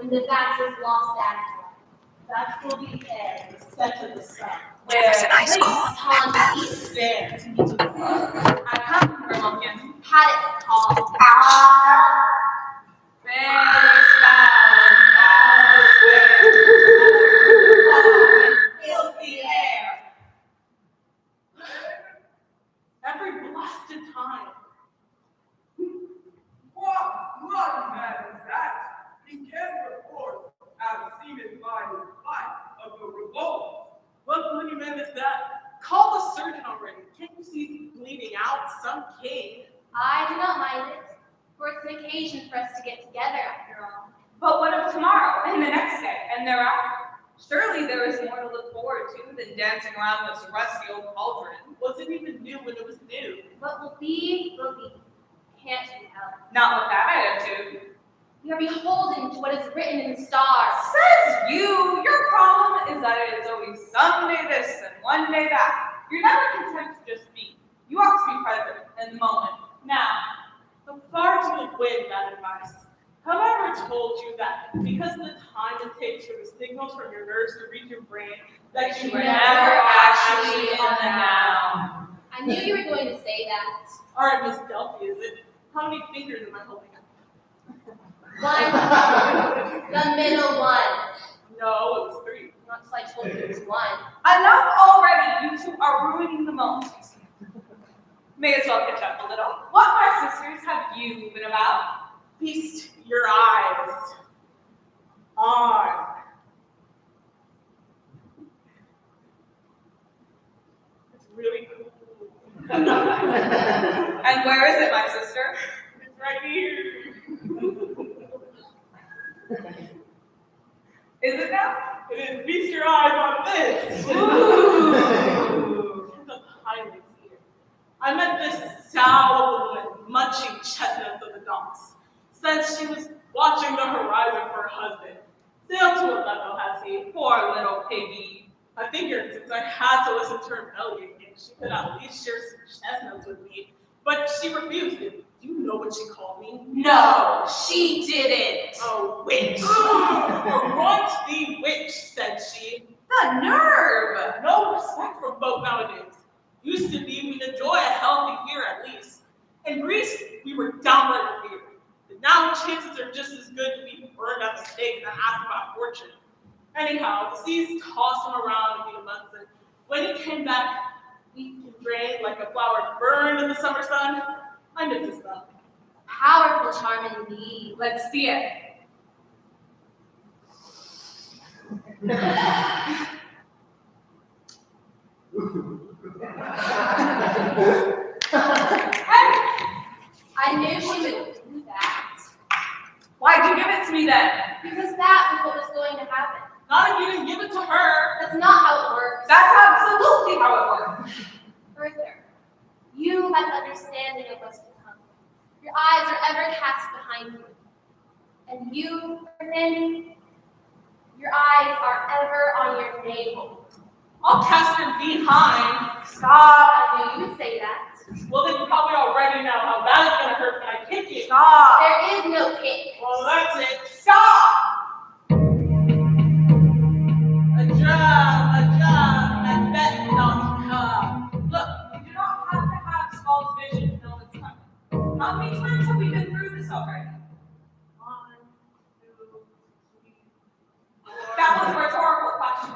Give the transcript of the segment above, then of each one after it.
when the vast is lost at That will be air, the set of the sun. Jefferson High School, upon the east There to meet you. I come from Lincoln. had it called. Feathers flowers, fill the air. Every blasted time. What man is that? He can report as seen by his life of the revolt. What bloody man is that? Call the surgeon already. Can't you see he's bleeding out? Some king. I do not mind it, for it's an occasion for us to get together after all. But what of tomorrow, and the next day, and thereafter? Surely there is more to look forward to than dancing around this rusty old cauldron. Wasn't even new when it was new. What will be, will be. Can't be helped. Not with that attitude. We are beholden to what is written in the stars. Says you, your problem is that it is always someday this and one day that. You're never content to just be. You ought to be present in the moment. Now, So far to avoid that advice. Have I ever told you that because of the time it takes for the signals from your nerves to reach your brain, that you were never never actually actually in the now. I knew you were going to say that. All right, Miss Delphi, is it? How many fingers am I holding up? One. The middle one. No, it was 3. Not till I told you it's one. enough already. You two are ruining the moment. May as well catch up a little. What, my sisters, have you been about? Feast your eyes on. It's really cool. And where is it, my sister? It's right here. Is it now? It is feast your eyes on this. Ooh. The highlights here. I met this sour woman munching chestnuts of the docks. Said she was watching the horizon for her husband. Sailed to a level, has he? Poor little piggy. I figured since I had to listen to her belly again, she could at least share some chestnuts with me. But she refused it. Do you know what she called me? No, she didn't. A witch. What the witch, said she. The nerve. No respect for folk nowadays. Used to be we'd enjoy a healthy beer at least. In Greece, we were downright revered. But now chances are just as good to be burned at the stake than ask about fortune. Anyhow, the seas tossed him around a few months, and when he came back, weak and drained like a flower burned in the summer sun, I knew his stuff. Powerful charm indeed. Let's see it. I knew she would do that. Why'd you give it to me then? Because that was what was going to happen. Not if you didn't give it to her. That's not how it works. That's absolutely how it works. Further, you have understanding of what's to come. Your eyes are ever cast behind you. And you, Sandy, your eyes are ever on your navel. I'll cast her behind. Stop. I knew you would say that. Well, then you probably already know how bad it's gonna hurt when I kick you. Stop. There is no kick. Well, that's it. Stop. A drum, and bet not come. Look, you do not have to have Skull's vision to know it's coming. How many times have we been through this already? 1, 2, 3, 4. That was a rhetorical question.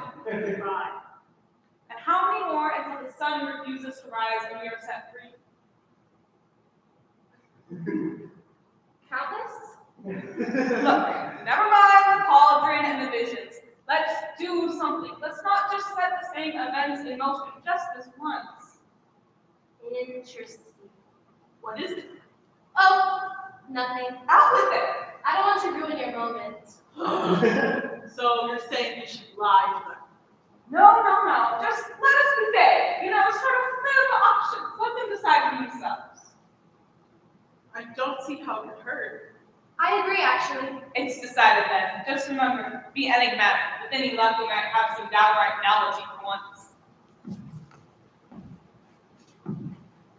5. And how many more until the sun refuses to rise and we are set free? Countless? Look, never mind the cauldron and the visions. Let's do something. Let's not just set the same events in motion just this once. Interesting. What is it? Oh, nothing. Out with it. I don't want to ruin your moment. So you're saying you should lie to them? No. Just let us be vague. You know, sort of clear the options. Let them decide for themselves. I don't see how it could hurt. I agree, actually. It's decided then. Just remember, be enigmatic. With any luck, we might have some downright analogy for once.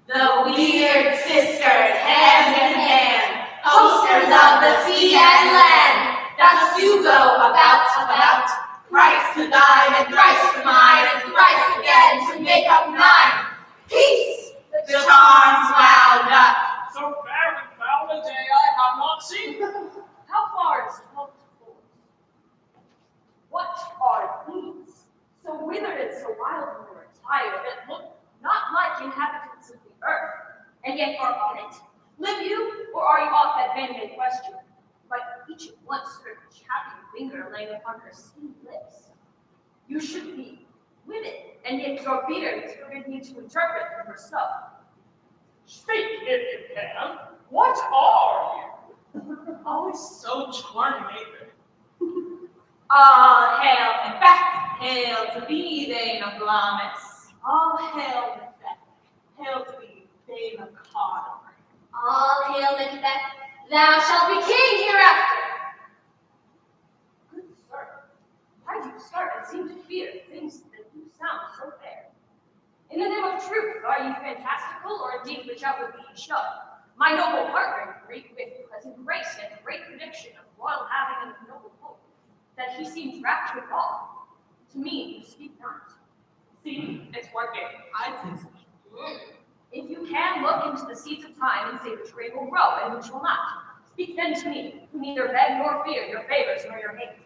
The weird sisters, hand in hand, hosters of the sea and land, the must you go about, thrice to thine, and thrice to mine, and thrice again to make up nine. Peace, the charms wound up. So fair and foul a day I have not seen. How far is it to forth? What are these? So withered and so wild and retired that look not like inhabitants of the earth, and yet are on it. Live you, or are you off that man may question? Like each at once her chapping finger laying upon her sweet lips. You should be women, and yet your beards forbid me to interpret for herself. Speak if you can. What are you? Always so charming, ain't Ah, hail Macbeth, hail to thee, Thane of Glamis. All hail Macbeth, hail to thee, Thane of Cawdor. All hail Macbeth, thou shalt be king hereafter. Good sir, why do you start and seem to fear things that do sound so fair? In the name of truth, are you fantastical, or indeed which outwardly you show? My noble partner, great wit, pleasant grace, and great prediction of royal having and of noble hope, that he seems rapt with all. To me, you speak not. See, it's working. I think so. If you can look into the seeds of time and say which way will grow and which will not, speak then to me, who neither beg nor fear your favors nor your hate.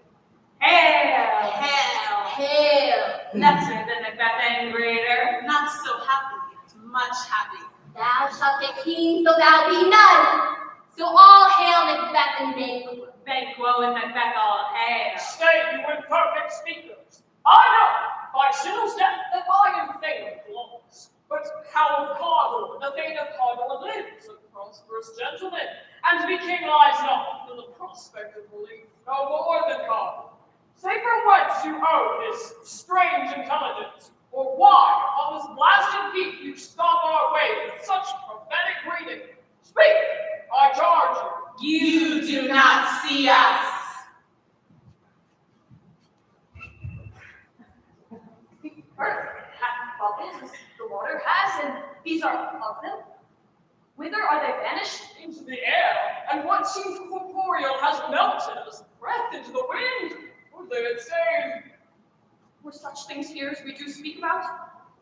Hail! Hail, hail. Lesser than Macbeth and greater. Not so happy, yet much happy. Thou shalt get king, so thou be none. So all hail Macbeth and Banquo. Banquo and Macbeth all hail. Stay you imperfect speakers. I know, by Sybil's death, that I am Thane of Glamis. But how of Cawdor, the Thane of Cawdor lives, a prosperous gentleman, and to be king lies not in the prospect of relief, no more than Cawdor. Say from whence you owe this strange intelligence, or why, on this blasted peak, you stop our way with such prophetic breathing. Speak, I charge you. You do not see us. Earth hath bubbles, the water has, and these are of them. Whither are they vanished? Into the air, and what seems corporeal has melted as breath into the wind. Would they had stayed? Were such things here as we do speak about?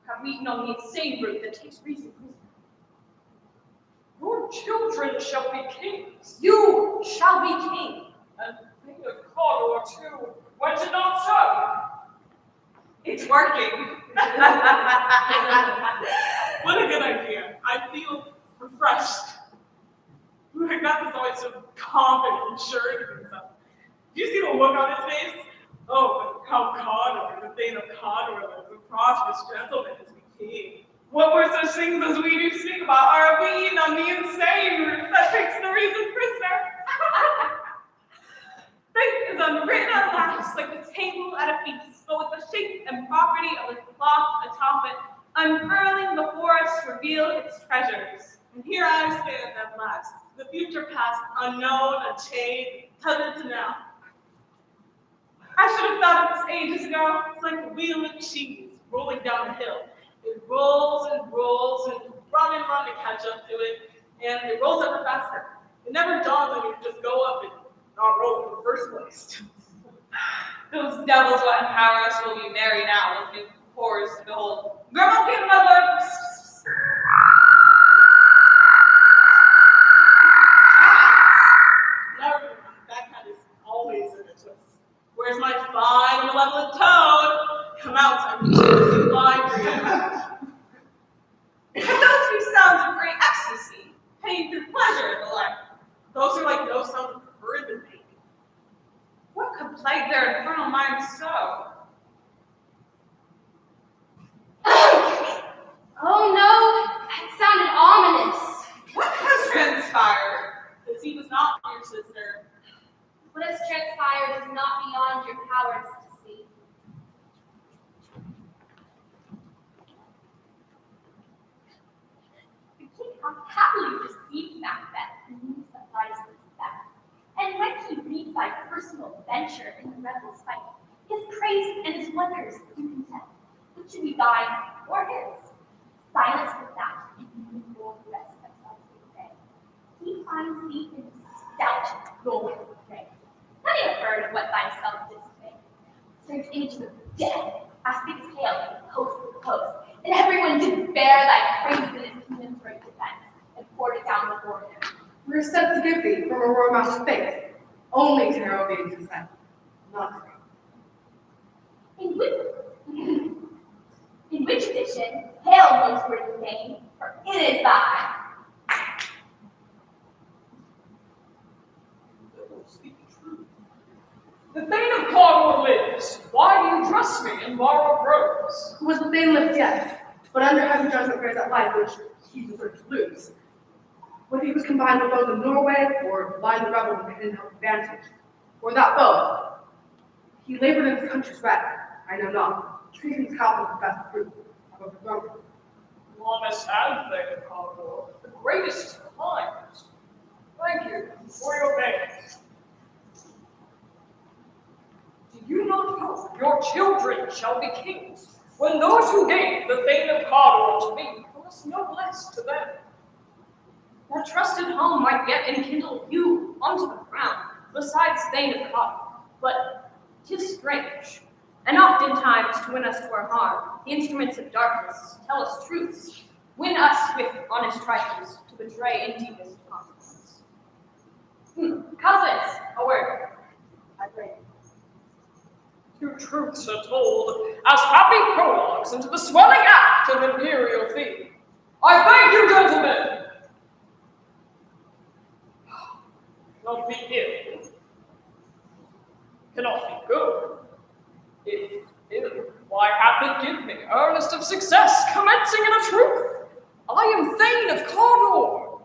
Have we known the insane brute that takes reason prisoner? Your children shall be kings, You shall be king. and Thane of Cawdor too. Whence it not so? It's working. What a good idea. I feel refreshed. Macbeth is always so confident and sure of himself. Do you see the look on his face? Oh, but how Cawdor, the Thane of Cawdor, lives, a prosperous gentleman is the king. What were such things as we do speak about? Are we on the insane roof that takes the reason prisoner? Fate is unwritten at last, like the table at a feast, but with the shape and property of the cloth atop it, unfurling before us to reveal its treasures. And here I stand at last, the future past unknown, unchained, tethered to now. I should have thought of this ages ago. It's like a wheel of cheese rolling down a hill. It rolls and rolls and run to catch up to it, and it rolls ever faster. It never dawns on you to just go up and not roll in the first place. Those devils what empower us will be merry now with new horrors to behold. Grandma, give mother. Never mind, that cat is always in a twist. Where's my fine, malevolent toad? Come out and choose my dream. And those be sounds of great ecstasy, pain through pleasure and the like. Those are like no sounds of heard than me. What could plague their infernal minds so? Oh no, that sounded ominous. What has transpired? Because he was not your sister. What has transpired is not beyond your powers to see. The king happily received Macbeth and used the advice of Macbeth. And when he read thy personal venture in the rebel's fight, his praise and his wonders do content, which should be thine or his. Silence with that, and you will the rest of the day. He finds thee in stout gold ray. Many have heard of what thyself didst make. Strange images of death, as things hail post to post, and everyone did bear thy praise in his kingdom for defense, and poured it down before him. We are sent to give thee from a royal master's face, only to herald thee into descent, not to In which edition, hail most worthy name, for it is thine. Speak the truth. The Thane of Cawdor lives. Why do you dress me in borrowed robes? who was the thing lived yet, but under heavy judgment bears that life which he deserved to lose. Whether he was combined with those in Norway, or blind the rebel with hidden advantage, or that both, he labored in his country's wreck, I know not. Treason's capital confessed proof of overthrown. Honest and Thane of Cawdor, the greatest of minds. Thank you for your pains. Do you not hope your children shall be kings, when those who gave the Thane of Cawdor to me promise no less to them? That trusted home might yet enkindle you unto the crown, besides Thane of Cawdor. But 'tis strange, and oftentimes to win us to our harm, the instruments of darkness tell us truths, win us with honest trifles to betray in deepest consequence. Cousins, a word. I pray. Two truths are told as happy prologues into the swelling act of imperial theme. I thank you, gentlemen. Cannot be ill. Cannot be good. If ill, why hath it give me earnest of success, commencing in a truth? I am Thane of Cawdor.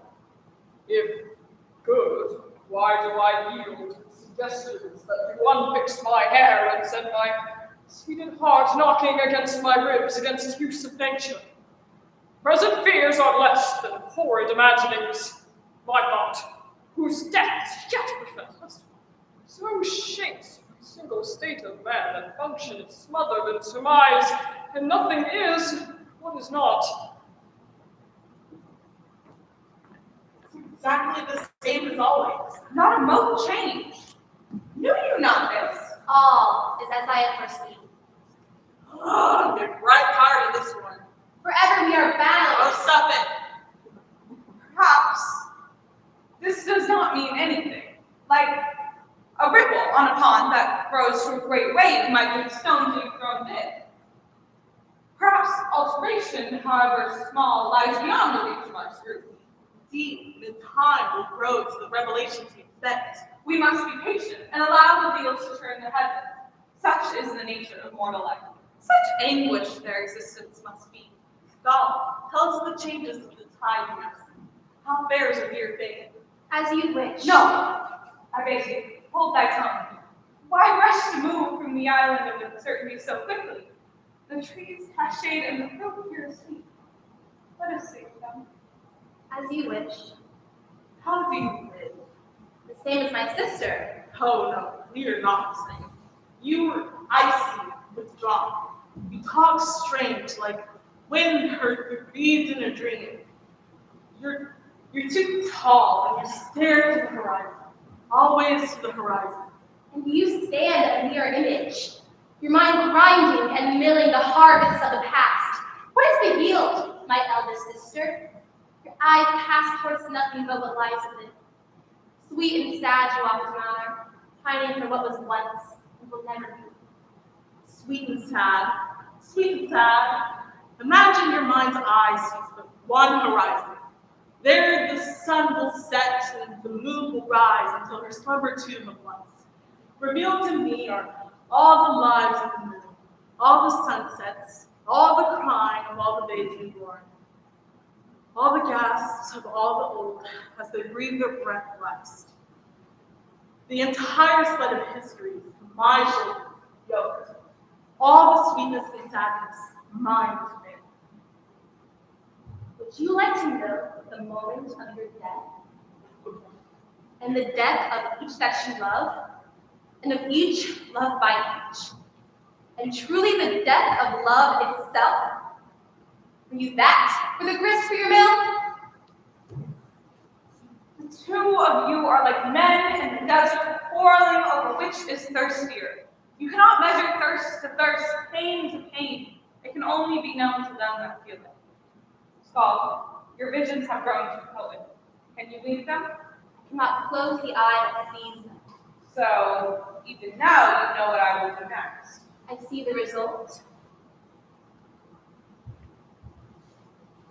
If good, why do I yield to suggestions that you unfix my hair and send my seated heart knocking against my ribs against use of nature? Present fears are less than horrid imaginings. My thought, whose death is yet professed, so shakes my single state of man and function is smothered in surmise, and nothing is what is not. Exactly the same as always. Not a mote changed. Knew you not this? All is as I have foreseen. Oh, you're right hard in this one. Forever we are Oh, bound. stop it. Perhaps this does not mean anything. Like a ripple on a pond that grows to a great wave might leave stones being thrown in. Perhaps alteration, however small, lies beyond the reach of our scrutiny. Deep in time will grow to the revelations we expect. We must be patient and allow the wheels to turn their heaven. Such is the nature of mortal life. Such anguish their existence must be. God, tell us the changes of the tide we have seen. How fares a dear thing? As you wish. No, I beg you, hold thy tongue. Why rush to move from the island of uncertainty so quickly? The trees have shade and the fruit here is sweet. Let us sing them. As you wish. How do you live? The same as my sister. Oh no, we are not the same. You are icy, withdrawn. You talk strange, like wind heard breathed in a dream. You're too tall, and you stare to the horizon, always to the horizon. And you stand a mere image. Your mind grinding and milling the harvest of the past. What is the yield, my eldest sister? Your eyes cast towards nothing but what lies within. Sweet and sad you often are, pining for what was once and will never be. Sweet and sad, sweet and sad. Imagine your mind's eye sees but one horizon. There the sun will set and the moon will rise until her slumber tomb of once. Revealed to me are all the lives of the moon, all the sunsets, all the crying of all the babes newborn, all the gasps of all the old as they breathe their breath last. The entire sled of history is my shoulders yoked. All the sweetness and sadness, mine to bear. Would you like to know the moment of your death? And the death of each that you love? And of each loved by each? And truly the death of love itself? Were you that for the grist for your mill? The two of you are like men in the desert quarreling over which is thirstier. You cannot measure thirst to thirst, pain to pain. It can only be known to them that feel it. Skull, your visions have grown to poet. Can you believe them? I cannot close the eye that sees them. So, even now, you know what I will do next. I see the result.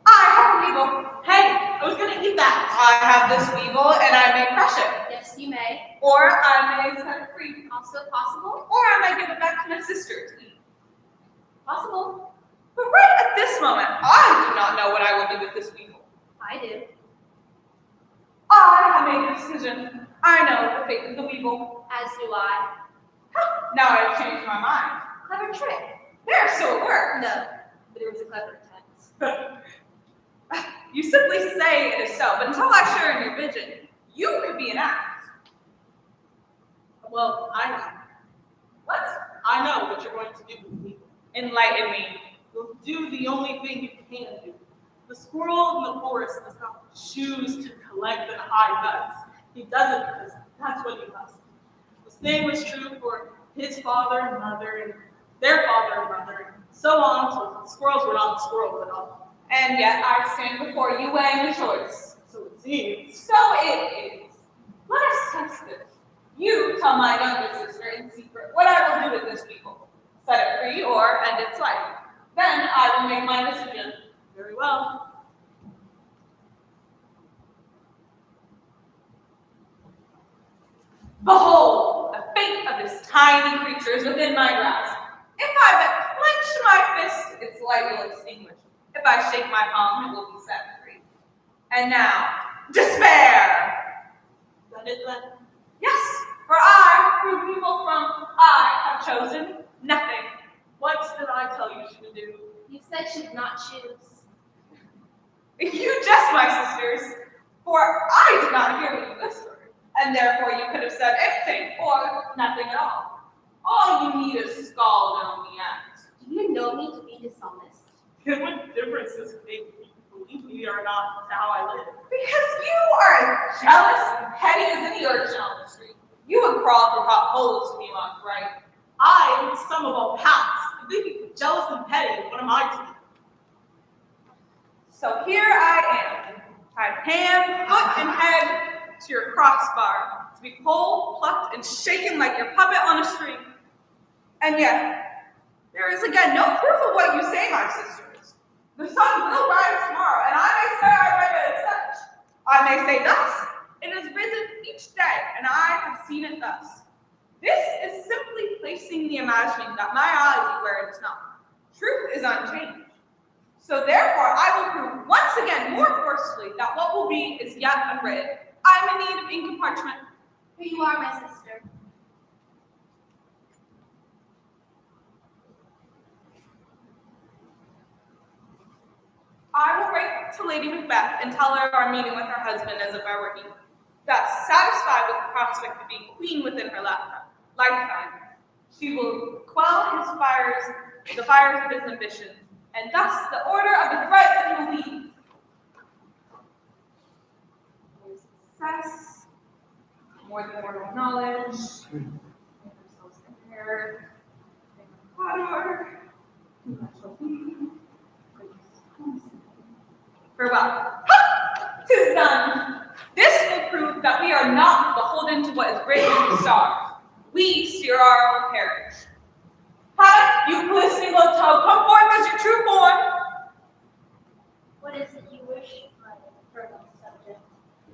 I have a weevil. Hey, I was gonna eat that. I have this weevil, and I may crush it. Yes, you may. Or I may set it free. Also possible. Or I may give it back to my sister to eat. Possible. But right at this moment, I do not know what I will do with this weevil. I do. I have made a decision. I know the fate of the weevil. As do I. Now I have changed my mind. Clever trick. There, so it works. No, but it was a clever attempt. You simply say it is so, but until I share in your vision, you could be an act. Well, I know. What? I know what you're going to do with me. Enlighten me. You'll do the only thing you can do. The squirrel in the forest does not choose to collect and hide nuts. He does it because that's what he must. The same was true for his father and mother and their father and mother, and so on, so the squirrels were not squirrels at all. And yet I stand before you weighing the choice. So it seems. So it is. Let us test this. You tell my younger sister in secret what I will do with this weevil. Set it free or end its life. Then I will make my decision. Very well. Behold, the fate of this tiny creature is within my grasp. If I but clench my fist, its light will extinguish. If I shake my palm, it will be set free. And now, despair! That it then? Yes, for I, through evil from, I have chosen nothing. What did I tell you she would do? You said she did not choose. You jest, my sisters, for I did not hear what you whispered, and therefore you could have said anything or nothing at all. All you need is scald on the end. Do you know me to be dishonest? What difference does it make if you believe me or not to how I live? Because you are as jealous and petty as any urchin on the street. You would crawl through hot holes to be marked right. I am the sum of all paths. If they be jealous and petty, what am I to do? So here I am, tied hand, foot, and head to your crossbar, to be pulled, plucked, and shaken like your puppet on a string. And yet, there is again no proof of what you say, my sisters. The sun will rise tomorrow, and I may say I read it as such. I may say thus, it has risen each day, and I have seen it thus. This is simply placing the imagining that my eye be where it is not. Truth is unchanged. So therefore, I will prove once again more forcefully that what will be is yet unwritten. I'm in need of ink and parchment. Here you are, my sister. I will write to Lady Macbeth and tell her our meeting with her husband as if I were he. Thus, satisfied with the prospect of being queen within her lifetime, she will quell his fires, the fires of his ambitions, and thus the order of the threads that he will lead. Success, more than mortal knowledge, make ourselves prepared, farewell. Tis done. This will prove that we are not beholden to what is written in the stars. We steer our own carriage. Have you listening, little toe, come forth as your true form. What is it you wish, my fertile subject?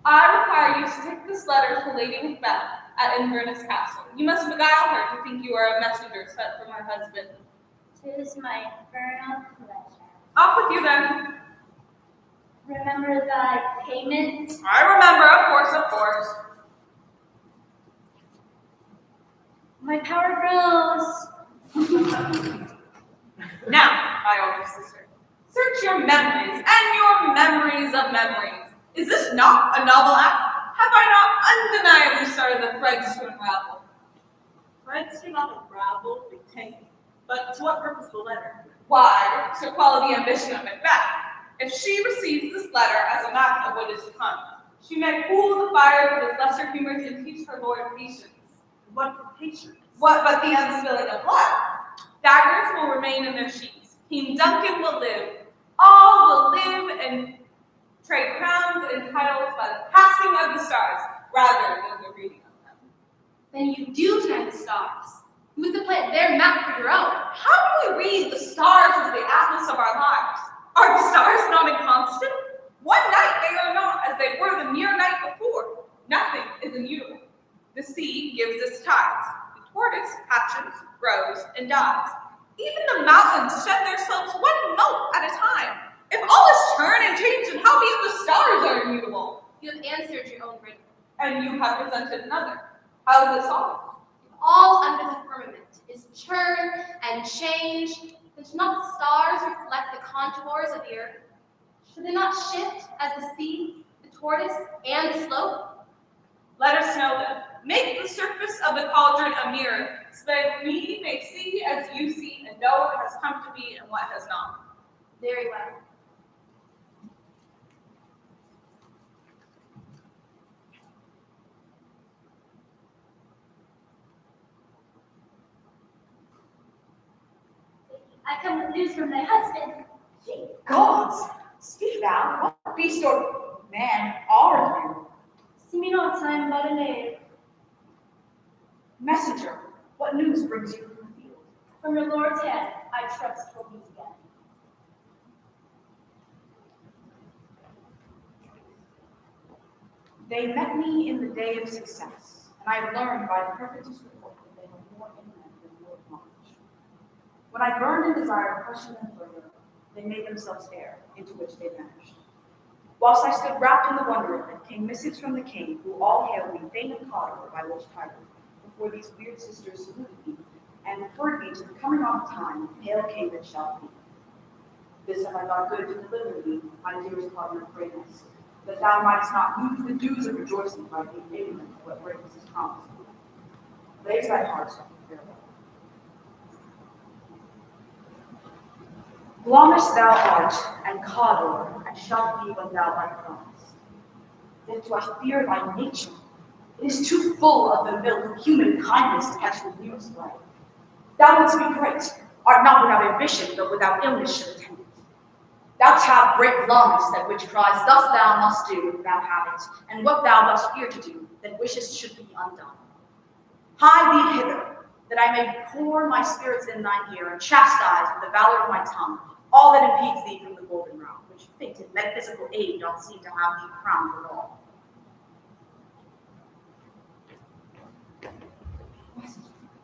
I require you to take this letter to Lady Macbeth at Inverness Castle. You must beguile her to think you are a messenger sent from her husband. 'Tis my infernal pleasure. Off with you then. Remember thy payment. I remember, of course. My power grows. Now, my older sister, search your memories and your memories of memories. Is this not a novel act? Have I not undeniably started the threads to unravel? Threads do not unravel, they tangle. But to what purpose the letter? Why, to quell the ambition of Macbeth. If she receives this letter as a map of what is to come, she may cool the fire of his lesser humors and teach her lord patience. what for patience? What but the unspilling of blood? Daggers will remain in their sheaths. King Duncan will live. All will live and trade crowns and titles by the passing of the stars, rather than the reading of them. Then you do turn the stars. You must supplant their map for your own. How do we read the stars as the atlas of our lives? Are the stars not inconstant? One night they are not as they were the mere night before. Nothing is immutable. The sea gives its tides. The tortoise hatches, grows, and dies. Even the mountains shed their slopes one mote at a time. If all is turn and change, then how be it the stars are immutable? You have answered your own riddle. And you have presented another. How is it solved? If all under the firmament is churn and change, then should not the stars reflect the contours of the earth? Should they not shift as the sea, the tortoise, and the slope? Let us know then. Make the surface of the cauldron a mirror, so that we may see as you see and know what has come to be and what has not. Very well. I come with news from my husband. Gods, speak thou, what beast or man are you? See me not, I am but a knave. Messenger, what news brings you from the field? From your lord's hand, I trust will meet again. They met me in the day of success, and I have learned by the perfectest report that they have more in them than more knowledge. When I burned and desired to question them further, they made themselves air, into which they vanished. Whilst I stood wrapped in the wonder of it, came missives from the king, who all hailed me Thane of Cawdor by which title, before these weird sisters saluted me, and referred me to the coming on time, pale king that shall be. This have I got good to deliver thee, my dearest partner of greatness, that thou mightest not lose the dues of rejoicing by being ignorant of what greatness is promised thee. Raise thy hearts up in farewell. Longest thou art, and Cawdor, and shalt be when thou art promised. Yet do I fear thy nature. It is too full of the milk of human kindness to catch the nearest way. Thou wouldst be great, art not without ambition, but without illness should attend it. Thou have great longest that which cries, thus thou must do if thou have it, and what thou dost fear to do, that wishes should be undone. Hie thee hither, that I may pour my spirits in thine ear, and chastise with the valor of my tongue all that impedes thee from the golden realm, which fainted metaphysical aid doth seem to have thee crowned with all.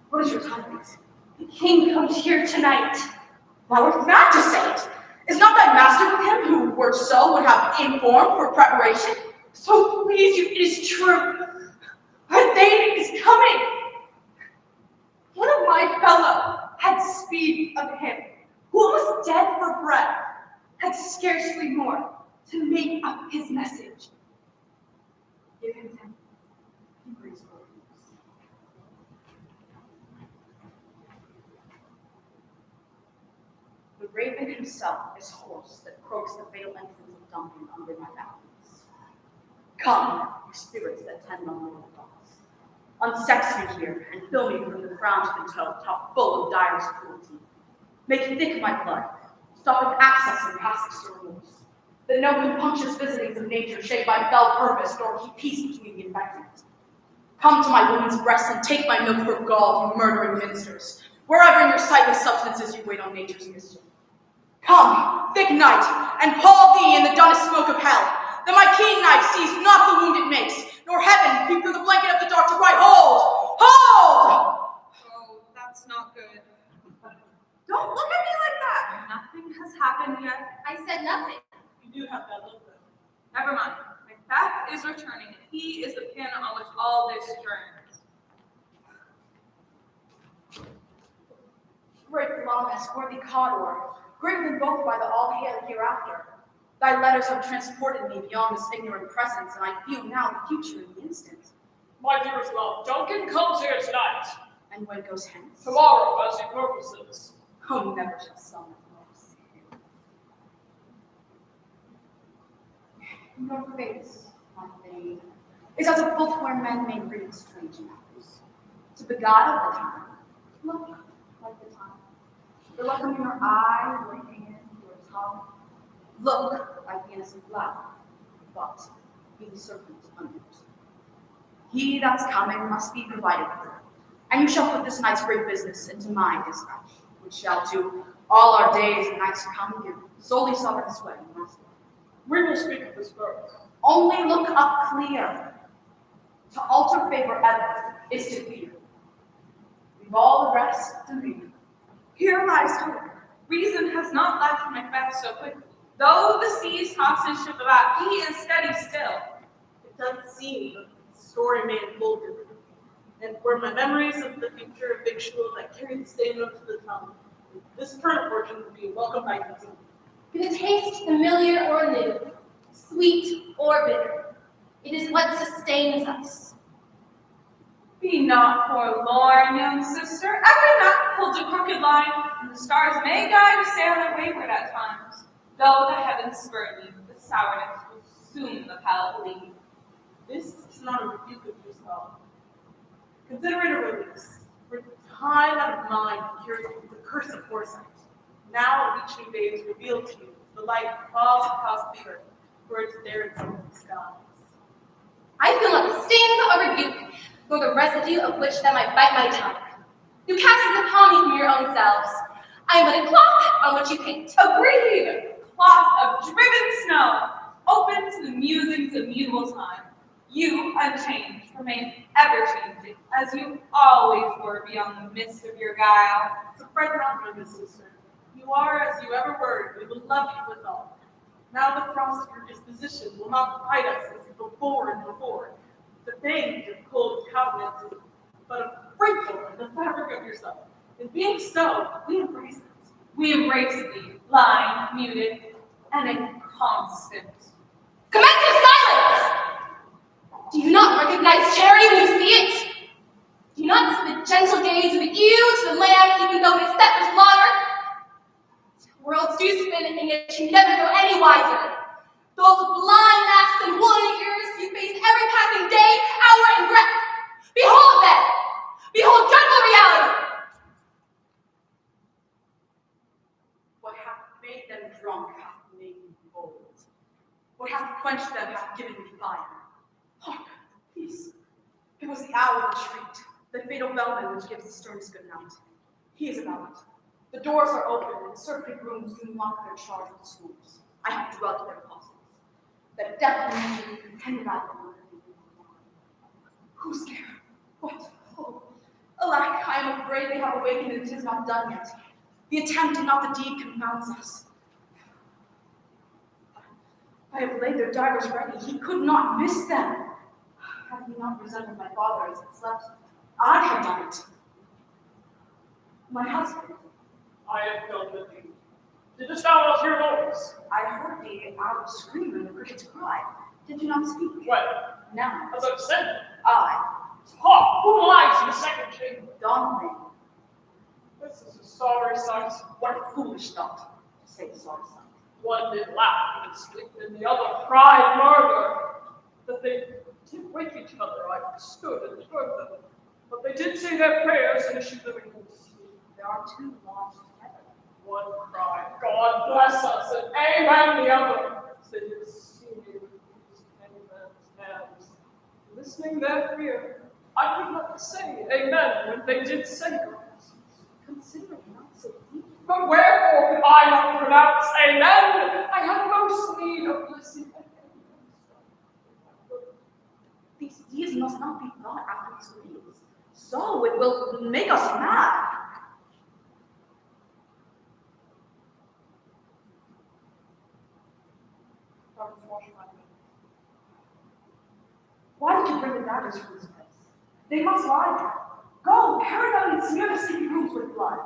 What is your tidings? The king comes here tonight. Thou art mad to say it. Is not thy master with him, who, were so, would have informed for preparation? So please you, it is true. Our Thane is coming. One of my fellow had speed of him, who was dead for breath, had scarcely more to make up his message. Give him temper. He brings good news. The raven himself is hoarse that croaks the fatal entrance of Duncan under my balconies. Come, you spirits that tend on mortal thoughts. Unsex me here, and fill me from the crown to the toe, top full of direst cruelty. Make thick my blood, stopping access and passage to remorse, that no compunctious visitings of nature shake my fell purpose, nor keep peace between the infected. Come to my woman's breast and take my milk for gall, you murdering minsters, wherever in your sightless substances you wait on nature's mischief. Come, thick night, and pall thee in the dunnest smoke of hell, that my keen knife sees not the wound it makes, nor heaven peep through the blanket of the dark to cry, hold! Hold! Oh, that's not good. Don't look at me like that! Nothing has happened yet. I said nothing. You do have that look though. Never mind. Macbeth is returning, and he is the pin on which all this turns. Great Lamas, worthy Cawdor, greater than both by the all-hail hereafter. Thy letters have transported me beyond this ignorant presence, and I feel now the future in the instant. My dearest love, Duncan comes here tonight. And when goes hence? Tomorrow, as he purposes. Oh, never shall summon us. Your face, my Thane, is as a book where men may read strange matters. To the god of the time, look like the time. The look in your eye, blinking in your tongue. Look like the innocent flower, but be the serpent under it. He that's coming must be provided for, and you shall put this night's great business into my dispatch, which shall do all our days and nights to come give solely sovereign sway and master. We will speak of this first. Only look up clear. To alter favor ever is to fear. Leave all the rest to me. Here lies hope. Reason has not left Macbeth so quickly. Though the seas toss his ship about, he is steady still. It does seem that the story may unfold differently. And were my memories of the future of victual that carry the same note to the tongue, this current fortune would be welcomed by consumers. Be the taste familiar or new, sweet or bitter, it is what sustains us. Be not forlorn, young sister. Every knot holds a crooked line, and the stars may guide a sailor wayward at times. Though the heavens spurn you, the sourness will soon the palate leave. This is not a rebuke of yourself. Consider it a release. For time out of mind cures the curse of foresight. Now each new day is revealed to you. The light falls across the earth, where it's there in some of the skies. I feel not the sting of rebuke, nor the residue of which that might bite my tongue. You cast it upon me from your own selves. I am but a cloth on which you paint. Agreed! Cloth of driven snow, open to the musings of mutable time. You, unchanged, remain ever-changing, as you always were beyond the mist of your guile. So fret not, my good sister. You are as you ever were, and we will love you with all. Now the frost of your disposition will not bite us as before and before. The thing of cold countenance is but a wrinkle in the fabric of yourself. In being so, we embrace it. We embrace thee, lying, muted, and in constant. Commence your silence! Do you not recognize charity when you see it? Do you not see the gentle gaze of the ewe to the lamb, even though it is set for slaughter? Worlds do spin, and yet you never grow any wiser. Those with blind masks and wooden ears you face every passing day, hour, and breath. Behold them! Behold dreadful reality! What hath made them drunk hath made me bold. What hath quenched them hath given me fire. Hark, peace. It was the hour of the treat, the fatal bellman which gives the sternest good night. He is about it. The doors are open, and circuit rooms do mock their charge with snores. I have drugged their causes. That death and misery contended I them. Who's there? What? Oh, alack, I am afraid they have awakened and it is not done yet. The attempt and not the deed confounds us. I have laid their daggers ready. He could not miss them. Had he not resented my father as he slept, I had done it. My husband. I have felt with thee. Didst thou not hear noise? I heard the owl scream and the crickets cry. Did you not speak? When? Now. As I said, I, ha! Who lies in the second chamber? Donley. This is a sorry sight. What a foolish thought to say sorry son. One did laugh and sleep, and the other cried murder. That they did wake each other, I stood and heard them. But they did say their prayers and issued them in good sleep. There are two lodged together. One cried, God bless us, and amen the other. Said his senior his many man's hands. Listening their fear, I could not say amen when they did say grace. Consider it not so deep. But wherefore could I not pronounce amen? I have most need of blessing. These deeds must not be thought after these readings. So it will make us mad. Why did you bring the daggers from this place? They must lie there. Go, carry them and smear the city rooms with blood.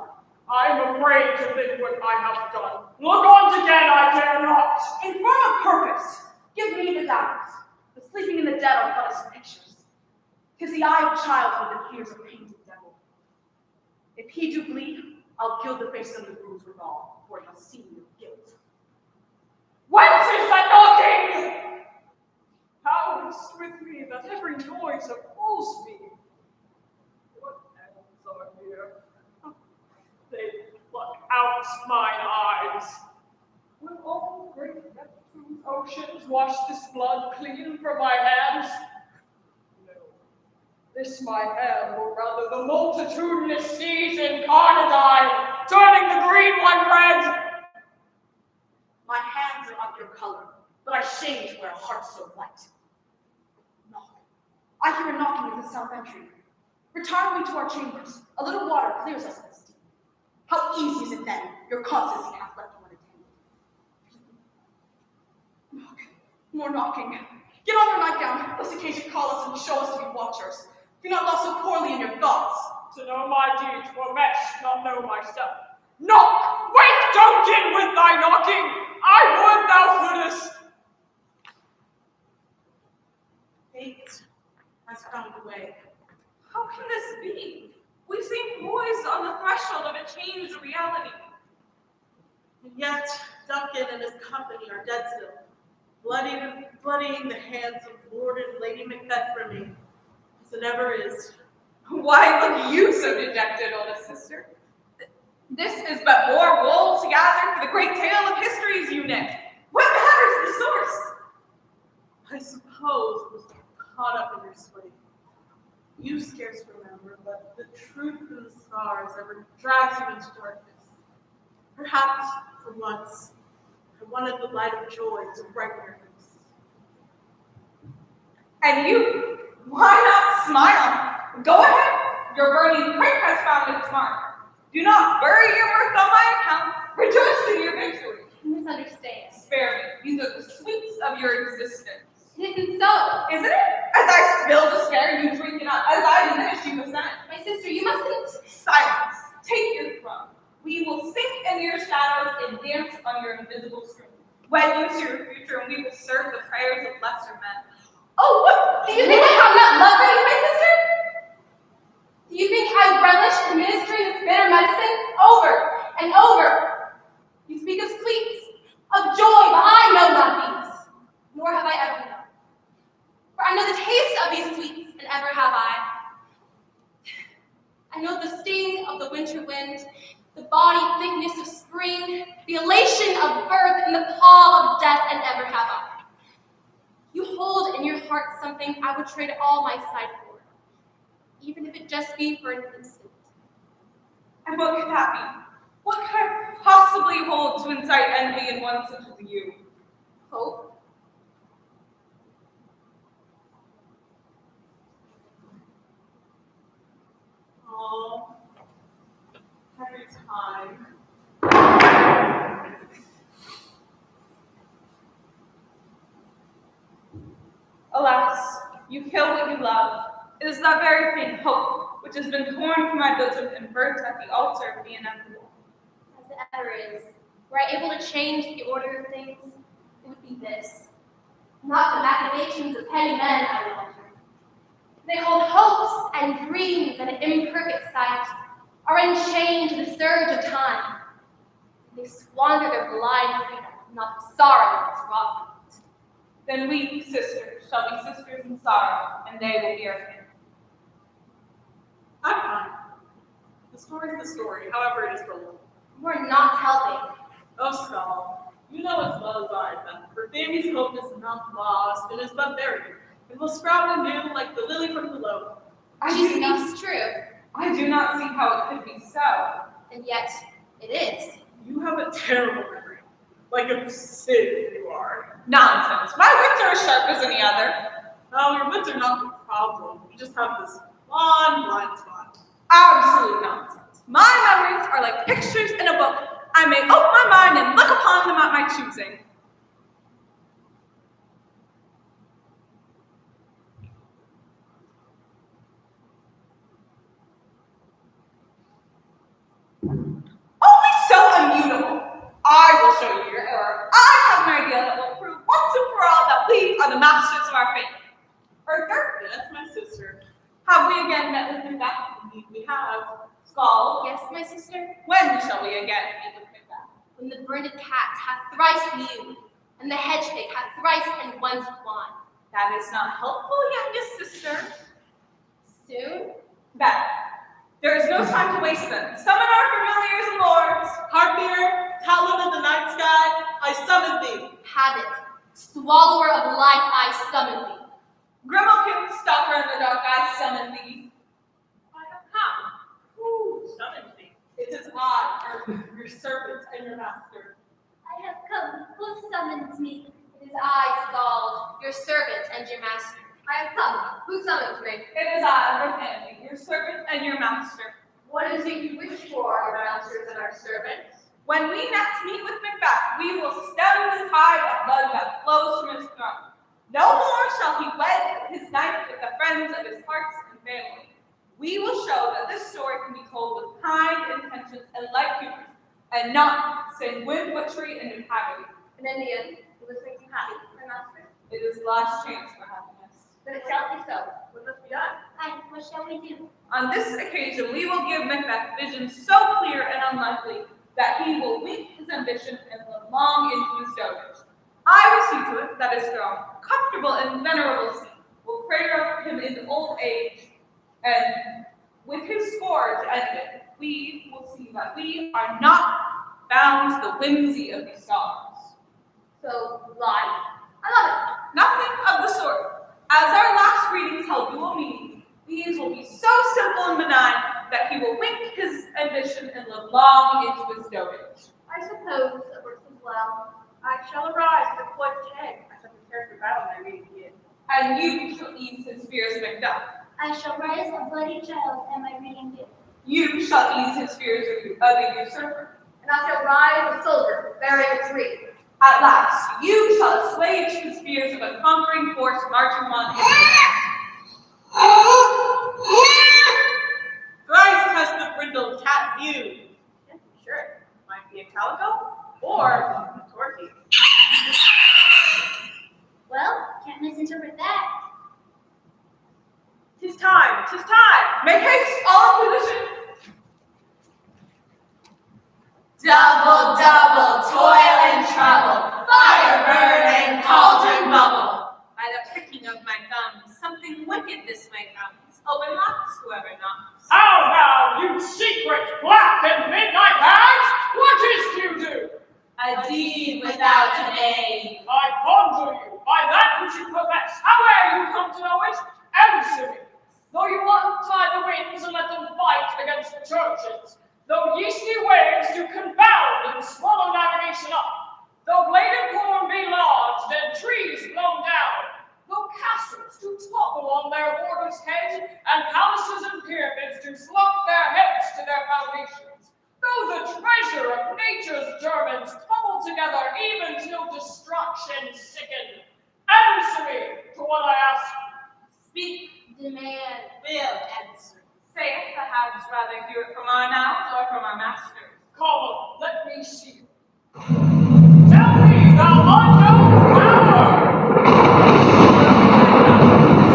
I am afraid to think what I have done. Look on again, I dare not. In firm of purpose, give me the daggers. The sleeping in the dead are but as pictures. 'Tis the eye of childhood that hears a painted devil. If he do bleed, I'll gild the face of the bruise with all, for he has seen your guilt. Whence is that knocking? How is with me that every noise appalls me? What once mine eyes. Will all great Neptune's oceans wash this blood clean from my hands? No. This my hand, or rather the multitudinous seas incarnadine, turning the green one red. My hands are of your color, but I shame to wear a heart so white. Knock. I hear a knocking at the south entry. Retire we to our chambers. A little water clears us of the steam. How easy is it then, your constancy hath left unattended. Knock. More knocking. Get on your nightgown, lest occasion call us and show us to be watchers. Do not lie so poorly in your thoughts. To know my deeds were mesh, not know myself. Knock! Wait, don't get with thy knocking! I would thou couldst! Fate has found a way. How can this be? We seem poised on the threshold of a changed reality. And yet, Duncan and his company are dead still, bloodying the hands of Lord and Lady Macbeth for me, as it ever is. Why look you so dejected, oldest sister? This is but more wool to gather for the great tale of history's unit. What matters the source? I suppose it was caught up in your sway. You scarce remember, but the truth in the stars ever drags you into darkness. Perhaps, for once, I wanted the light of joy to brighten your face. And you, why not smile? Go ahead. Your burning prick has found its mark. Do not bury your mirth on my account. Rejoice in your victory. You misunderstand. Spare me. These are the sweets of your existence. It isn't so. Isn't it? As I spill despair, you drink it up. As I diminish, you ascend. My sister, you mustn't. Silence. Take your throne. We will sink in your shadows and dance on your invisible string. Wed you to your future, and we will serve the prayers of lesser men. Oh, what? Do you think I have not love for you, my sister? Do you think I relish administering this bitter medicine over and over? You speak of sweets, of joy, but I know not these, nor have I ever known. For I know the taste of these sweets, and ever have I. I know the sting of the winter wind, the body thickness of spring, the elation of birth, and the pall of death, and ever have I. You hold in your heart something I would trade all my sight for, even if it just be for an instant. And what could that be? What could I possibly hold to incite envy in one such as you? Hope. Oh, every time. Alas, you kill what you love. It is that very thing, hope, which has been torn from my bosom and burnt at the altar of the inevitable. As it ever is, were I able to change the order of things, it would be this. Not the machinations of petty men I would alter. They hold hopes and dreams at an imperfect sight, are enchained to the surge of time. They squander their blind freedom, not the sorrow that's wrought. Then we, sisters, shall be sisters in sorrow, and they will be our kin. I'm fine. The story's the story, however it is told. You are not helping. Oh, Skull, you know as well as I that for baby's hope is not lost, and is but buried, and will sprout anew like the lily from below. She speaks true, I do not see how it could be so. and yet it is. You have a terrible memory, like a sieve you are. Nonsense. My wits are as sharp as any other. No, your wits are not the problem. You just have this blind spot. Absolute nonsense. My memories are like pictures in a book. I may open my mind and look upon them at my choosing. Only so immutable. I will show you your error. I have an idea that will prove once and for all that we are the masters of our fate. Arthur, Yes, my sister. have we again met with Macbeth? Indeed, we have. Skull, Yes, my sister? when shall we again meet with Macbeth? When the brinded cat hath thrice mewed, and the hedge pig hath thrice and once won. That is not helpful, youngest sister. Soon? Better. There is no time to waste then. Summon our familiars and lords. Harpier I summon thee. Habit, swallower of life, I summon thee. Grimalkin, stalker in the dark, I summon thee. I have come. Who summoned thee? It is I, your servant and your master. I have come. Who summons me? It is I, Scald, your servant and your master. I have come. Who summons me? It is I, Benson, your servant and your master. What is it you wish for, our masters and our servants? When we next meet with Macbeth, we will stem the tide of blood that flows from his throne. No more shall he wed his knight with the friends of his hearts and family. We will show that this story can be told with kind intentions and light humor, and not sanguine butchery and depravity. And in the end, you will make me happy, my master. It is the last chance for happiness. Then it shall be so. What must be done? Aye, what shall we do? On this occasion, we will give Macbeth visions so clear and unlikely that he will wink his ambition and live long into his dotage. I will see to it that his throne, comfortable and venerable seat, will cradle him in old age, and with his scourge ended, we will see that we are not bound to the whimsy of the stars. So, lie. I love Nothing of the sort. As our last readings held dual meanings, these will be so simple and benign that he will wink his ambition and live long into his dotage. it. I suppose that works as well. I shall arise with a fledged head. I shall prepare for battle when I read again. And you shall ease his fears, Macduff. I shall raise a bloody child and my reading gift. You shall ease his fears of the usurper. And I shall rise a soldier, bearing a tree. At last, you shall assuage his fears of a conquering force marching on his Thrice has the brindled cat mewed. Can't be sure. Might be a calico or a tortoise. Well, can't misinterpret that. 'Tis time, 'tis time. Make haste, all in position. Double, double, toil and trouble, fire burn and cauldron bubble. By the pricking of my thumbs, something wicked this way comes. Open knocks, whoever knocks. How now, you secret, black and midnight hags? What is you do? A deed without a name. I conjure you, by that which you profess, howe'er you come to know it, answer me. Though you untie the winds and let them fight against the churches, though yeasty waves do confound and swallow navigation up, though bladed corn be lodged and trees blown down, though castles do topple on their borders' heads, and palaces and pyramids do slump their heads to their foundations, though the treasure of nature's germans tumble together even till destruction sicken, answer me to what I ask. Speak, Demand. Will answer. say it, perhaps rather hear it from our mouths or from our masters. Come, let me see you. Tell me, thou unknown power!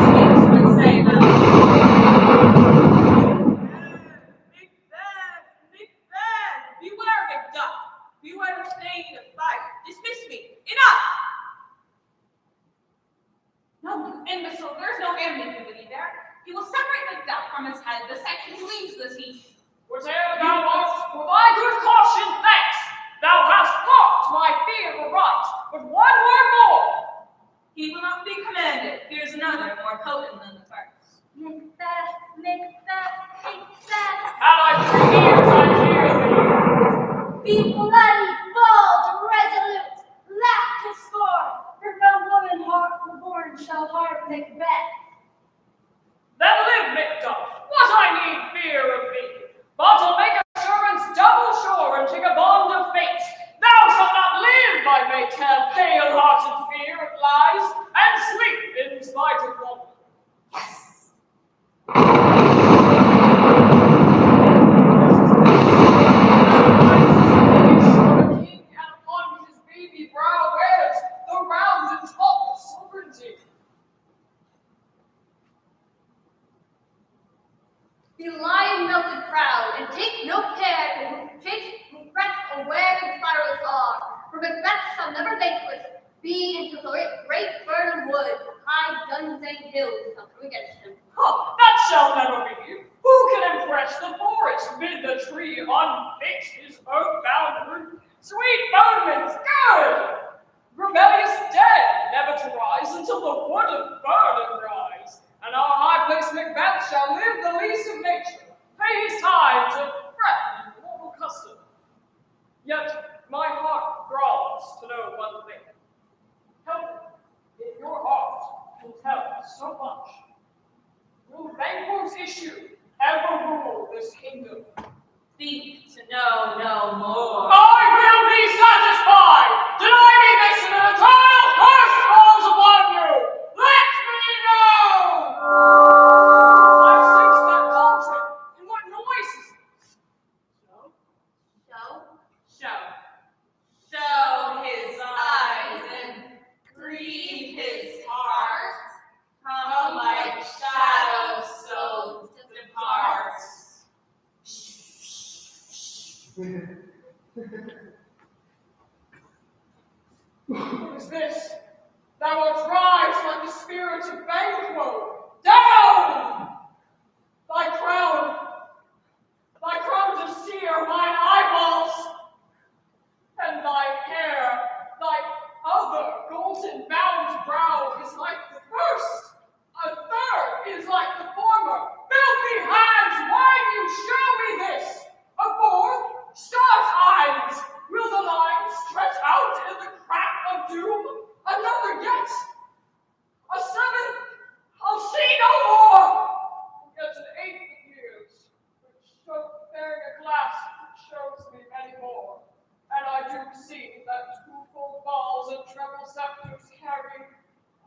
Speaks would say that. Macbeth! Beware, Macduff! Beware of staying to fight. Dismiss me. Enough! No, you imbecile, there's no ambiguity there. He will separate Macduff from his head the second he leaves the seat. Whatever thou art, for thy good caution, thanks. Thou hast balked my fear of right, but one word more. He will not be commanded. Here's another, more potent than the first. Macbeth, Macbeth, Macbeth. Had I 3 ears, I'd hear thee. Be bloody, bold, resolute, laugh to scorn, for no woman born shall harm Macbeth. Then live, Macduff. What I need fear of thee. But to make assurance double sure and take a bond of fate, thou shalt not live, I may tell, pale-hearted fear of lies, and sleep in spite of them. Yes! The king and upon his baby brow wears the round and top of sovereignty. Be lion melted proud, and take no care to chase Macbeth or where his fires are. For Macbeth shall never vanquish, be into the great Burnham wood, high Dunsane hills shall come against him. Huh, that shall never be. Who can impress the forest, bid the tree unfix his earth-bound root, Sweet moments, good! Rebellious dead, never to rise until the wood of burden rise. And our high-placed Macbeth shall live the least of nature, pay his time to fret in mortal custom. Yet my heart throbs to know one thing. Help me, if your heart can tell so much. Will Banquo's issue ever rule this kingdom? Think to know no more. I will be satisfied! Deny me this and an eternal curse falls upon you! Let me know! I sinks that cauldron, and what noise is this? Show his eyes and grieve his heart. Come like shadows, so depart. What is this? Thou art rise like the spirit of Banquo. Down! Thy crown to sear mine eyeballs, and thy hair, thy other golden bound brow is like the first, a third is like the former. Filthy hands, why do you show me this? A fourth, star's eyes, will the line stretch out in the crack of doom? Another yet, a seventh, I'll see no more. Yet an eighth of years, bearing a glass which shows me any more. And I do see that twofold balls and treble scepters carry.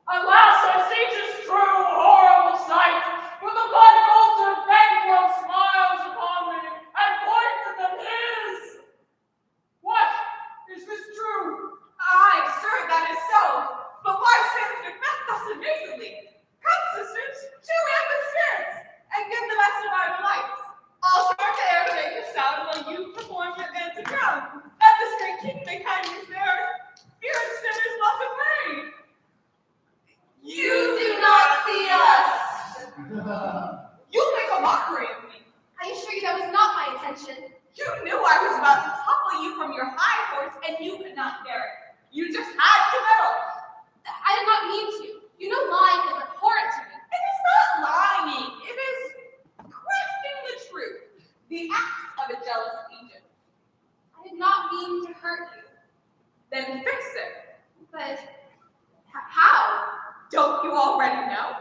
Alas, I see 'tis true, horrible sight, for the blood-altered Banquo smiles upon me and points at them his. What? Is this true? Aye, sir, that is so. But why stands Macbeth thus amazingly? Come, sisters, cheer me up with spirits, and give the best of our delights. I'll start the air to make a sound while you perform your dance and drum. Let this great king make kindness there. Spirit sinners must obey. You do not see us. You make a mockery of me. I assure you that was not my intention. You knew I was about to topple you from your high horse, and you could not dare it. You just had to meddle. I did not mean to. You know lying is abhorrent to me. It is not lying. It is crafting the truth. The act of a jealous agent. I did not mean to hurt you. Then fix it. But how? Don't you already know?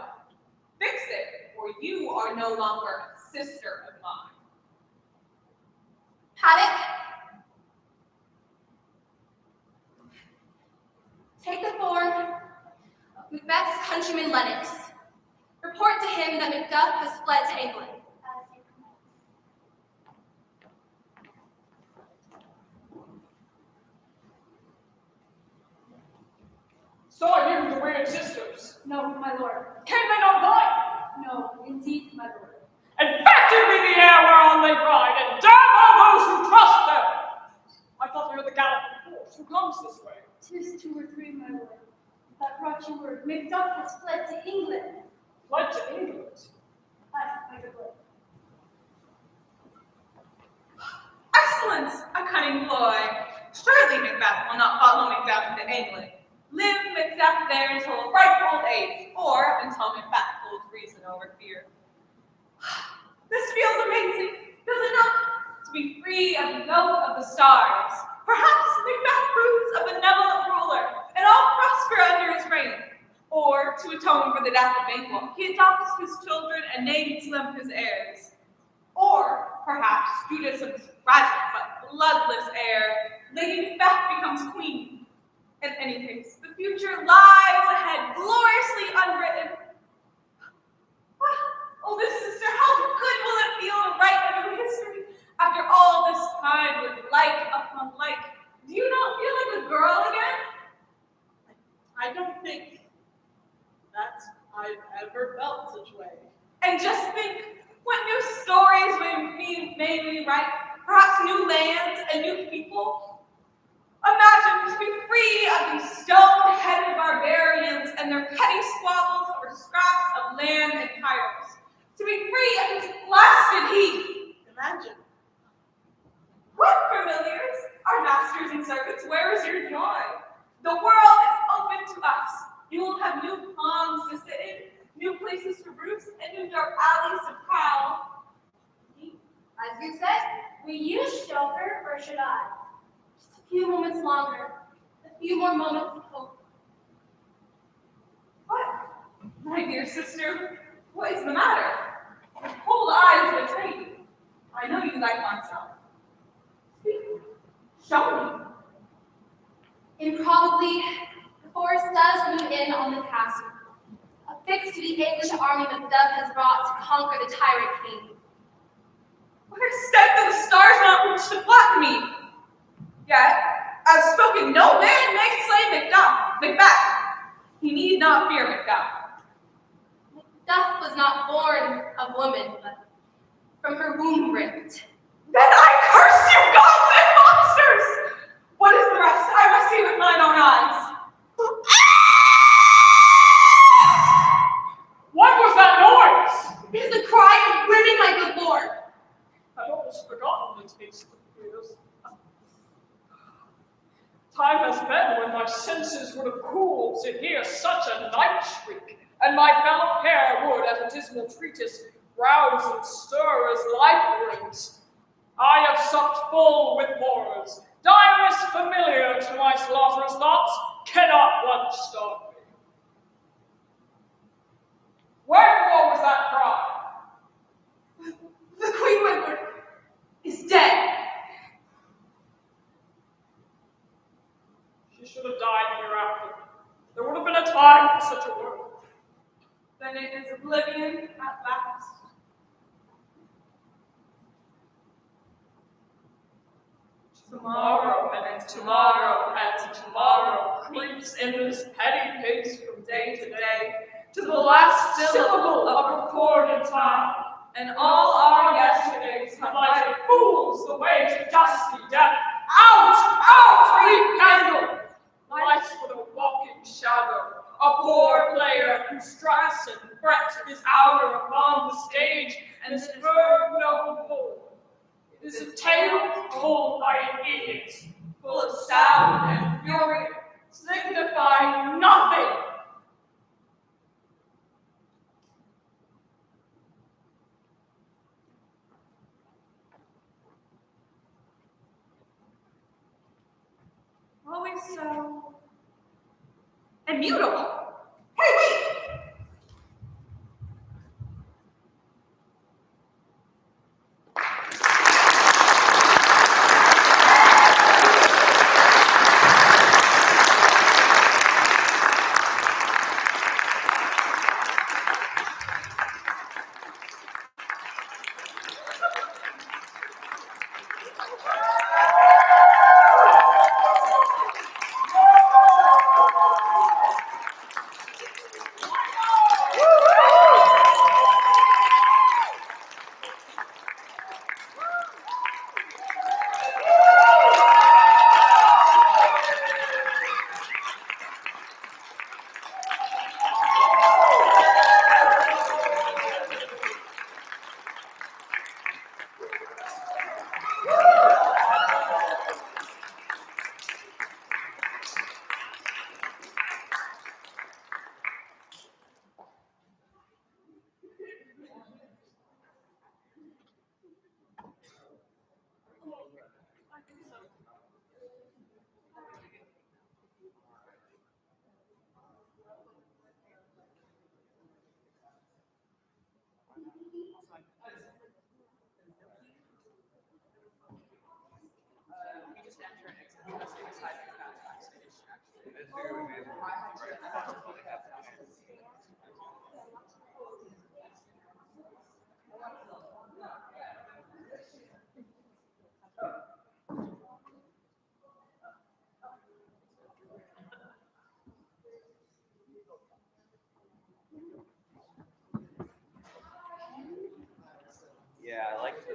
Fix it, or you are no longer a sister of mine. Paddock, take the form of Macbeth's countryman Lennox. Report to him that Macduff has fled to England. As you command. Saw you the weird sisters. No, my lord. Came they not by? No, indeed, my lord. Infected be the air whereon they ride, and damn all those who trust them! I thought they were the galloping force. Who comes this way? 'Tis 2 or 3, my lord. That brought you word. Macduff has fled to England. Fled to England. Aye, my good lord. Excellence, a cunning ploy. Surely Macbeth will not follow Macduff into England. Live Macduff there until a ripe old age, or until Macbeth holds reason over fear. This feels amazing, does it not? To be free of the yoke of the stars. Perhaps Macbeth proves a benevolent ruler, and all prosper under his reign. Or, to atone for the death of Banquo, he adopts his children and names them his heirs. Or, perhaps, due to some tragic but bloodless heir, Lady Macbeth becomes queen. In any case, the future lies ahead, gloriously unwritten. Oh, this sister, how good will it feel to write a new history after all this time with like upon like? Do you not feel like a girl again? I don't think that I've ever felt such a way. And just think what new stories made me write, perhaps new lands and new people. Imagine to be free of these stone-headed barbarians and their petty squabbles over scraps of land and titles. To be free of this blasted heath. Imagine. What familiars, our masters and lovely Sister Bruce and in dark alleys of Crown. As you said, will you shelter or should I? Just a few moments longer, a few more moments of hope. What? My dear sister, what is the matter? Your cold eyes betray you. I know you like myself. Speak. Show me. Improbably, the force does move in on the castle, affixed to the English army Macduff has brought to conquer the tyrant king. What extent do the stars not reach to flatten me? Yet, as spoken, no man may slay Macbeth. He need not fear Macduff. Macduff was not born of woman, but from her womb ripped. Then I curse you, gods and monsters! What is the rest? I must see with mine own eyes. What was that noise? It is the cry of women, my good lord. I'd almost forgotten the taste of fears. Time has been when my senses would have cooled to hear such a night shriek, and my fellow pair would, at a dismal treatise, rouse and stir as life brings. I have supped full with horrors. Direst familiar to my slaughterous thoughts, cannot lunch starve me. Wherefore was that cry? The Queen Windward is dead. She should have died hereafter. There would have been a time for such a word. Then it is oblivion at last. Tomorrow and tomorrow and tomorrow creeps in this petty pace from day to day, to the last syllable of recorded time, and all our yesterdays have lighted fools the way to dusty death. Out! Rekindle! Life's but a walking shadow, a poor player who struts and frets his hour upon the stage, and is heard no more. It is a tale told by an idiot, full of sound and fury, signifying nothing. Always so immutable. Hey, wait! Yeah, I like the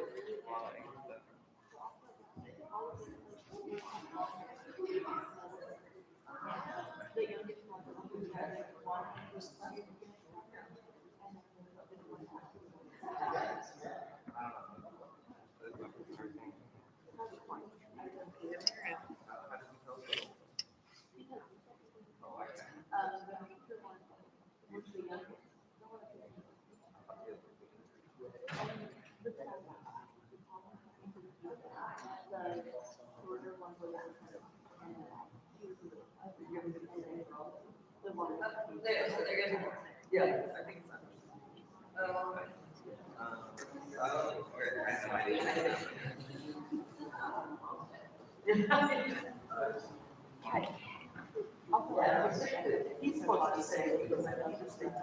He's supposed to say because I understand.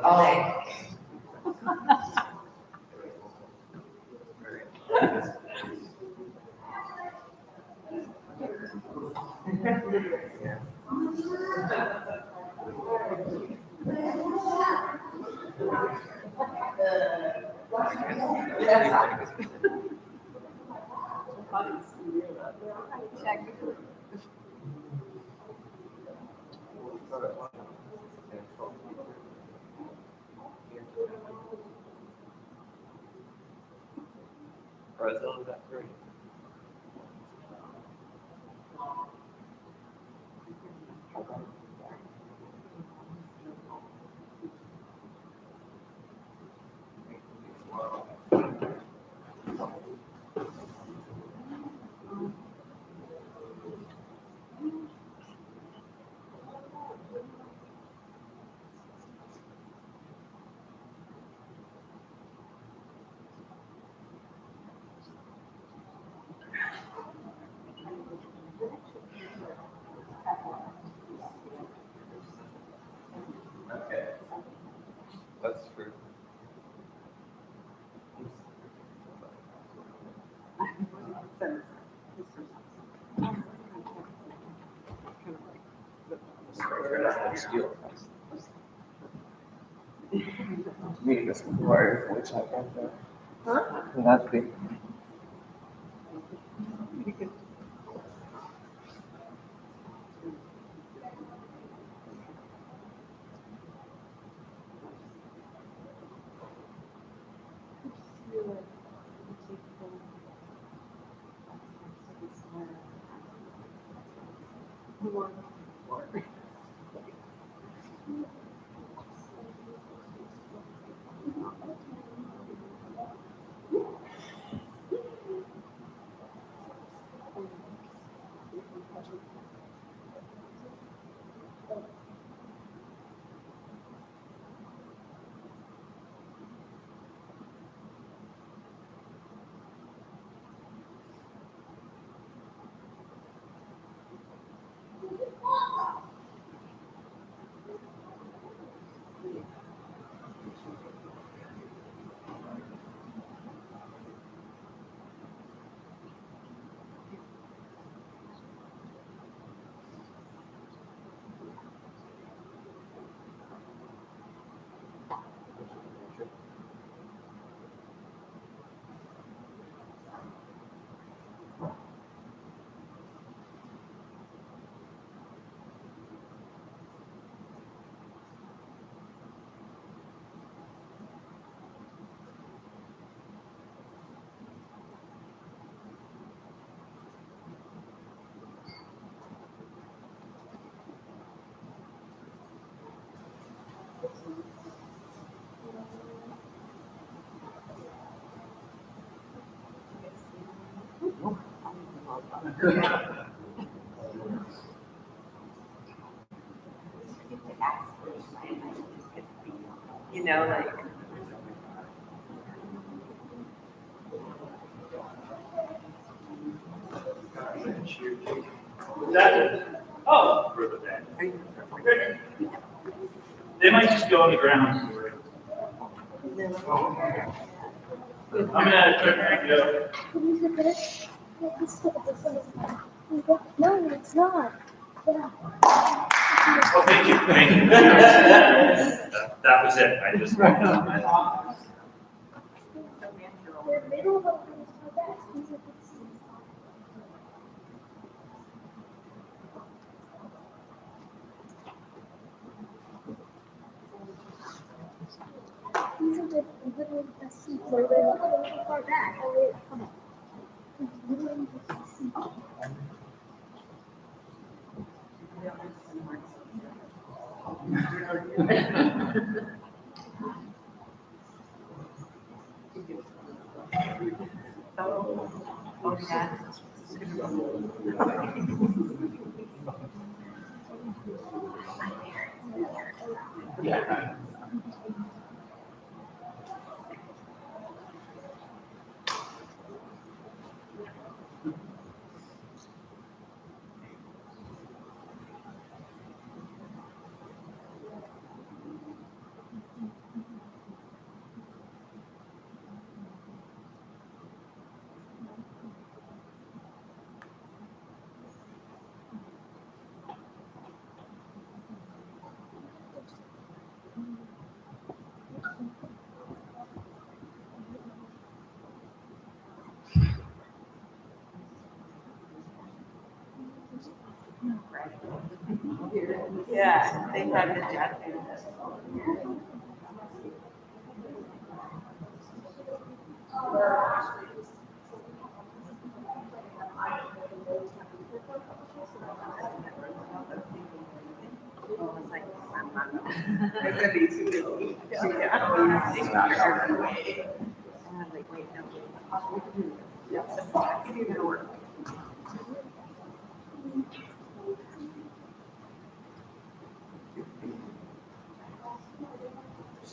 Oh. Brazil, is that great? Okay. That's true. Me, this word, which I got there. Huh? Nothing. You know, like. Oh, further down. They might just go on the ground. I'm gonna turn around and go. No, it's not. Yeah. Oh, thank you, thank you. That was it, I just. The middle of the these are the literally the seats. They're not a little far back. Oh, wait, come on. Literally the seats. Yeah, they have the jet.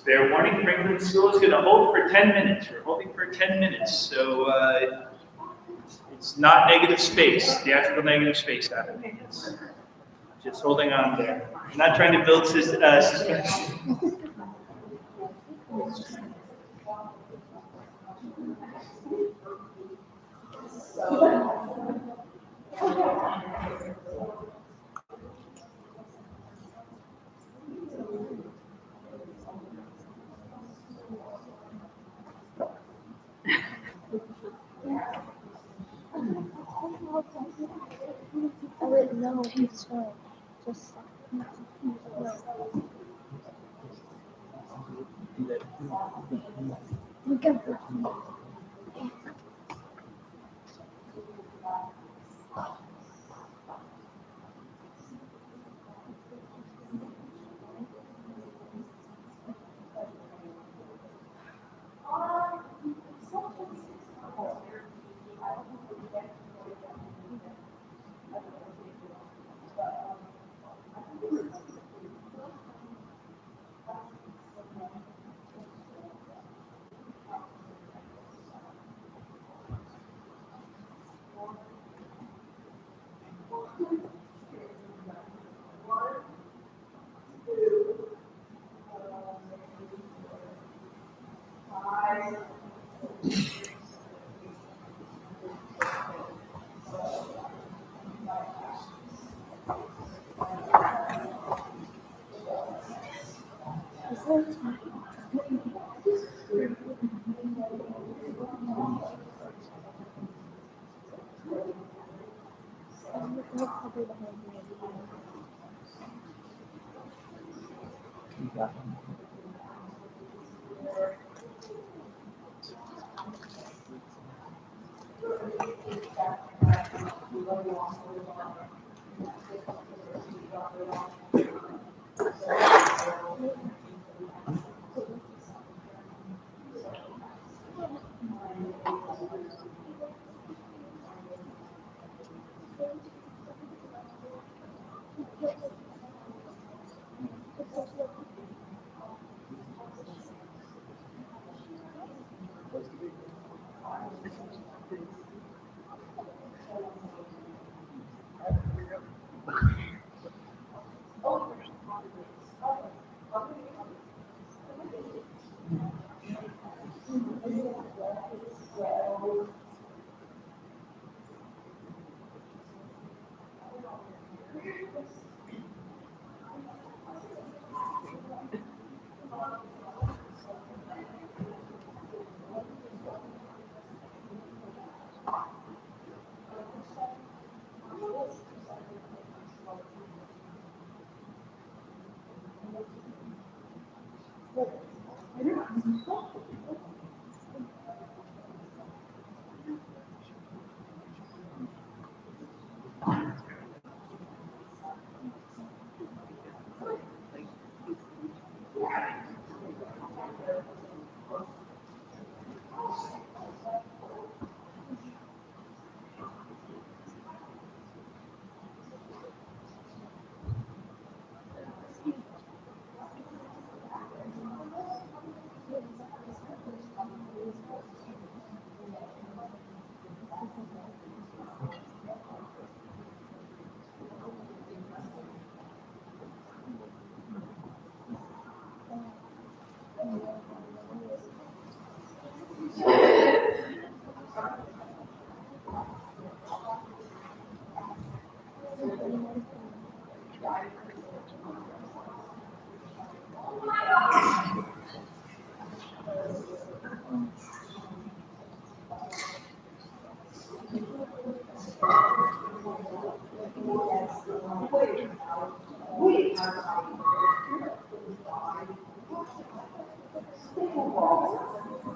Fair warning, Franklin School is going to hold for 10 minutes. We're holding for 10 minutes, so it's not negative space, theatrical negative space happening. It's just holding on there. I'm not trying to build suspense. No, he's fine. Just we can.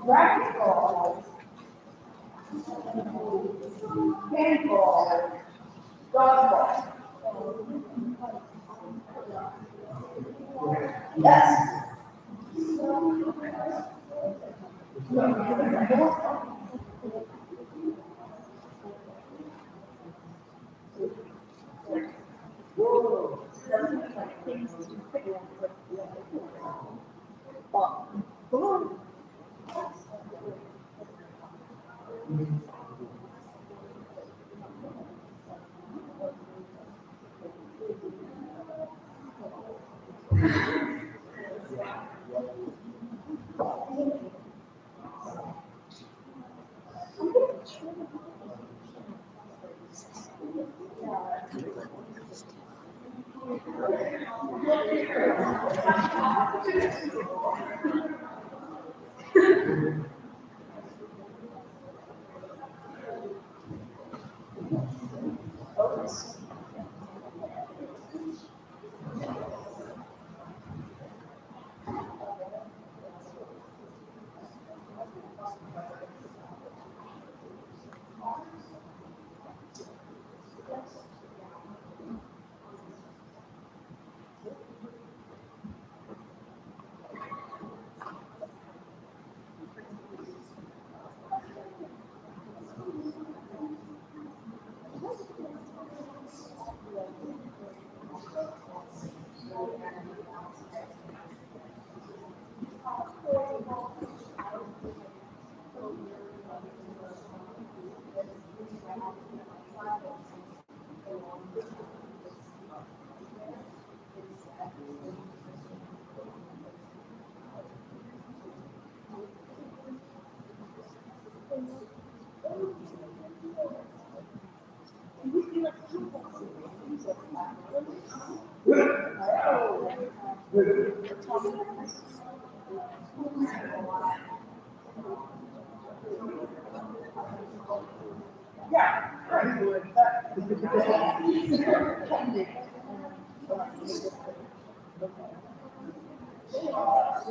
racquetball, handball, dodgeball. Yes.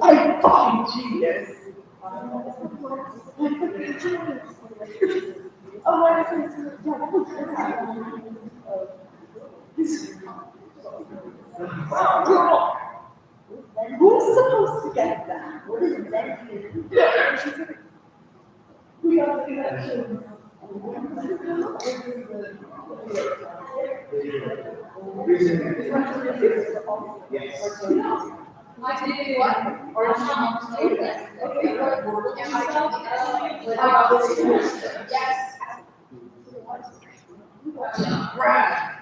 I find genius. Who's supposed to get that? What is that? We got the connections. I did what? Or yes. Brad.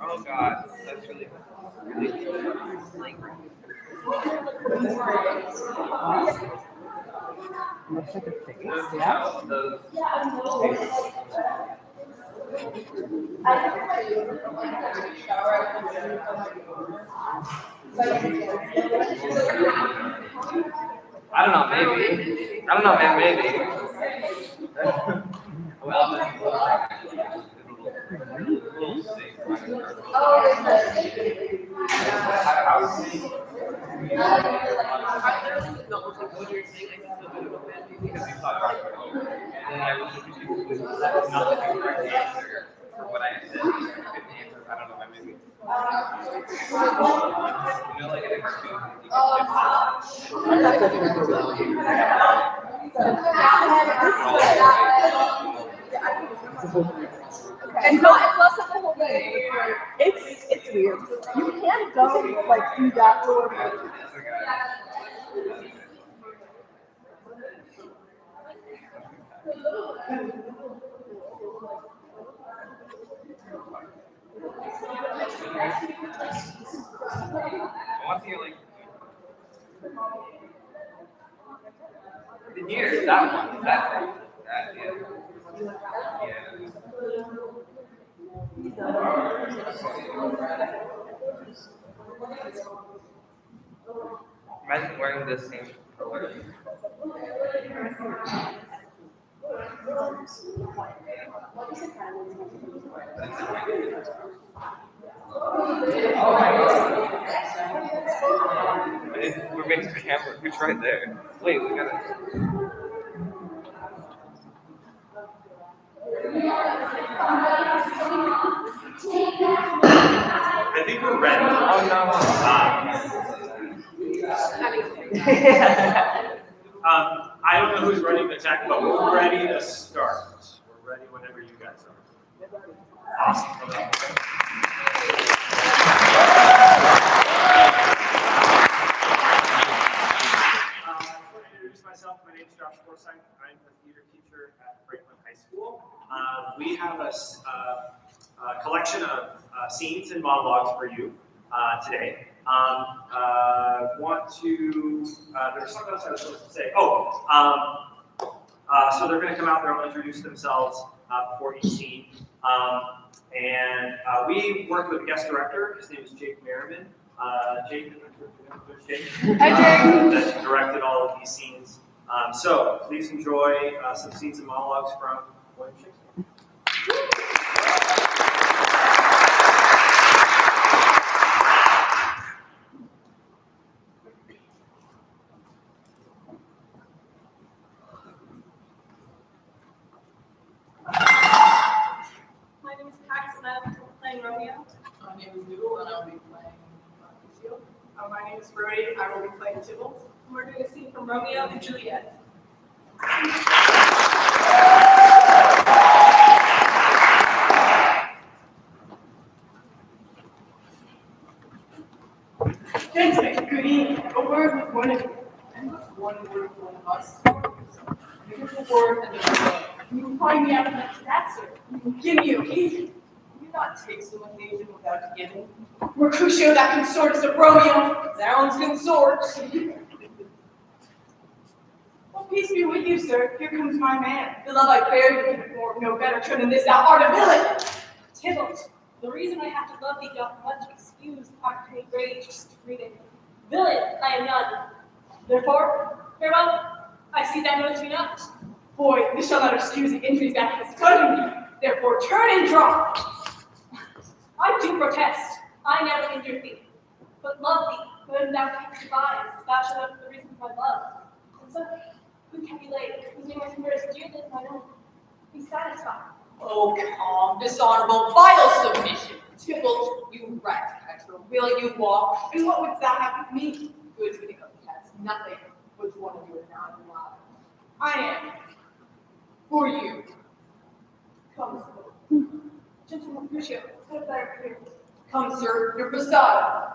Oh God, that's really I don't know, maybe. I don't know, man, maybe. Well, For what I said, I couldn't answer. I don't know, maybe. You know, like an exchange. And no, it's less of the whole thing. It's weird. You can't go like through that door. I want to see like the year, that one, that, yeah. Imagine wearing the same color. We're making the camera. Who's right there? Wait, we gotta. I think we're ready. Oh no. I don't know who's ready to attack, but we're ready to start. We're ready whenever you guys are. Awesome. Before I introduce myself, my name is Josh Forsyth. I'm the theater teacher at Franklin High School. We have a collection of scenes and monologues for you today. There's something else I was supposed to say. So they're going to come out, they'll introduce themselves before each scene. We worked with a guest director, his name is Jake Merriman. Jake. Hi, Jake. That directed all of these scenes. So please enjoy some scenes and monologues from William Shakespeare. My name is Pax, and I'm playing Romeo. My name is Noodle, and I'll be playing Lucille. My name is Brody, I will be playing Tybalt. And we're doing a scene from Romeo and Juliet. Gentlemen, good evening. A word with one of you. And one word for one of us. Beautiful word and the You can find me out next to that, sir. You can give me occasion. You not take some occasion without giving. Mercutio that consorts of Romeo. Zounds consort. Well, peace be with you, sir. Here comes my man. The love I bear you can afford no better turn than this. Thou art a villain. Tybalt, the reason I have to love thee doth much excuse arcane rage reading. Villain, I am none. Therefore, farewell. I see thou knowest me not. Boy, this shall not excuse the injuries that has done me. Therefore, turn and draw. I do protest. I never injured thee, but love thee. When thou canst devise, thou shalt know the reason for my love. And so, who can be late, whose name is nearest dear than my own? Be satisfied. Oh, calm, dishonorable, vile submission. Tybalt, you rat catcher, will you walk? And what wouldst thou have with me? Good for the cats, nothing. Which one of you is not alive? I am. For you. Come, sir. Gentleman Mercutio, what better here? Come, sir, your facade.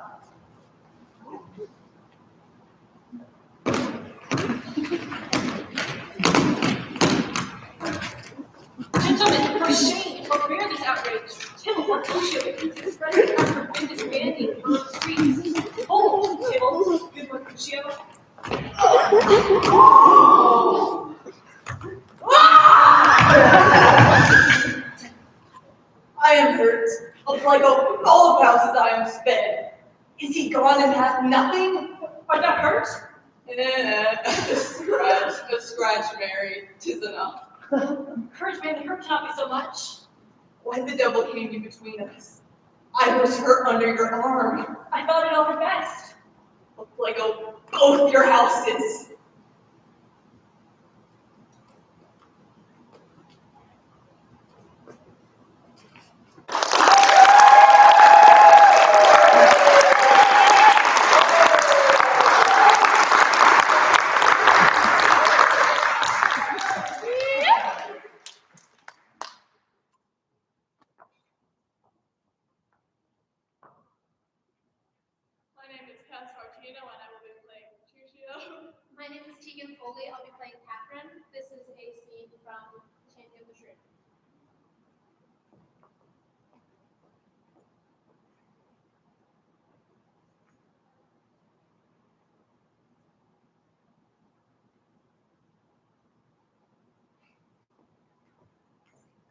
Gentlemen, for shame, forbear this outrage. Tybalt, Mercutio, the princess present after been disbanding from the streets. Hold, Tybalt, good Mercutio. I am hurt, like all of houses I am sped. Is he gone and hath nothing? Art thou hurt? A scratch, Mary, 'tis enough. Courage, man, the hurt cannot be so much. Why the devil came you between us? I was hurt under your arm. I thought it over best. look like both your houses. My name is Cass Martino, and I will be playing Tertio. My name is Tegan Foley. I'll be playing Catherine. This is a scene from Champion of the Shrew.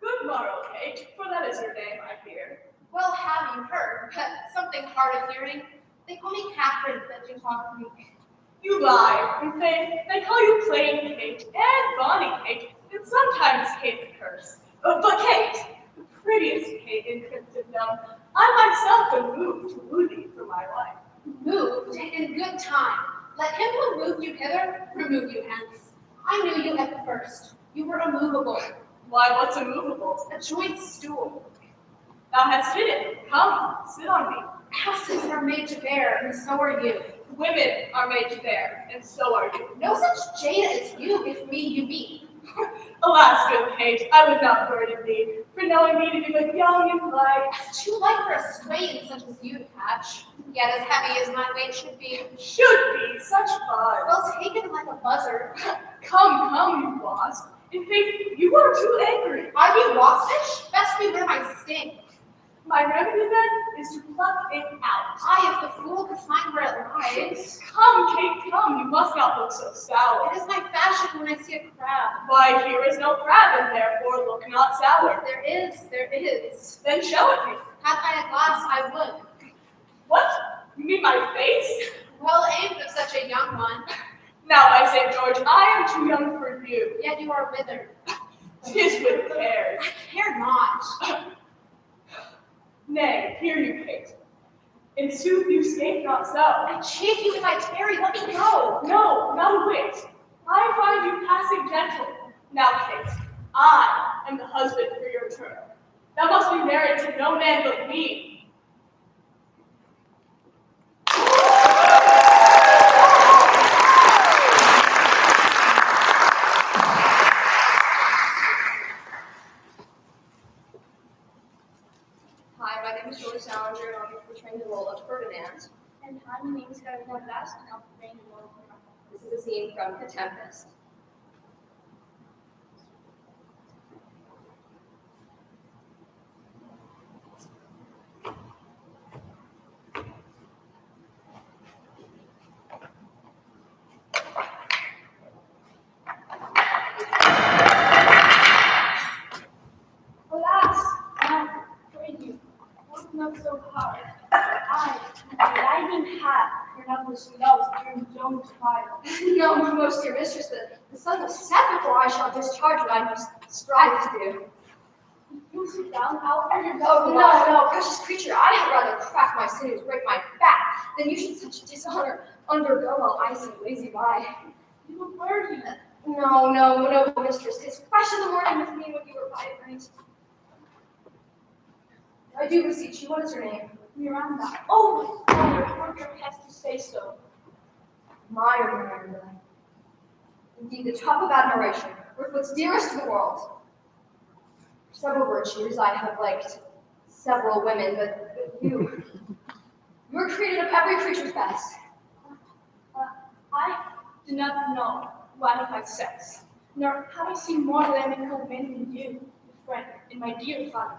Good morrow, Kate, for that is your name, I hear. Well, have you heard? But something hard of hearing. They call me Catherine, but you talk to me. You lie. In faith, they call you plain Kate and Bonnie Kate, and sometimes Kate the Curse. But Kate, the prettiest Kate in Christendom, I myself am moved to woo thee for my life. Moved in good time. Let him who moved you hither remove you hence. I knew you at the first. You were immovable, Why, what's immovable? a joint stool. Thou hast hidden. Come, sit on me. Asses are made to bear, and so are you. Women are made to bear, and so are you. No such Jada as you, if me you be. Alas, good Kate, I would not burden thee, for knowing me to be but young and light. Too light for a swain such as you to catch, yet as heavy as my weight should be. Should be such fun. Well taken like a buzzard. Come, you wasp. In faith, you are too angry. I be waspish? Best beware my sting. My remedy then is to pluck it out. I, if the fool could find where it lies. Come, Kate, come, you must not look so sour. It is my fashion when I see a crab. Why, here is no crab, and therefore look not sour. There is. Then show it me. Had I a glass, I would. What? You mean my face? Well aimed of such a young one, Now, by St. George, I am too young for you. yet you are withered. 'Tis with cares. I care not. Nay, hear you, Kate. In sooth, you escape not so. I chafe you if I tarry, let me go. No, not a whit. I find you passing gentle. Now, Kate, I am the husband for your turn. Thou must be married to no man but me. Hi, my name is Joy Salinger, and I'll be portraying the role of Ferdinand. And hi, my name is Carolina Vast, and I'll be playing the role of Martha. This is a scene from The Tempest. Alas, I pray you, work not so hard. I, the living hat, your novelist loves during Joan's trial. No, most dear mistress, the sun will set before I shall discharge what I must strive to do. You sit down, Alfred. No, precious creature, I had rather crack my sinews, break my back, than you should such dishonor undergo while I sit lazy by. You will burn you. No, mistress, 'tis fresh in the morning with me when you were by at night. I do beseech you, what is your name? Miranda. Oh, my father, Hunter has to say so. My Miranda. Indeed, the top of admiration, worth what's dearest to the world. For several virtues, I have liked several women, but you are created of every creature's best. I do not know one of my sex, nor have I seen more polemical men than you, friend, and my dear father.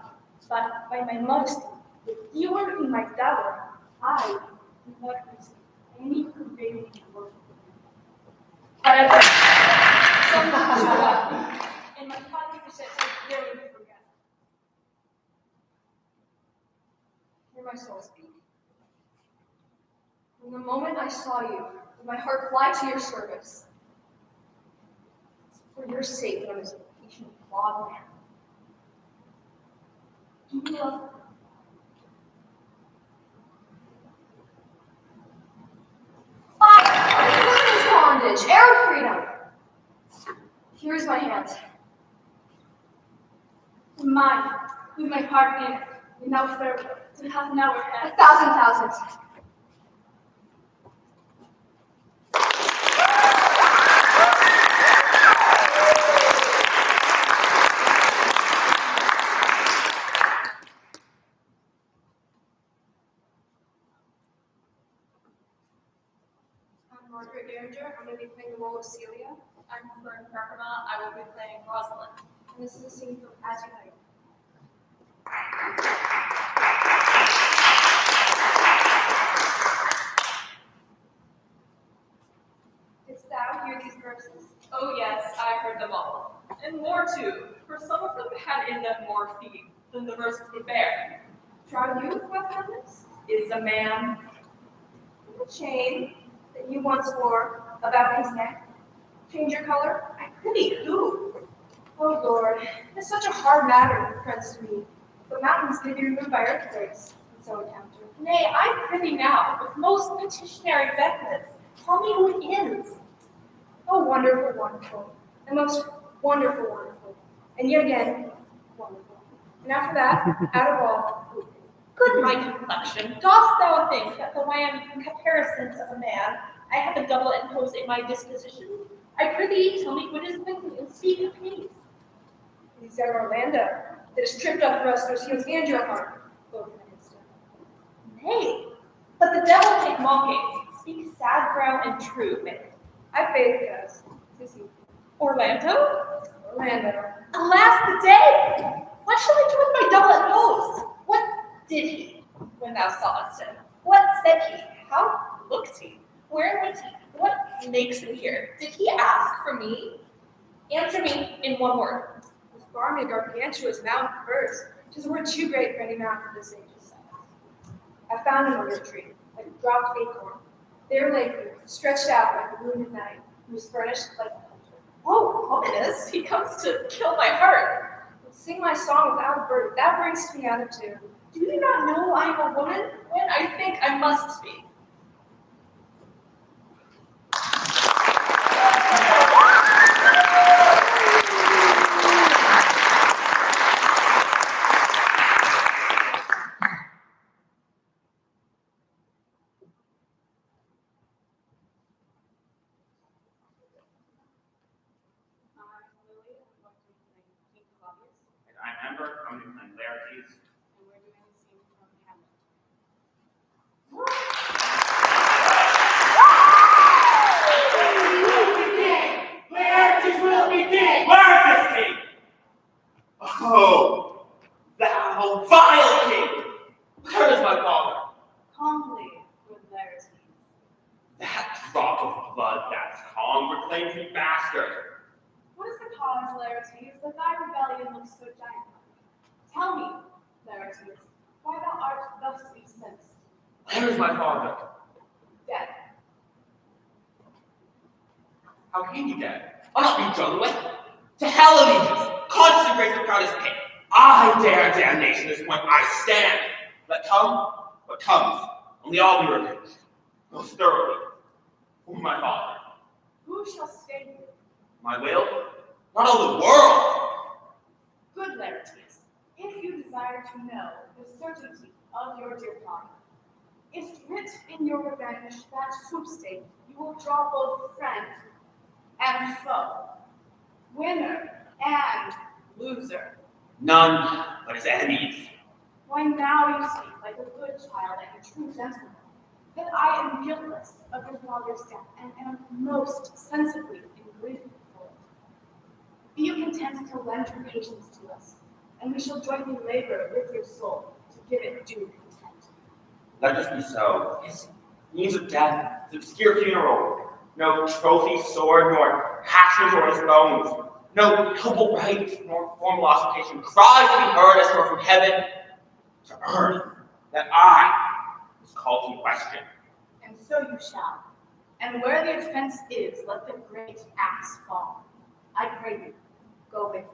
But by my modesty, if you were in my dower, I would not receive any prevailing word. But I was something to love, and my father says I rarely forget. Hear my soul speak. From the moment I saw you, did my heart fly to your service. It's for your sake that I'm as patient flawed man. Do you love me? bondage, heir of freedom. Here is my hand. Mine, with my heart in it, without farewell, to have now her hand. 1,000,000. I'm Margaret Derringer. I'm going to be playing the role of Celia. I'm Fern Carpema. I will be playing Rosalind. And this is a scene from As You Like. Didst thou hear these verses? Oh yes, I heard them all. And more too, for some of them had in them more theme than the verses would bear. Trow you what found this? Is a man The chain that you once wore about his neck change your color? I prithee who? Oh Lord, it is such a hard matter, friends to me. The mountains may be removed by earthquakes, and so encounter. Nay, I prithee now, with most petitionary vehemence, tell me who it is. Oh, wonderful, wonderful, and most wonderful, wonderful, and yet again, wonderful. And after that, out of all, Good my complexion, dost thou think that the way in comparisons of a man, I have a double imposing my disposition? I prithee, tell me what is quickly, and speak of peace. it is our Orlando that has tripped up Ruster's heels and your heart, both in an instant. Nay, but the devil take mocking, speak sad brow and true, man. I faith it does. 'Tis he. Orlando? Orlando. Alas the day! What shall I do with my double impose? What did he when thou sawest him? What said he? How looked he? Where went he? What makes him here? Did he ask for me? Answer me in one word. His barmy gargantuous mount first. 'Tis a word too great for any mouth of this age's size. I found him under a tree, like a dropped acorn. There lay he, stretched out like the moon at night, who was furnished like a hunter. Oh, ominous! He comes to kill my heart. But sing my song without a bird, that brings me out of tune. Do you not know I am a woman? When I think I must speak. I remember coming to similarities. And we're doing the scene from Hamlet. Similarities will begin! Where is this king? Oh, thou vile king! Where is my father? Calmly, with Laertes. That drop of blood, that calm, reclaims me bastard. What is the cause, Laertes, that thy rebellion looks so giant-like? Tell me, Laertes, why thou art thus incensed? Where is my father? Dead. How came he dead? I'll not be done with. To hell allegiance, constant grace the proudest pit. I dare damnation this point I stand. Let come what comes, only I'll be revenged. Most thoroughly. For my father. Who shall stay here? My will? Not all the world. Good Laertes, if you desire to know the certainty of your dear father, it's writ in your revenge that sweepstake you will draw both friend and foe, winner and loser. None but his enemies. Why now you speak like a good child and a true gentleman, that I am guiltless of your father's death and am most sensibly in grief for it. Be you content to lend your patience to us, and we shall jointly labor with your soul to give it due content. Let this be so. His means of death, his obscure funeral. No trophy, sword, nor passions or his bones. No noble right, nor formal ostentation. Cries to be heard as far from heaven to earth, that I was called to question. And so you shall. And where the offense is, let the great axe fall. I pray you, go with me.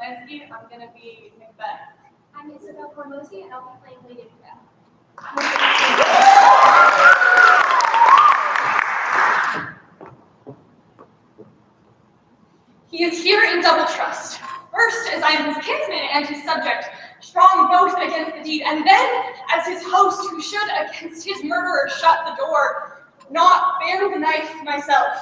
Leslie, I'm gonna be Macbeth. I'm Isabel Formosi, and I'll be playing Lady Macbeth. He is here in double trust. First, as I am his kinsman and his subject, strong both against the deed, and then as his host, who should against his murderer shut the door, not bear the knife myself.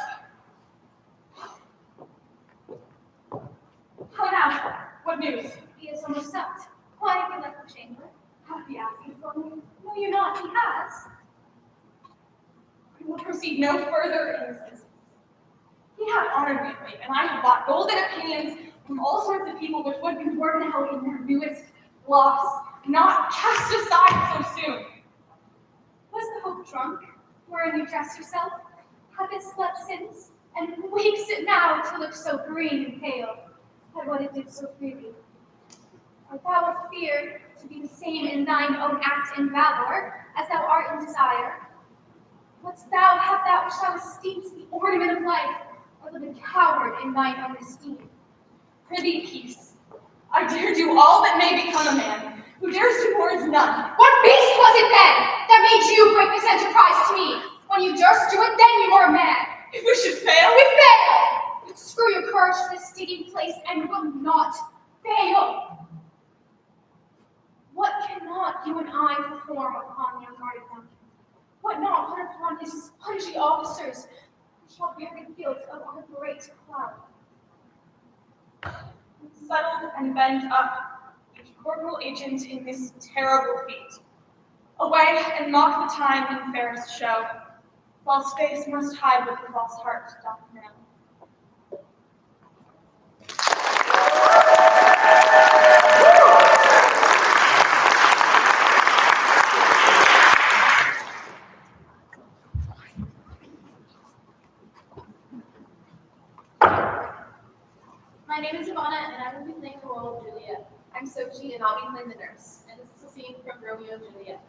How now? What news? He is almost out. Why have you left the chamber? Have he asked you for me? No, you're not. He has. We will proceed no further in this business. He had honored me, and I have bought golden opinions from all sorts of people which would be worn out in their newest loss, not cast aside so soon. Was the hope drunk? Wherein you dress yourself? Have it slept since? And wakes it now to look so green and pale? At what it did so freely? Art thou afeard to be the same in thine own act and valor, as thou art in desire? Wouldst thou have that which thou esteemest the ornament of life, or live a coward in thine own esteem? Prithee, peace. I dare do all that may become a man, who dares do more is none. What beast was it then that made you break this enterprise to me? When you durst do it, then you were a man. If we should fail, we fail. You'd screw your courage to this sticking place and will not fail. What cannot you and I perform upon young hearted Duncan? What not put upon his spongy officers, who shall bear the guilt of our great cloud? Settled and bent up, each corporal agent in this terrible feat. Away and mock the time in fairest show, whilst face must hide what the false heart doth know. My name is Ivana, and I will be playing the role of Juliet. I'm Sochi, and I'll be playing the nurse. And this is a scene from Romeo and Juliet.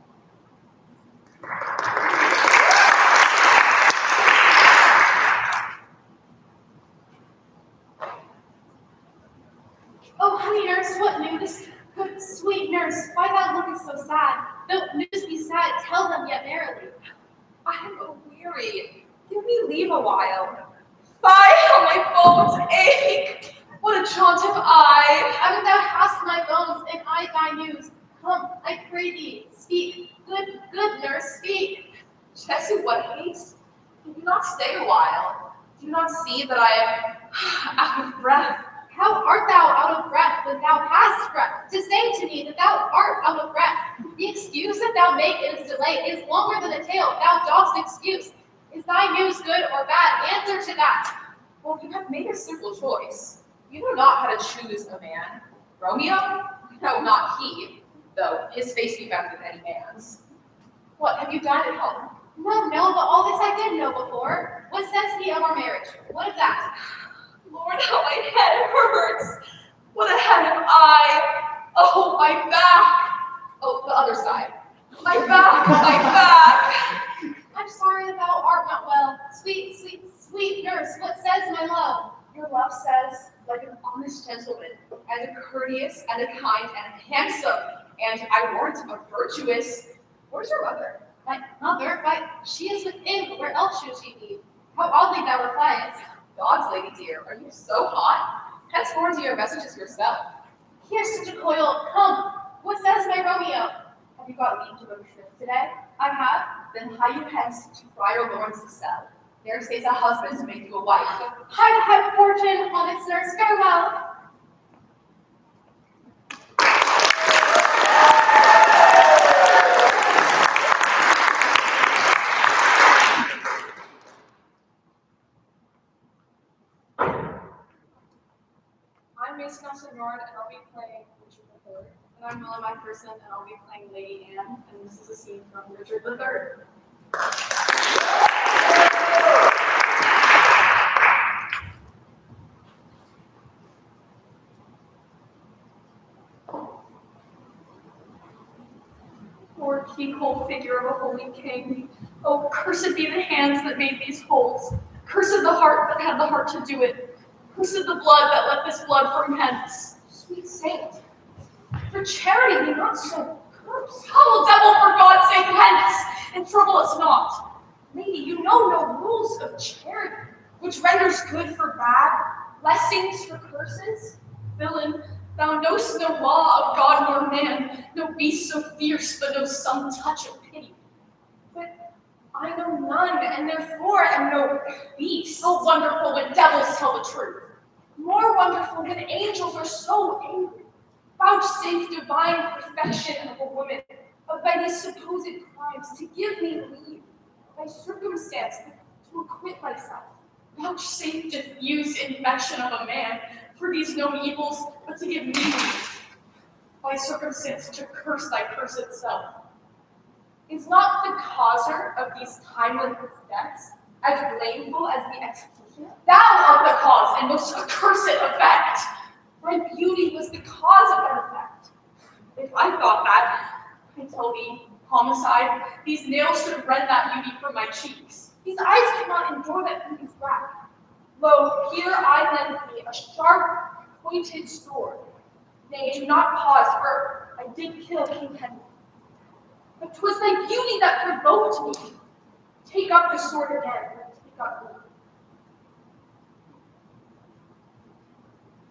Oh, honey nurse, what news? Good, sweet nurse, why thou lookest so sad? Though news be sad, tell them yet merrily. I am weary. Give me leave a while. Fie, how my bones ache! What a chaunt have I! I would thou hast my bones, and I thy news. Come, I pray thee, speak. Good nurse, speak. Jessie, what haste? Do not stay a while. Do you not see that I am out of breath? How art thou out of breath when thou hast breath? To say to me that thou art out of breath. The excuse that thou make is delay is longer than a tale thou dost excuse. Is thy news good or bad? Answer to that. Well, you have made a simple choice. You know not how to choose a man. Romeo? No, not he, though his face be found in any man's. What, have you dined at home? No, but all this I did know before. What says he of our marriage? What of that? Lord, how my head hurts. What a head have I. Oh, my back. Oh, the other side. My back. I'm sorry that thou art not well. Sweet nurse, what says my love? Your love says, like an honest gentleman, and a courteous, and a kind, and a handsome, and I warrant a virtuous. Where's your mother? My mother? Why, she is within. Where else should she be? How oddly thou repliest. Gods, lady dear, are you so hot? Henceforth to your messages yourself. Here's such a coil. Come, what says my Romeo? Have you got leave to go to trip today? I have. Then hie you hence to Friar Lawrence's cell. There stays a husband to make you a wife. High fortune, honest nurse, farewell. I'm Mason Nord, and I'll be playing Richard III. And I'm Willow McPherson, and I'll be playing Lady Anne, and this is a scene from Richard III. Poor keyhole figure of a holy king. Oh, cursed be the hands that made these holes. Cursed the heart that had the heart to do it. Cursed the blood that let this blood from hence. saint. For charity, be not so cursed. Oh, devil, for God's sake, hence, and trouble us not. Lady, you know no rules of charity, which renders good for bad, blessings for curses. Villain, thou know'st no law of God nor man, no beast so fierce but knows some touch of pity. But I know none, and therefore am no beast. So wonderful when devils tell the truth. More wonderful when angels are so angry. Vouchsafe divine perfection of a woman, but by these supposed crimes, to give me leave, by circumstance, to acquit myself. Vouchsafe diffuse infection of a man, for these no evils, but to give me leave, by circumstance, to curse thy cursed self. Is not the causer of these timeless deaths as blameful as the executioner? Thou art the cause and most accursed effect. Thy beauty was the cause of that effect. If I thought that, I tell thee, homicide, these nails should rend that beauty from my cheeks. These eyes cannot endure that beauty's wrath. Lo, here I lend thee a sharp, pointed sword. Nay, do not pause, for I did kill King Henry. But 'twas thy beauty that provoked me. Take up the sword again, and take up me.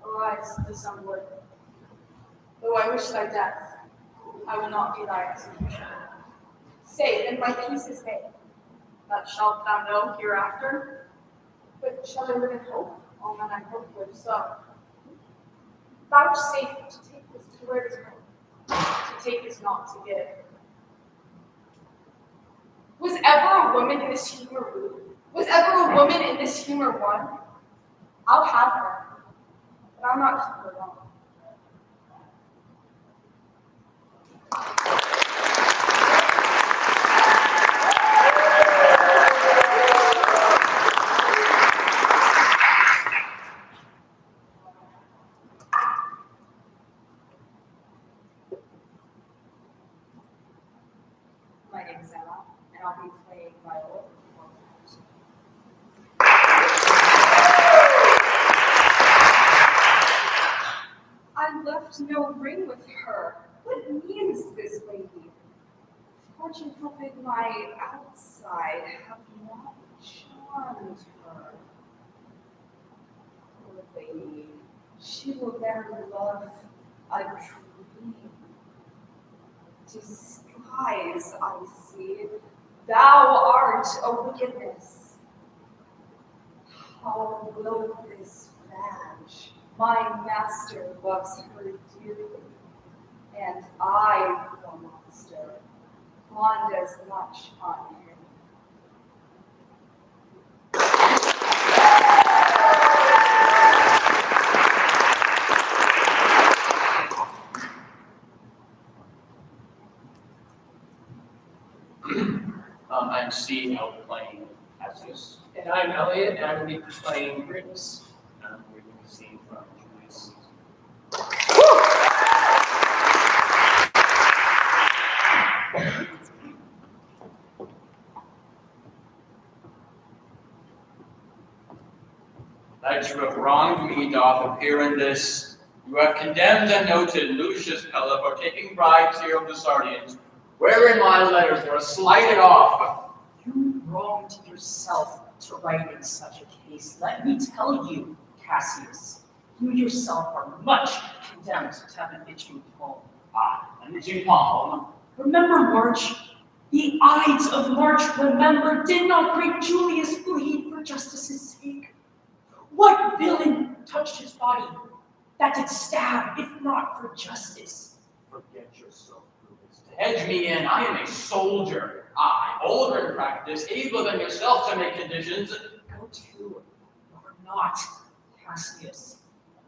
Arise, the sun would. Though I wish thy death, I will not be thy executioner. Say, then my peace is made. That shalt thou know hereafter. But shall I live in hope? All men I hope live so. Vouchsafe to take this to where it is home. To take is not to give. Was ever a woman in this humor rude? Was ever a woman in this humor won? I'll have her, but I'll not keep her long. My name is Emma, and I'll be playing viola. I left no ring with her. What means this, lady? Fortune helping my outside have not charmed her. Poor lady, she will never love a dream. Disguise, I see. Thou art a wickedness. How will this badge? My master loves her dearly, and I, poor monster, fond as much on him. I'm Steve, and I'll be playing Cassius. And I'm Elliot, and I'm going to be playing Brutus. We're going to be seeing from Julius. That you have wronged me doth appear in this. You have condemned and noted Lucius Pella for taking bribes here of the Sardians, wherein my letters were slighted off. You wronged yourself to write in such a case. Let me tell you, Cassius, you yourself are much condemned to have an itching palm. Ah, an itching palm. Remember March? The Ides of March, remember, did not great Julius bleed for justice's sake? What villain touched his body that did stab, if not for justice? Forget yourself, Brutus. To hedge me in, I am a soldier. I, older in practice, able than yourself to make conditions. Go to, you are not, Cassius.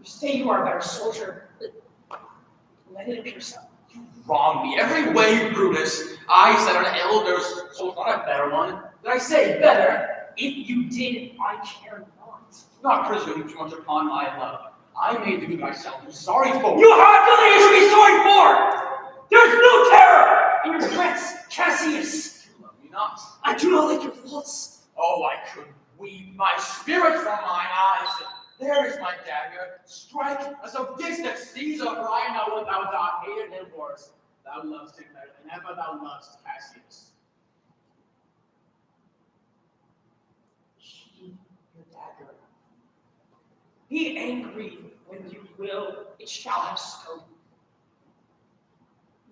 You say you are a better soldier, but let it appear so. You wrong me every way, Brutus. I said an elder's soul, not a better one. Did I say better? If you did, I care not. Not presume too much upon my love. I made the good myself. I'm sorry for. You have nothing you should be sorry for! There's no terror in your threats, Cassius! You love me not. I do not like your faults. Oh, I could weep my spirit from mine eyes. There is my dagger. Strike as of distant Caesar, for I know what thou dost hated him worse. Thou lovest him better than ever thou lovest Cassius. Sheathe your dagger. Be angry when you will, it shall have scope.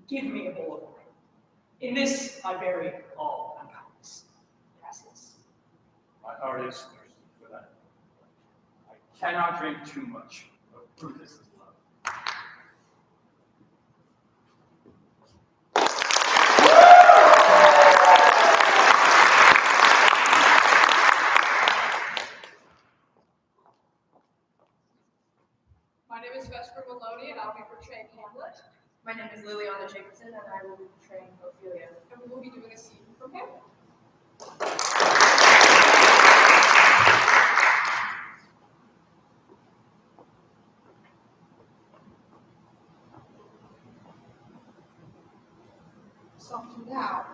Give me a bowl of wine. In this I bury all unkindness. Cassius. My heart is thirsty for that. I cannot drink too much of Brutus's love. My name is Vesper Maloney, and I'll be portraying Hamlet. My name is Liliana Jefferson, and I will be portraying Ophelia. And we will be doing a scene from Hamlet. Soften now.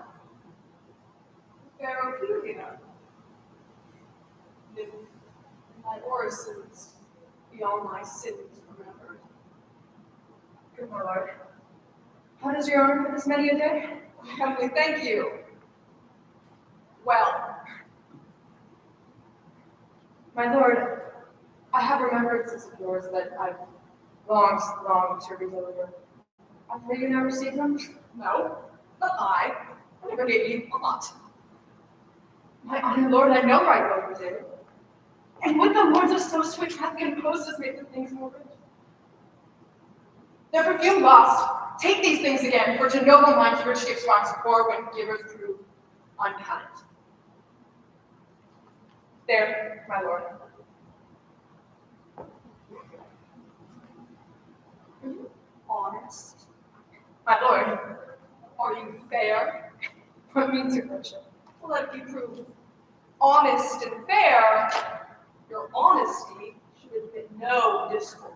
Fair Ophelia. Nymph, my orisons, be all my sins remembered. Good my lord. How does your honor for this many a day? Heavenly, thank you. Well, My lord, I have remembrances of yours that I've longed to redeliver. Have you not received them? no, not I. I never gave you a lot. My honor lord, I know right what you did. And what the words of so sweet hath composed has made the things more rich. Their perfume lost. Take these things again, for to noble minds rich gifts wax poor when givers prove unkind. There, my lord. Are you honest? My lord, are you fair? What means your worship? Let it be proved. Honest and fair, your honesty should admit no discourse.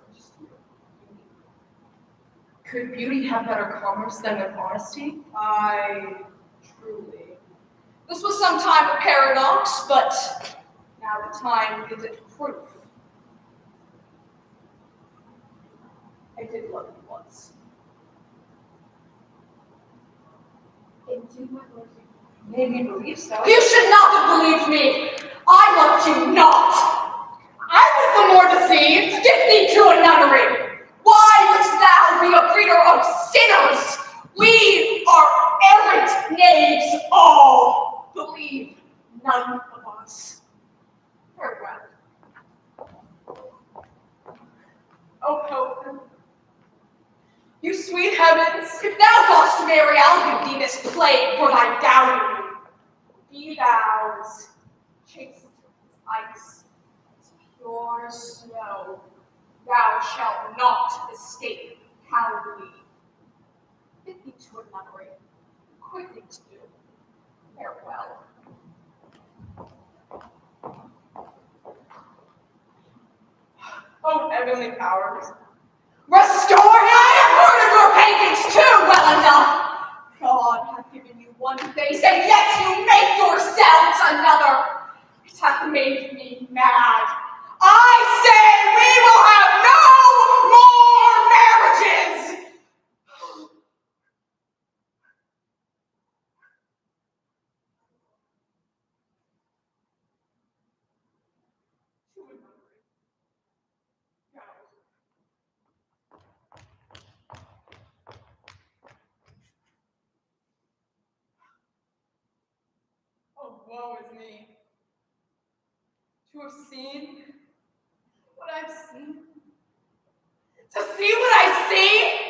Could beauty have better commerce than with honesty? I truly. This was some time a paradox, but now the time is it proof. I did love you once. Indeed, my lord. Made me believe so. You should not have believed me. I loved you not. I was the more deceived. Get thee to a nunnery. Why wouldst thou be a breeder of sinners? We are errant knaves all. Believe none of us. Farewell. Oh, hope. You sweet heavens, If thou dost marry, I'll give thee this plague for thy dowry. Be thou as chaste as ice, as pure as snow. Thou shalt not escape Calvary. Get thee to a nunnery. Quick thing to do. Farewell. oh heavenly powers, Restore him! I have heard of your paintings too well enough. God hath given you one face, and yet you make yourselves another. It hath made me mad. I say we will have no more marriages. to a nunnery. Go. Oh, woe is me. To have seen what I've seen. To see what I see?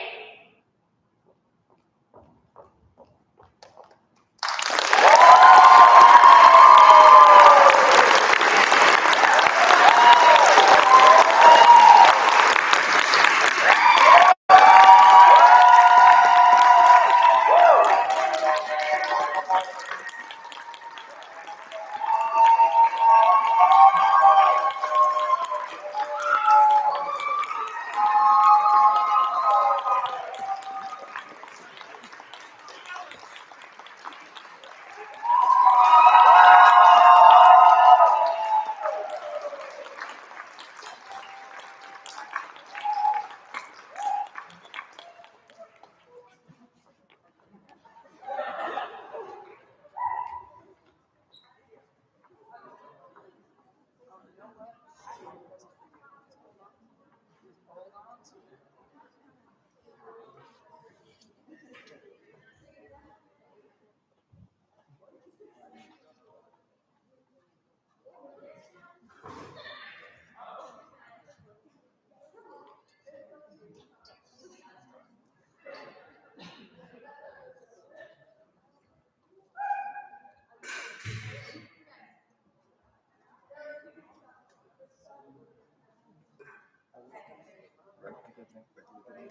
Yeah.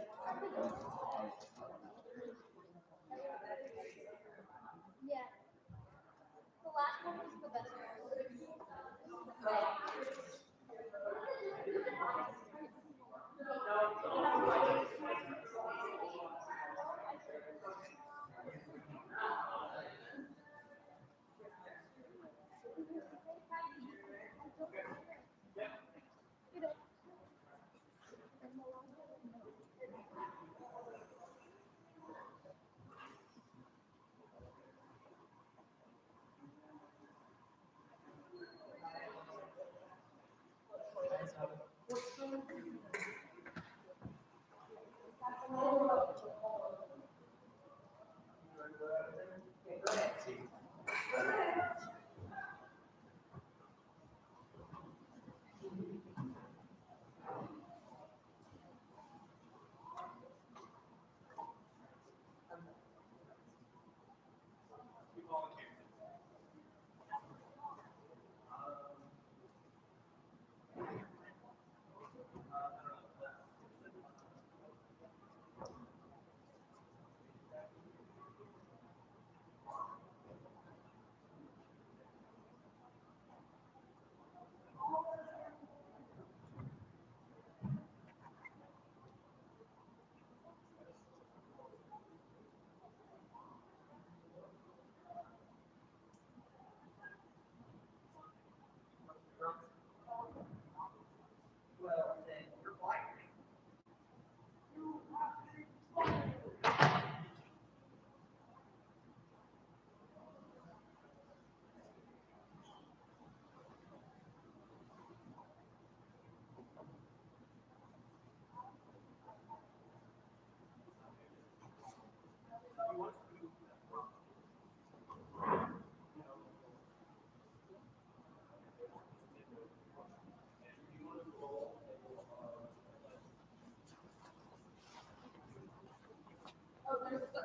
The last one was the best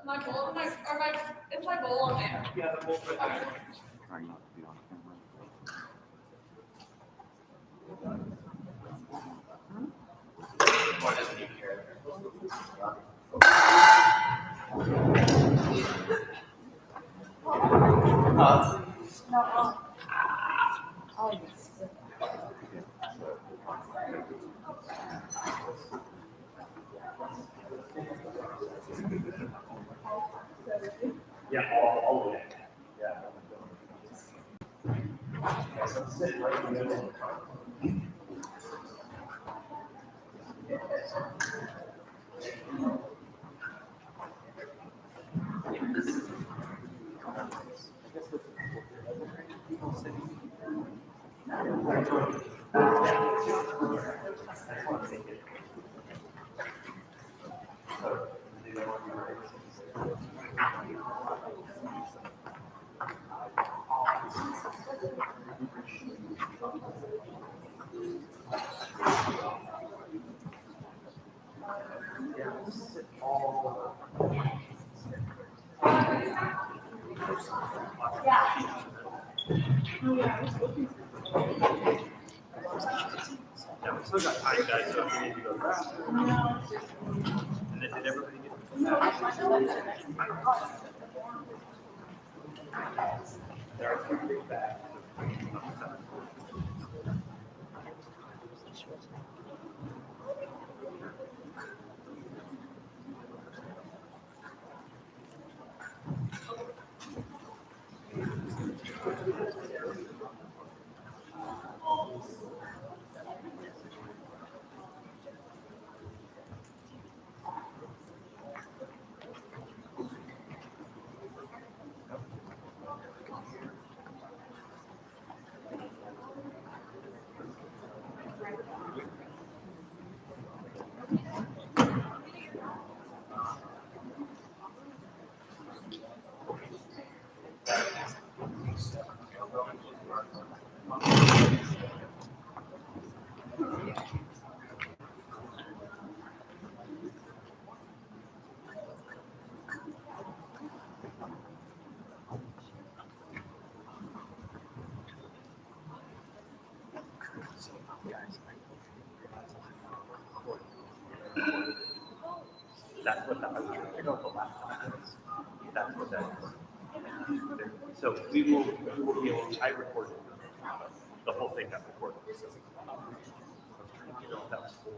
My bowl, is my bowl on there? Yeah, the whole thing. Trying not to be on camera. Or doesn't even care. Yeah, all of it. Yeah. Sit right in the middle. Yeah, we still got time, guys, so if we need to go fast. And then did everybody get there are three big bags. That's what that, I was trying to figure out the last time was. That's what that is. So we will be able, I recorded the whole thing got recorded. I was trying to figure out what that was for.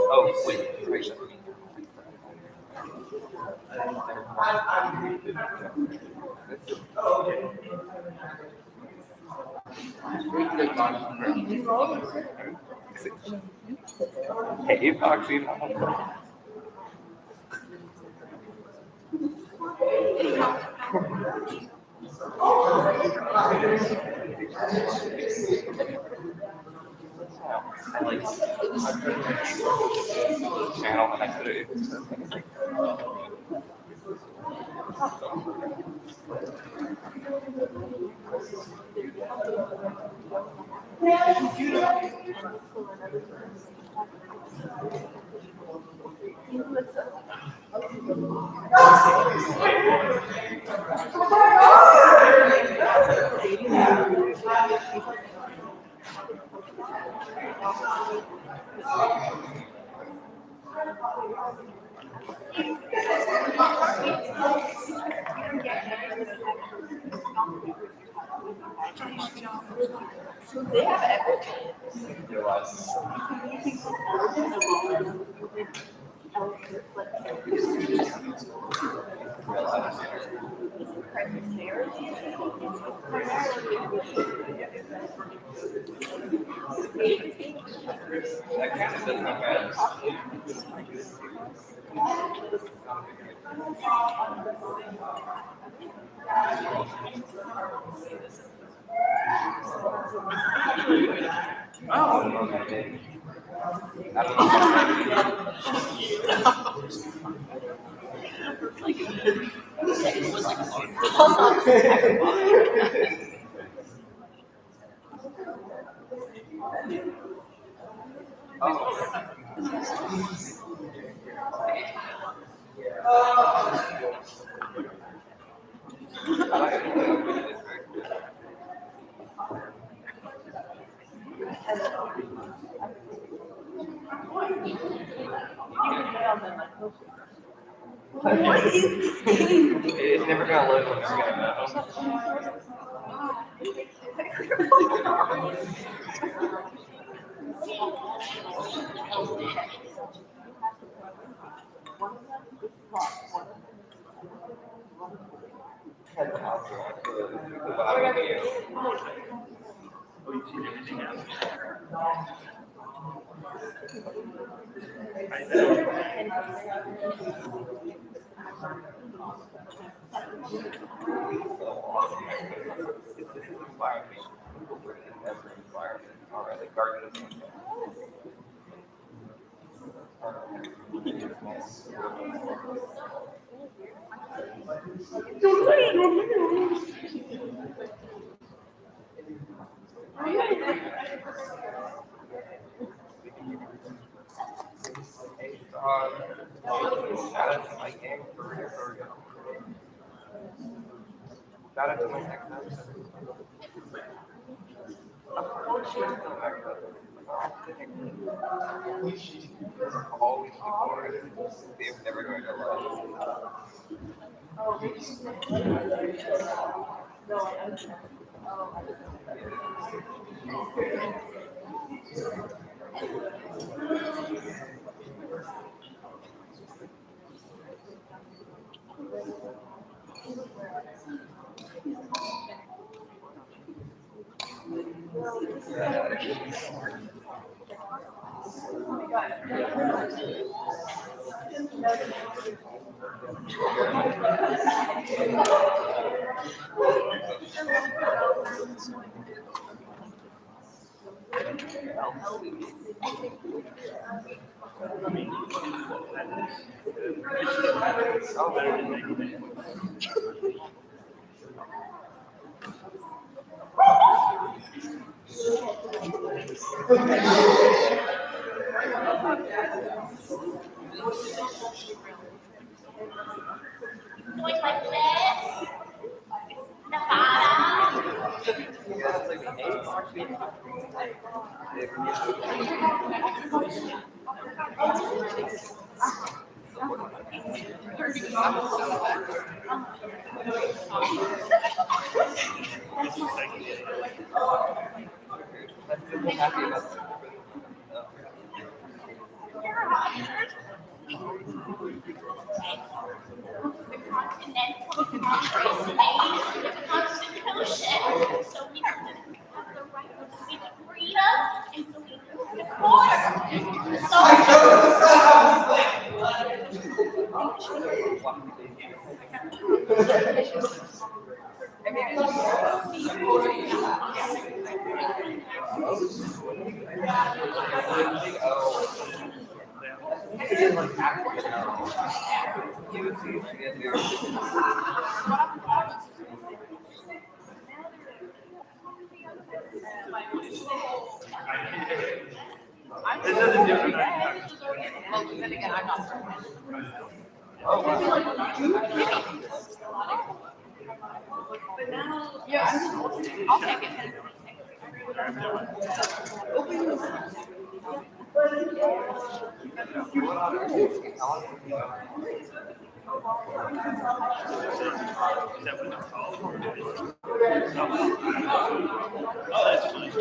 Oh, wait, right. Hey, Foxy. I like channel and I could They have everything. What is this game? It's never gonna load when it's gonna Oh, you've seen everything else. Alright, like garden is shout out to my game shout out to my next episode. Always they're never going to love. Like this. The continental democracy made the Constitution, so we have the right to speak freedom, and so we move to court. It doesn't do it. Well, then again, I'm not certain. Yeah, I'll take it. Oh, that's fine.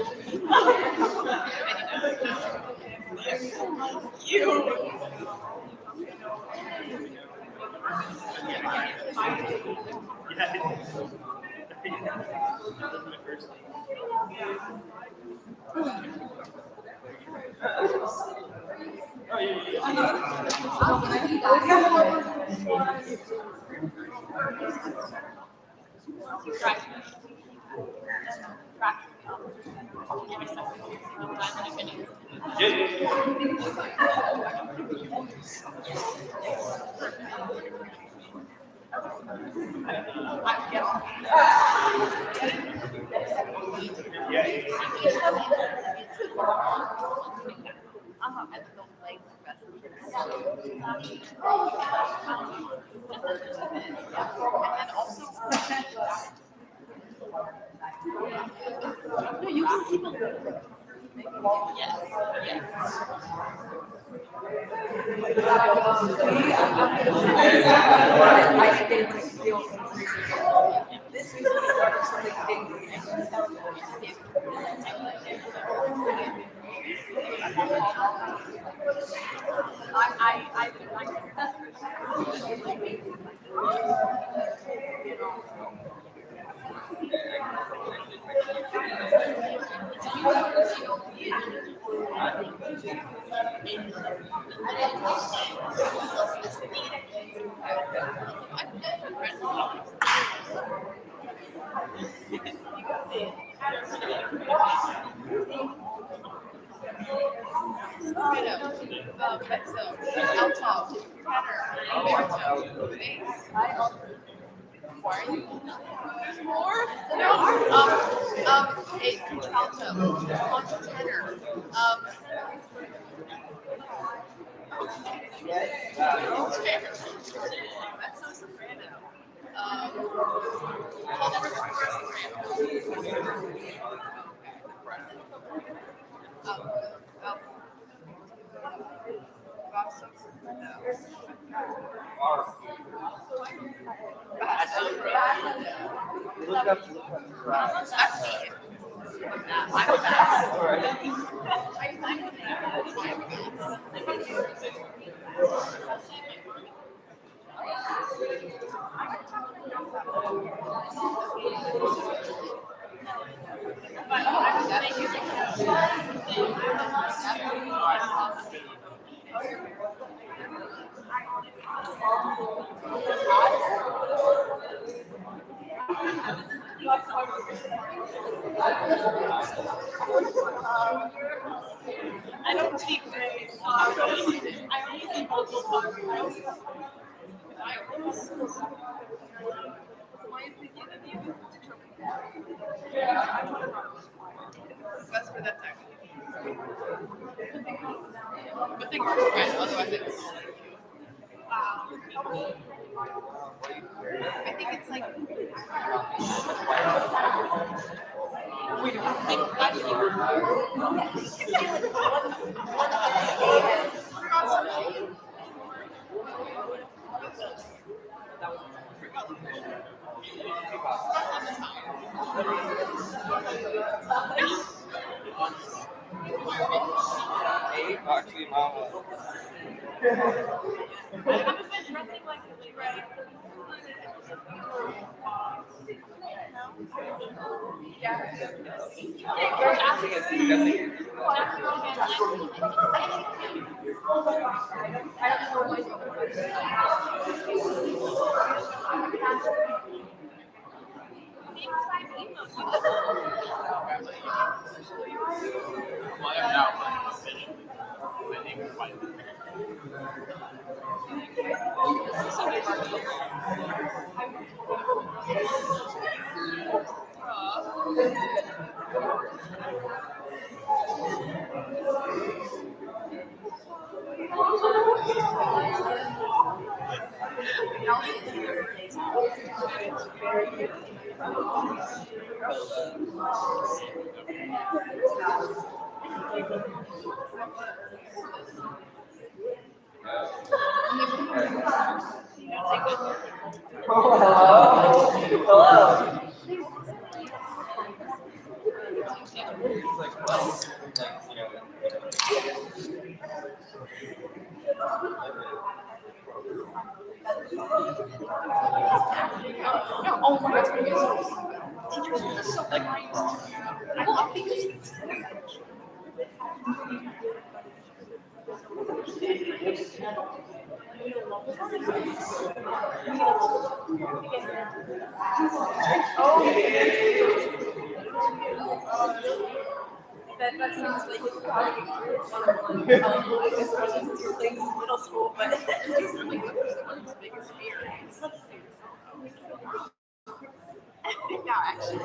I don't speak very I only speak multiple That's for that time. But they are right, otherwise it's. I think it's like. We don't think sexy mama. That sounds like it's probably I suppose since you're playing in middle school, but it's really one's biggest fear. No, actually.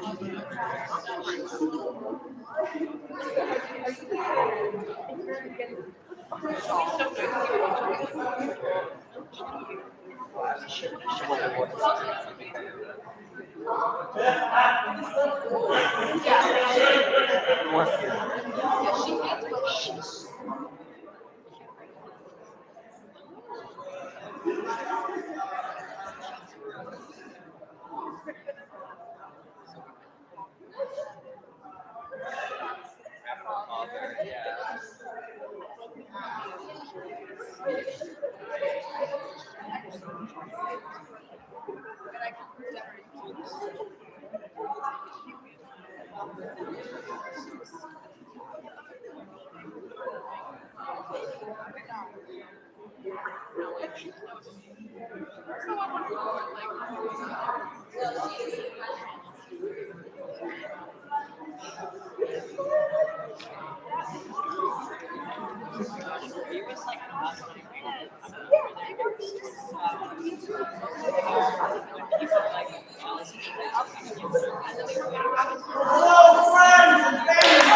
Hello, friends and family.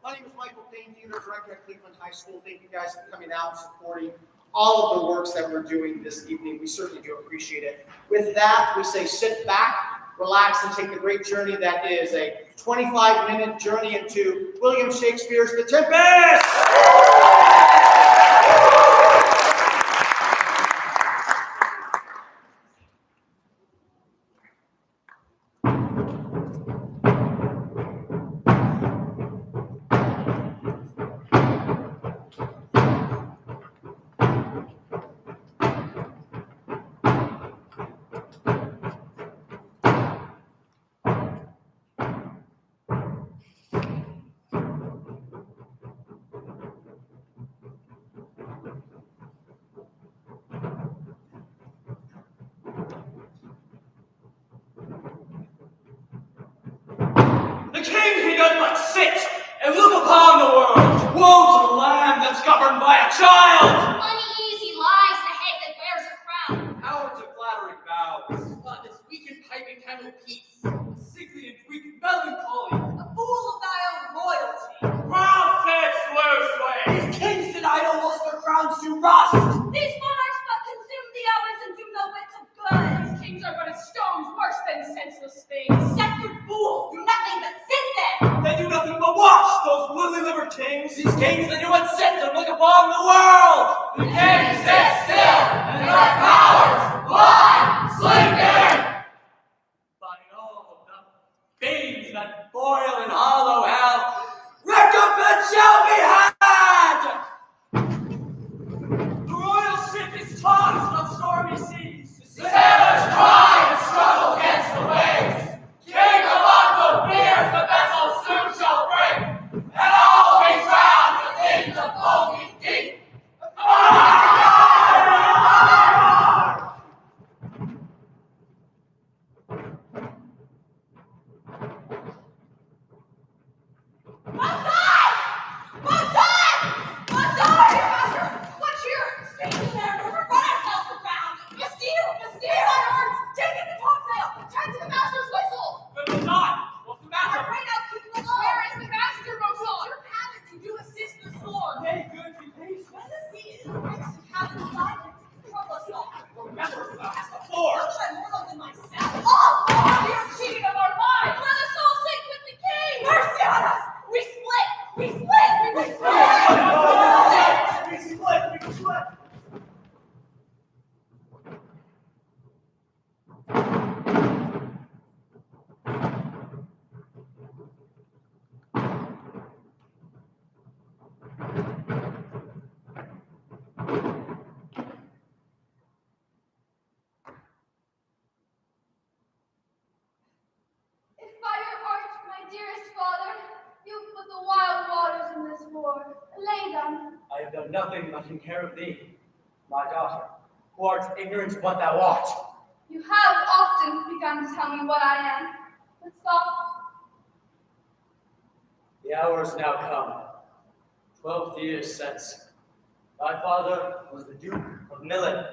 My name is Michael Payne, Theater Director at Cleveland High School. Thank you guys for coming out and supporting all of the works that we're doing this evening. We certainly do appreciate it. With that, we say sit back, relax, and take the great journey that is a 25-minute journey into William Shakespeare's The Tempest! The king, he does but sit and look upon the world. Woe to the land that's governed by a child. Uneasy lies the head that wears a crown. Cowards of flattering vows. But this weak and piping candle peace. A sickly and weak melancholy. A fool of thy own loyalty. Crown fits loose ways. These kings did idle whilst their crowns do rust. These monarchs but consume the hours and do no whit of good. These kings are but as stones, worse than senseless things. Sceptred fools do nothing but sit there. They do nothing but watch those lily-livered kings. These kings, they do but sit and look upon the world. The king sits still, and their powers lie sleeping. By all of them, tossed on stormy seas. The sailors cry and struggle against the waves. King of untold fears, the vessel soon shall break, and all be drowned within the foaming deep. Good was not. What's the matter? Where is the master, Roosevelt? Your habit to do assist the storm. Nay, good, be patient. When the sea is rich to cabin silence, trouble us not. Remember who thou hast before. How should I more love than myself? Oh, God, he is cheating of our lives. Let us all sink with the king. Mercy on us. We split. We split. We split. We split. We split. If by your art, my dearest father, you put the wild waters in this war, allay them. I have done nothing but in care of thee, my daughter, who art ignorant of what thou art. You have often begun to tell me what I am, but stop. The hour is now come. 12 years since. Thy father was the Duke of Milan,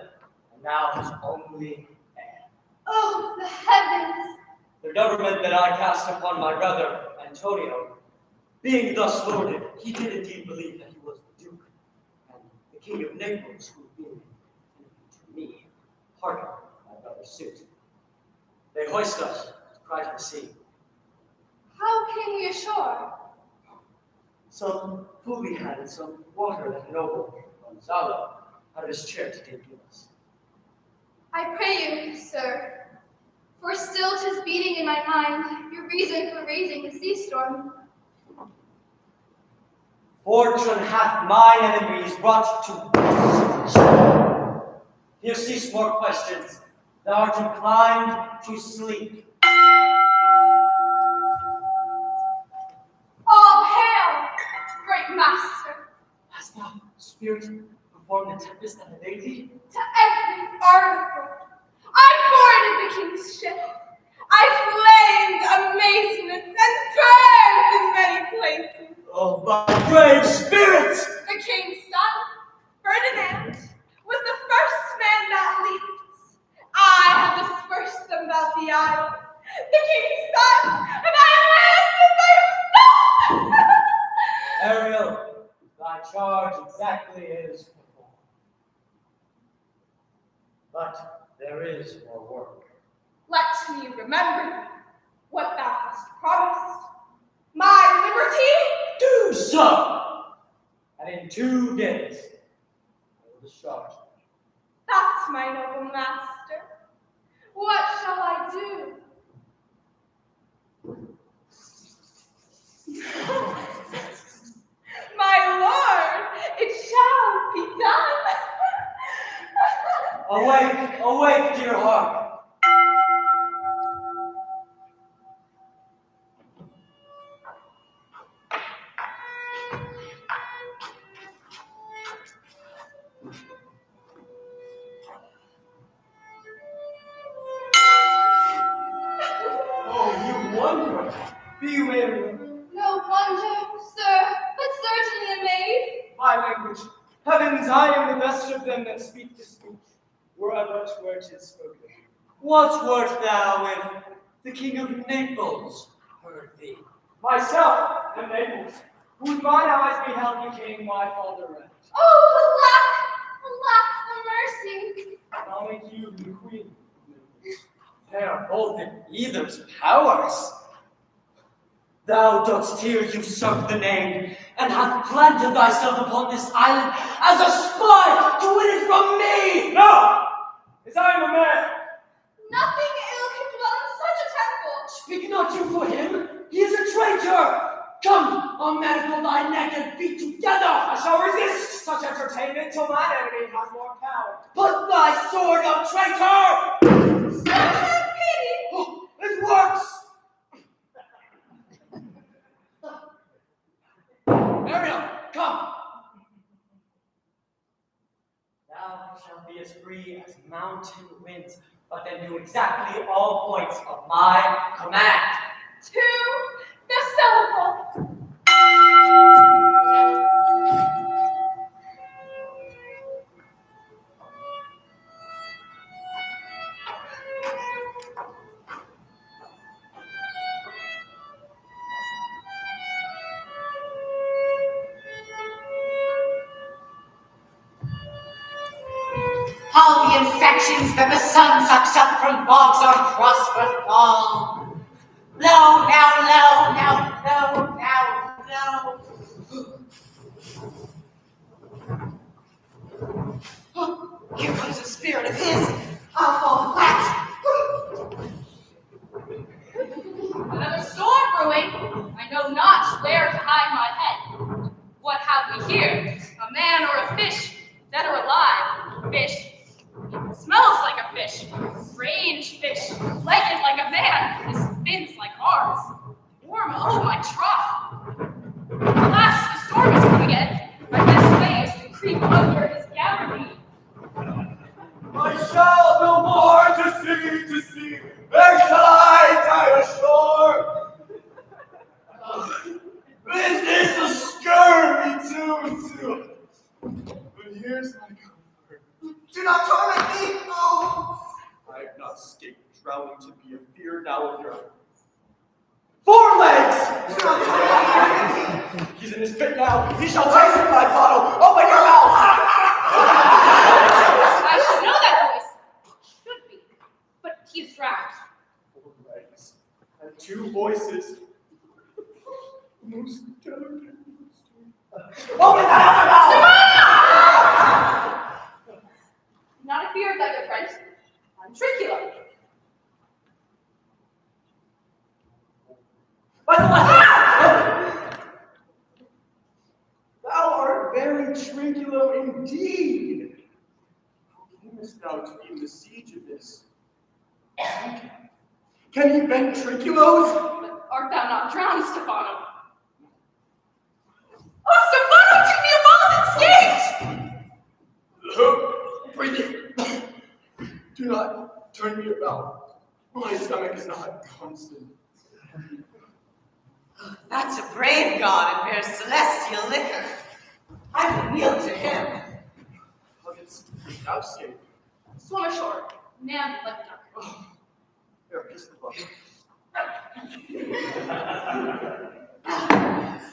and now his only heir. Oh, the heavens! The government that I cast upon my brother, Antonio, being thus lorded, he did indeed believe that he was the Duke, and the King of Naples, who being to me, pardoned my brother's suit. They hoist us to cry to the sea. How came we ashore? Some food we had and some water that noble Gonzalo out of his chair to give us. I pray you, sir, for still 'tis beating in my mind your reason for raising the sea storm. Fortune hath mine enemies brought to this. Here cease more questions. Thou art inclined to sleep. All hail, great master, Hast thou, spirit, performed the tempest that had thee? to every article. I boarded the king's ship. I flamed amazement and burned in many places. Oh, my brave spirit! The king's son, Ferdinand, was the first man that leaped. I have dispersed them about the isle. The king's son, and I landed by himself. Ariel, thy charge exactly is performed. But there is more work. Let me remember what thou hast promised. My liberty? Do so! And in 2 days, I will discharge thee. That's my noble master. What shall I do? My lord, it shall be done. Awake, awake, dear heart. Oh, you wonder. Be you Ariel? No wonder, sir, but certainly a maid. My language. Heavens, I am the best of them that speak to speech, wherever 'twere 'tis spoken. What wert thou if the King of Naples heard thee? Myself am Naples, whose mine eyes beheld the king my father reign. Oh, alack, for mercy. Now make you the queen of Naples. They are both in either's powers. Thou dost here usurp the name, and hast planted thyself upon this island as a spy to win it from me! No! As I am a man! Nothing ill can dwell in such a temple. Speak not you for him! He is a traitor! Come, I'll mangle thy neck and beat together. I shall resist such entertainment till my enemy has more power. Put thy sword up, traitor! Oh, it works! Ariel, come! Thou shalt be as free as mountain winds, but then do exactly all points of my command. To the syllable. All the infections that the sun sucks up from bogs or prosper fall. Low, now, low, low. Here comes a spirit of his. I'll fall flat. Another storm brewing. I know not where to hide my head. What have we here? A man or a fish? Dead or alive? Fish. Smells like a fish. Strange fish. Legged like a man. His fins like ours. Warm, oh my trough. Alas, the storm is coming in. My best way is to creep under his gabardine. I shall no more to sea. Where shall I die ashore? This is a scurvy too. But here's my comfort. Do not torment me! Oh! I have not escaped drowning to be afeard now of your 4 legs! He's in his pit now. He shall taste my bottle. Open your mouth! I should know that voice. Should be. But he is drowned. 4 legs and 2 voices. Most delicate. Open that other mouth! Not afeard, my good friend. I'm Tricula. Thou art very trinculo indeed. How camest thou to be in the siege of this? Can he vent trinculos? But art thou not drowned, Stefano? Oh, Stefano, take me a moment, skate! Breathe in. Do not turn me about. My stomach is not constant. That's a brave god and bears celestial liquor. I will kneel to him. How didst thou escape? Swim ashore. Man, like a duck. Oh, here, kiss the butt.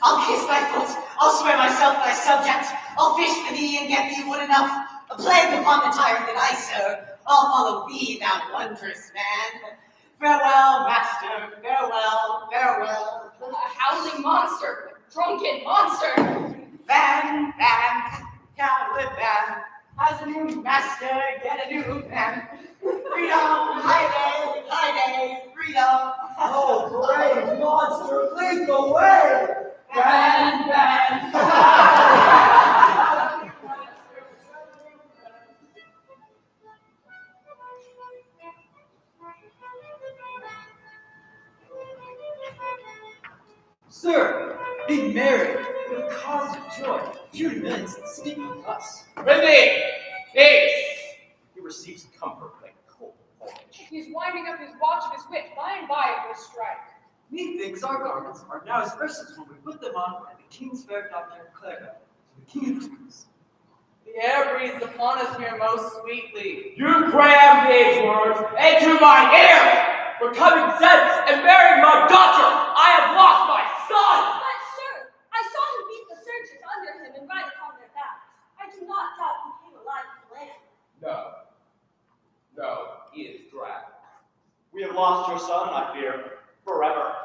I'll kiss thy foot. I'll swear myself thy subject. I'll fish for thee and get thee wood enough. A plague upon the tyrant that I serve. I'll follow thee, thou wondrous man. Farewell, master. Farewell. A howling monster. A drunken monster. Van, Caliban has a new master, get a new man. Freedom, high day, freedom. Oh, brave monster, leap away! Van. Sir, be merry, with cause of joy. Few minutes and speak with us. Prithee, peace! He receives comfort like cold porridge. He's winding up his watch of his wit. By and by it will strike. Methinks our garments are now as fresh as when we put them on at the King's Fair Dr. Clara, to the King of Kings. The air breathes upon us here most sweetly. You cram these words into my ear! For coming sense and marrying my daughter, I have lost my son! But, sir, I saw him beat the surgeons under him and ride upon their backs. I do not doubt he came alive to land. No, he is drowned. We have lost your son, I fear, forever.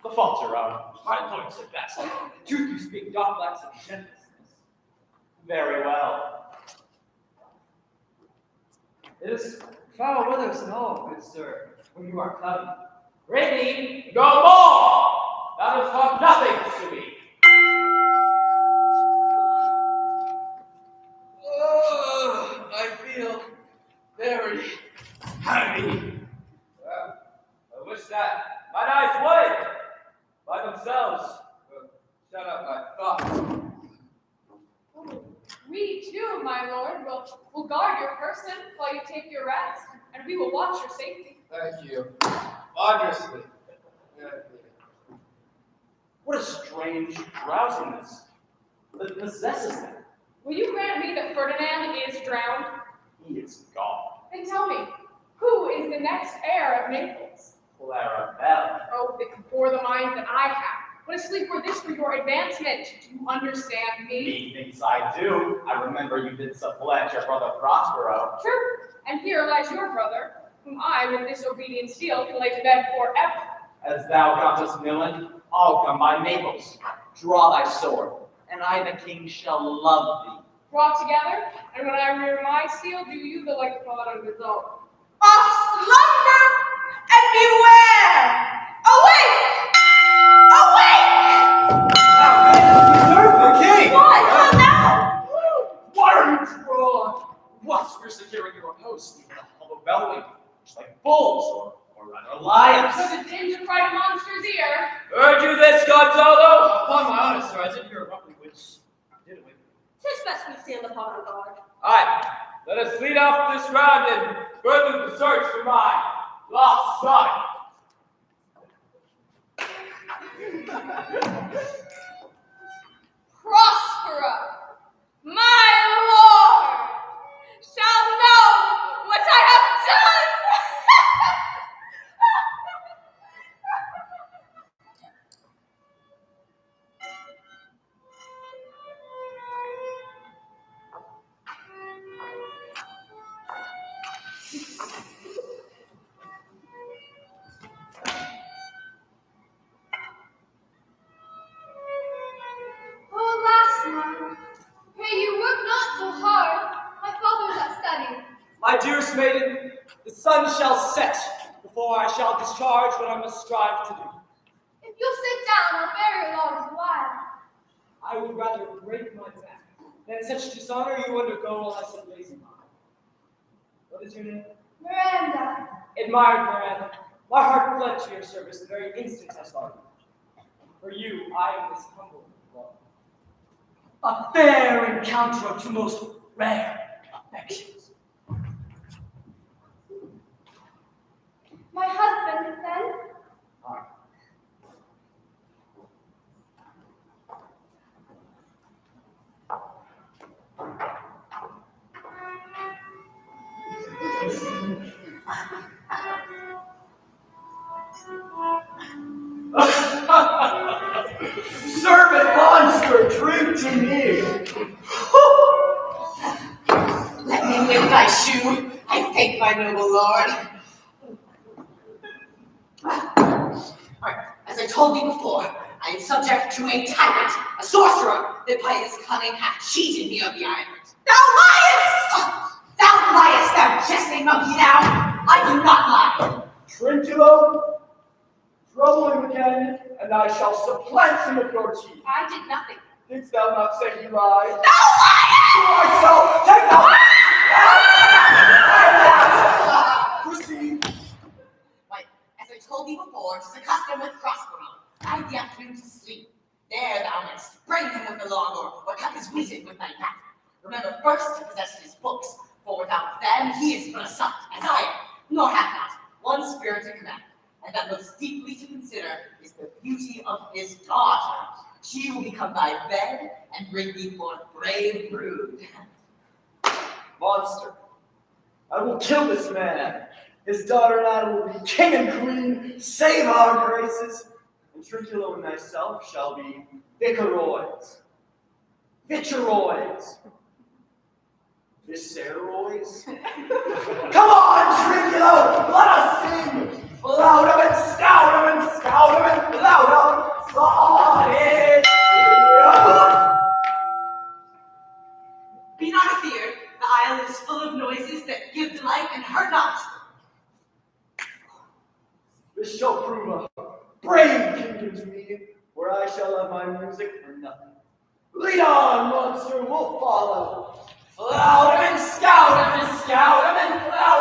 The fault's your own. My lord said best. Truth you speak, doth lack some gentleness. Very well. It is foul weather and all, good sir, when you are cloudy. Brittany, no more! Thou dost talk nothing to me. very happy. I wish that my eyes would, by themselves, shut up my thoughts. We too, my lord, will guard your person while you take your rest, and we will watch your safety. Thank you. Wondrously. What a strange drowsiness that possesses them. Will you grant me that Ferdinand is drowned? He is gone. Then tell me, who is the next heir of Naples? Clarabelle. Oh, it bore the mind that I have. But asleep were this for your advancement. Do you understand me? Methinks I do. I remember you did supplant your brother Prospero. True. And here lies your brother, whom I, with disobedient steel, can lay to bed forever. As thou comest, Millen, I'll come by Naples. Draw thy sword, and I, the king, shall love thee. Brought together, and when I rear my steel, do you the like thought of his own. Of slumber and beware! Awake! Awake! The king! What? How now? What are you drawn? What's for securing your post? Even a hollow bellowing, just like bulls, or rather lions. So the din to cry to monster's ear. Heard you this, Gonzalo? Upon my honor, sir, I didn't hear abruptly which did it with. 'Tis best we stand upon our guard. Aye, let us lead off this round and further the search for my lost son. Prospero, my lord, shall know what I have done. My dearest maiden, the sun shall set before I shall discharge what I must strive to do. If you'll sit down, I'll bear your logs a while. I would rather break my back than such dishonor you undergo while I sit lazy by. What is your name? Miranda. Admired Miranda, my heart fled to your service the very instant I saw you. For you, I am this humble love. A fair encounter of two most rare affections. My husband, then? Aye. Servant monster, drink to me. Let me lift thy shoe. I thank my noble lord. As I told thee before, I am subject to a tyrant, a sorcerer, that by his cunning hath cheated me of the island. Thou liest! Thou liest, thou jesting monkey, thou! I do not lie. Trinculo, trouble him again, and I shall supplant him with your teeth. I did nothing. Didst thou not say he lied? Thou liest! To myself, take thou! Proceed. Why, as I told thee before, 'tis a custom with Prospero. Guide the afternoon to sleep. There thou mayst brain him with the log, or cut his wheaten with thy knife. Remember first to possess his books, for without them he is but a sot, as I am, nor hath not one spirit to command. And that most deeply to consider is the beauty of his daughter. She will become thy bed and bring thee forth brave brood. Monster, I will kill this man. His daughter and I will be king and queen, save our graces. And Trinculo and thyself shall be viceroys. Viceroys. Viceroys? Come on, Trinculo, let us sing! Loud and scout him and scout him and loud him, on it! Be not afeard, the isle is full of noises that give delight and hurt not. This shall prove a brave kingdom to me, where I shall have my music for nothing. Lead on, monster, we'll follow. Loud him and scout him and scout him and loud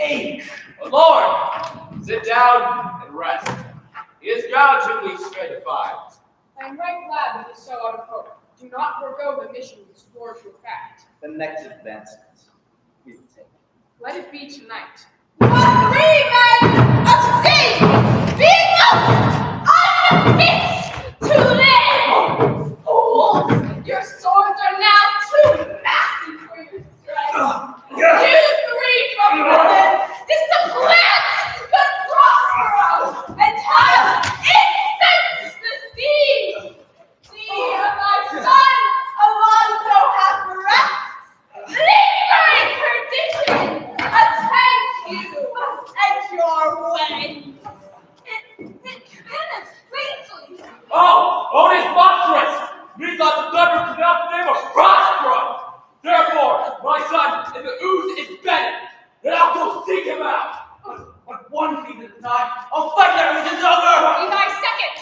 ache. Lord, sit down and rest. He is gougingly stratified. I am right glad it is so out of hope. Do not forego the mission you swore to effect. The next advancement we will take. Let it be tonight. What three men of state being unfit to live? Fools, your swords are now too nasty for your strength. You three from heaven did the plans but Prospero and have incensed the deed. See of my son Alonso hath rest, lingering perdition, attend you and your way. It cannot faintly. Oh, it is monstrous! Methought the leopard could not name a Prospero! Therefore, my son in the ooze is bedded, and I'll go seek him out. On one feet at a time, I'll fight their reasons over! Be thy second.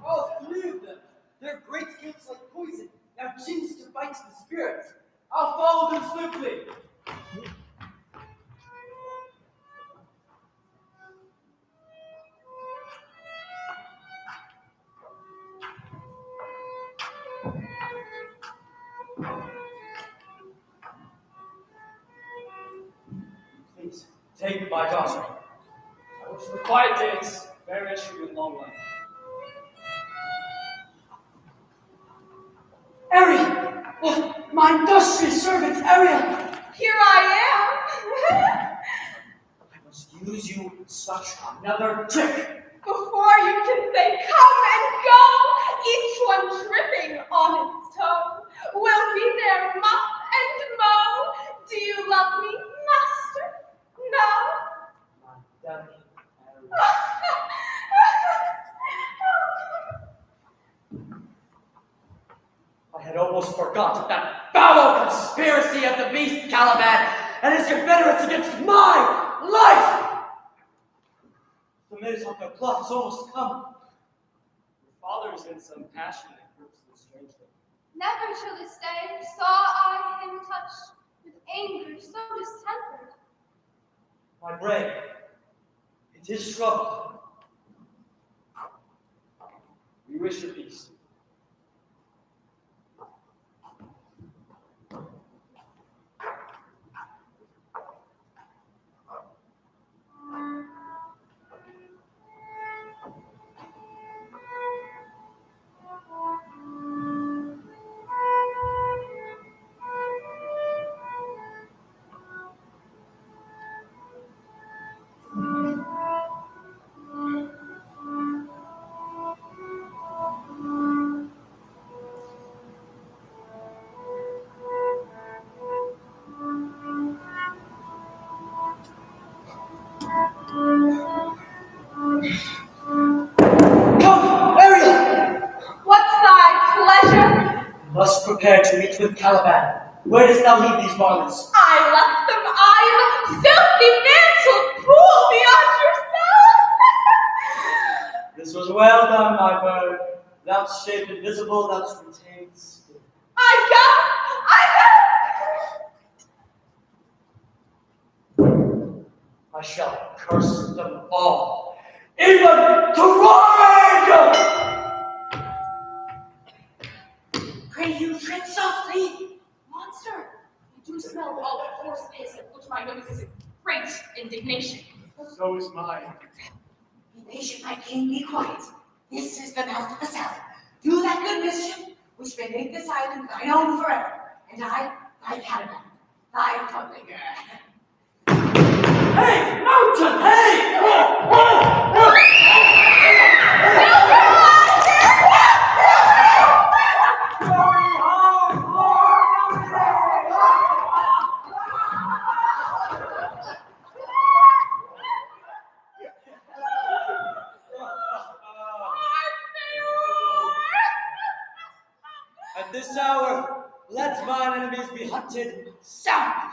All three of them. Their great skills like poison now chins to bite the spirits. I'll follow them swiftly. Please, take my daughter. I wish for quiet days, fair issue and long life. Ariel! Oh, my industrious servant, Ariel! Here I am. I must use you in such another trick. Before you can say come and go, each one tripping on its toe, will be there mop and mow. Do you love me, master? No? My delicate Ariel. I had almost forgot that foul conspiracy of the beast Caliban and his confederates against my life! The minute of their plot has almost come. Your father is in some passion that groups this strangely. Never till this day saw I him touched with anger so distempered. My brain, it is troubled. We wish you peace. Come, Ariel! What's thy pleasure? Must prepare to meet with Caliban. Where dost thou leave these varlets? I left them idle, filthy mantled fool beyond yourself. This was well done, my bird. Thou'st shape invisible, thou'st retained still. I I shall curse them all, even to ride! Pray you tread softly, monster. I do smell all the horse piss at which my nose is in great indignation. So is mine. Be patient, my king, be quiet. This is the mouth of the cellar. Do that good mischief, which may make this island thine own forever. And I, thy Caliban, thy publinger. Hey, mountain, hey! At this hour, let mine enemies be hunted soundly.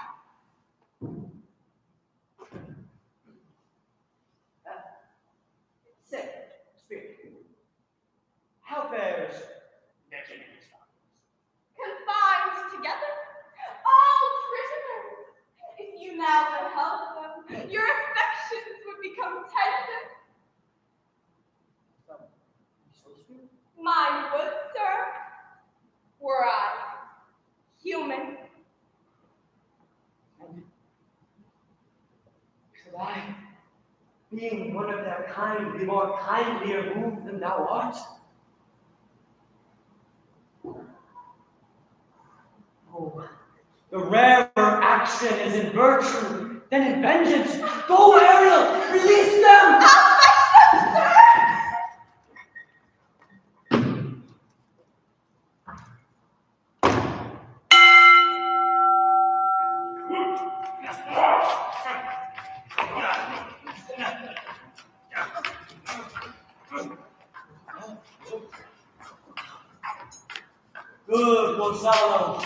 Say, spirit, how fares Benjamin and his followers? Confined together being one of their kind, be more kindlier moved than thou art? Oh, the rarer action is in virtue than in vengeance. Go, Ariel, release them! I'll fetch them, sir! Good Gonzalo.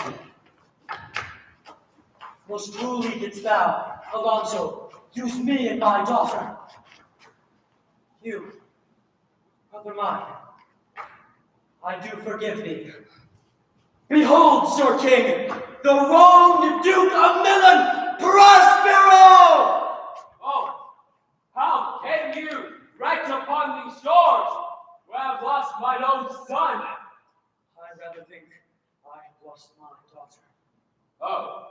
Most truly didst thou, Alonso, use me and my daughter. You, brother mine, I do forgive thee. Behold, Sir King, the wronged Duke of Milan, Prospero! Oh, how came you right upon these shores where I've lost my own son? I rather think I lost my daughter. Oh,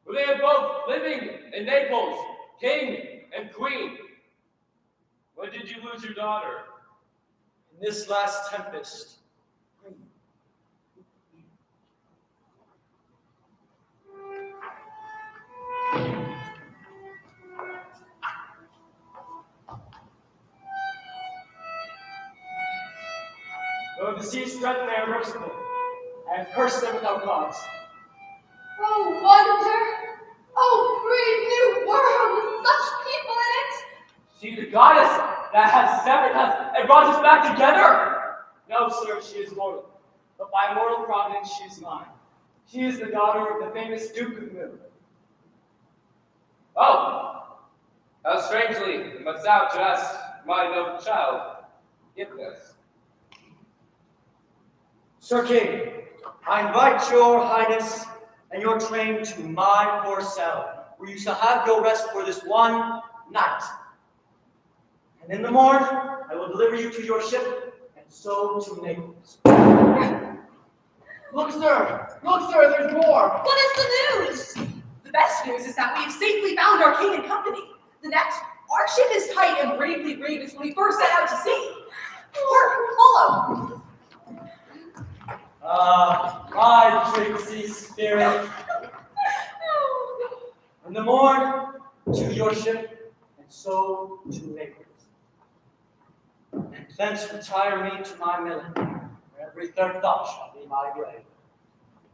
well, they are both living in Naples, king and queen. When did you lose your daughter? In this last tempest, though deceased threaten they are merciful, I have cursed them without cause. Oh, wonder! Oh, brave new world with such people in it! She the goddess that has severed us and brought us back together? No, sir, she is mortal, but by mortal providence she is mine. She is the daughter of the famous Duke of Milan. Oh, how strangely must thou to us, my noble child, give this. Sir King, I invite your highness and your train to my poor cell, where you shall have your rest for this one night. And in the morn, I will deliver you to your ship, and so to Naples. Look, sir, there's more. What is the news? The best news is that we have safely found our king and company. The next, our ship is tight and bravely rigged as when we first set out to sea. Follow. My tricksy spirit. In the morn, to your ship, and so to Naples. And thence retire me to my Milan, where every third thought shall be my grave.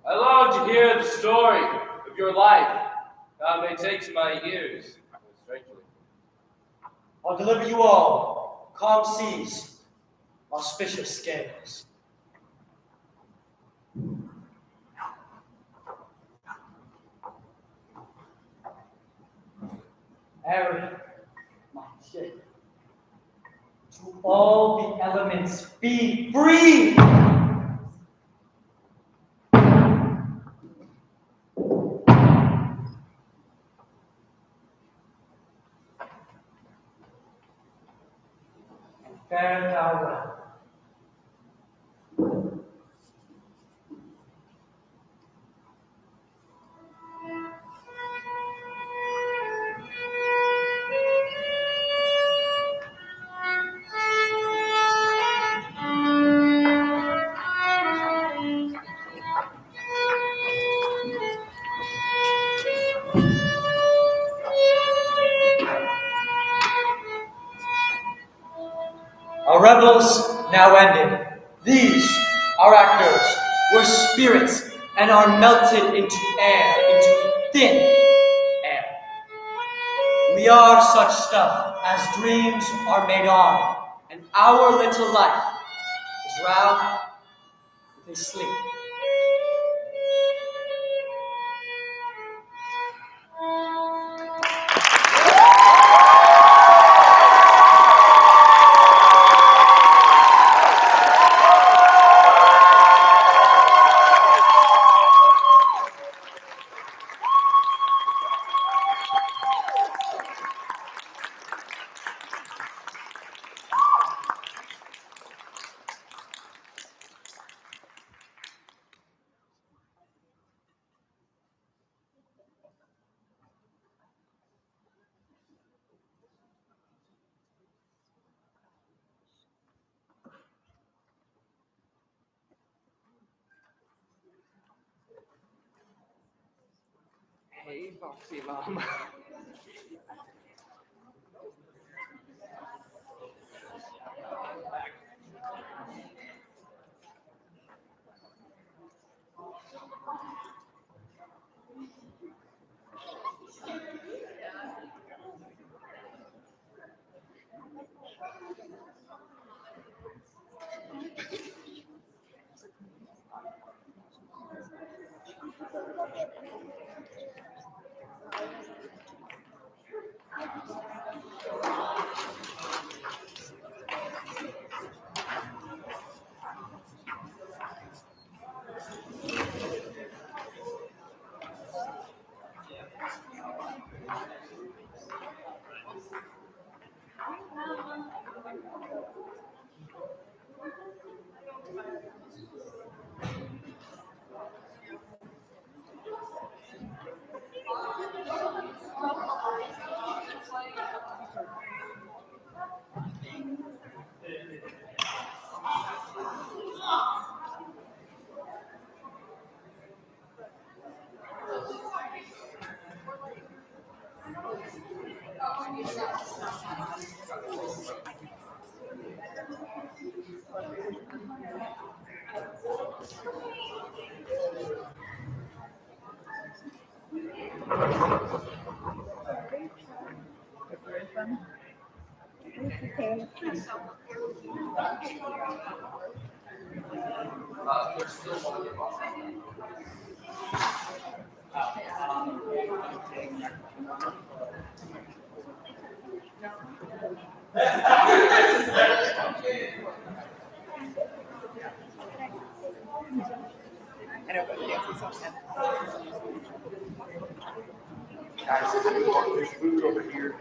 I long to hear the story of your life. Thou may take to my ears, strangely. I'll deliver you all, calm seas, auspicious scales. Ariel, my ship, to all the elements be free! Fare thou well. Our revels now ended. These, our actors, were spirits and are melted into air, into thin air. We are such stuff as dreams are made on, and our little life is round with a sleep. Hey, Foxy Mom. There's still one of I know, but Nancy's on that. Guys, there's food over here.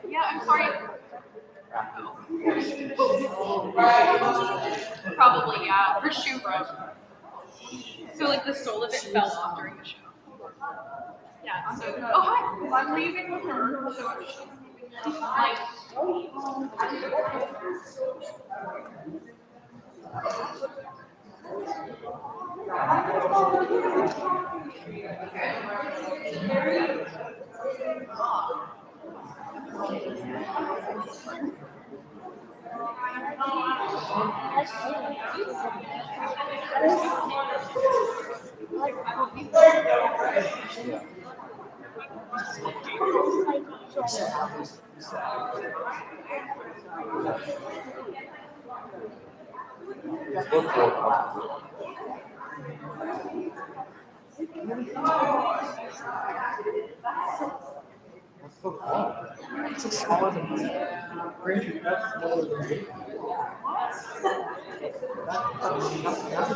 Yeah, I'm sorry. Probably, yeah. Her shoe broke. So, like, the sole of it fell off during the show. Yeah, so, oh, hi. I'm leaving with her. So, like, It's smaller than me. That's smaller than me. That's a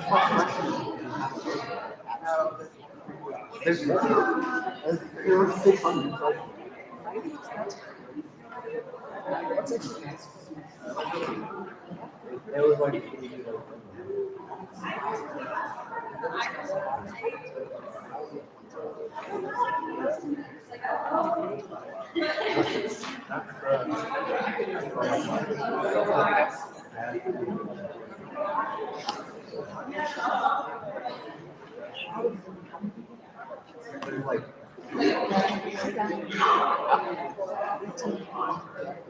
There's more. There were 600. It was like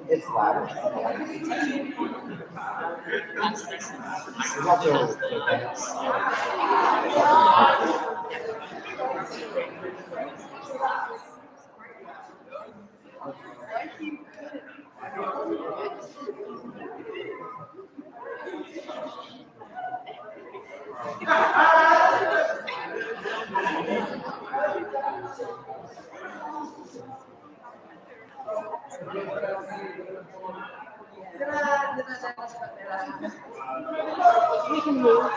it's loud. It's also We can move.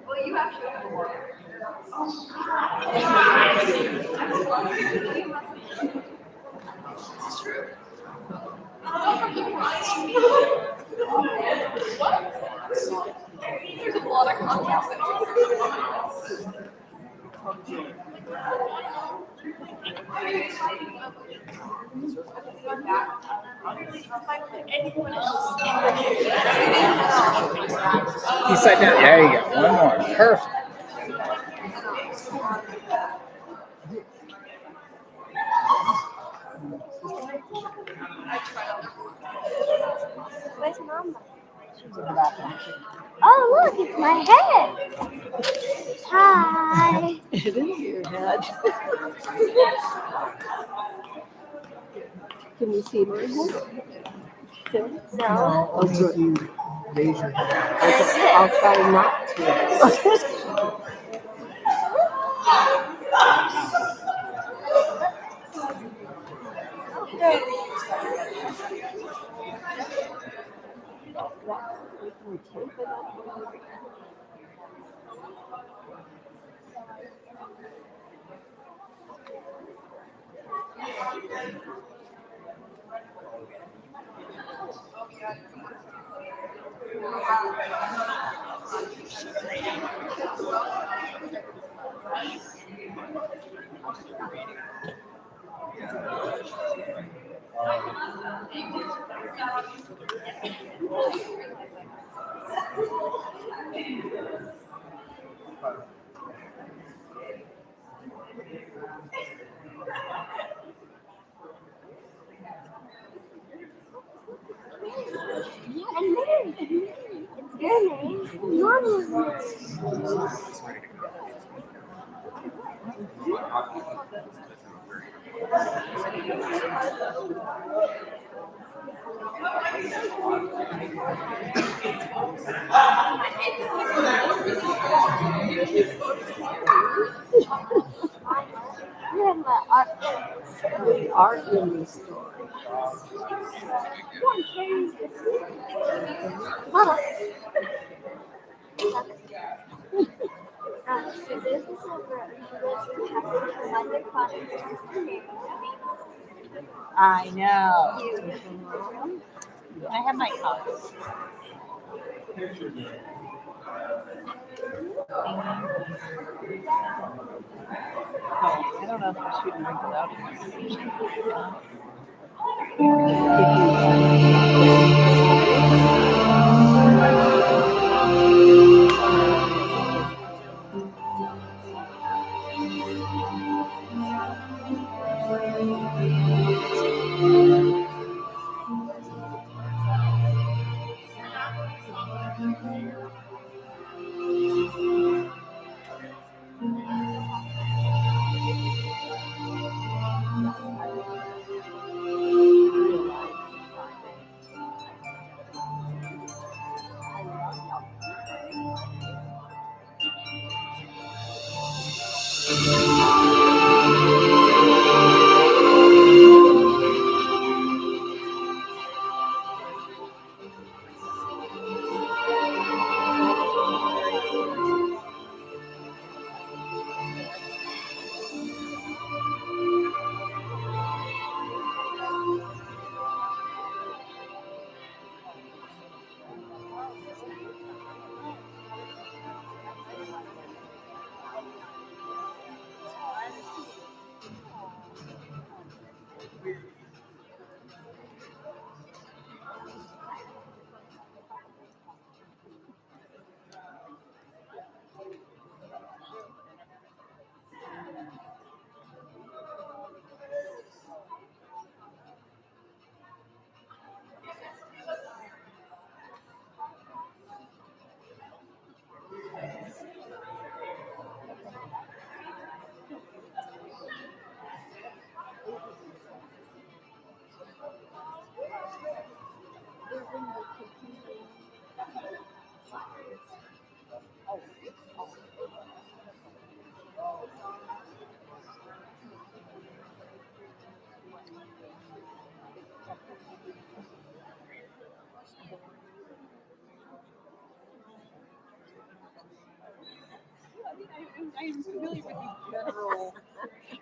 Well, you actually have a word. This is true. There's a lot of context that anyone else. You sat down. There you go. One more. Perfect. Where's Mama? Oh, look, it's my head. Hi. It is your head. Can you see my head? No. Oh, good. You raise your hand. I'll try not to. We can tape it up. Yeah, and Mary. It's your name. Mama's name. You have my art. We are in the story. One carries the food. Mama. So this is over. I know. I have my cups. I don't know if I should drink without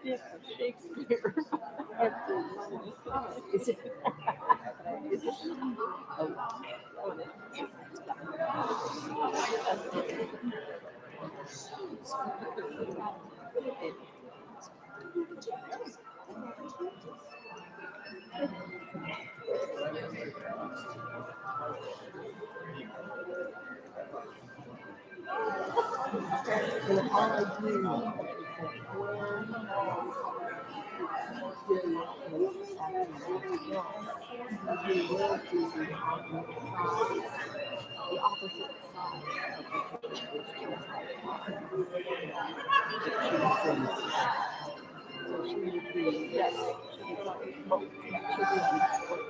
PPS Shakespeare. Is it? Is it? And all I do the opposite side of the picture so she would be, yes, she would be both. She would be both.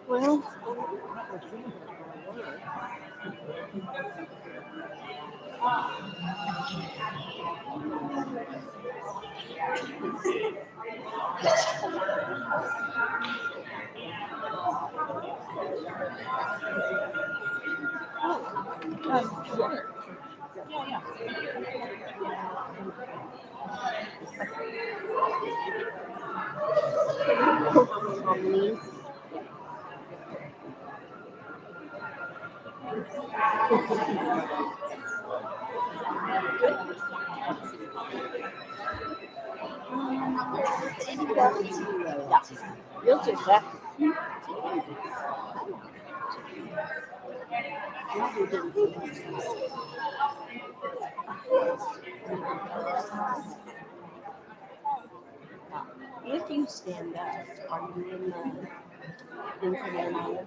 Well, you'll just have to keep if you stand up, are you in the increment?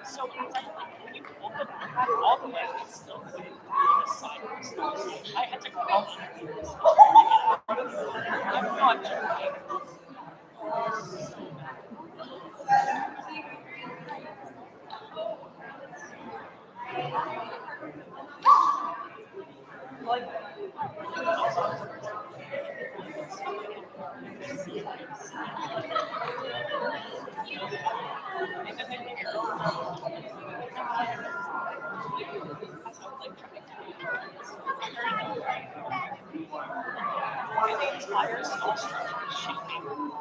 So when you open it, I had all the way still put it on the side. I had to call I'm not joking. My entire small structure is shaking.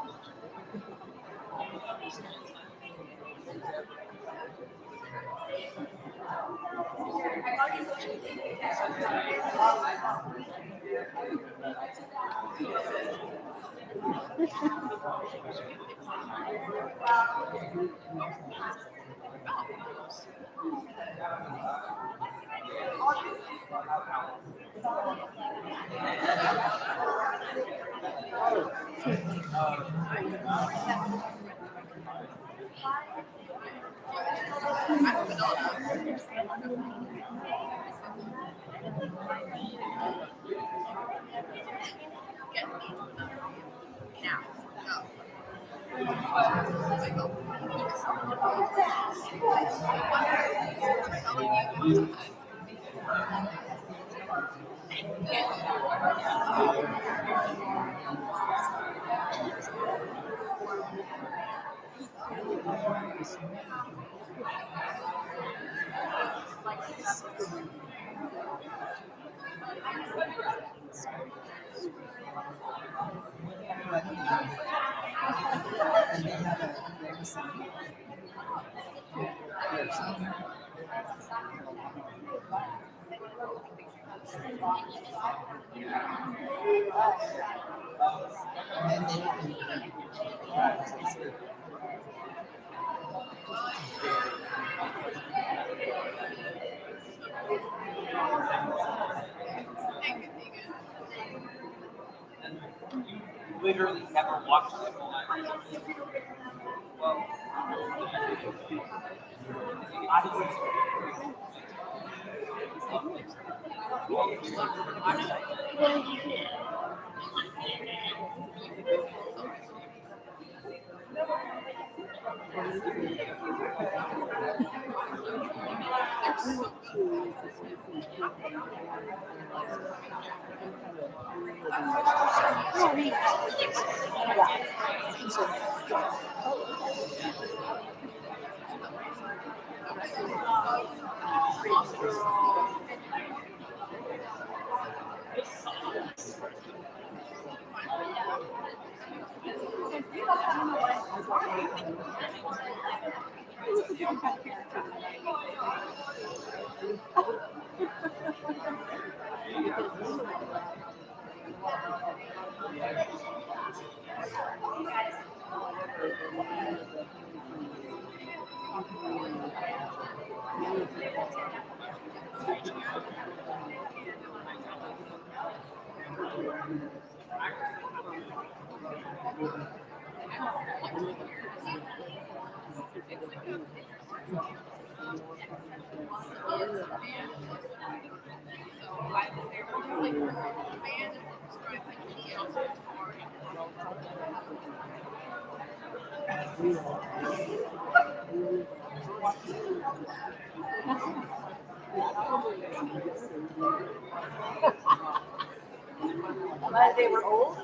Literally never watched it. Well, But they were old.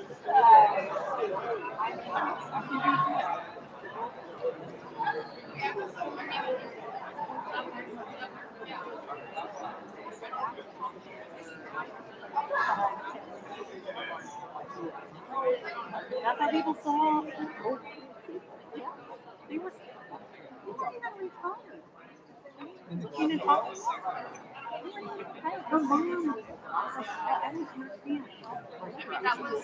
That's how people saw. Yeah, they were. Looking at talks. Her mom. I was European. That was.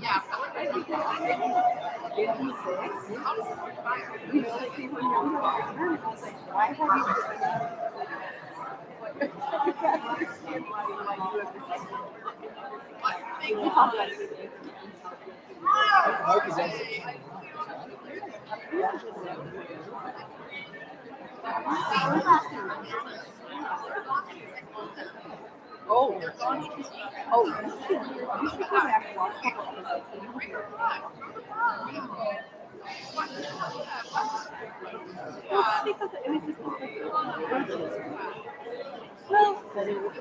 Yeah. You know, like they were younger. I was like, why have you? We'll talk about it. Oh, you should come back and watch a couple episodes. Well, because it was just well, but it was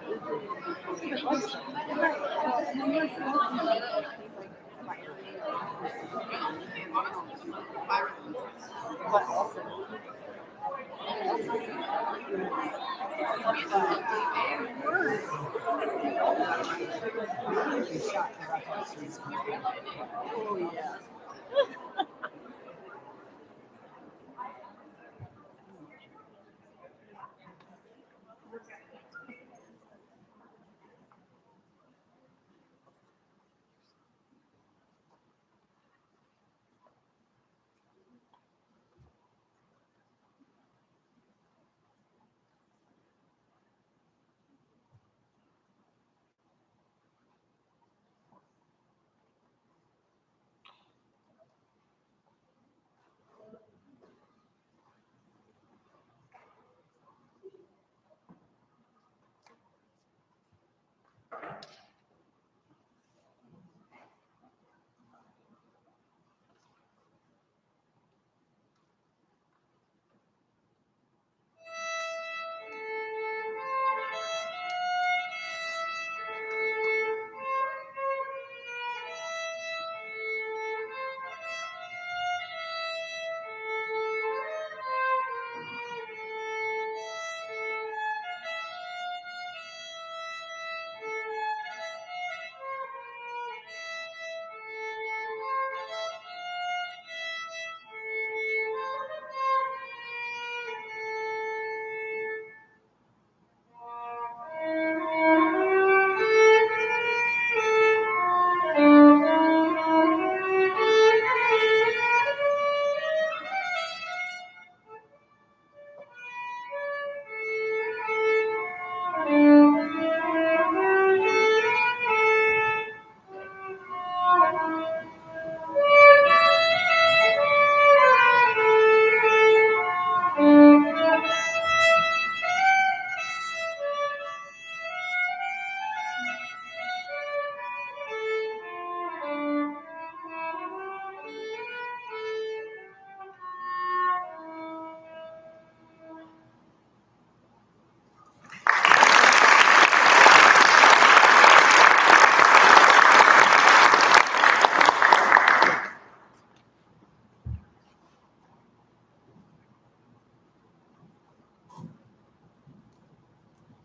but also oh yeah.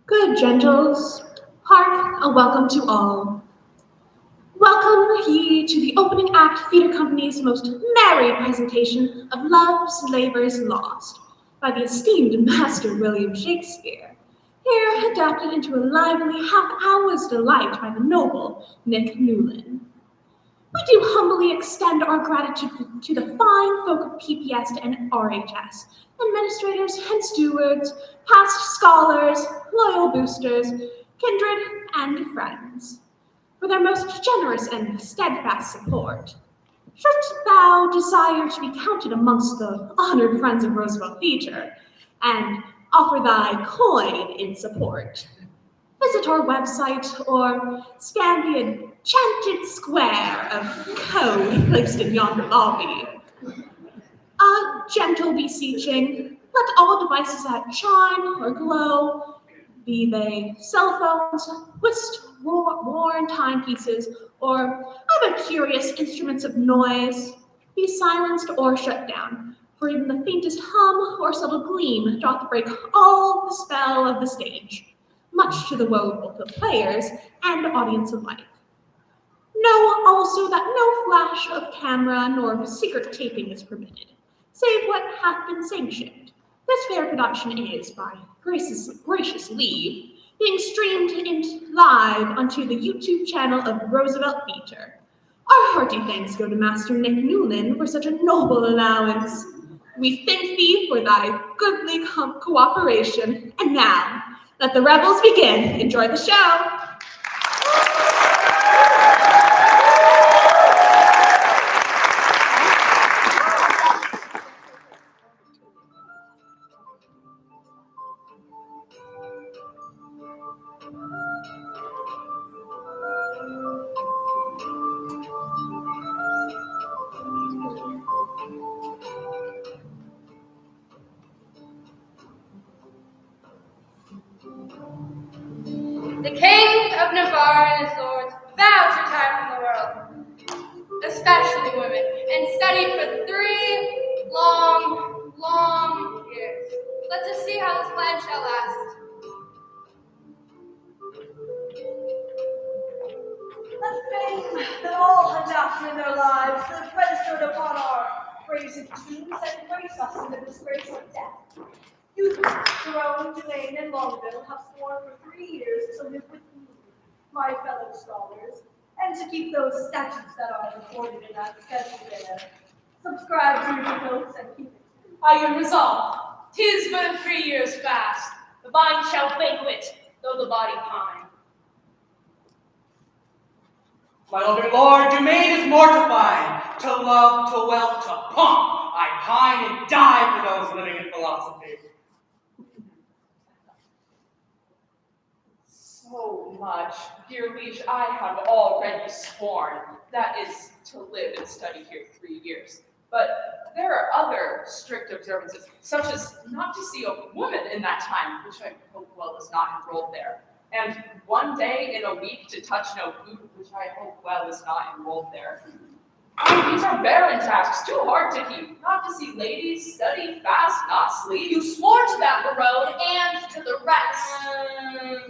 Good gentles, hark a welcome to all. Welcome ye to the opening act theatre company's most merry presentation of Love's Labour's Lost by the esteemed Master William Shakespeare, here adapted into a lively half-hour's delight by the noble Nick Newlin. We do humbly extend our gratitude to the fine folk of PPS and RHS, administrators and stewards, past scholars, loyal boosters, kindred, and friends, for their most generous and steadfast support. Shouldst thou desire to be counted amongst the honored friends of Roosevelt Theater, and offer thy coin in support, visit our website or scan the enchanted square of code placed in yonder lobby. A gentle beseeching, let all devices that chime or glow, be they cell phones, worn timepieces, or other curious instruments of noise, be silenced or shut down, for even the faintest hum or subtle gleam doth break all the spell of the stage, much to the woe of both the players and audience alike. Know also that no flash of camera nor secret taping is permitted, save what hath been sanctioned. This fair production is, by gracious leave, being streamed live onto the YouTube channel of Roosevelt Theater. Our hearty thanks go to Master Nick Newman for such a noble allowance. We thank thee for thy goodly cooperation, and now, let the rebels begin. Enjoy the show. The King of Navarre and his lords vowed to retire from the world, especially women, and studied for 3 long years. Let us see how this plan shall last. The fame that all hunt after in their lives live registered upon our brazen tombs and grace us in the disgrace of death. You, Jerome, Delane, and Longville have sworn for 3 years to live with me, my fellow scholars, and to keep those statutes that are recorded in that schedule there. Subscribe to your notes and keep it. I am resolved. 'Tis but 3 years fast. The mind shall banquet, though the body pine. My elder lord, domain is mortifying. To love, to wealth, to pomp, I pine and die for those living in philosophy. So much, dear liege, I have already sworn, that is to live and study here 3 years. But there are other strict observances, such as not to see a woman in that time, which I hope well is not enrolled there. And 1 day in a week to touch no food, which I hope well is not enrolled there. These are barren tasks, too hard to keep. Not to see ladies, study, fast, not sleep. You swore to that, Barone, and to the rest.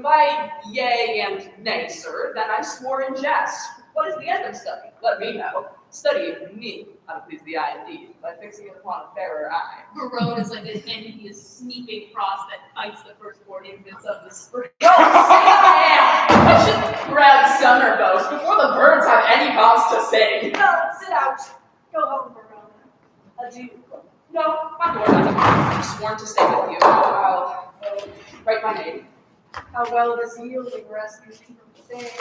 By yea and nay, sir, then I swore in jest. What is the end of study? Let me know. Study me, how to please the eye indeed, by fixing it upon a fairer eye. Barone is like an envious, sneaking frost that bites the firstborn infants of the spring. Don't say that! I should proud summer boast before the birds have any cause to sing. No, sit out. Go home, Verona. Adieu. No, my lord, I've sworn to stay with you. I'll write my name. How well this yielding rescues you from the same.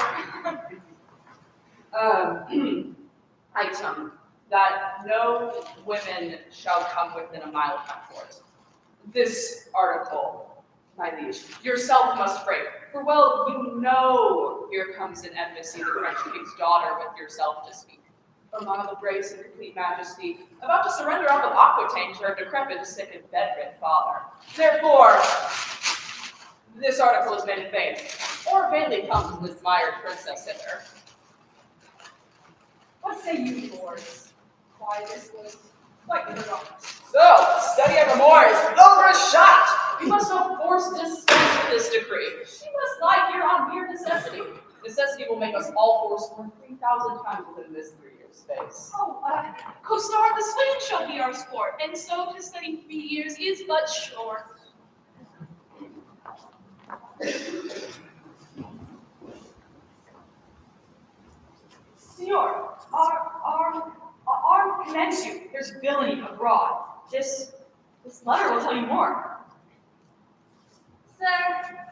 Item, that no women shall come within a mile of my fort. This article, my liege, yourself must break, for well you know here comes an embassy, the French king's daughter, with yourself to speak. A model of grace and complete majesty, about to surrender up of Aquitaine to her decrepit, sick, and bedridden father. Therefore, this article is made in vain, or vainly comes this mired princess hither. What say you, lords? Why this was quite the wrong. So, study evermore is overshot. We must of force dispense with this decree. She must lie here on mere necessity. Necessity will make us all forsworn 3,000 times within this 3 years space. Oh, co-star, the swing shall be our sport, and so to study 3 years is but short. Signor, our against you. There's villainy abroad. This letter will tell you more. Sir,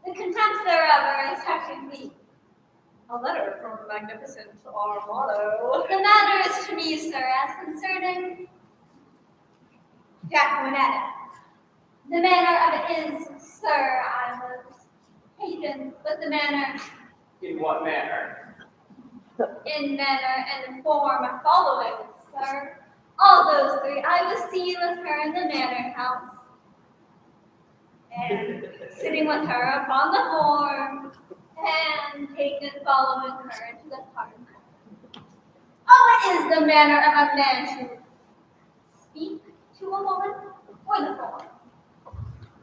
the contempt thereof is touching me. A letter from magnificent Armado. The matter is to me, sir, as concerning Jacqueline. The manner of it is, sir, I was taken, but the manner, In what manner? in manner and form following, sir. All those three, I was seen with her in the manor house, and sitting with her upon the form, and taken following her into the park. Oh, it is the manner of a man to speak to a woman, or the form,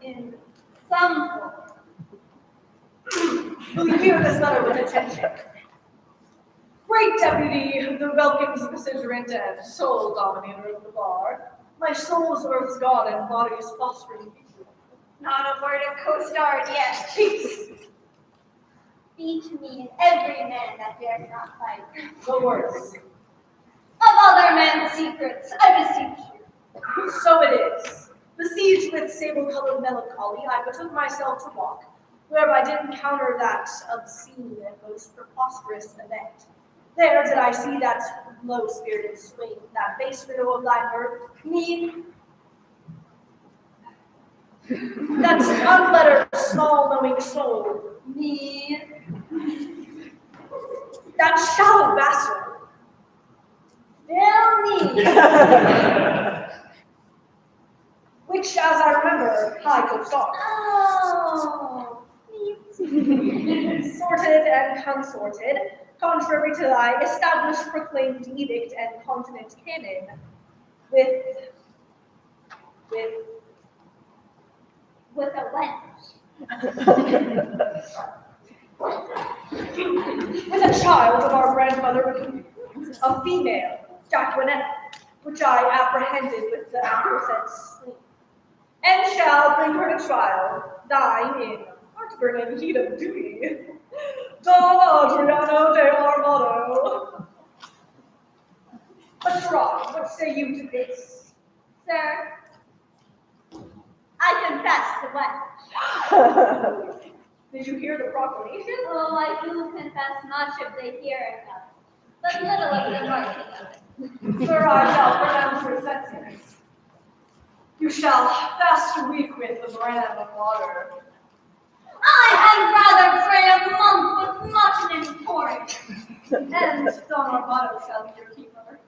in some form. Will you hear this letter with attention? Great deputy, the welcomes belligerent and sole dominator of the bar. My soul's earth's god and body's fostering future. Not a word of co-starred yet. Peace. Beat me and every man that dares not fight. The words. Of other men's secrets, I beseech you. So it is. Besieged with sable-colored melancholy, I betook myself to walk, where I did encounter that obscene and most preposterous event. There did I see that low-spirited swain, that base widow of thy birth, me, that unlettered, small-knowing soul, me, that shallow bastard, me, which, as I remember, I could start. Oh, Sorted and consorted, contrary to thy established proclaimed edict and continent canon, with with a wench. with a child of our grandmother, a female, Jacqueline, which I apprehended with the aforesaid sleep, and shall bring her to trial, dying in heartburning heat of duty. Don Adriano de Armado. But Rob, what say you to this? Sir, I confess the wench. Did you hear the proclamation? Oh, I do confess much of the hearing of it, but little of the writing of it. Sir, I shall pronounce your sentence. You shall fast weep with the bran of water. I had rather pray a month with mutton and porridge. And Don Armado shall be your keeper.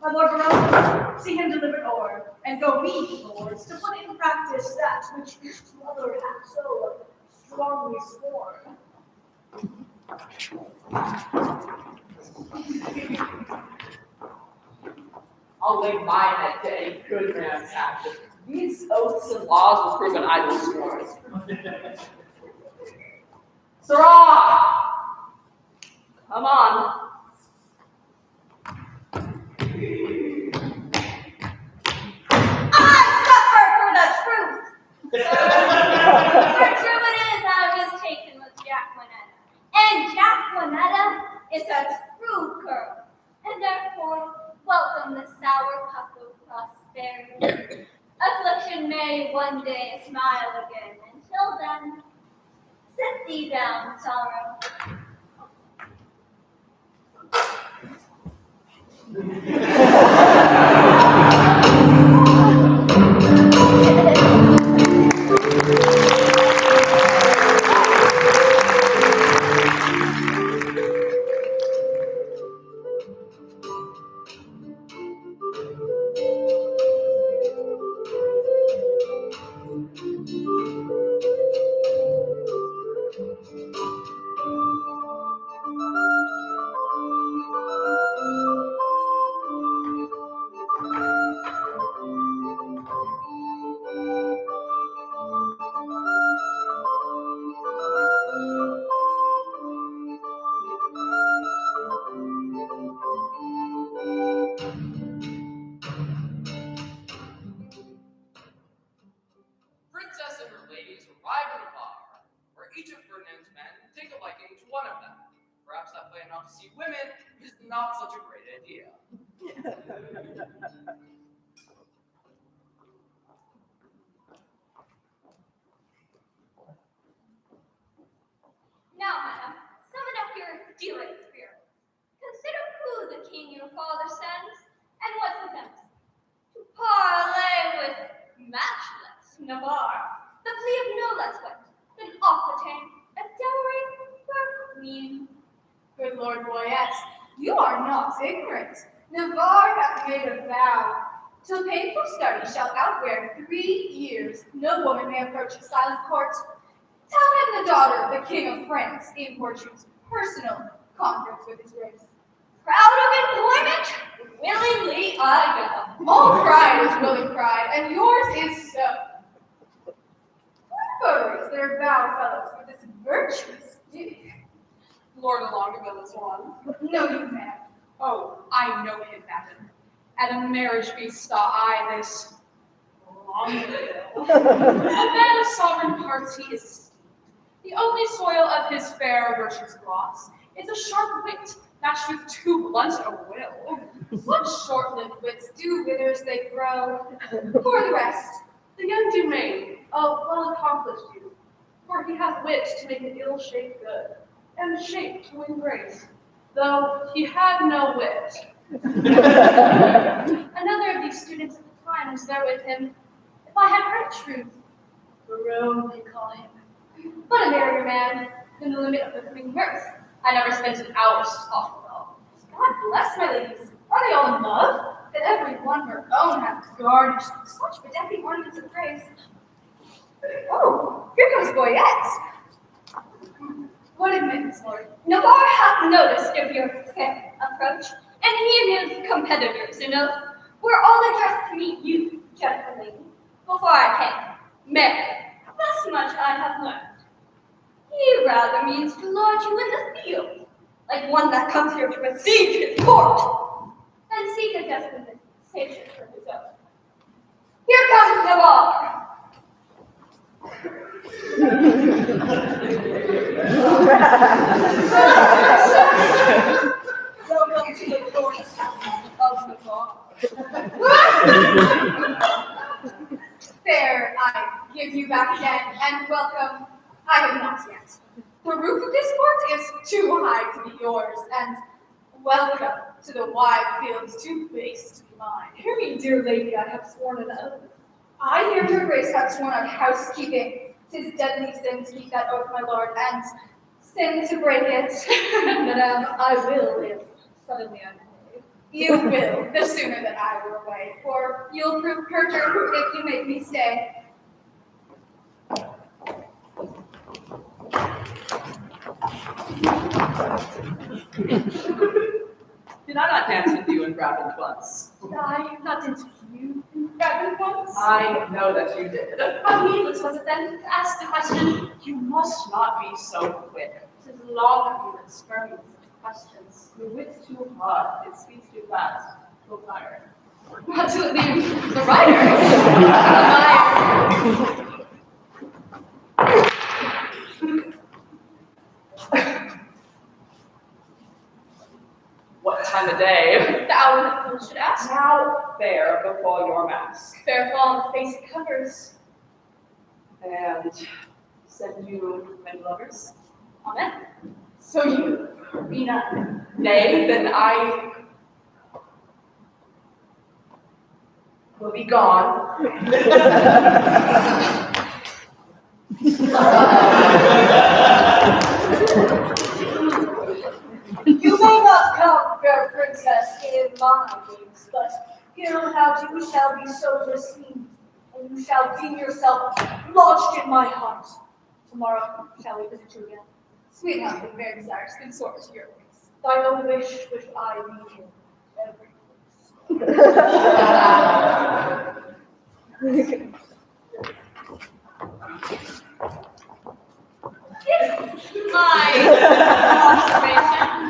My Lord Baron, see him delivered o'er, and go we, lords, to put in practice that which each mother hath so strongly sworn. I'll lay mine at any good man's action. These oaths and laws will prove an idle scorn. Sirrah! Come on. I suffer for the truth. For true it is, I was taken with Jacqueline, and Jacqueline is a true girl, and therefore welcome the sour cup of prosperity. Affliction may one day smile again. Until then, sit thee down, sorrow. Princess and her ladies arrive at a bar, where each of Ferdinand's men take a liking to one of them. Perhaps that plan not to see women is not such a great idea. Now, madam, summon up your dearest spirit. Consider who the king your father sends, and what's his next. To parley with matchless Navarre, the plea of no less wit than Aquitaine, a dowry for queen. Good Lord Boyette, you are not ignorant. Navarre hath made a vow. Till painful study shall outwear 3 years, no woman may approach his silent court. Tell him the daughter of the King of France importunes personal conference with his grace. Proud of employment, willingly I go. All pride is willing pride, and yours is so. What votaries their vow fellows for this virtuous duty? Lord Longueville is one. No, you man. Oh, I know him, madam. At a marriage feast saw I this Longueville. A man of sovereign parts he is esteemed. The only soil of his fair virtue's gloss is a sharp wit matched with too blunt a will. What short-lived wits do wither as they grow. For the rest, the young Dumaine, a well-accomplished youth, for he hath wit to make an ill shape good, and shape to win grace, though he had no wit. Another of these students at the time was there with him. If I had heard truth, Barone they call him. But a merrier man than the limit of becoming mirth. I never spent an hour's talk with all. God bless my ladies. Are they all in love? That every one her own hath garnished with such bedecking ornaments of praise. Oh, here comes Boyette. What admittance, Lord? Navarre hath noticed of your fair approach, and he and his competitors, were all addressed to meet you, gentle lady, before I came. Mary, thus much I have learned. He rather means to lodge you in the field, like one that comes here to besiege his court, than seek a dispensation for his own. Here comes Navarre. Welcome to the court of Navarre. There, I give you back again, and welcome. I have not yet. The roof of this court is too high to be yours, and welcome to the wide fields too base to be mine. Hear me, dear lady, I have sworn an oath. I hear your grace hath sworn on housekeeping. 'Tis deadly sin to keep that oath, my lord, and sin to break it. Madame, I will if suddenly I may. You will, the sooner that I were away, for you'll prove perjured if you make me stay. Did I not dance with you in Brabant once? I not into you in Brabant once. I know that you did. How needless was it then to ask the question? You must not be so quick. It is long of you that spur me with such questions. Your wit's too hard, it speaks too fast. Go fire. Not to leave the writer. What time of day? The hour that fools should ask. Now there before your mask. Fair fall on the face it covers. And send you many lovers? Amen. So you be none. Nay, then I will be gone. You may not come, fair princess, in my wings, but hereabout you shall be so esteemed, and you shall deem yourself lodged in my heart. Tomorrow shall we visit you again? Sweetheart, the very desires consort to your ways. Thine own wish which I meet in every My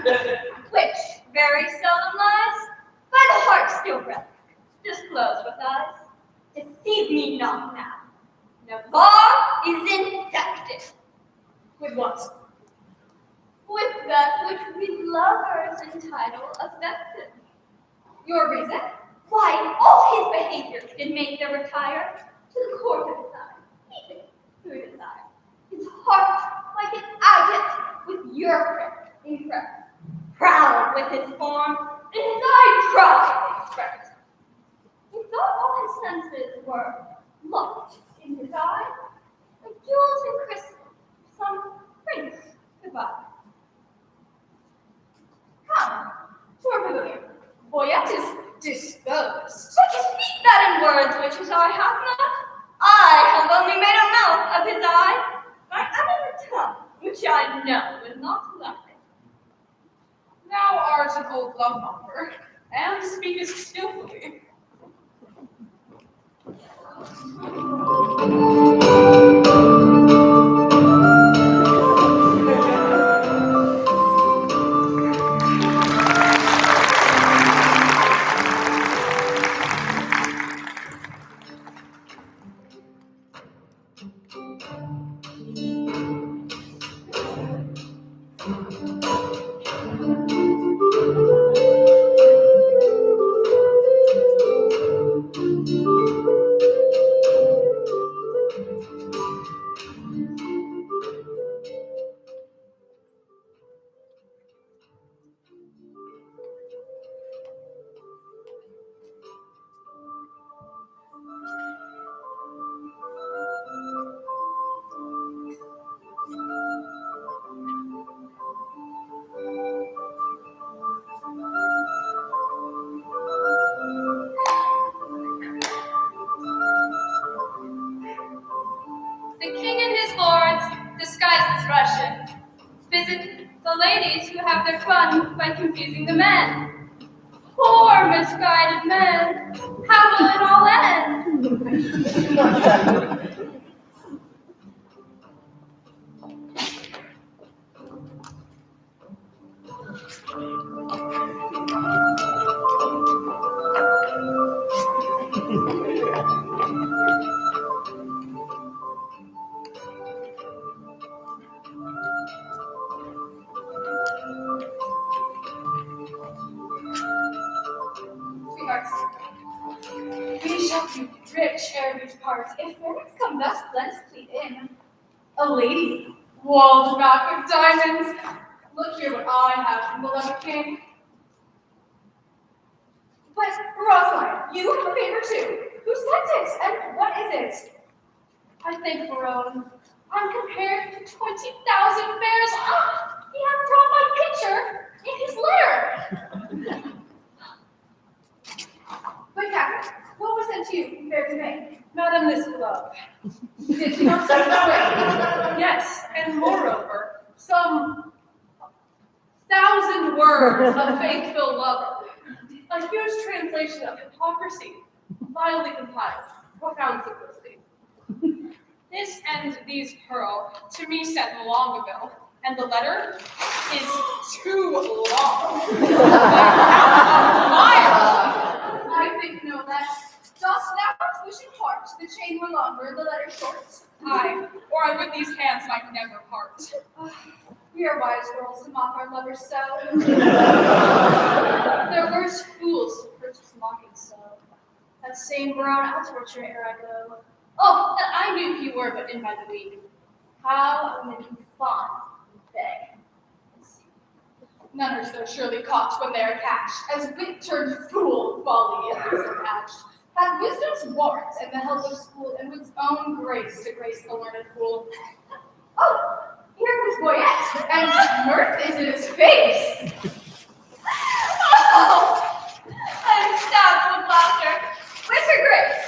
observation, which very seldom lies, by the heart still breath, disclose with eyes. Deceive me not now. Navarre is infected. With what? With that which we lovers entitle affection. Your reason? Why, all his behavior did make them retire to the court of his eye, even through his eye. His heart like an agate with your impressed, proud with his form, and his eye proud expressed. He thought all his senses were locked in his eye, like jewels and crystal, some prince could buy. Come, to our pavilion. Boyette is disposed. But to speak that in words which his eye hath not, I have only made a mouth of his eye, my other tongue, which I know will not lie. Thou art an old love-monger, and speakest skillfully. The king and his lords, disguised as Russian, visit the ladies who have their fun by confusing the men. Poor misguided men, how will it all end? Sweethearts, we shall be rich ere we part, if parents come thus plentifully in. A lady, walled back with diamonds. Look here what I have, beloved king. But, Rosaline, you have a favor too. Who sent it, and what is it? I think, Barone, I'm compared to 20,000 bears. Ah, he hath brought my picture in his lair. But, Captain, what was sent to you compared to me? Madam, this glove. Did you not send this way? Yes, and moreover, some 1,000 words of faithful lover. A huge translation of hypocrisy, vilely compiled, profound simplicity. This and these pearl, to me sent long ago, and the letter is too long. I think no less. Dost thou push in heart the chain were longer, the letter short? Aye, or I would these hands might never part. We are wise girls to mock our lovers so. They're worse fools to purchase mocking so. That same Barone I'll torture ere I go. Oh, that I knew he were but in by the week. How I make him fond and beg. None are so surely caught when they are catched, As wit turned fool, folly is unmatched. Hath wisdom's warrant and the help of school, and wit's own grace to grace the learned fool. Oh, here comes Boyette, and mirth is in his face. Oh, I'm stabbed with laughter. With her grace.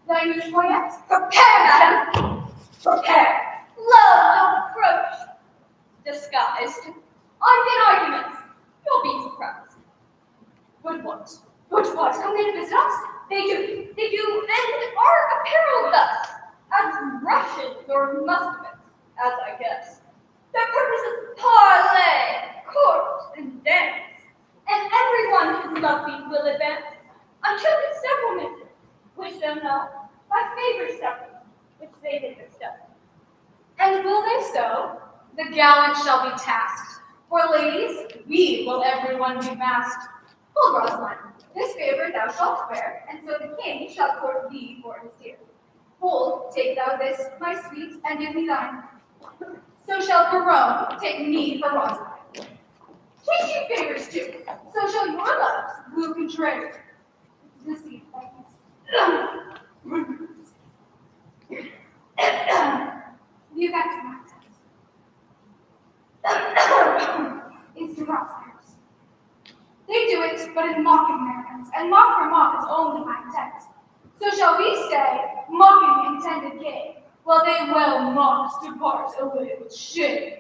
Thy news, Boyette? Prepare, madam. Prepare. Love, don't approach. Disguised. On arguments. You'll be surprised. Good what? Good what? Come they to visit us? They do, and are apparelled thus, as Russians or Muslims, as I guess. Their purpose is parley, court, and dance, and everyone whose love beat will advance, until the several minutes, which them know, by favor several, which they did bestow. And will they so? The gallant shall be tasked. For ladies, we will everyone be masked. Hold, Rosamond, this favor thou shalt bear, and so the king shall court thee for his dear. Hold, take thou this, my sweet, and give me thine. So shall Barone take me for Rosamond. Take you favors too, so shall your loves, blue contrary. Deceive things. The effect of my text is to prosperous. They do it, but in mocking manners, and mock for mock is only my intent. So shall we stay, mocking the intended gain, while they well mocked depart away with shame.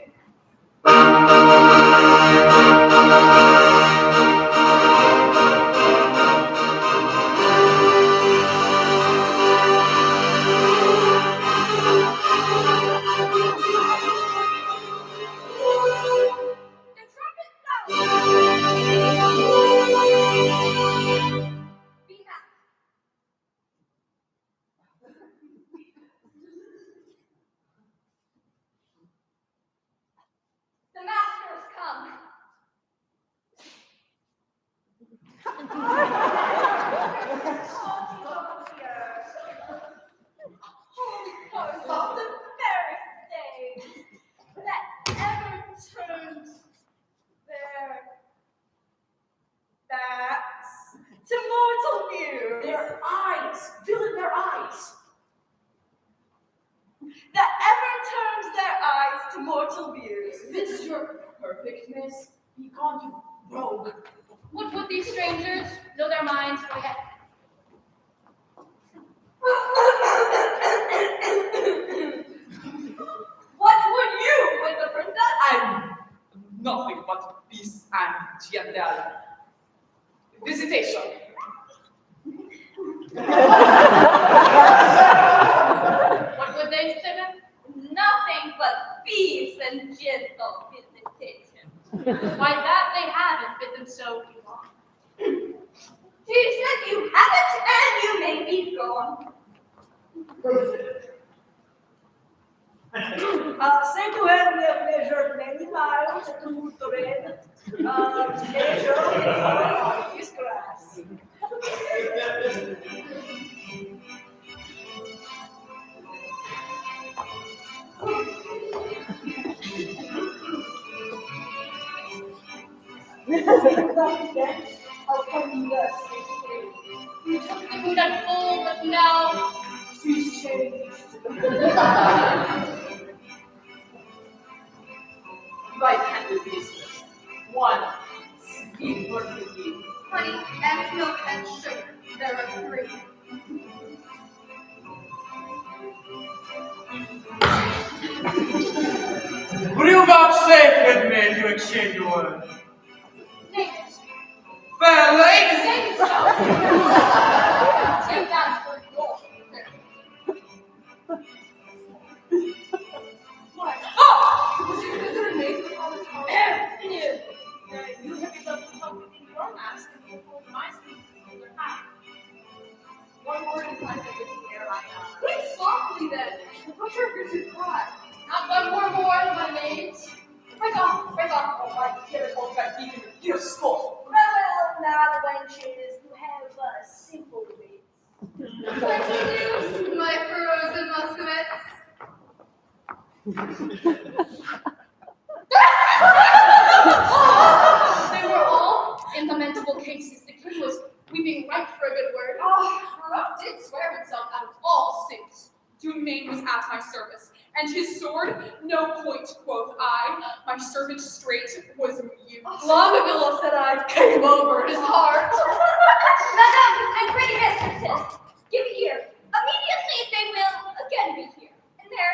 The maskers come. Because of the fairest days that ever turned their backs to mortal view. Their eyes, villain, their eyes. That ever turned their eyes to mortal views. Is this your perfectness? Be gone, you rogue. What would these strangers, though their minds forget? What would you with the princess? I'm nothing but peace and gentle visitation. What would they say? Nothing but peace and gentle visitation. Why, that they haven't bid them so be long. She said you haven't, and you may be gone. Say to her we have measured many miles to thread measure on this grass. How can you thus You took the mood at full, but now she's changed? Right-handed business. One, speed perfectly. Honey and milk and sugar, there are three. Will you vouchsafe with me to exchange a word? name it. Fair lady! Name it so. Take that for your What? Oh! Was your visitor made for all the time? You have yourself something in your mask and you hold my speech in your hand. One word in front of the air I know. Speak softly then. The butcher hears you cry. Not one more, my maids. Break off, oh my dear old red beacon, your skull. Well, now, wenches, you have simple ways. Introduce my furrows and They were all implementable cases. The king was weeping right for a good word. Baruch did swear himself out of all suits. Dumain was at my service, and his sword, no point, quoth I. My servant straight was mute. Longavilla said I came over his heart. Madame and pretty mistresses, give ear. Immediately they will again be here, in their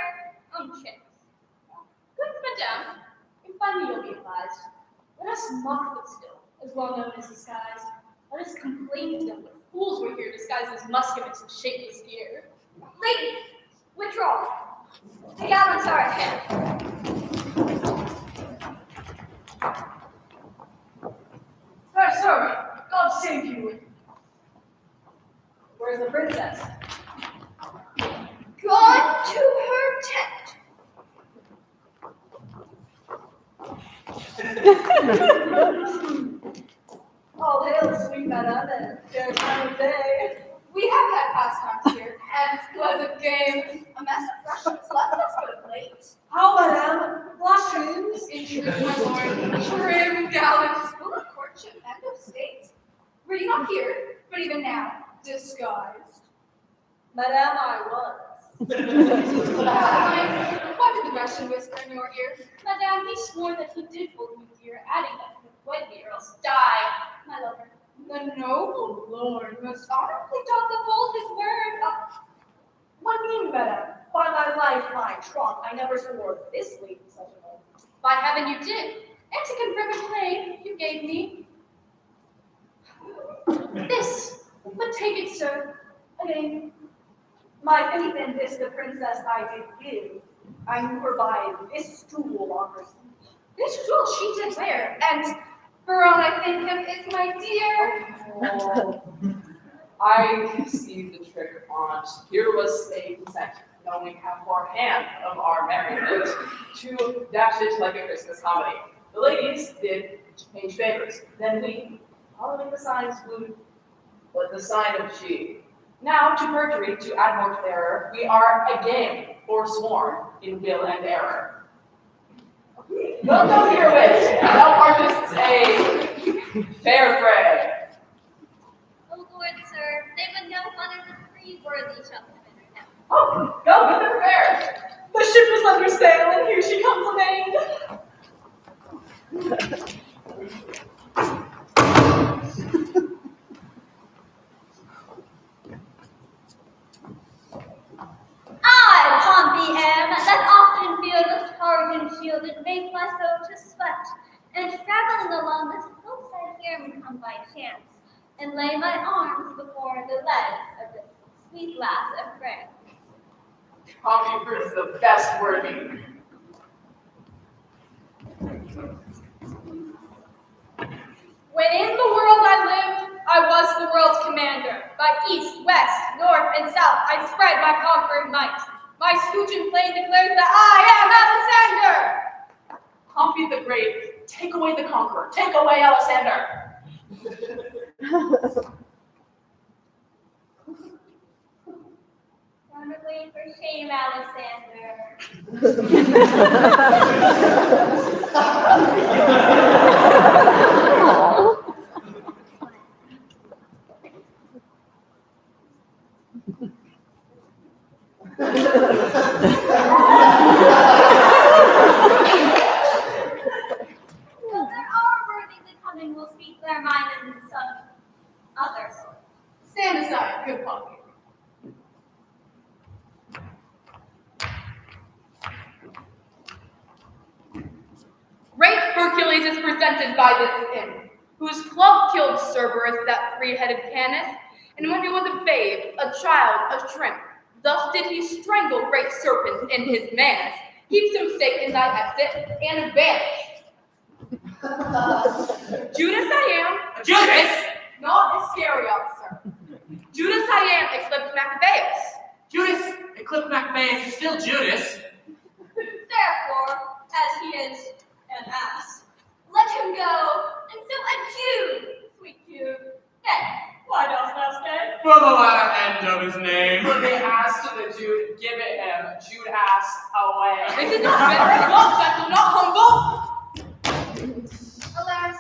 own chairs. Good madame, if by me you'll be advised, let us mock but still, as well known as disguise. Let us complain to them that fools were here disguised as musketeers in shapeless gear. Lady, withdraw. The gallants are at hand. Sir, God save you. Where's the princess? Gone to her tent. All hail, sweet madame, and fair time of day. We have had pastimes here, and pleasant game. A mess of Russians left us but of late. How, madame? Blushrooms? In truth, my lord, trim gallants, full of courtship and of state. Were you not here, but even now, disguised? Madame, I was. What did the Russian whisper in your ear? Madame, he swore that he did hold you dear, adding that he would wed me or else die, my lover. The noble lord most honorably doth uphold his word. What mean, madame? By my life, my troth, I never swore this lady such an oath. By heaven you did, and to confirm a claim, you gave me this. But take it, sir, again. My faith in this, the princess I did give. I knew her by this jewel on her sleeve. This jewel she did wear, and for all I think of is my dear. I see the trick on't. Here was a consent, knowing half hand of our merriment, to dash it like a Christmas comedy. The ladies did change favors. Then we, following the signs, flew with the sign of G. Now to perjury, to add more to the error, we are again forsworn in will and error. Welcome herewith, thou artist a fair fray. Oh, Lord, sir, they would now honor the three worthy gentlemen now. Oh, go with the fair. The ship is under sail, and here she comes amain. I, Pompey, am that often feel the charging shield and make my soul to sweat, and traveling along this hillside here and come by chance, and lay my arms before the legs of this sweet lass of France. Pompey proves the best worthy. When in the world I lived, I was the world's commander. By east, west, north, and south, I spread my conquering might. My scutcheon plain declares that I am Alexander! Pompey the Great, take away the conqueror, take away Alexander. Wonderfully for shame, Alexander. Well, there are worthy the coming will speak their mind in some other sort. Stand aside, good Pompey. Great Hercules is presented by this imp, whose club killed Cerberus, that three-headed Canis, and when he was a babe, a child, a shrimp, thus did he strangle great serpents in his manus, keeps him safe in thy exit, and banished. Judas I am. Judas! Not Iscariot, sir. Judas I am, eclipsed Maccabeus. Judas, eclipsed Maccabeus is still Judas. Therefore, as he is an ass, let him go, and so adieu, sweet Jude. Nay, why dost thou stay? For the latter end of his name. Put the ass to the Jude, give it him. Jude ass away. This is not better love that will not humble. Alas,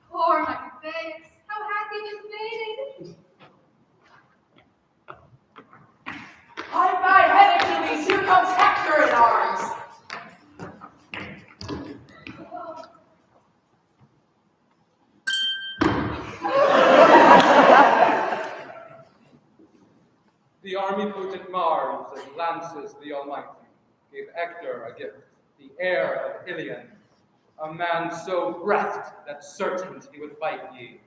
poor Maccabeus, how hath he been fated? Hide thy head, Achilles, here comes Hector in arms. The army potent Mars and Lances the Almighty gave Hector a gift, the heir of Ilion, a man so breathed that certain he would fight ye.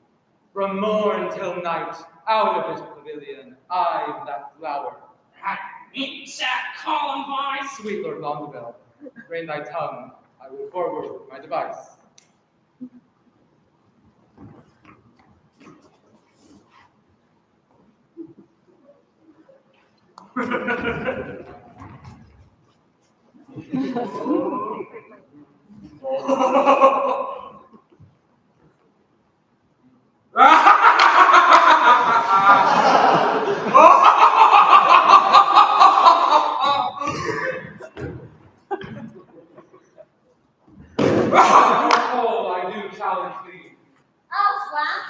From morn till night, out of his pavilion, I am that flower. Meet that Columbine. Sweet Lord Longaville, rein thy tongue, I will forward with my device. Ah! challenge thee. I'll swam.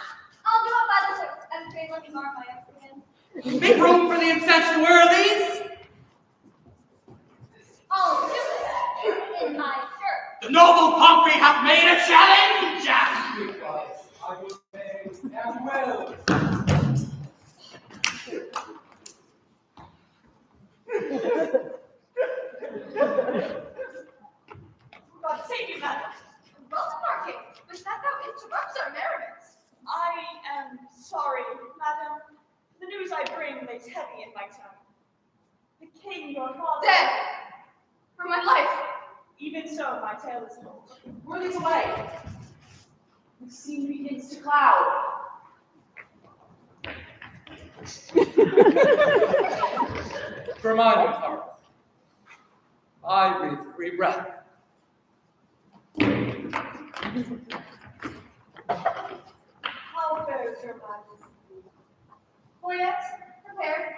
I'll do it by the shirt, and pray let me mark my accident. Make room for the incensed worthies. I'll do it in my shirt. The noble Pompey hath made a challenge. I will say, and will. For God's sake, madam. Welcome, our king, but that thou interrupts our merriment. I am sorry, madam. The news I bring lays heavy in my tongue. The king, your father. Dead! For my life! Even so, my tale is told. Worthies away. The scene begins to cloud. For mine own heart, I breathe free breath. How fares your majesty? For yet, prepared.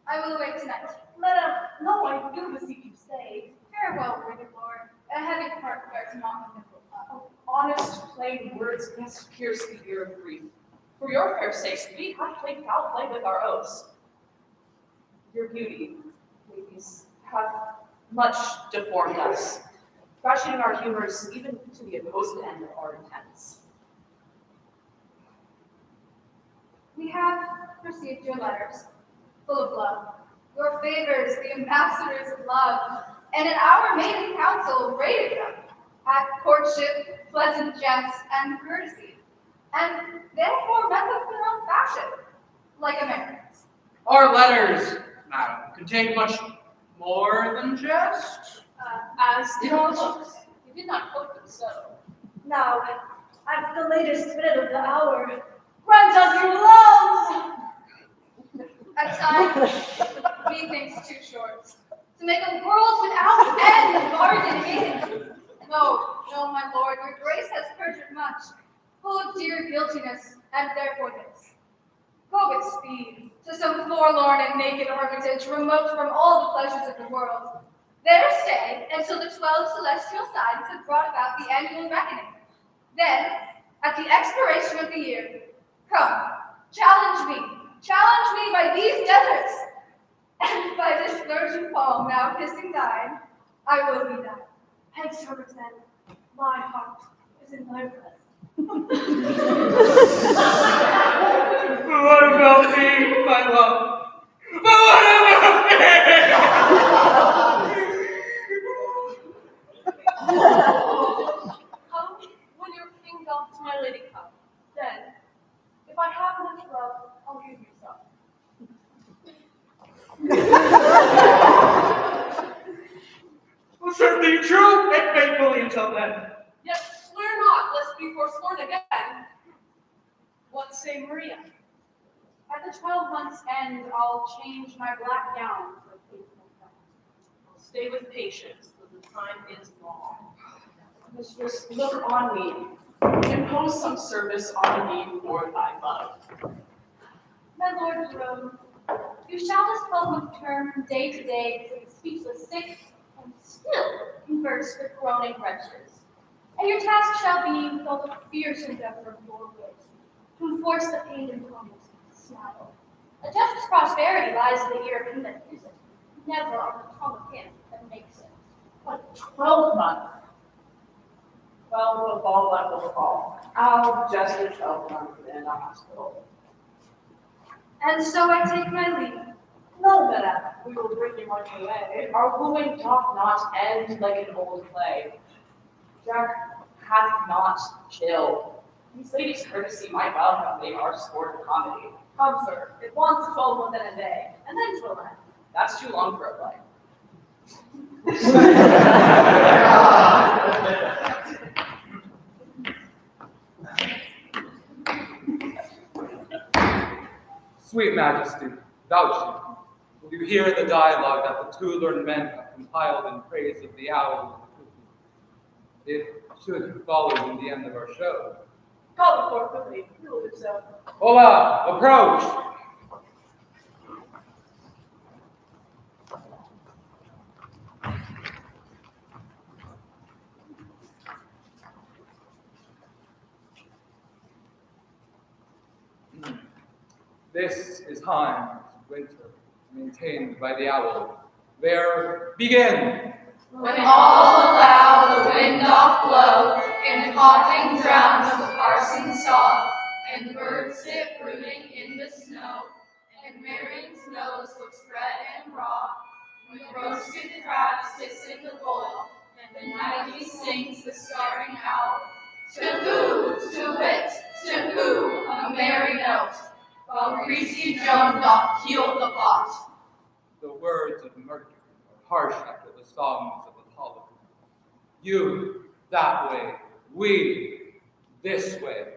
I will await tonight. Madam, no, I do beseech you stay. Farewell, worthy lord. A heavy heart bears not the Honest, plain words best pierce the ear of grief. For your fair sakes, we have played foul play with our oaths. Your beauty, ladies, hath much deformed us, fashioning our humors even to the opposed end of our intents. We have received your letters, full of love, your favors, the ambassadors of love, and in our maiden council rated them at courtship, pleasant jest, and courtesy, and therefore met them in their own fashion, like Americans. Our letters, madam, contain much more than jest. As did our looks. You did not quote them so. Now, at the latest minute of the hour, grant us your loves! At times, methinks too short, to make a world without end garden in. No, my lord, your grace has perjured much, full of dear guiltiness, and therefore this. Go with speed to some forlorn and naked hermitage, remote from all the pleasures of the world. There stay until the 12 celestial signs have brought about the annual reckoning. Then, at the expiration of the year, come, challenge me by these deserts, and by this virgin palm now kissing thine, I will be thine. Henceforth then, my heart is in thy breast. What about me, my love? But what about me? Come when your king doth to my lady come. Then, if I have much love, I'll give you some. Well, certainly true and faithfully until then. Yet swear not, lest be forsworn again. What say Maria? At the 12 months' end, I'll change my black gown for a faithful friend. Stay with patience, for the time is long. Mistress, look on me. Impose some service on me for thy love. My lord Jerome, you shall this 12-month term from day to day between speechless sick and still converse with groaning wretches. And your task shall be, with all the fierce endeavor of your wit, to enforce the pain and promise of the smile. A just prosperity lies in the ear of him that hears it, never on the tongue of him that makes it. What 12 months? Well, we'll fall that will fall. I'll just a 12 months in a hospital. And so I take my leave. No, madam, we will bring you on your way. Our wooing doth not end like an old play. Jack hath not chilled. These ladies' courtesy might well have made our sport a comedy. Come, sir, it wants 12 months and a day, and then 'twill end. That's too long for a play. Sweet Majesty, vouch will you hear the dialogue that the two learned men have compiled in praise of the owl and the cuckoo? It should follow in the end of our show. Call the court quickly, we will do so. Hola, approach! This is Himes, winter, maintained by the owl. There, begin! When all aloud the wind doth blow, and coughing drowns the parson's song, and birds sit brooding in the snow, and Marion's nose looks red and raw, when roasted crabs hiss in the bowl, and nightly sings the starring owl. To who, to wit, to who, a merry note, while greasy Joan doth keel the pot. The words of Mercury are harsh after the songs of Apollo. You, that way, we, this way.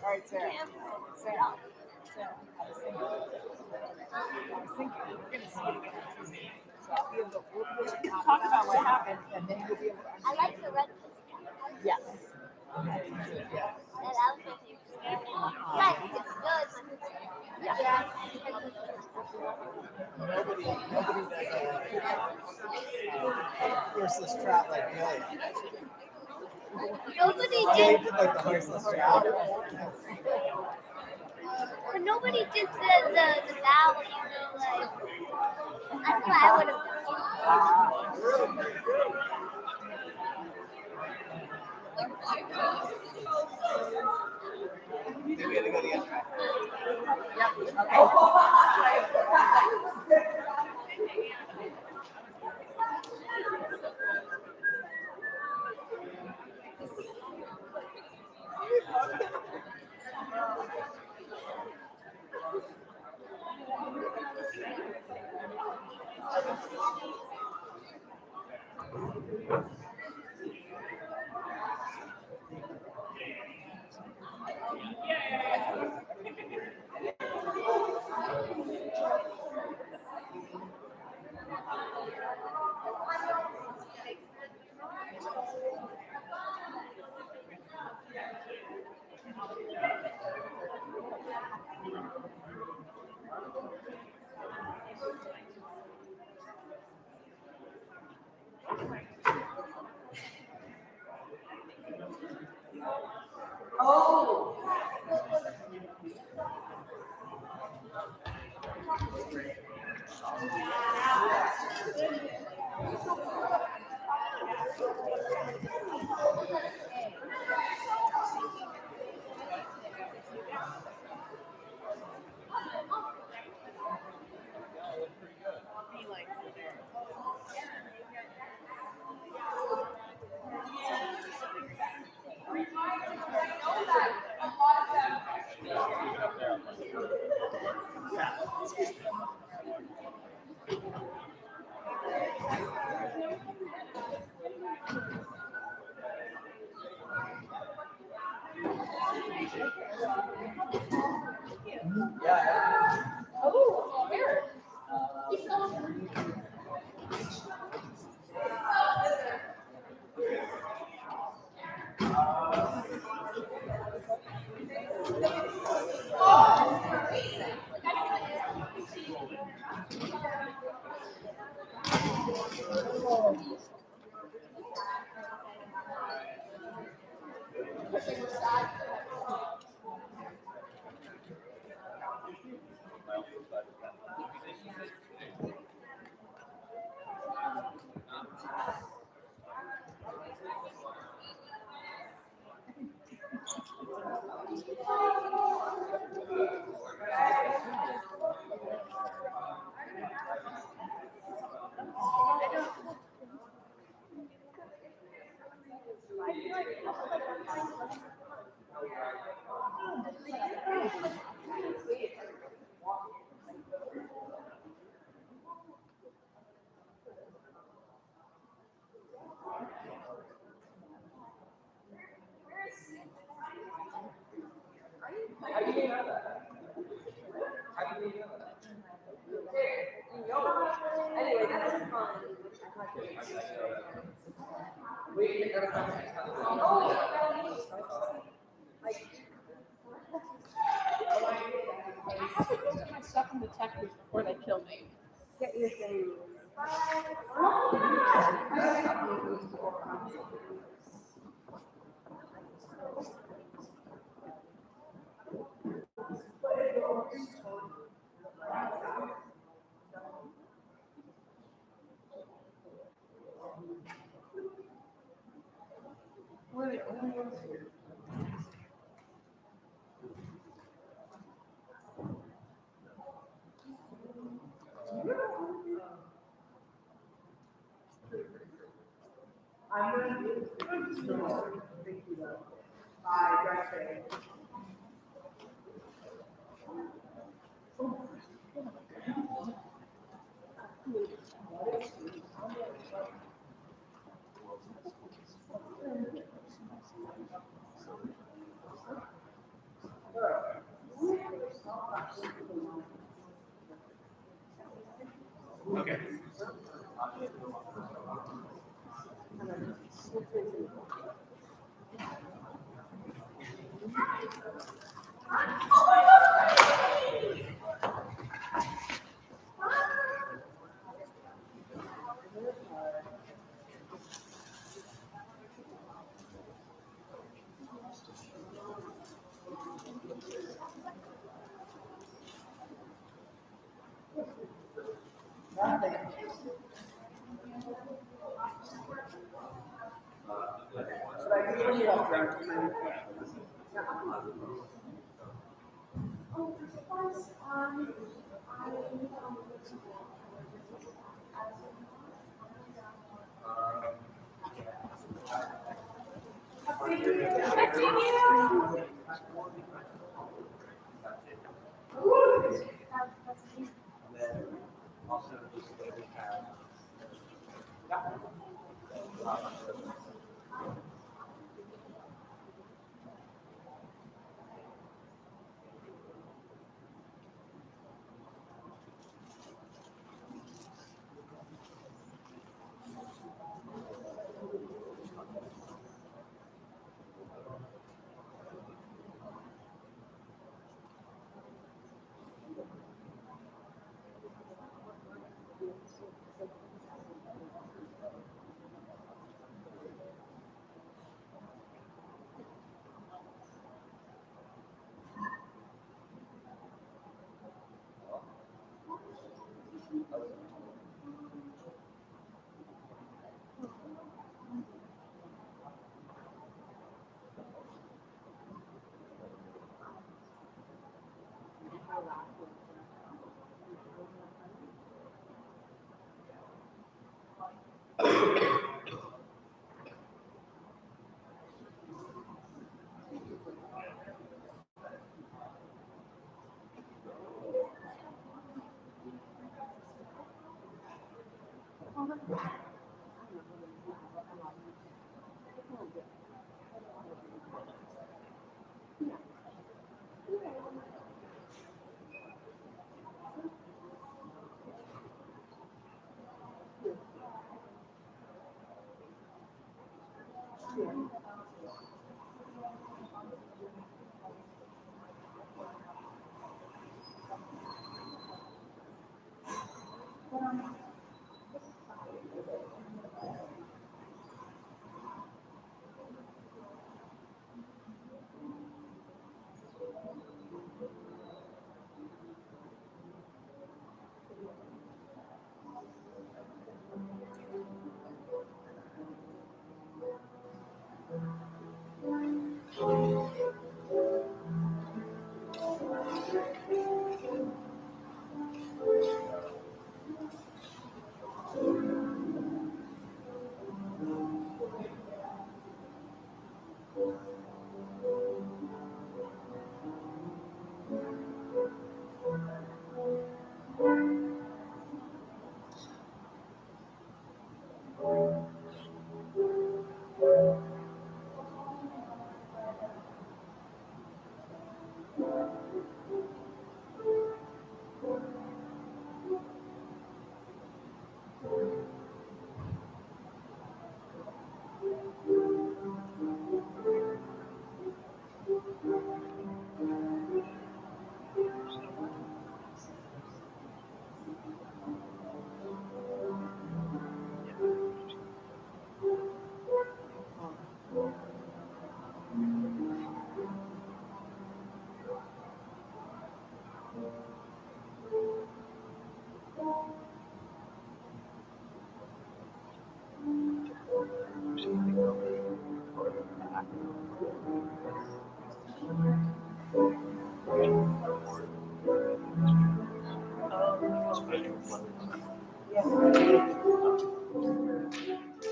All right, Sarah. Sarah. Sarah. I was thinking we're going to see it again on Tuesday. So I'll be able to, we'll talk about what happened, and then you'll be able to. I like the red Yes. Yeah, that was my favorite. Yeah, it's good. Yeah. Nobody does horseless trot like Billy. Nobody Billy did. did like the horseless trot. But nobody did the valley, like. That's what I would have We had to go the other way. Oh. Oh, here. Anyway, that's fun. I have to go get my stuff from detectives before they kill me. Get your things. I'm going to do thank you though. Bye, drive safe. Okay.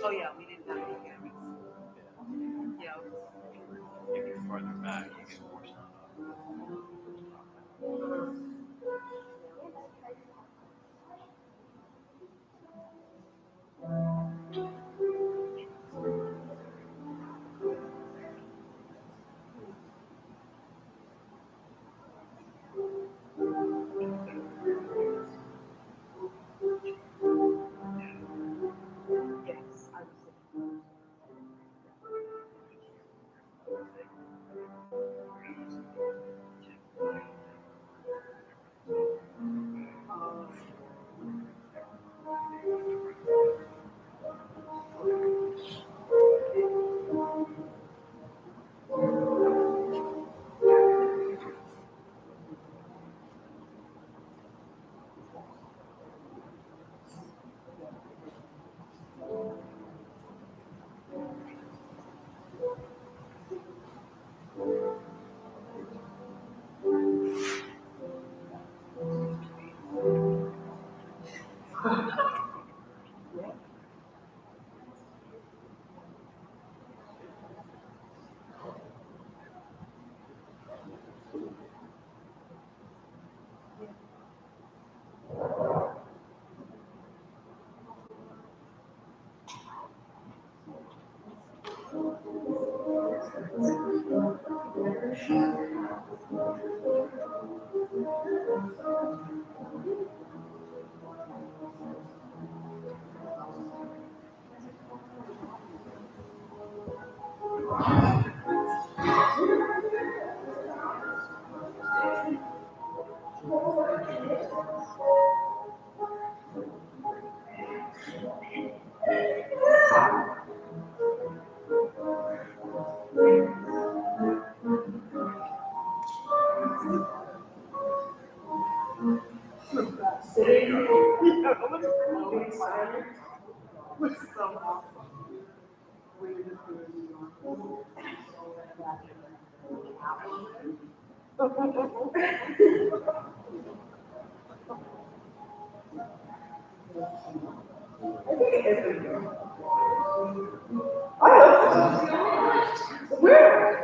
Oh yeah, we didn't have any cameras. Yeah. If you're farther back, you get more stuff. Yes, I was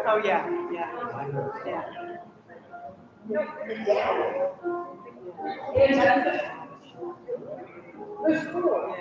Oh yeah, yeah, yeah. There's four.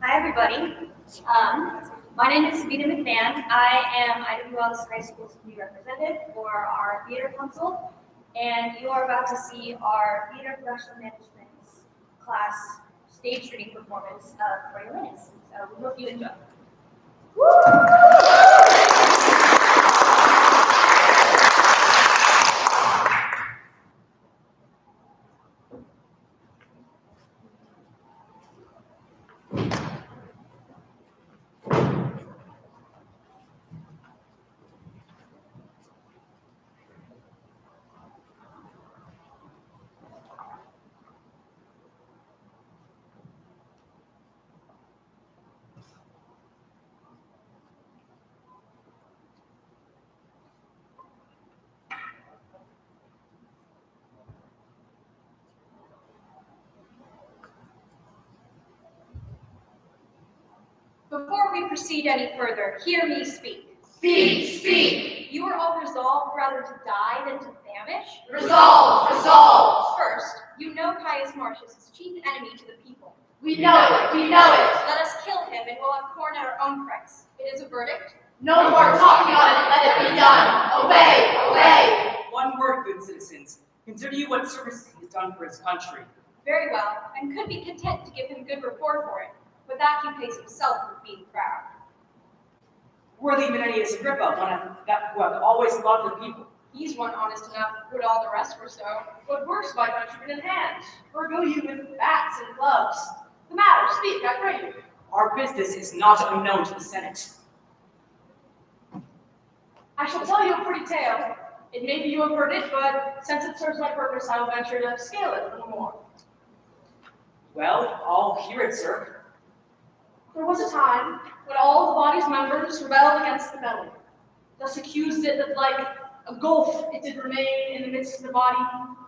Hi, everybody. My name is Sabina McMahon. I am IWL's High School Community Representative for our Theater Council, and you are about to see our Theater Production Management class stage reading performance of Troy Linus. So we hope you enjoy. Before we proceed any further, hear me speak. Speak, speak. You are all resolved rather to die than to famish? Resolved, resolved. First, you know Caius Marcius is chief enemy to the people. We know it, we know it. Let us kill him and we'll have corn at our own price. It is a verdict? No more talking on it, let it be done. Away, away. One word, good citizens. Consider you what service he has done for his country. Very well, and could be content to give him good report for it. But that he pays himself with being proud. Worthy Menenius Agrippa, one of that who have always loved the people. He's one honest enough, but all the rest were so. But worse, my countrymen in hand. Or go you with bats and gloves? The matter, speak, I pray you. Our business is not unknown to the Senate. I shall tell you a pretty tale. It may be you have heard it, but since it serves my purpose, I will venture to scale it a little more. Well, I'll hear it, sir. There was a time when all the body's members rebelled against the belly. Thus accused it that like a gulf it did remain in the midst of the body,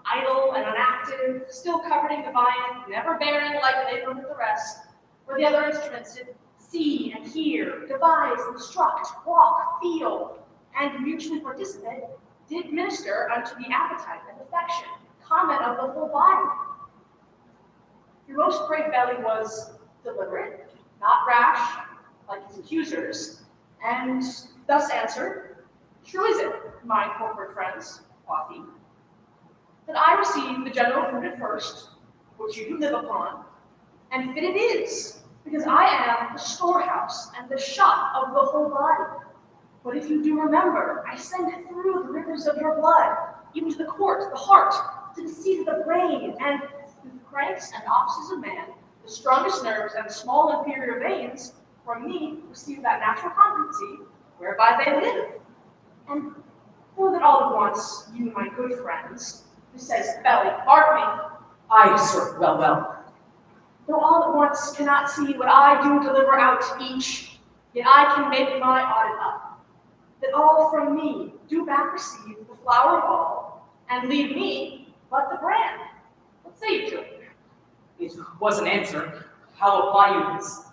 idle and inactive, still coveting the viand, never bearing like labor with the rest, where the other instruments did see and hear, devise, instruct, walk, feel, and mutually participate, did minister unto the appetite and affection, common of the whole body. Your most brave belly was deliberate, not rash, like his accusers, and thus answered, "True is it, my corporate friends," quoth he, "that I receive the general food at first, which you do live upon, and fit it is, because I am the storehouse and the shop of the whole body. But if you do remember, I send through the rivers of your blood, even to the court, the heart, to the seat of the brain, and through the cranks and offices of man, the strongest nerves and the small inferior veins, from me receive that natural competency whereby they live. And know that all at once, you, my good friends," who says belly, "Pardon me." Aye, sir, well. "Though all at once cannot see what I do deliver out to each, yet I can make my audit up, that all from me do back receive the flower of all, and leave me but the brand." What say you to it? It was an answer. How apply you this?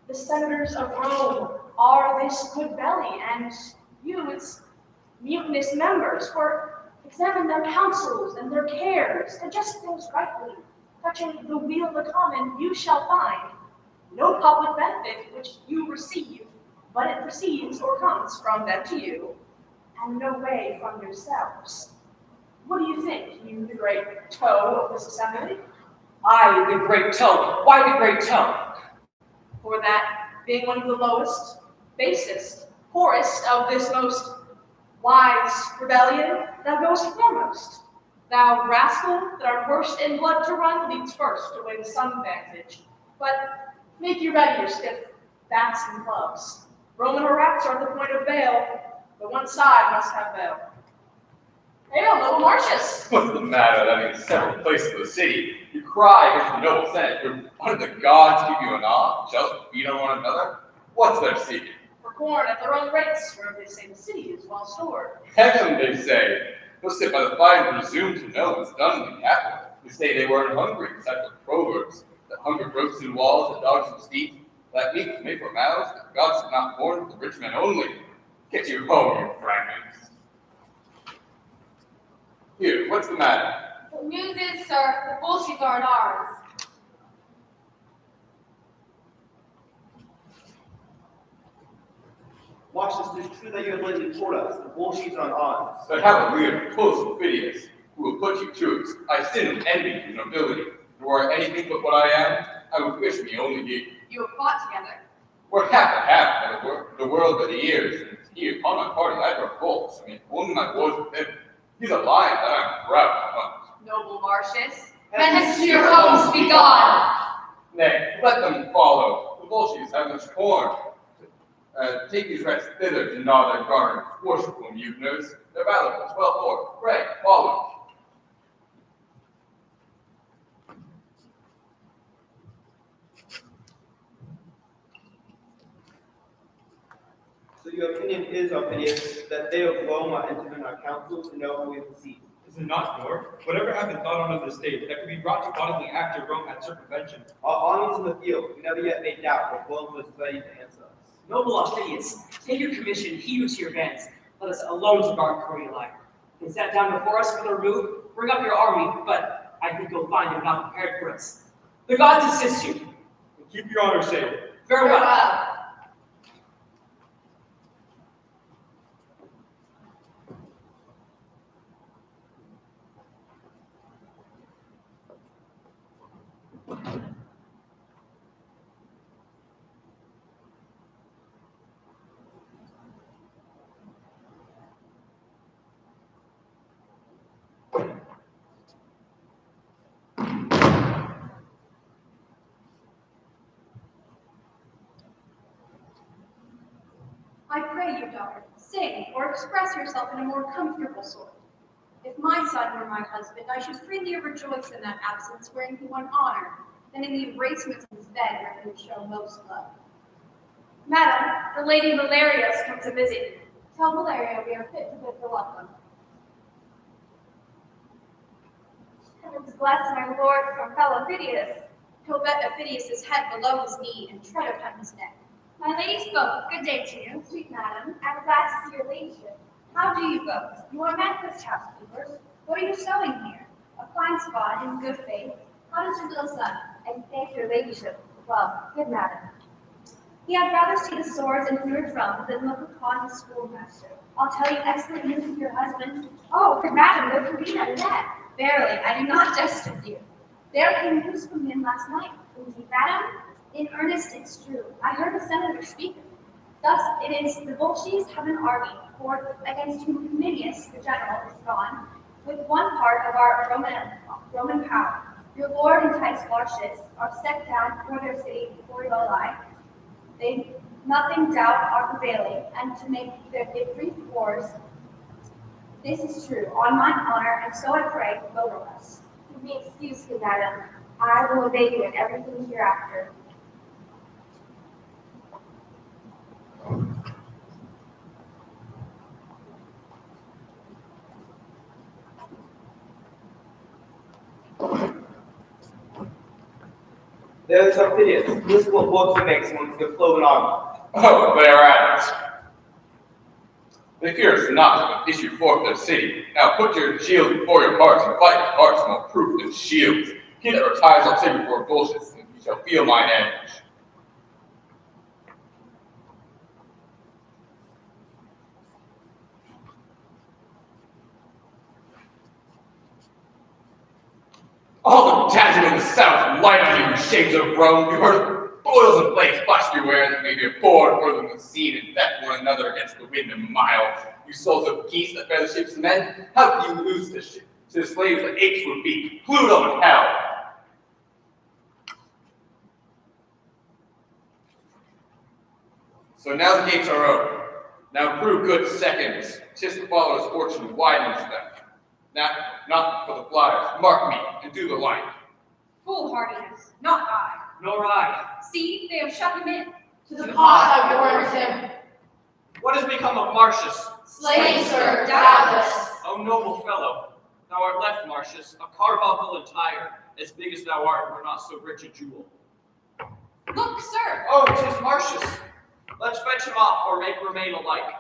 The senators of Rome are this good belly, and you its mutinous members, for examine their counsels and their cares, digest things rightly, touching the weal of the common, you shall find no public benefit which you receive, but it proceeds or comes from them to you, and no way from yourselves. What do you think, you the great toe of this assembly? I, the great toe. Why the great toe? For that, being one of the lowest, basest, poorest of this most wise rebellion, thou goest foremost. Thou rascal that art worst in blood to run, leads first to win some vantage. But make you ready your stiff bats and clubs. Roman rats are the point of bail, but one side must have bail. Hail, noble Marcius! What's the matter with having several places of the city? You cry against the noble senate. What did the gods give you an awe? Just feed on one another? What's their secret? For corn at their own rates, where they say the city is well stored. Heaven, they say. They'll sit by the fire and presume to know what's done in the capital. They say they weren't hungry, except for proverbs. That hunger grows through walls, and dogs and steep. That meat was made for mouths, that gods did not born for the rich men only. Get you home, you fragments. Here, what's the matter? The news is, sir, the bullshies aren't ours. Marcius, it is true that you have lately told us the bullshies are ours. But have a weird proposal, Phidias, who will put you to it. I sin and envy your nobility. Were I anything but what I am, I would wish me only he. You have fought together. We're half and half by the world by the years, and he upon my party I broke bolts. I mean, only my wars with him. He's a lion that I'm proud of. Noble Marcius. Hence to your homes be gone. Nay, let them follow. The bullshies have much corn. Take these rats thither to gnaw their gardens. Worshipful mutineers. Their valor is well forth. Pray, follow. So your opinion is, Phidias, that they of Rome are entering our council to know who we will see. Is it not, Lord? Whatever has been thought on of the state that could be brought to bodily act of Rome at circumvention. Our armies in the field, we never yet made doubt that Rome was ready to answer us. Noble Phidias, take your commission, heave it to your bands. Let us alone to guard Coriolis. They sat down before us for the remove. Bring up your army, but I think you'll find them not prepared for us. The gods assist you. And keep your honor safe. Farewell. I pray you, daughter, sing or express yourself in a more comfortable sort. If my son were my husband, I should freely rejoice in that absence wherein he won honor, than in the erasement of his bed where he would show most love. Madam, the Lady Valeria has come to visit. Tell Valeria we are fit to bid her welcome. Heavens bless my lord from fellow Phidias. He'll bet Phidias's head below his knee and tread upon his neck. My ladies both, good day to you. Sweet madam, I'm glad to see your ladyship. How do you both? You are Memphis housekeepers. What are you sewing here? A fine spot in good faith. How does your little son? I thank your ladyship. Well, good madam. He had rather see the swords in your drum than look upon his schoolmaster. I'll tell you excellent news of your husband. Oh, good madam, there can be none of that. Verily, I do not jest with you. There came news from him last night. Indeed, madam? In earnest, it's true. I heard a senator speak of it. Thus, it is the Volsces have an army, for against whom Cominius, the general, is gone, with one part of our Roman power. Your lord and Titus Lartius are set down for their city Corioli. They nothing doubt are prevailing, and to make their brief wars. This is true, on mine honor, and so I pray, vote on us. Give me excuse, good madam. I will obey you in everything hereafter. There's Phidias. This is what Wolfson makes once the Cloven army. Oh, they are at it. They fear us not to issue forth their city. Now put your shields before your hearts and fight with hearts more proof than shields. He that retires I'll take before Volsces, and he shall feel mine edge. All the dazzle in the south light on you, shades of Rome. You heard boils and plagues blast your wear that made you bored further than the sea and vet one another against the wind a mile. You souls of geese that bear the ships of men, how can you lose this ship to the slaves that apes would be, Pluto and hell? So now the gates are open. Now brew good seconds. 'Tis the follower's fortune widens them. Now, not for the flyers. Mark me and do the like. Foolhardiness, not I. Nor I. See, they have shut him in. To the pot thou orders him. What has become of Marcius? Slain, sir, doubtless. O noble fellow, thou art left, Marcius, a carbuncle entire, as big as thou art, were not so rich a jewel. Look, sir. Oh, 'tis Marcius. Let's fetch him off, or make remain alike.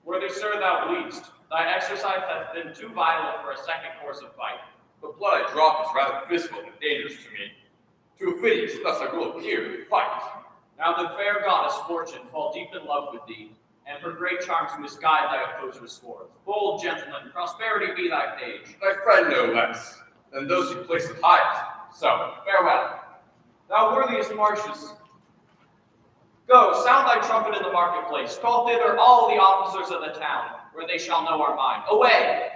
Worthy sir, thou bleedest. Thy exercise hath been too violent for a second course of fight. The blood I drop is rather physical and dangerous to me. To Phidias, thus I will appear to fight. Now the fair goddess Fortune fall deep in love with thee, and her great charms misguide thy opposer's swords. Bold gentleman, prosperity be thy page. Thy friend no less than those who place the highest. So, Farewell. Thou worthiest Marcius, go, sound thy trumpet in the marketplace. Call thither all the officers of the town, where they shall know our mind. Away!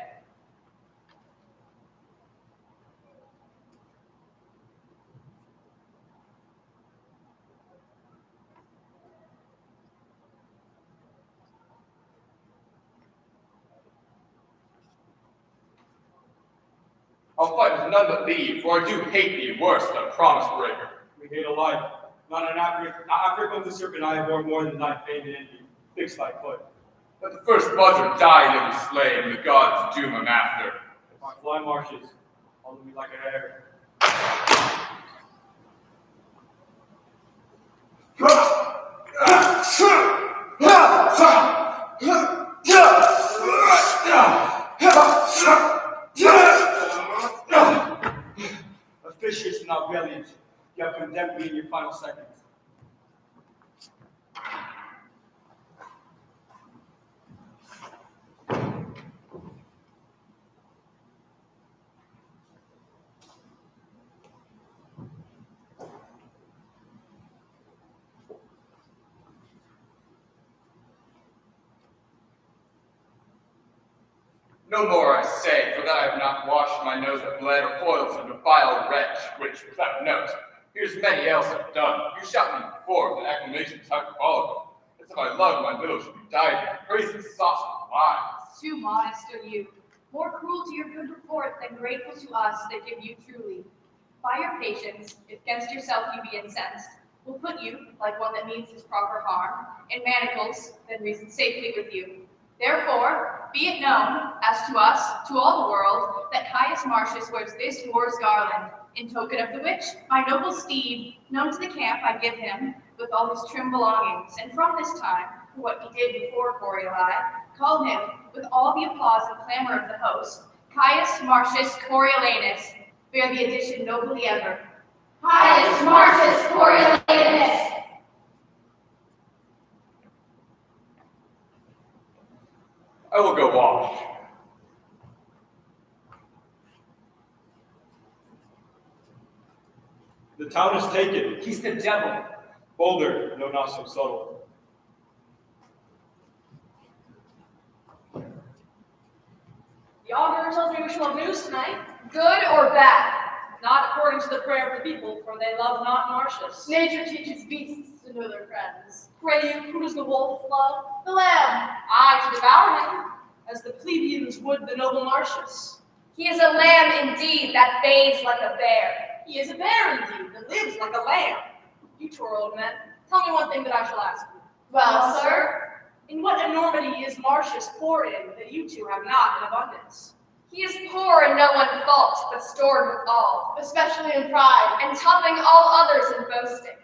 I'll fight with none but thee, for I do hate thee worse than a promise breaker. We hate alike. Not an African comes the serpent I bore more than thy pain and envy. Fix thy foot. Let the first buzzard die and then be slain, and the gods doom him after. If I fly marshes, follow me like a hare. Officious and not valiant, you have condemned me in your final seconds. No more I say, for that I have not washed my nose with blood or foiled some defiled wretch, which, without note, Here's many else have done. You shot me before, the acclamations have followed. As if I loved my little should be died in praise of sauce and wine. Too modest are you, more cruel to your good report than grateful to us that give you truly. By your patience, if against yourself you be incensed, we'll put you, like one that means his proper harm, in manacles, then reason safely with you. Therefore, be it known, as to us, to all the world, that Caius Marcius wears this war's garland, in token of the which, my noble steed, known to the camp, I give him, with all his trim belongings, and from this time, for what he did before Corioli, call him, with all the applause and clamor of the host, Caius Marcius Coriolanus, bear the addition nobly ever. Caius Marcius Coriolanus. I will go wash. The town is taken. He's the devil. Bolder, no, not so subtle. The augur tells me we shall have news tonight. Good or bad? Not according to the prayer of the people, for they love not Marcius. Nature teaches beasts to know their friends. Pray you, who does the wolf love? The lamb. I to devour him, as the plebeians would the noble Marcius. He is a lamb indeed that bays like a bear. He is a bear indeed, that lives like a lamb. You two are old men. Tell me one thing that I shall ask you. Well, sir, in what enormity is Marcius poor in that you two have not in abundance? He is poor in no one fault, but stored with all, especially in pride, and topping all others in boasting.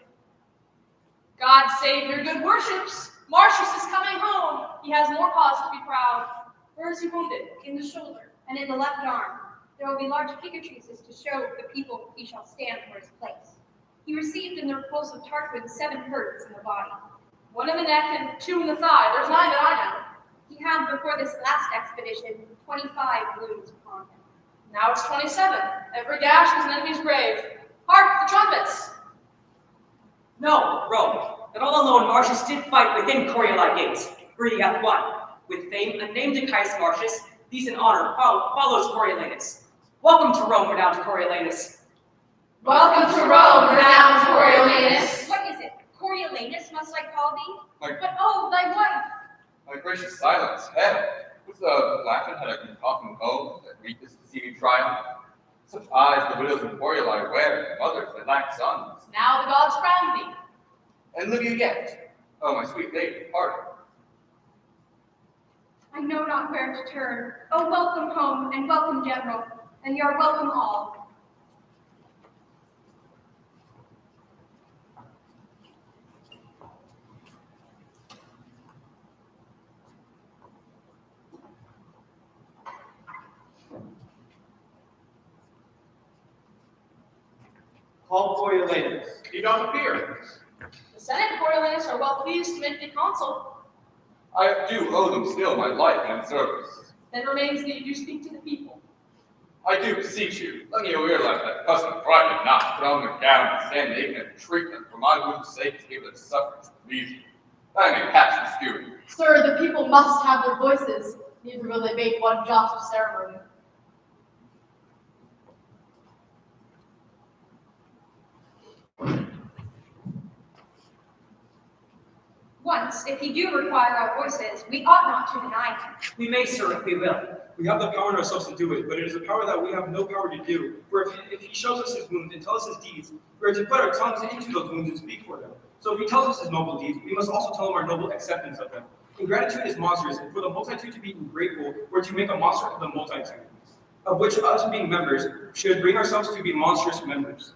God save your good worships. Marcius is coming home. He has more cause to be proud. Where is he wounded? In the shoulder and in the left arm. There will be large cicatrices to show the people he shall stand for his place. He received in the repulse of Tarquin 7 hurts in the body. 1 in the neck and 2 in the thigh. There's 9 that I know. He had before this last expedition 25 wounds upon him. Now it's 27. Every gash was an enemy's grave. Hark, the trumpets! No, Rome. That all alone Marcius did fight within Corioli gates, where he hath won. With fame unnamed to Caius Marcius, these in honor follows Coriolanus. Welcome to Rome, renowned Coriolanus. Welcome to Rome, renowned Coriolanus. What is it? Coriolanus must I call thee? But oh, thy wife! My gracious silence, heaven. With the laughing had I been talking home, that weakness to see me triumph. Such eyes the widows in Corioli wear, mothers that lack sons. Now the gods crown thee. And live you yet? Oh, my sweet lady, pardon. I know not where to turn. Oh, welcome home, and welcome, General, and you are welcome all. Call Coriolanus. He doth appear. The Senate and Coriolanus are well pleased to make thee consul. I do owe them still my life and service. Then remains that you do speak to the people. I do beseech you, let me realize that custom frightened not, put on the gown and stand naked and treatment for my wound's sake to give it suffrage to please you. I may pass the skewer. Sir, the people must have their voices, neither will they make one jot of ceremony. Once, if he do require our voices, we ought not to deny him. We may, sir, if we will. We have the power in ourselves to do it, but it is a power that we have no power to do. For if he shows us his wounds and tells us his deeds, we are to put our tongues into those wounds and speak for them. So if he tells us his noble deeds, we must also tell him our noble acceptance of them. Ingratitude is monstrous, and for the multitude to be ungrateful, we're to make a monster of the multitude, of which us being members should bring ourselves to be monstrous members.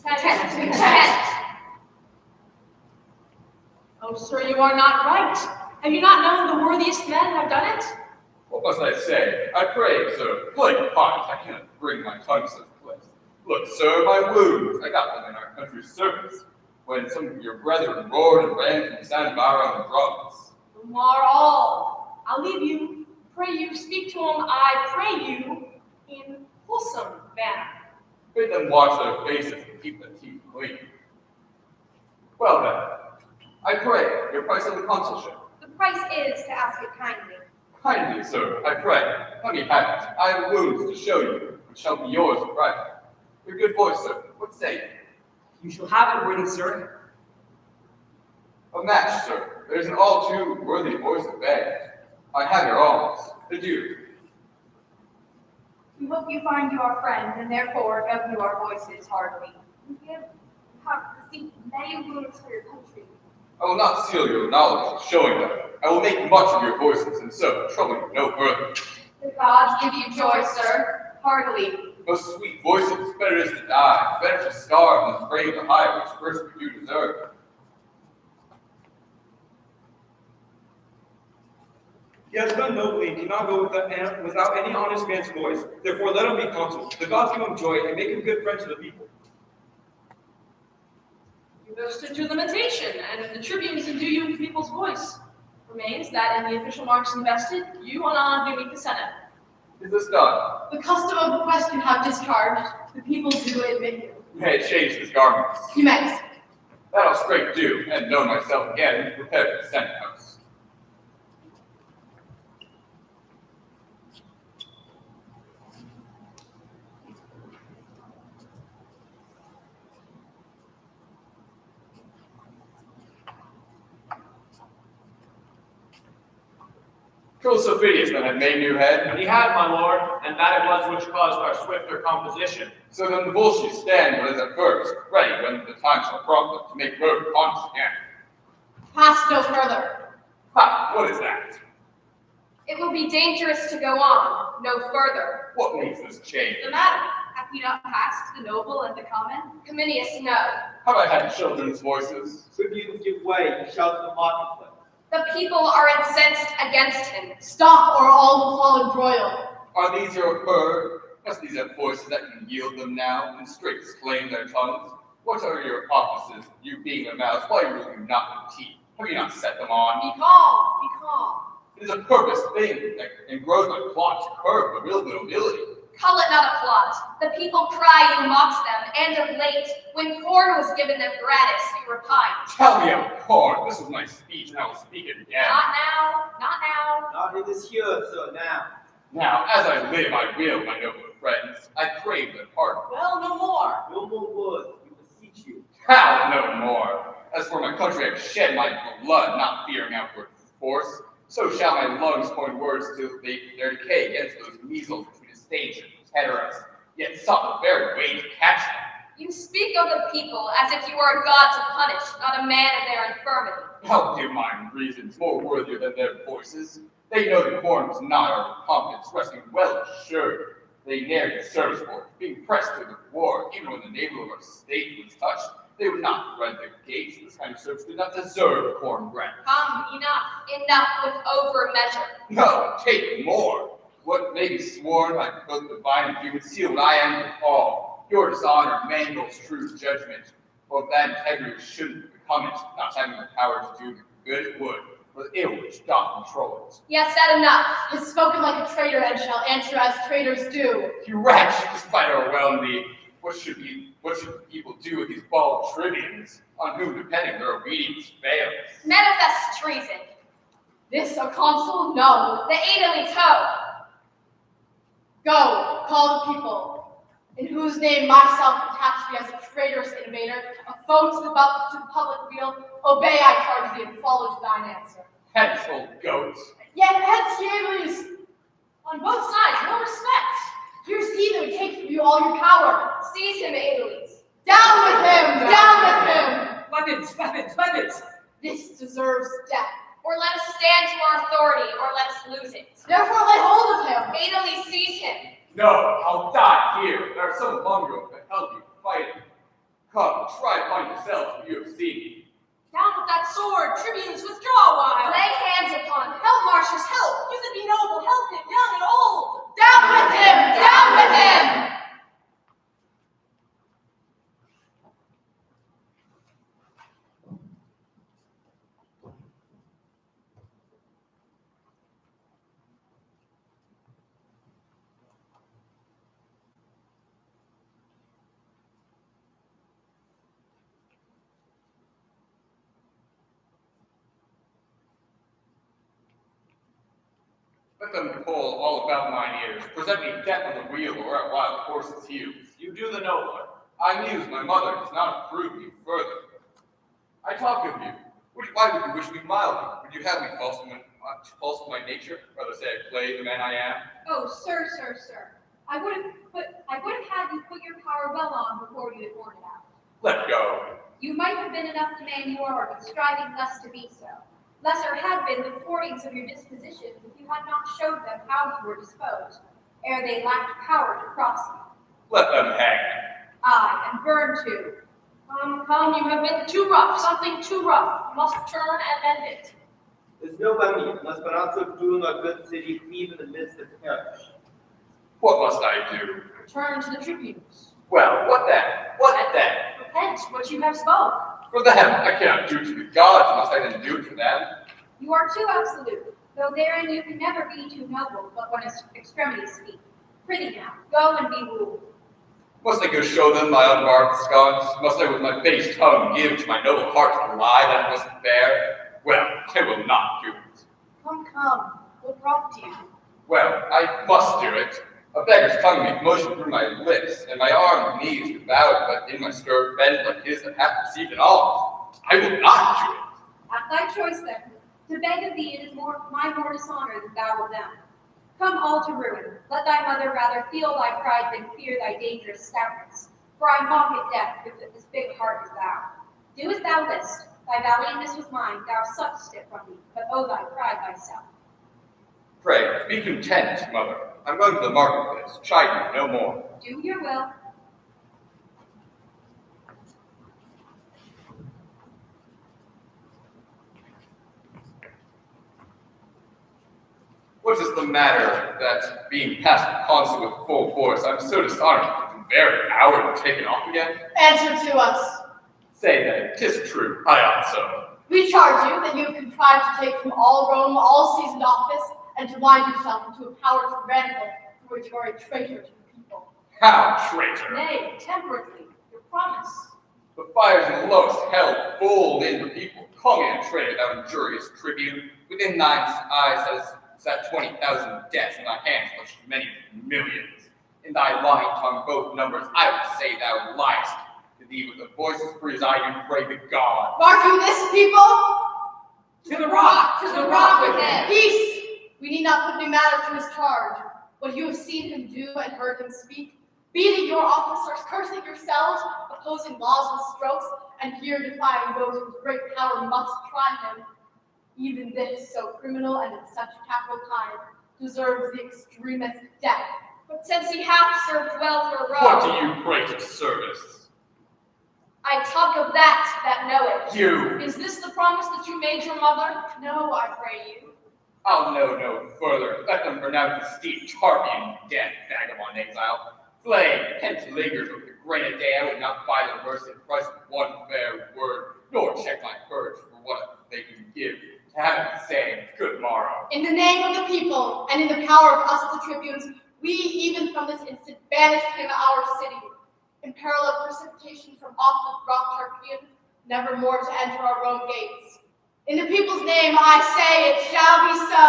Content. Oh, sir, you are not right. Have you not known the worthiest men have done it? What must I say? I pray, sir, plague apart, I cannot bring my tongue so close. Look, sir, my wounds, I got them in our country's service, when some of your brethren roared and ran from San Barrow and drums. Whom are all. I'll leave you. Pray you, speak to them, I pray you, in wholesome manner. Bid them wash their faces and keep their teeth clean. Well then, I pray, your price of the consulship. The price is to ask it kindly. Kindly, sir, I pray. Let me have it. I have wounds to show you, which shall be yours in right. Your good voice, sir. What say you? You shall have it, worthy sir. A match, sir. There's an all too worthy voice of bed. I have your alms. Adieu. We hope you find your friend, and therefore govern your voices heartily. You have received many wounds for your country. I will not seal your knowledge of showing them. I will make much of your voices, and so trouble you no further. The gods give you joy, sir, heartily. Those sweet voices, better is to die, better to starve than crave the hire which first we do deserve. He has done nobly and cannot go without any honest man's voice. Therefore, let him be consul. The gods give him joy and make him good friend to the people. You have stood your limitation, and the tribunes endue you with the people's voice. Remains that in the official marks invested, you unarmed meet the Senate. Is this done? The custom of the quest you have discharged. The people do admit you. May I change his garments? You may. That I'll straight do, and know myself again, and prepare for the Senate house. Cruel Sophidius then had made new head. He had, my lord, and that it was which caused our swifter composition. So then the bull should stand but as at first, ready when the time shall prompt them to make road upon us again. Pass no further. Ha! What is that? It will be dangerous to go on, no further. What makes this change? The matter, have we not passed the noble and the common? Cominius, no. Have I had children's voices? Tributes give way, you shout in the marketplace. The people are incensed against him. Stop, or all will fall embroiled. Are these your herd? Must these have voices that can yield them now, and straight disclaim their tongues? What are your offices, you being a mouse, why rule you not with teeth? Have you not set them on? Be calm, be calm. It is a purpose thing that engrows my plot to curb the real nobility. Call it not a plot. The people cry you mocked them, and of late, when corn was given them gratis, you repined. Tell me of corn. This was my speech, and I will speak it again. Not now, not now. Not in this here, sir, now. Now, as I live, I will, my noble friends. I crave their pardon. Well, no more. No more words, we beseech you. How no more? As for my country, I have shed my blood, not fearing outward force. So shall my lungs point words till their decay against those measles between disdain and terror us, yet sought the very way to catch them. You speak of the people as if you were a god to punish, not a man of their infirmity. I'll give mine reasons more worthier than their voices. They know the corn was not our confidence, resting well assured. They ne'er did service for it, being pressed to the war, even when the navel of our state was touched. They would not rend their gates. This kind of service did not deserve corn grant. Come, enough with over measure. No, take more. What may be sworn by both divine and human seal, what I am to all. Your dishonor mangles true judgment, for that integrity shouldn't become it, not having the power to do the good it would, but the ill which doth control it. He has said enough. Has spoken like a traitor and shall answer as traitors do. You wretch, despite our well-being, what should the people do with these bald tribunes, on whom depending their obedience fails? Manifest treason. This a consul? No. The Aedile toe. Go, call the people, in whose name myself attached thee as a traitorous innovator, a foe to the public weal. Obey, I charge thee, and follow to thine answer. Hence, old goats. Yet hence, Aedles, on both sides, no respect. Here's he that would take from you all your power. Seize him, Aedles. Down with him! Down with him! Weapons, weapons, weapons! This deserves death. Or let us stand to our authority, or let us lose it. Therefore lay hold of him. Aedles, seize him. No, I'll die here. There are some among you that held you fighting. Come, try upon yourselves what you have seen. Down with that sword, tribunes, withdraw a while. Lay hands upon him. Help, Marcius, help. You that be noble, help him, young and old. Down with him! Down with him! Let them pull all about mine ears, present me death on the wheel or at wild horses' heels. You do the nobler. I muse my mother does not approve me further. I talk of you. Why would you wish me mildly? Would you have me false to my nature? Rather say I play the man I am? Oh, sir. I would have had you put your power well on before you had worn it out. Let go. You might have been enough to man you are, but striving less to be so. Lesser had been the thwartings of your disposition if you had not showed them how you were disposed, ere they lacked power to cross you. Let them hang. Aye, and burn too. Come, you have been too rough, something too rough. You must turn and mend it. There's no remedy unless Palazzo doom our good city cleave in the midst of perish. What must I do? Return to the tribunes. Well, what then? What then? Repent what you have spoke. For them, I cannot do to the gods, must I then do it for them? You are too absolute, though therein you can never be too noble, but when extremities speak. Prithee now, go and be ruled. Must I go show them my unmarked scars? Must I with my base tongue give to my noble heart a lie that I must bear? Well, I will not do it. Come, what prompt you? Well, I must do it. A beggar's tongue make motion through my lips, and my arm and knees devoured, but in my skirt bend like his that hath received an alms. I will not do it. At thy choice then, to beg of thee it is my more dishonor than thou of them. Come all to ruin, let thy mother rather feel thy pride than fear thy dangerous stoutness. For I mock at death with as big heart as thou. Do as thou list, thy valiantness was mine, thou suck'st it from me, but owe thy pride thyself. Pray, be content, mother. I'm going to the marketplace. Chide me no more. Do your will. What is the matter that, being past the consul with full force, I'm so dishonored at the very hour to take it off again? Answer to us. Say then, 'tis true, I ought so. We charge you that you have contrived to take from all Rome all seasoned office, and to wind yourself into a power tyrannical, for which you are a traitor to the people. How traitor? Nay, temperately, your promise. The fires in the lowest hell fold in the people. Call me a traitor, thou injurious tribune. Within thine eyes has sat 20,000 deaths, in thy hands clutched many millions. In thy lying tongue both numbers, I would say thou liest. To thee with a voice as free as I do pray to God. Mark you this, people? To the rock with him. Peace! We need not put new matter to his charge. What you have seen him do and heard him speak, beating your officers, cursing yourselves, opposing laws with strokes, and here defying those whose great power must try him. Even this, so criminal and in such capital time, deserves the extremest death. But since he hath served well for Rome, What do you pray to service? I talk of that know it. You! Is this the promise that you made your mother? No, I pray you. I'll know no further. Let them pronounce the steep Tarpeian dead vagabond exile. Flay, hence lingers with the grain a day. I would not buy the mercy of Christ with one fair word, nor check my courage for what they can give. To have it say, good morrow. In the name of the people, and in the power of us the tribunes, we even from this instant banish him our city, in peril of precipitation from off the rock Tarpeian, never more to enter our Rome gates. In the people's name I say it shall be so.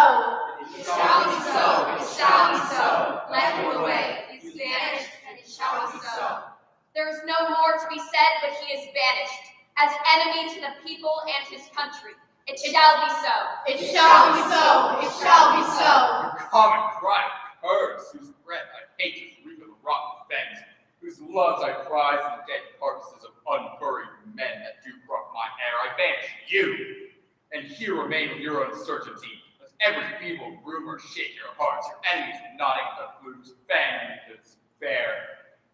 It shall be so, it shall be so. Let him away, he is banished, and it shall be so. There is no more to be said, but he is banished, as enemy to the people and his country. It shall be so. It shall be so. It shall be so. Your common cry of curse, whose breath I hate is reap of the rotten fence, whose loves I prize in the dead carcasses of unburied men that do corrupt my air. I banish you, and here remain with your uncertainty. Let every feeble rumor shake your hearts, your enemies nodding the flutes, fan you despair.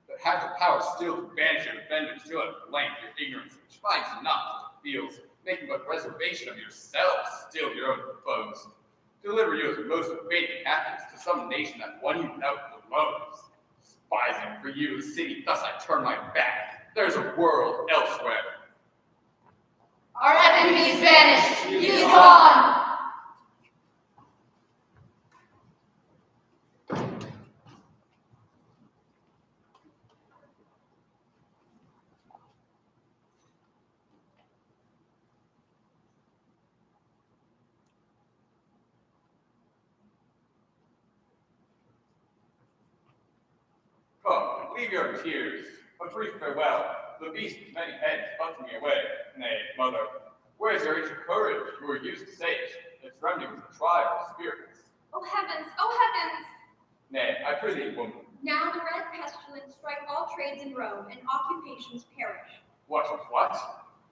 But have the power still to banish your offenders, still at blank your ignorance, which finds not to the fields, making but preservation of yourselves, still your own foes. Deliver you as most faithful captives to some nation that won you without blows. Despising for you a city, thus I turn my back. There's a world elsewhere. Our enemy is vanished. He is gone. leave your tears. A brief farewell. The beast with many heads hunts me away. Nay, mother, where's your ancient courage? You were used to sage. Its remedy was the trial of spirits. Oh heavens, oh heavens! Nay, I prithee, woman. Now the red pestilence strike all trades in Rome, and occupations perish. What?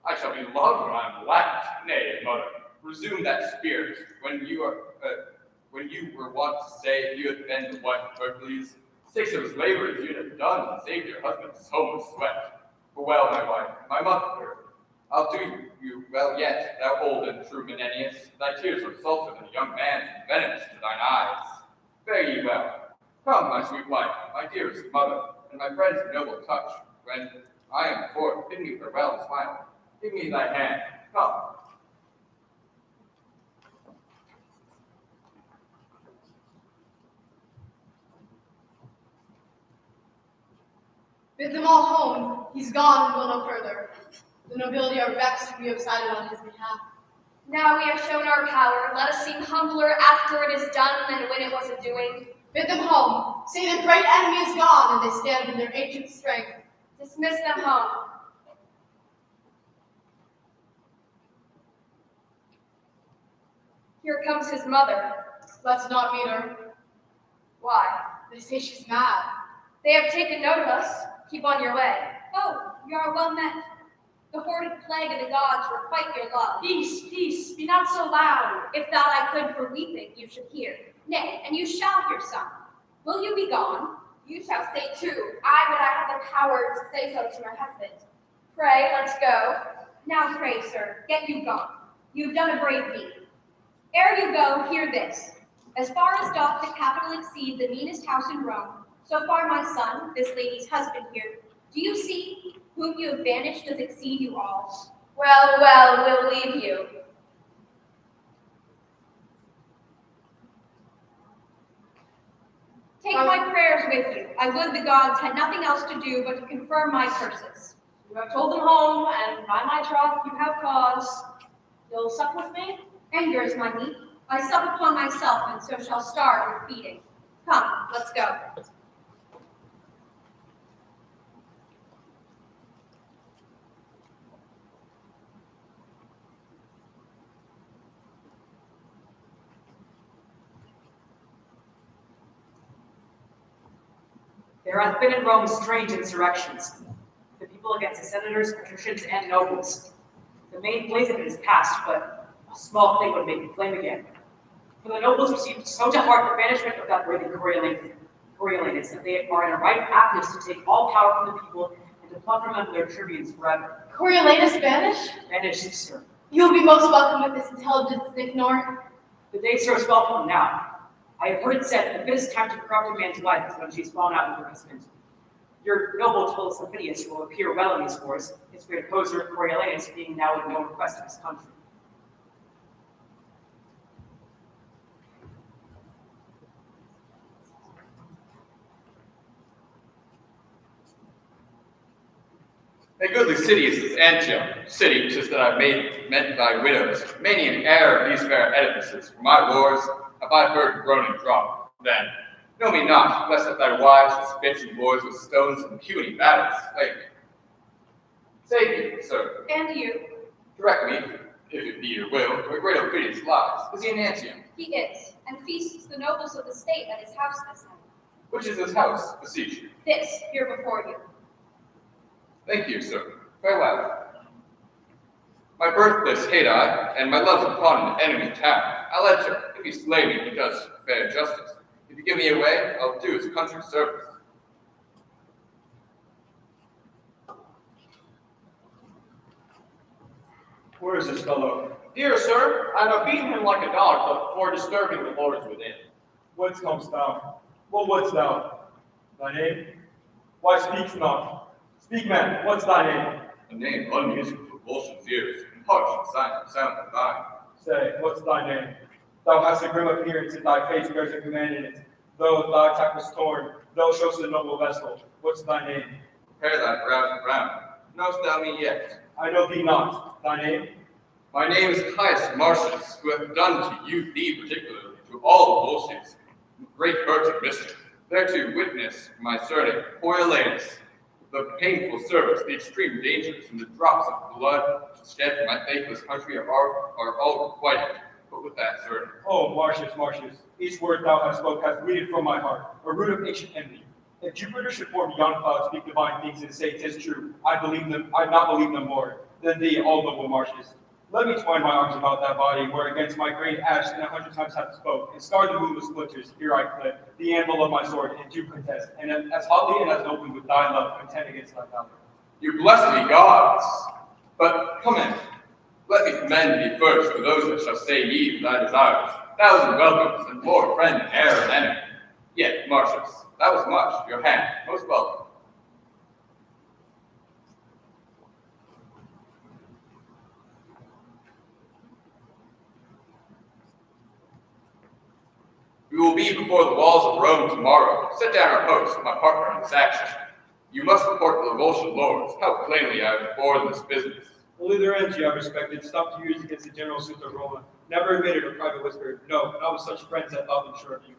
I shall be loved when I am laughed. Nay, mother, resume that spirit when you were wont to say you had been the wife of Hercules. 6 of his labors you had done and saved your husband's home sweat. Farewell, my wife, my mother. I'll do you well yet, thou old and true Menenius. Thy tears are salter than a young man's, and venomous to thine eyes. Fare ye well. Come, my sweet wife, my dearest mother, and my friend's noble touch. When I am forth, bid me farewell and smile. Give me thy hand. Come. Bid them all home. He's gone and will no further. The nobility are vexed we have sided on his behalf. Now we have shown our power. Let us seem humbler after it is done than when it was a doing. Bid them home. Say the great enemy is gone, and they stand in their ancient strength. Dismiss them home. Here comes his mother. Let's not meet her. Why? They say she's mad. They have taken note of us. Keep on your way. Oh, you are well met. The horrid plague of the gods requite your love. Peace, peace, be not so loud. If that I could for weeping, you should hear. Nay, and you shall hear some. Will you be gone? You shall stay too. I have the power to say so to my husband. Pray, let's go. Now pray, sir, get you gone. You've done a brave deed. Ere you go, hear this. As far as doth the capital exceed the meanest house in Rome, so far my son, this lady's husband here, do you see, whom you have banished does exceed you all. Well, we'll leave you. Take my prayers with you. I would the gods had nothing else to do but to confirm my curses. You have told them home, and by my troth you have cause. You'll sup with me? Anger is my meat. I sup upon myself, and so shall starve with feeding. Come, let's go. There hath been in Rome strange insurrections. The people against the senators, patricians, and nobles. The main blaze of it is past, but a small thing would make it flame again. For the nobles received so to heart the banishment of that worthy Coriolanus that they are in a right aptness to take all power from the people and to pluck from them their tribunes forever. Coriolanus banished? Banished, sir. You'll be most welcome with this intelligence, Nicanor. The day serves well for them now. I have heard it said that the fittest time to corrupt a man's wife is when she's fallen out with her husband. Your noble Tullus Lepidus will appear well in these wars, his great opposer Coriolanus being now in no request of his country. A goodly city is this Antioch, city just that I met thy widows, many an heir of these fair edifices. For my wars have I heard groaning drop. Then, know me not, lest that thy wives with spits and wars with stones and puny battles slay me. Save me, sir. And you. Direct me, if it be your will, where great Ophidius lies. Is he in Antioch? He is, and feasts the nobles of the state at his house this night. Which is his house, beseech you? This, here before you. Thank you, sir. Farewell. My birthplace hate I, and my love's upon an enemy town. I'll enter, if he slay me, he does fair justice. If you give me away, I'll do his country service. Where is this fellow? Here, sir, I have beaten him like a dog, but for disturbing the lords within. Whence comest thou? What wouldst thou? Thy name? Why speakst not? Speak, man, what's thy name? A name unused to revulsion fears, and harsh and sound of thine. Say, what's thy name? Thou hast a grim appearance, and thy face bears a command in it. Though thy attack was torn, thou showst a noble vessel. What's thy name? Prepare thy brows and brown. Knowest thou me yet? I know thee not. Thy name? My name is Caius Marcius, who hath done to you, thee particularly, to all the Volscians, great hurt and mischief. there to witness my surname, Poiolatus, the painful service, the extreme dangers, and the drops of blood shed for my faithless country are all requited. But with that, sir. Oh, Marcius, each word thou hast spoke hath rooted from my heart, a root of ancient envy. If Jupiter should form beyond clouds, speak divine things, and say 'tis true, I'd not believe them more than thee, all noble Marcius. Let me twine my arms about that body, where against my great ash and 100 times hath spoke, and scarred the moon with splinters. Here I clip the anvil of my sword, and do contest, and as hotly and as nobly with thy love contend against thy valor. You bless me, gods. But come in. Let me commend thee first to those that shall say ye to thy desires. 1,000 welcomes, and Lord, friend, and heir, and enemy. Yet, Marcius, that was much. Your hand, most welcome. We will be before the walls of Rome tomorrow. Set down our post, my partner in this action. You must report to the Volscian lords how plainly I have borne this business. Only their ends you have respected, stopped 2 years against the general suit of Roma. Never admitted a private whisper, no, not with such friends that thought them sure of you.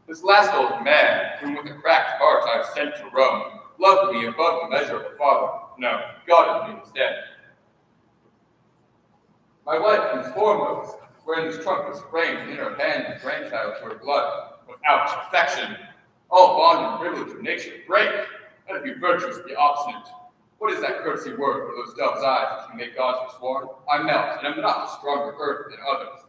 This last old man, whom with a cracked heart I have sent to Rome, loved me above the measure of a father. No, God me instead. My wife comes foremost, wherein this trunk was framed in her hand and grandchild to her blood, without affection. All bond and privilege of nature break, and if you virtuous be obstinate. What is that courtesy word for those dove's eyes which can make gods forsworn? I melt, and am not of stronger earth than others.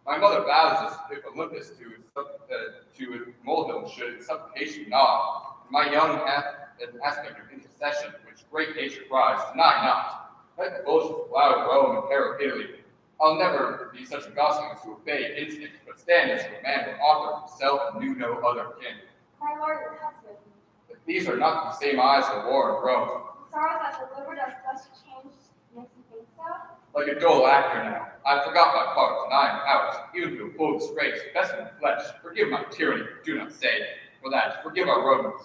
My mother vows as if Olympus to a molehill should in supplication nod. My young hath an aspect of intercession, which great nature cries, deny not. Let the Volscians plow Rome and harrow Italy. I'll never be such a gosling to obey instinct, but stand as if a man were author himself and knew no other kin. My lord and husband, But these are not the same eyes that war in Rome. the sorrow that delivered us thus changed makes you think so? Like a dull actor now. I forgot my part, and I am out, even to a full disgrace, best in the flesh. Forgive my tyranny, do not say, for that, forgive our Romans.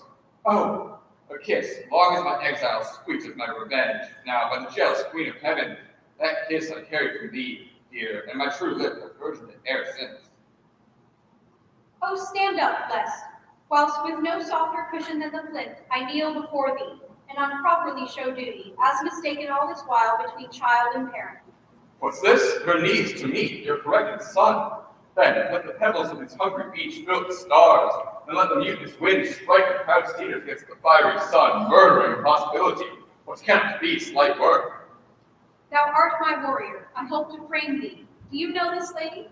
Oh, a kiss, long as my exile, sweet as my revenge. Now, by the jealous queen of heaven, that kiss I carried from thee, dear, and my true lip a virgin e'er since. Oh, stand up, blessed, whilst with no softer cushion than the flint, I kneel before thee, and unproperly show duty, as mistaken all this while between child and parent. What's this? Her knees to me, your corrected son. Then let the pebbles of its hungry beach fill the stars, and let the mutinous wind strike the proud cedars against the fiery sun, murdering impossibility. What cannot be slight work? Thou art my warrior, I hope to frame thee. Do you know this lady?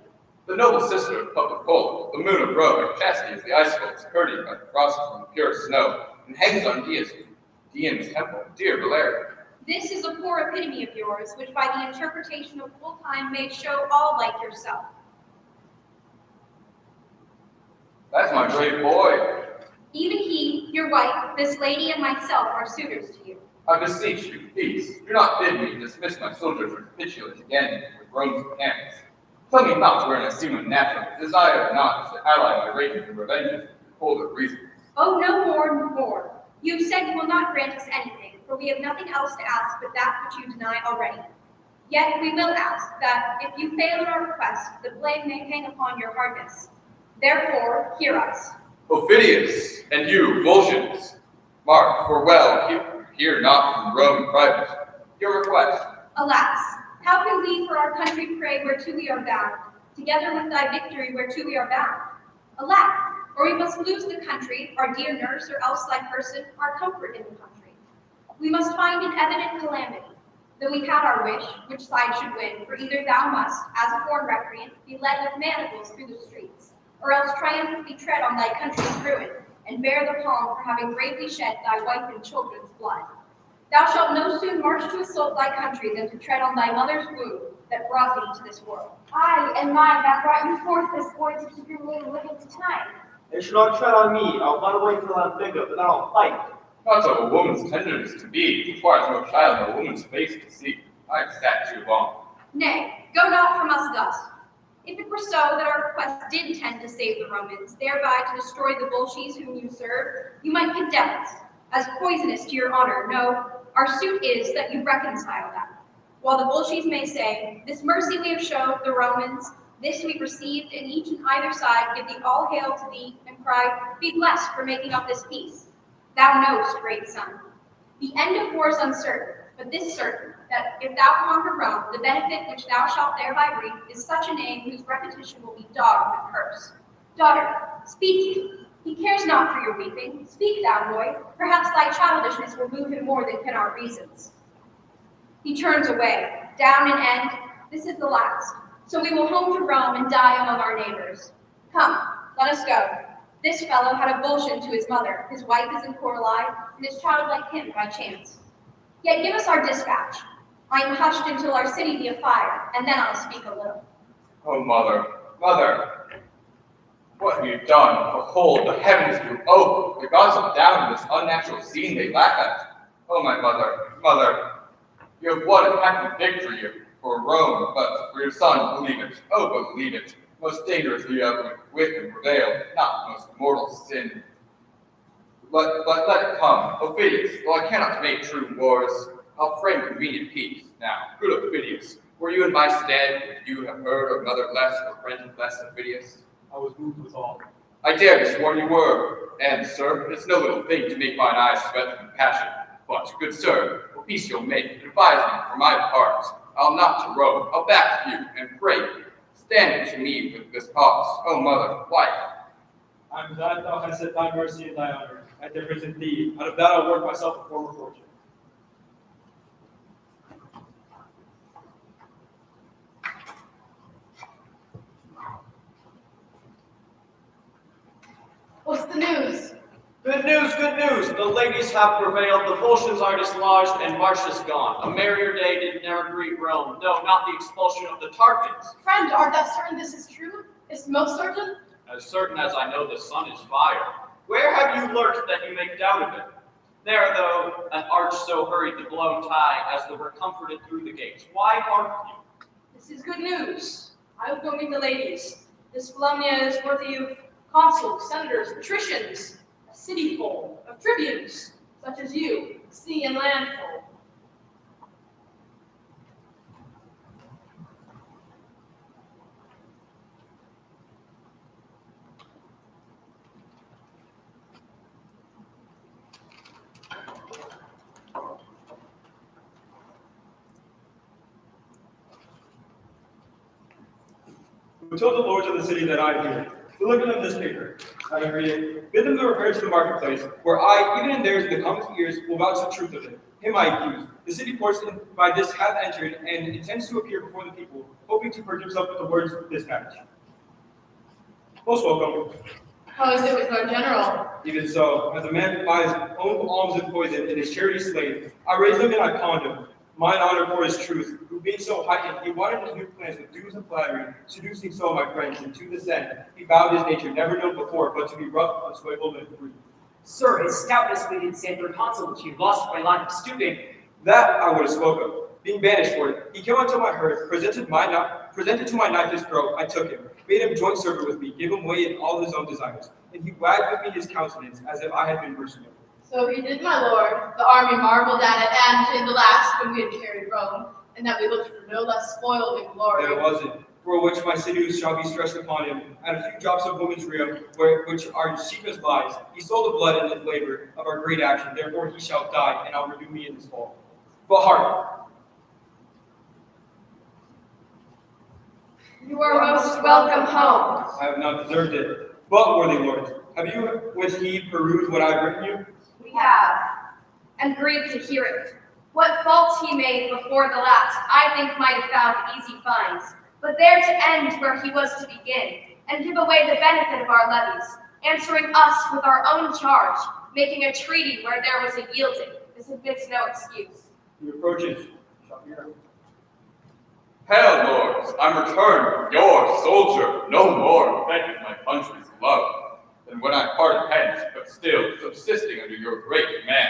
The noble sister of public Poland, the moon of Rome, and chastity as the icicles, courteous by the frost from the purest snow, and hangs on Dian's temple, dear Valeria. This is a poor epitome of yours, which by the interpretation of full time may show all like yourself. That's my brave boy. Even he, your wife, this lady, and myself are suitors to you. I beseech you, peace. Do not bid me dismiss my soldiers or capitulate again with Rome's mechanics. Tell me not wherein I seem unnatural, desire not to ally my rages and revenges with the colder reasons. Oh, no more. You have said you will not grant us anything, for we have nothing else to ask but that which you deny already. Yet we will ask that, if you fail in our request, the blame may hang upon your hardness. Therefore, hear us. Ophidius, and you, Volscians, mark, for well, hear not from Rome in private. Your request. Alas, how can we for our country pray whereto we are bound, together with thy victory whereto we are bound? Alack, or we must lose the country, our dear nurse, or else thy person, our comfort in the country. We must find an evident calamity, though we had our wish, which side should win, for either thou must, as a foreign recreant, be led with manacles through the streets, or else triumphantly tread on thy country's ruin, and bear the palm for having bravely shed thy wife and children's blood. Thou shalt no sooner march to assault thy country than to tread on thy mother's womb that brought thee to this world. I and mine that brought you forth this boy to keep your name living to time. They shall not tread on me. I'll run away till I'm bigger, but then I'll fight. Not of a woman's tenderness to be, it requires no child nor woman's face to see. I have sat too long. Nay, go not from us thus. If it were so that our request did tend to save the Romans, thereby to destroy the Volscians whom you serve, you might condemn us, as poisonous to your honor. No, our suit is that you reconcile them. While the Volscians may say, this mercy we have showed the Romans, This we received, and each and either side give thee all hail to thee, and cry, Be blessed for making up this peace. Thou knowest, great son, the end of war is uncertain, but this certain, that if thou conquer Rome, the benefit which thou shalt thereby reap is such a name whose repetition will be dogged with curse. Daughter, speak you. He cares not for your weeping. Speak thou, boy. Perhaps thy childishness will move him more than can our reasons. He turns away, down and end. This is the last. So we will home to Rome and die among our neighbors. Come, let us go. This fellow had a vulsion to his mother. His wife is in Coralie, and his child like him by chance. Yet give us our dispatch. I am hushed until our city be afire, and then I'll speak a little. Oh, mother, mother, what have you done? Behold, the heavens do open. The gods look down on this unnatural scene they laugh at. Oh, my mother, mother, you have won a happy victory for Rome, but for your son, believe it. Oh, believe it. Most dangerous you have with and prevailed, not most mortal sin. But let it come. Ophidius, though I cannot make true wars, I'll frame convenient peace. Now, good Ophidius, were you in my stead, would you have heard of another less or friend less Ophidius? I was moved with all. I dare be sworn you were. And, sir, it's no little thing to make mine eyes sweat with compassion. But, good sir, what peace you'll make, advise me for my part. I'll not to Rome, I'll back you, and pray you. Stand to me with this cause. Oh, mother, wife. I'm glad thou hast set thy mercy and thy honor. At difference in thee, out of that I'll work myself a former fortune. What's the news? Good news, good news. The ladies have prevailed, the Volscians are dislodged, and Marcius gone. A merrier day did never greet Rome. No, not the expulsion of the Tarquins. Friend, art thou certain this is true? Is most certain? As certain as I know the sun is fire. Where have you lurked that you make doubt of it? There, though, an arch so hurried the blown tie as they were comforted through the gates. Why hark you? This is good news. I will go meet the ladies. This Volumnia is worthy of consuls, senators, patricians, a city full of tribunes, such as you, sea and land full. Who told the lords of the city that I am here? Deliver them this paper. Having read it, bid them to repair to the marketplace, where I, even in theirs, the common ears, will vouch the truth of it. Him I accuse. The city portion by this hath entered, and intends to appear before the people, hoping to purge himself with the words of dispatch. Most welcome. How is it with our general? Even so, as a man buys his own alms and poison and his charity slave, I raised him and I pawned him. Mine honor for his truth, who being so heightened, he watered his new plans with dews and flattery, seducing so my friends, and to this end, he vowed his nature never known before, but to be rough, unswayable, and free. Sir, his stoutness made him stand for consul, which you lost by line of stooping. That I would have spoke of. Being banished for it, he came unto my hearth, presented to my knife his throat, I took him, made him joint servant with me, gave him way in all his own desires, and he wagged with me his countenance, as if I had been mercenary. So he did, my lord. The army marveled at it, and in the last, when we had carried Rome, and that we looked for no less spoil than glory. There was it, for which my sinews shall be stretched upon him, and a few drops of woman's rhea, which are cheap as lies. He stole the blood and the flavor of our great action, therefore he shall die, and I'll renew me in this fall. But hark! You are most welcome home. I have not deserved it. But, worthy lords, have you with heed perused what I have written you? We have, and grieve to hear it. What faults he made before the last, I think might have found easy fines, but there to end where he was to begin, and give away the benefit of our levies, answering us with our own charge, making a treaty where there was a yielding. This admits no excuse. Your approaches shall be heard. Hail, lords, I'm returned, your soldier, no more offended my country's love than when I parted hence, but still subsisting under your great command.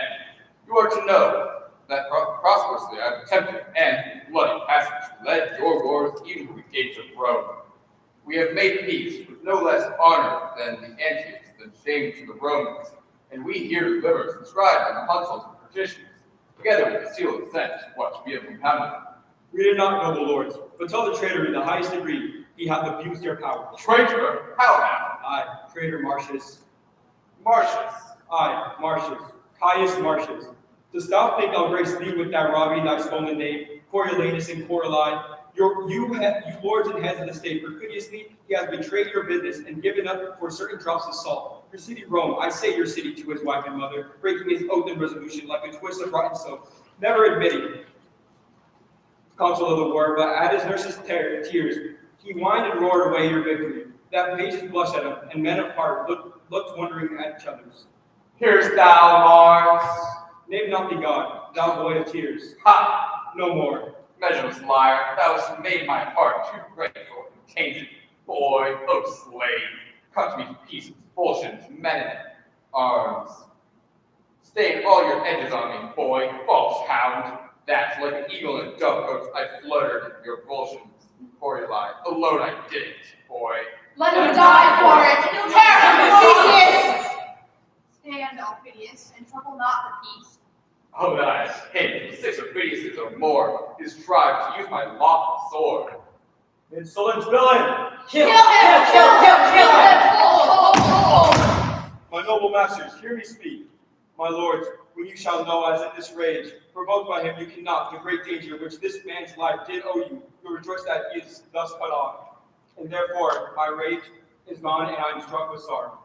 You are to know that prosperously I have attempted, and in bloody passage led your wars even to the gates of Rome. We have made peace with no less honor than the Antiochs, than shame to the Romans, and we here deliver, subscribed by consuls and petitions, together with the seal of assent, what we have compounded. Read it not, noble lords, but tell the traitor in the highest degree, He hath abused your power. Traitor? How now? Aye, traitor Marcius. Marcius. Aye, Marcius. Caius Marcius. Dost thou think I'll grace thee with that robbing thy stolen name, Coriolanus and Coraline? You lords and heads of the state, perfidiously he has betrayed your business and given up for certain drops of salt. Your city Rome, I say your city to his wife and mother, breaking his oath and resolution like a twist of rotten soap, never admitting consul of the war, but at his nurse's tears, he whined and roared away your victory. That pages blushed at him, and men of heart looked wondering at each other's. Hearest thou, Mars? Name not the god, thou boy of tears. Ha! No more. Measureless liar, thou hast made my heart too grateful and tainted. Boy, oh slave, cut me to pieces, bullshins, men in arms. Stain all your edges on me, boy, false hound. That, like an eagle in a dovecote, I fluttered your bullshins, Coraline. Alone I did it, boy. Let him die for it! Tear him to pieces! Stand, Aufidius, and trouble not the peace. Oh, that I had him, 6 Ophidiuses or more, his tribe to use my lawful sword. Insolent villain! Kill him! Kill him! My noble masters, hear me speak. My lords, when you shall know as in this rage, provoked by him you cannot, the great danger which this man's life did owe you, you'll rejoice that he is thus cut off. And therefore my rage is gone and I am struck with sorrow.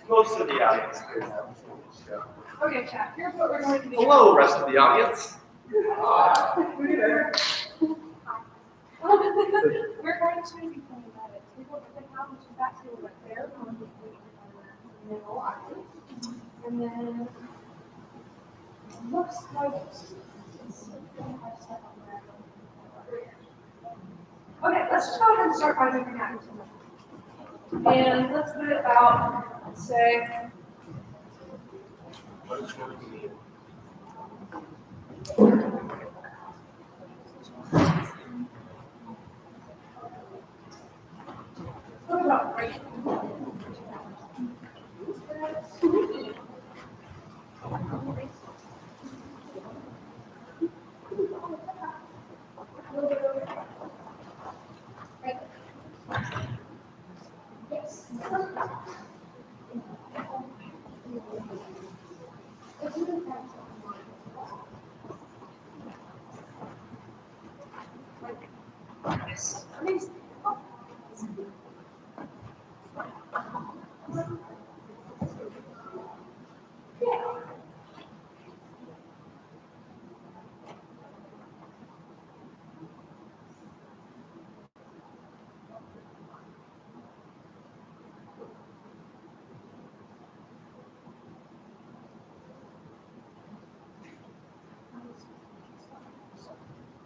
Most of the audience here now. Okay, chat. Here's what we're going to do. Hello, rest of the audience. We're going to be playing about it. We will pick out which is back to right there. And then looks like okay, let's just go ahead and start by looking at it. And let's put it about, let's say, what about right here? Yes. Yes. Amazing. Yeah.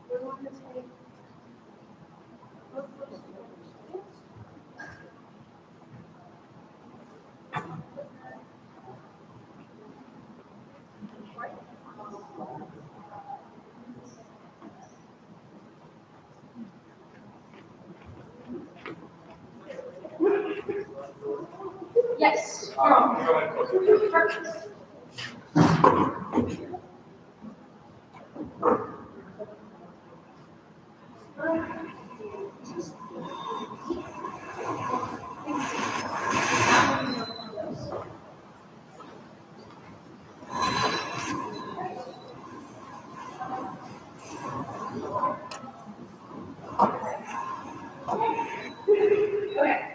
We're going to take both those two. Yes. Perfect. Okay.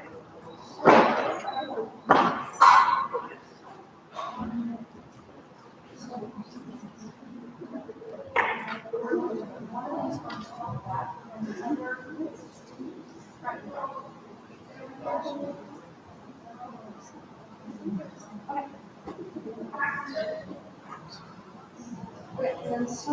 And so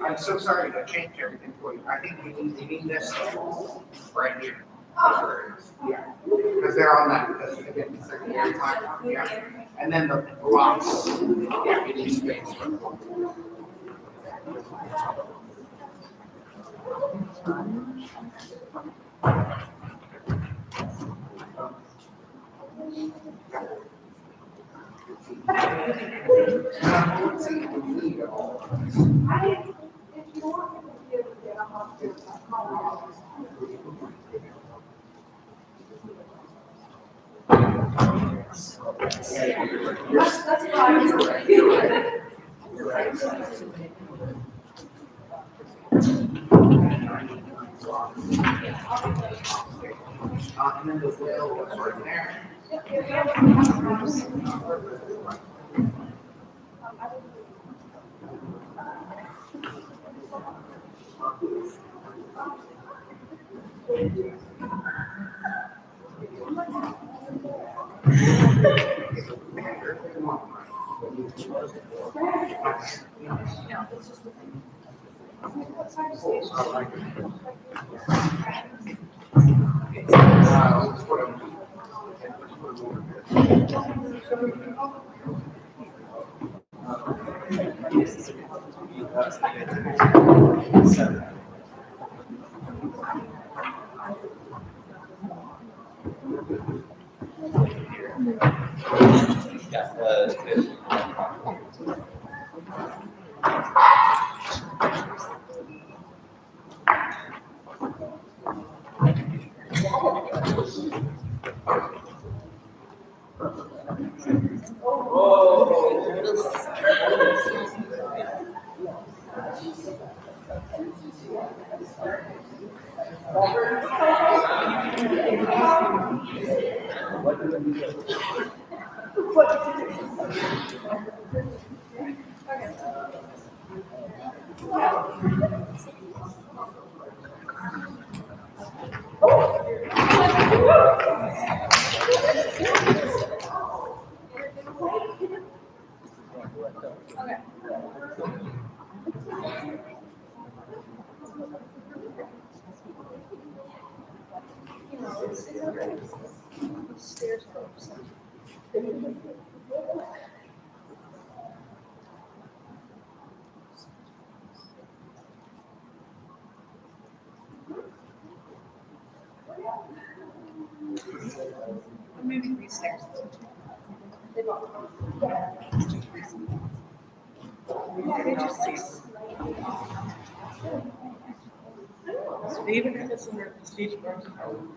I'm so sorry to change everything for you. I think we need this right here. Yeah, because they're on that, because again, the secondary time, yeah. And then the blocks, yeah, we need space for them. That's fine. You're right. And then the whale was right there. Maybe these stairs. They just see. They even have this in their stage program.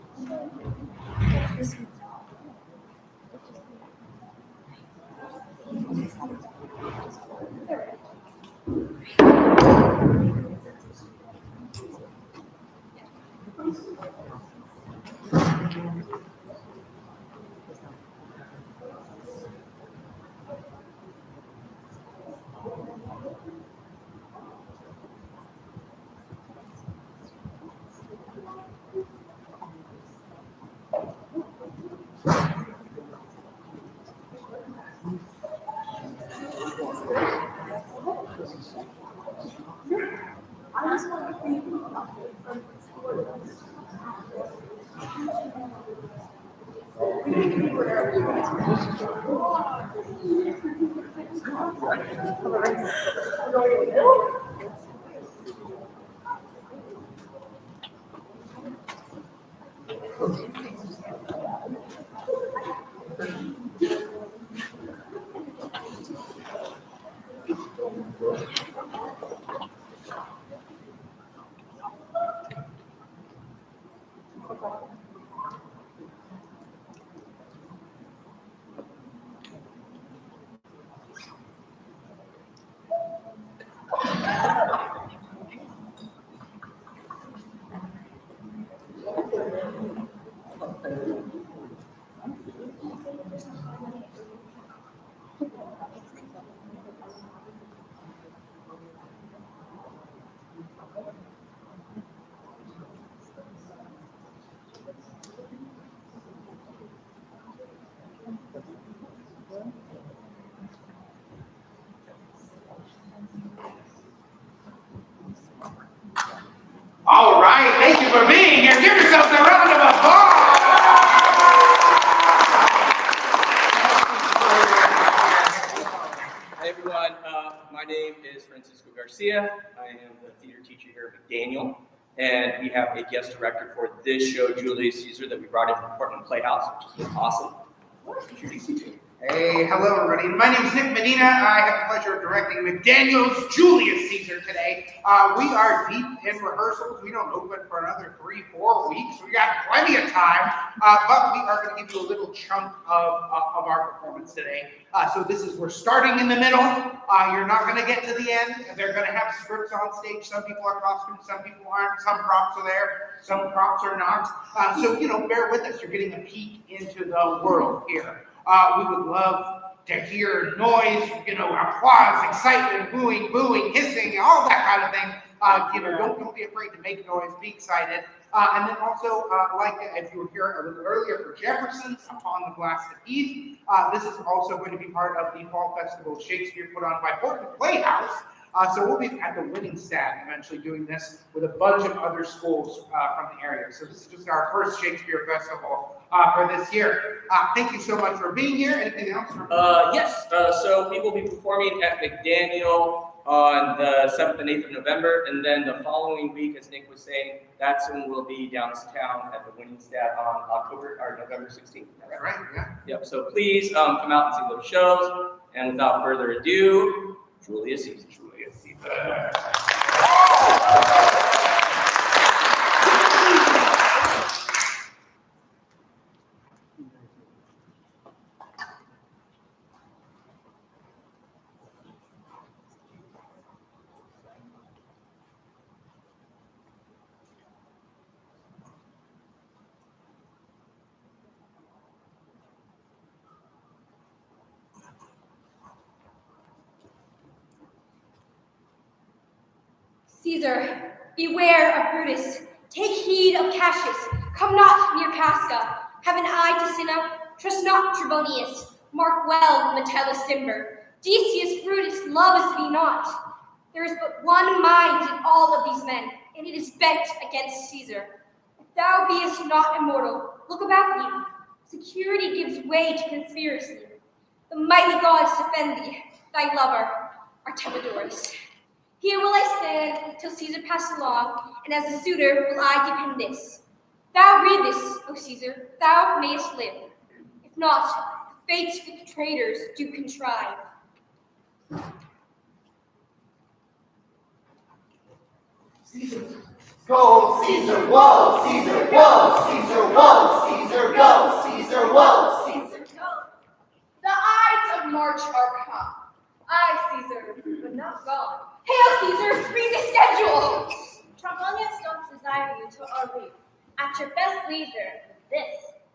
All right, thank you for being here. Give yourselves a round of applause. Hey everyone, my name is Francisco Garcia. I am the theater teacher here at McDaniel, and we have a guest director for this show, Julius Caesar, that we brought in from Portland Playhouse, which is awesome. Introduce you to. Hey, hello everybody. My name is Nick Medina. I have the pleasure of directing McDaniel's Julius Caesar today. We are deep in rehearsals. We don't open for another 3-4 weeks. We got plenty of time, but we are going to give you a little chunk of our performance today. So we're starting in the middle. You're not going to get to the end. They're going to have scripts on stage. Some people are costumed, some people aren't. Some props are there, some props are not. So bear with us. You're getting a peek into the world here. We would love to hear noise, applause, excitement, booing, hissing, all that kind of thing. Don't be afraid to make noise. Be excited. And then also, if you were here a little earlier for Jefferson's Upon the Blasted Heath, this is also going to be part of the Fall Festival of Shakespeare put on by Portland Playhouse. So we'll be at the winning stand eventually doing this with a bunch of other schools from the area. So this is just our first Shakespeare Festival for this year. Thank you so much for being here. Anything else? Yes, so we will be performing at McDaniel on the 7th and 8th of November, and then the following week, as Nick was saying, that's when we'll be downtown at the winning stand on November 16th. Right, yeah. Yep, so please come out and see those shows, and without further ado, Julius Caesar. Caesar, beware of Brutus. Take heed of Cassius. Come not near Casca. Have an eye to Cinna. Trust not Trebonius. Mark well Metellus Cimber. Decius Brutus loves thee not. There is but one mind in all of these men, and it is bent against Caesar. If thou beest not immortal, look about thee. Security gives way to conspiracy. The mighty gods defend thee, thy lover, Artemidorus. Here will I stand till Caesar pass along, and as a suitor will I give him this. Thou read this, O Caesar, thou mayest live. If not, the fates with traitors do contrive. Caesar. Go, Caesar, whoa, Caesar, whoa, Caesar, whoa, Caesar, go, Caesar, whoa, Caesar, go. The Ides of March are come. I, Caesar, but not gone. Hail, Caesar, read the schedule. Trombonius don't desire you to argue. At your best leisure, this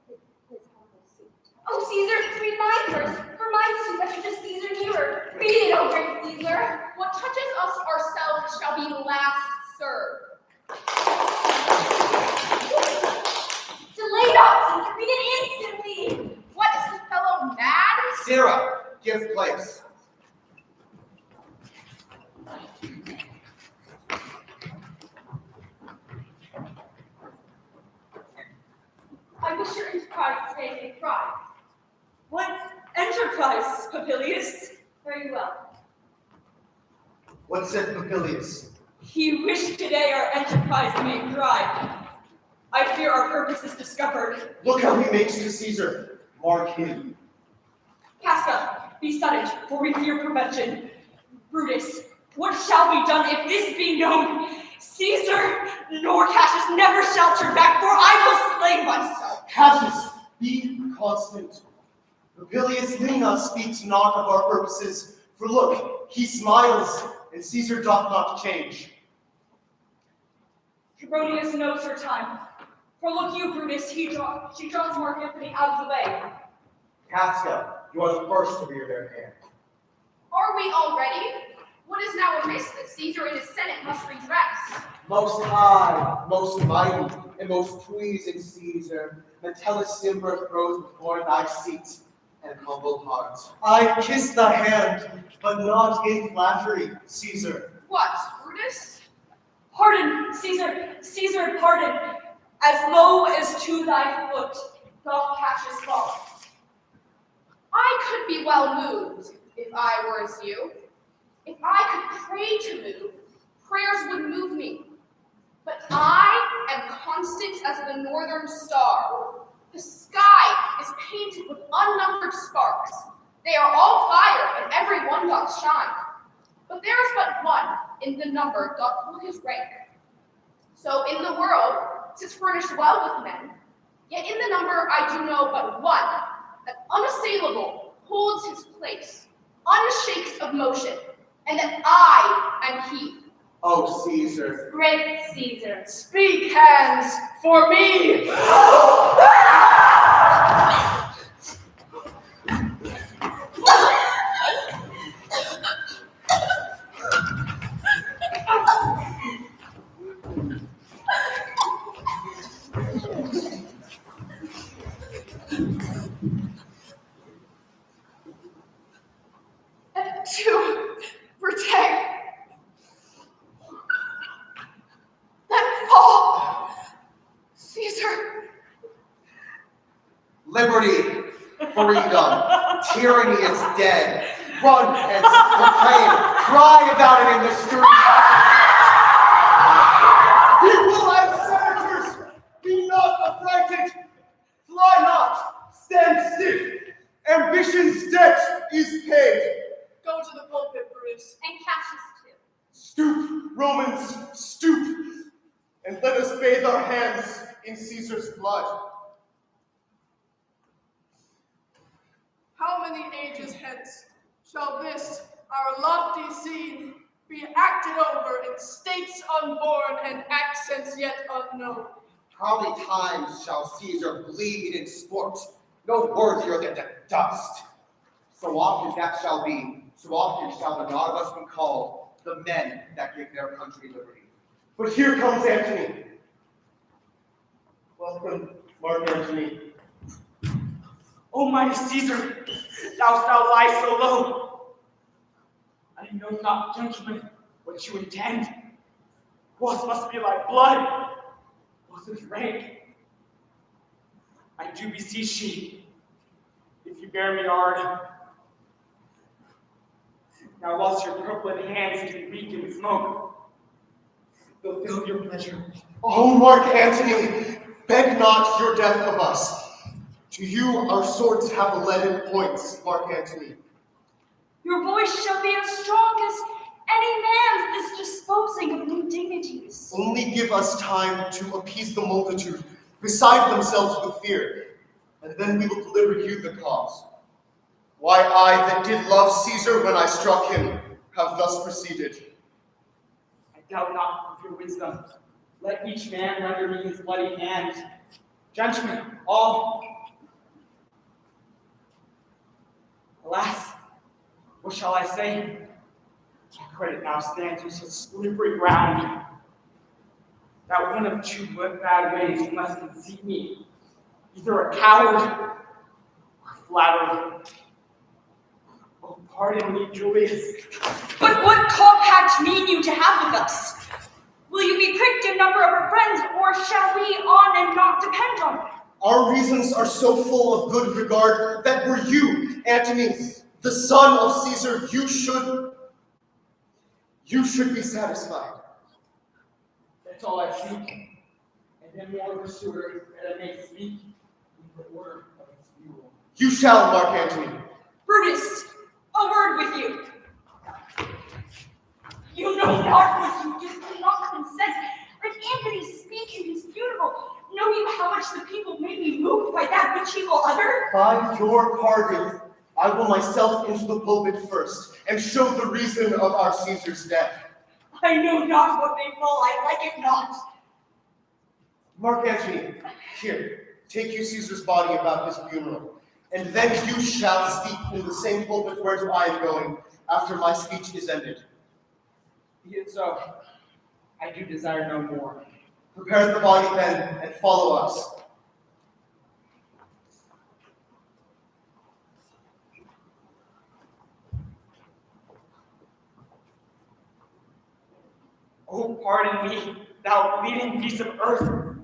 is his humble suit. Oh, Caesar, read mine first. For mine is better to Caesar nearer. Read it, O great Caesar. What touches us ourselves shall be last served. Delay not, Caesar, read it instantly. What, is this fellow mad? Sarah, give place. I wish your enterprise to take a prize. What enterprise, Papilius? Very well. What said Papilius? He wished today our enterprise may thrive. I fear our purpose is discovered. Look how he makes to Caesar. Mark him. Casca, be sudden, for we fear prevention. Brutus, what shall be done if this be known? Caesar nor Cassius never shall turn back, for I will slay myself. Cassius, be constant. Papilius Lina speaks not of our purposes, for look, he smiles, and Caesar doth not change. Trebonius knows her time. For look you, Brutus, she draws Mark Antony out of the way. Casca, you are the first to rear their hand. Are we all ready? What is now a risk that Caesar and his Senate must redress? Most high, most mighty, and most pleasing Caesar, Metellus Cimber throws before thy seat and humble heart. I kiss thy hand, but not in flattery, Caesar. What, Brutus? Pardon, Caesar, pardon. As low as to thy foot doth Cassius fall. I could be well moved if I were as you. If I could pray to move, prayers would move me. But I am constant as the northern star. The sky is painted with unnumbered sparks. They are all fire, and every one doth shine. But there is but one in the number doth hold his rank. So in the world, 'tis furnished well with men, yet in the number I do know but one, that unassailable holds his place, unshakes of motion, and that I am he. Oh, Caesar. Great Caesar. Speak, hands, for me! liberty, freedom, tyranny is dead. Run and proclaim, cry about it in the street. People and senators, be not affrighted. Fly not, stand stiff. Ambition's debt is paid. Go to the pulpit, Brutus. And Cassius too. Stoop, Romans, stoop, and let us bathe our hands in Caesar's blood. How many ages hence shall this, our lofty scene, be acted over in states unborn and accents yet unknown? How many times shall Caesar bleed in sport, no worthier than the dust? So often that shall be, so often shall the none of us be called the men that give their country liberty. But here comes Antony. Welcome, Mark Antony. O mighty Caesar, thou lie so low. I know not, gentlemen, what you intend. What must be thy blood? What is rank? I do beseech ye, if you bear me hard. Now whilst your purpling hands do weak in smoke, fulfill your pleasure. Oh, Mark Antony, beg not your death of us. To you our swords have leaded points, Mark Antony. Your voice shall be as strong as any man is disposing of new dignities. Only give us time to appease the multitude, beside themselves with fear, and then we will deliver you the cause. Why I that did love Caesar when I struck him have thus proceeded. I doubt not of your wisdom. Let each man render me his bloody hand. Gentlemen, all. Alas, what shall I say? My credit now stands on such slippery ground that one of two bad ways you must conceive me, either a coward or flatterer. Oh, pardon me, Julius. But what compact mean you to have with us? Will you be pricked in number of our friends, or shall we on and not depend on them? Our reasons are so full of good regard that were you, Antony, the son of Caesar, you should be satisfied. That's all I seek. And then more pursuer that I may speak in the order of its fuel. You shall, Mark Antony. Brutus, a word with you. You know not what you do, cannot consent. Let Antony speak and is beautiful. Know you how much the people may be moved by that which he will utter? By your pardon, I will myself into the pulpit first, and show the reason of our Caesar's death. I know not what they fall, I like it not. Mark Antony, here, take you Caesar's body about his funeral, and then you shall speak in the same pulpit where I am going, after my speech is ended. Be it so. I do desire no more. Prepare the body then, and follow us. Oh, pardon me, thou bleeding piece of earth,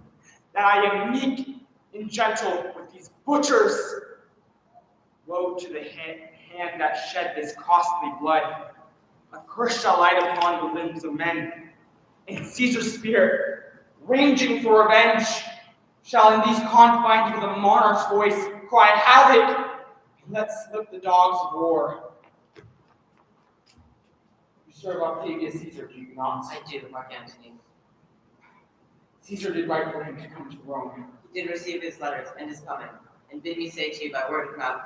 that I am meek and gentle with these butchers. Woe to the hand that shed this costly blood. A curse shall light upon the limbs of men, and Caesar's spirit, ranging for revenge, shall in these confines with a monarch's voice cry havoc, and let slip the dogs of war. You serve Octavius Caesar, do you not? I do, Mark Antony. Caesar did right for him to come to Rome. He did receive his letters and is coming, and bid me say to you by word of mouth,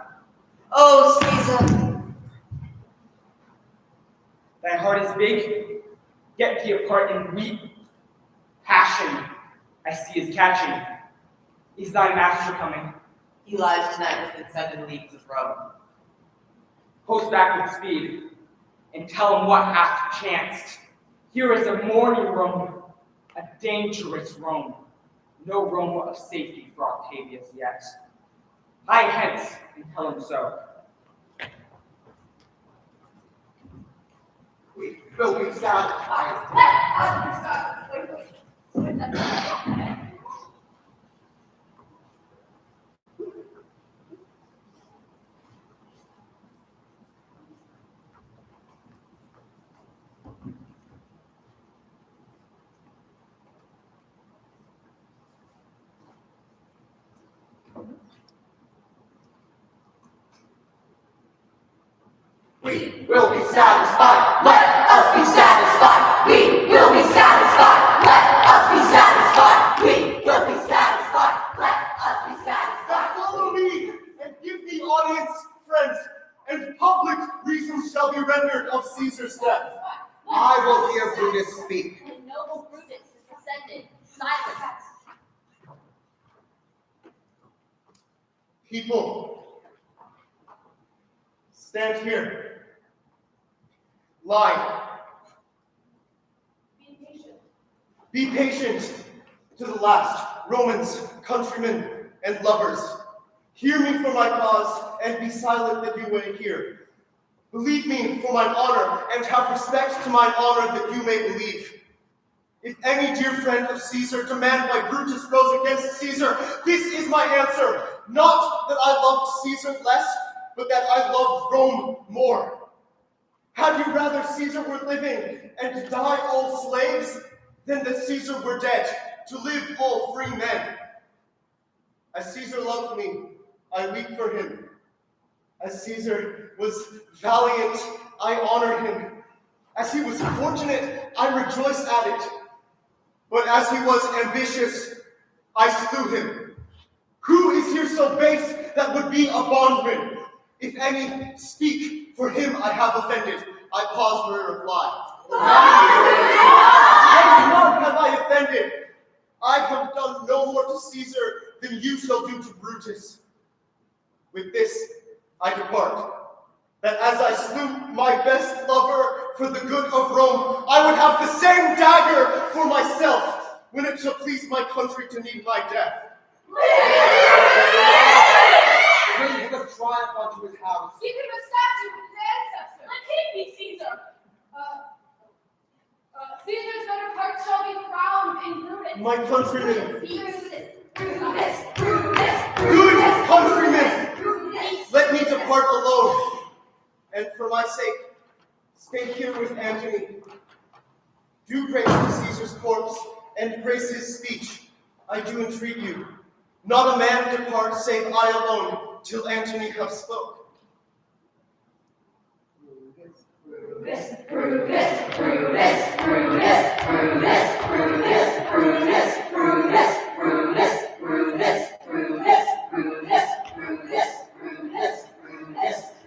"Oh, Caesar!" Thy heart is big, get thee apart and weep. Passion, I see, is catching. Is thy master coming? He lies tonight within 7 leagues of Rome. Post back with speed, and tell him what hath chanced. Here is a mourning Rome, a dangerous Rome. No Rome of safety for Octavius yet. Hie hence, and tell him so. Will we stand? We will be satisfied. Let us be satisfied. We will be satisfied. Let us be satisfied. We will be satisfied. Let us be satisfied. Follow me and give the audience, friends, and public reasons shall be rendered of Caesar's death. I will hear Brutus speak. The noble Brutus is descended. Silence. People, stand here. Lie. Be patient. Be patient to the last. Romans, countrymen, and lovers. Hear me for my cause, and be silent that you may hear. Believe me for mine honor, and have respect to mine honor that you may believe. If any dear friend of Caesar demand why Brutus rose against Caesar, this is my answer. Not that I loved Caesar less, but that I loved Rome more. Had you rather Caesar were living and die all slaves, than that Caesar were dead, to live all free men? As Caesar loved me, I weep for him. As Caesar was valiant, I honor him. As he was fortunate, I rejoice at it. But as he was ambitious, I slew him. Who is here so base that would be a bondman? If any speak, for him I have offended. I pause for a reply. And none have I offended. I have done no more to Caesar than you shall do to Brutus. With this I depart, that as I slew my best lover for the good of Rome, I would have the same dagger for myself, when it shall please my country to need my death. Bring him a triumph unto his house. Give him a statue of his ancestor. Let him be Caesar. Caesar's better parts shall be crowned in Brutus. My countrymen. Brutus. Good countrymen. Let me depart alone. And for my sake, stay here with Antony. Do grace to Caesar's corpse, and grace his speech. I do entreat you. Not a man depart, save I alone, till Antony have spoke. Brutus, Brutus, Brutus, Brutus, Brutus, Brutus, Brutus, Brutus, Brutus, Brutus, Brutus, Brutus, Brutus, Brutus, Brutus,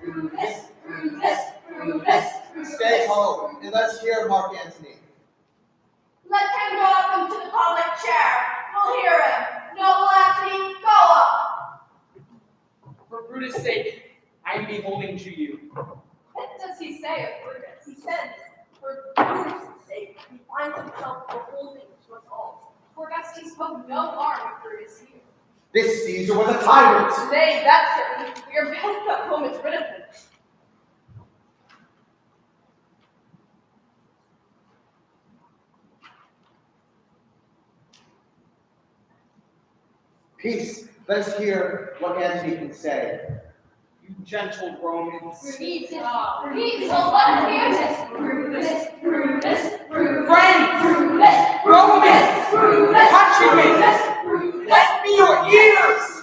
Brutus, Brutus. Stay home, and let's hear Mark Antony. Let him go up into the public chair. We'll hear him. Noble Antony, go up. For Brutus' sake, I am beholding to you. What does he say of Brutus? He says, for Brutus' sake, he finds himself beholding to us all. For Augustus spoke no harm of Brutus here. This Caesar was a tyrant. Nay, that's certain. We are both got home is rid of him. Peace. Let's hear what Antony can say. You gentle Romans. Brutus. Well, let us hear this. Brutus, Brutus, Brutus, Friends! Brutus, Romans! Brutus, Countrymen! Brutus, Let me your ears!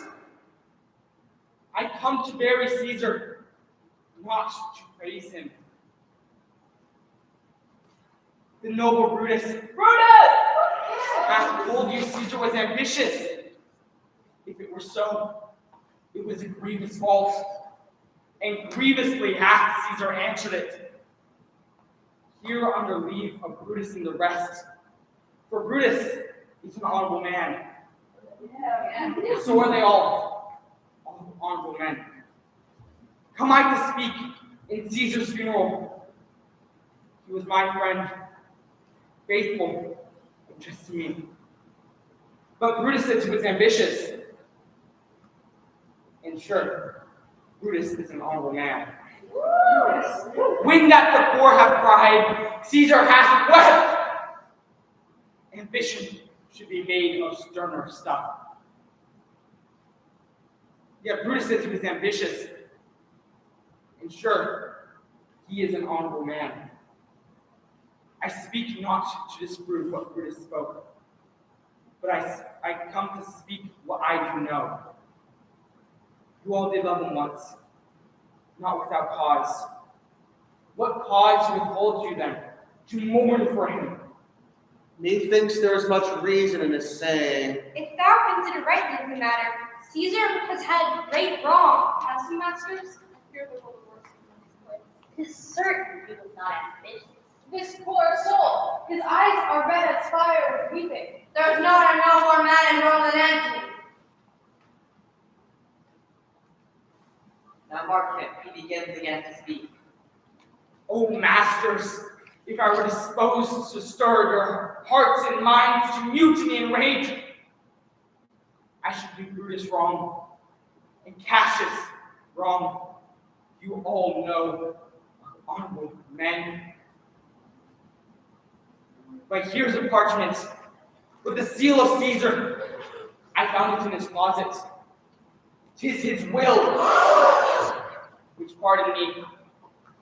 I come to bury Caesar, not to praise him. The noble Brutus hath told you Caesar was ambitious. If it were so, it was a grievous fault, and grievously hath Caesar answered it. Here under leave of Brutus and the rest, for Brutus is an honorable man. So are they all honorable men. Come I to speak in Caesar's funeral. He was my friend, faithful, and just to me. But Brutus said he was ambitious. And sure, Brutus is an honorable man. When that the poor have cried, Caesar hath wept. Ambition should be made of sterner stuff. Yet Brutus says he was ambitious. And sure, he is an honorable man. I speak not to disprove what Brutus spoke, but I come to speak what I do know. You all did love him once, not without cause. What cause withholds you then to mourn for him? Methinks there is much reason in his saying. If thou consider rightly the matter, Caesar has had great wrong. Has he, masters? I fear the whole worst in this place. 'Tis certain he was not ambitious. This poor soul, his eyes are red as fire with weeping. There's not a nobler man in Rome than Antony. Now mark him, he begins again to speak. O masters, if I were disposed to stir your hearts and minds to mutiny and rage, I should do Brutus wrong, and Cassius wrong. You all know honorable men. But here's a parchment with the seal of Caesar. I found it in his closet. 'Tis his will, which, pardon me,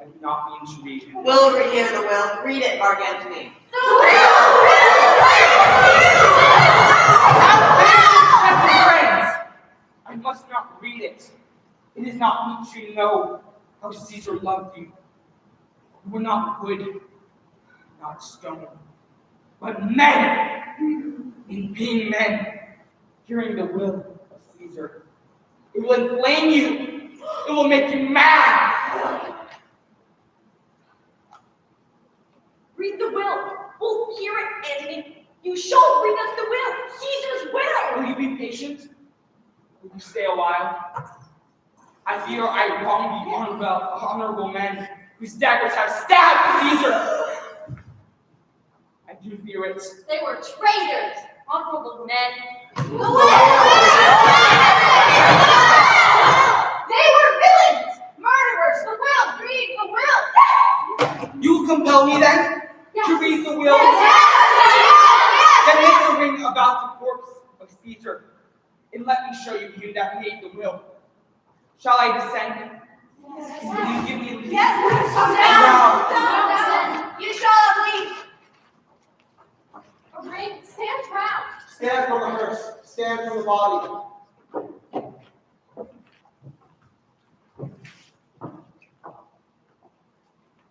I do not mean to read. Will read here the will. Read it, Mark Antony. Friends, I must not read it. It is not meet to know how Caesar loved you. You were not wood, not stone, but men. In being men, hearing the will of Caesar, it will inflame you. It will make you mad. Read the will. We'll hear it, Antony. You shall read us the will. Caesar's will. Will you be patient? Will you stay a while? I fear I wrong the honorable men whose daggers have stabbed Caesar. I do fear it. They were traitors, honorable men. They were villains, murderers. The will. Read the will. You compel me then to read the will. Then make a ring about the corpse of Caesar, and let me show you him that made the will. Shall I descend? Will you give me leave? Yes, come down. You shall have leave. A ring, stand proud. Stand from the hearse. Stand from the body.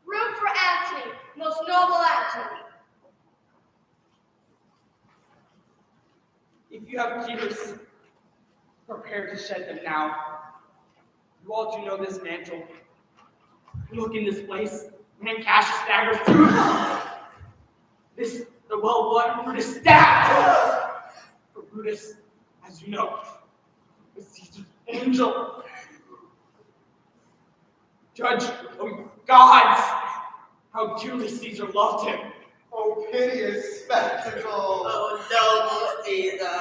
Room for Antony, most noble Antony. If you have tears, prepare to shed them now. You all do know this mantle. Look in this place, and Cassius daggers through. This, the well-blood Brutus stabbed. For Brutus, as you know, was Caesar's angel. Judge, oh gods, how dearly Caesar loved him. Oh, piteous spectacle. Oh, noble Caesar.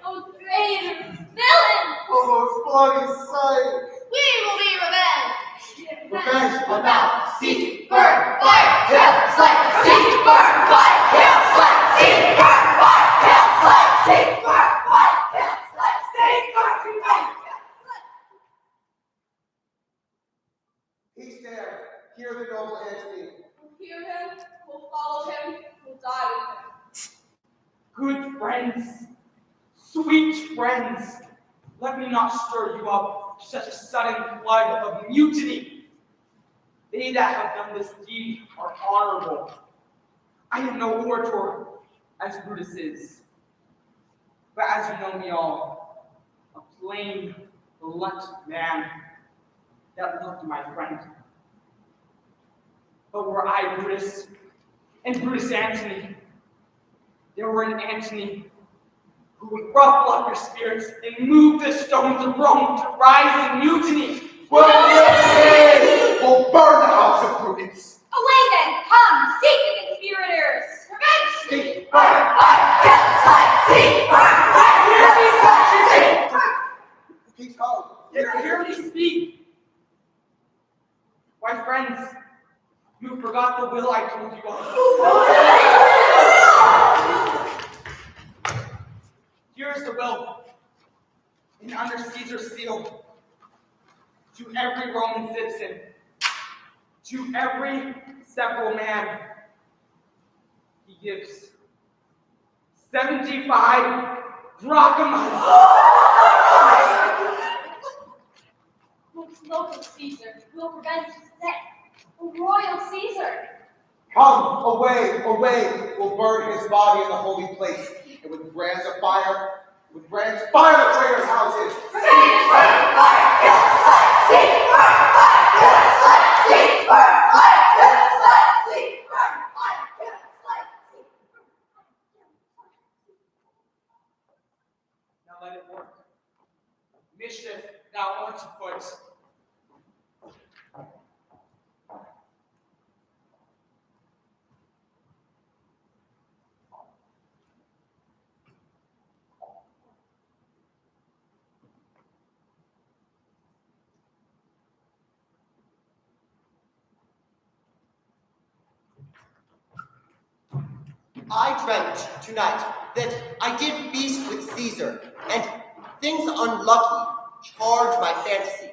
Oh, traitor, villain! Oh, bloody sight. We will be revenged. Revenge will not See, burn, fire, kill, slay. See, burn, fire, kill, slay. See, burn, fire, kill, slay. See, burn, fire, kill, slay. See, burn, fire, kill, slay. Peace there. Hear the noble Antony. We'll hear him, we'll follow him, we'll die with him. Good friends, sweet friends, let me not stir you up to such a sudden flood of mutiny. They that have done this deed are honorable. I am no orator, as Brutus is, but as you know me all, a plain, blunt man that loved my friend. But were I Brutus, and Brutus Antony, there were an Antony who would ruffle up your spirits and move the stones of Rome to rise in mutiny. We'll burn the house of Brutus. Away then, come, seek the conspirators. Revenge! See, Burn, fire, kill, slay. See, burn, fire, kill, slay. See, burn. Peace out. Hear me speak. My friends, you forgot the will I told you of. Here is the will, and under Caesar's seal, to every Roman citizen, to every several man, he gives 75 drachmas. Most local Caesar will revenge his death. A royal Caesar. Come, away, away, we'll burn his body in the holy place, and with brands of fire, the traitors' houses. Now let it work. Mischief now on to foot. I dreamt tonight that I did feast with Caesar, and things unlucky charge my fantasy.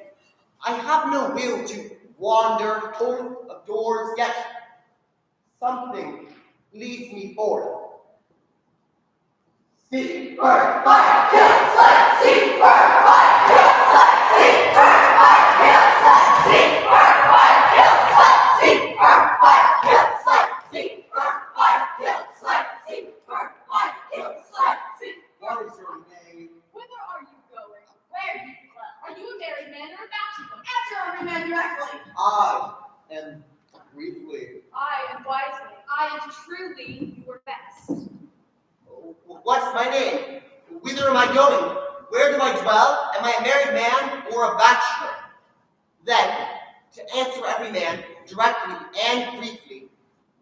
I have no will to wander forth of doors, yet something leads me forth. See, burn, fire, kill, slay, see, burn, fire, kill, slay, see, burn, fire, kill, slay, see, burn, fire, kill, slay, see, burn, fire, kill, slay, see, burn, fire, kill, slay, see, burn, fire, kill, slay, see. What is your name? Whither are you going? Where do you dwell? Are you a married man or a bachelor? Answer every man directly. I am briefly. I am wisely. I am truly your best. What's my name? Whither am I going? Where do I dwell? Am I a married man or a bachelor? Then, to answer every man directly and briefly,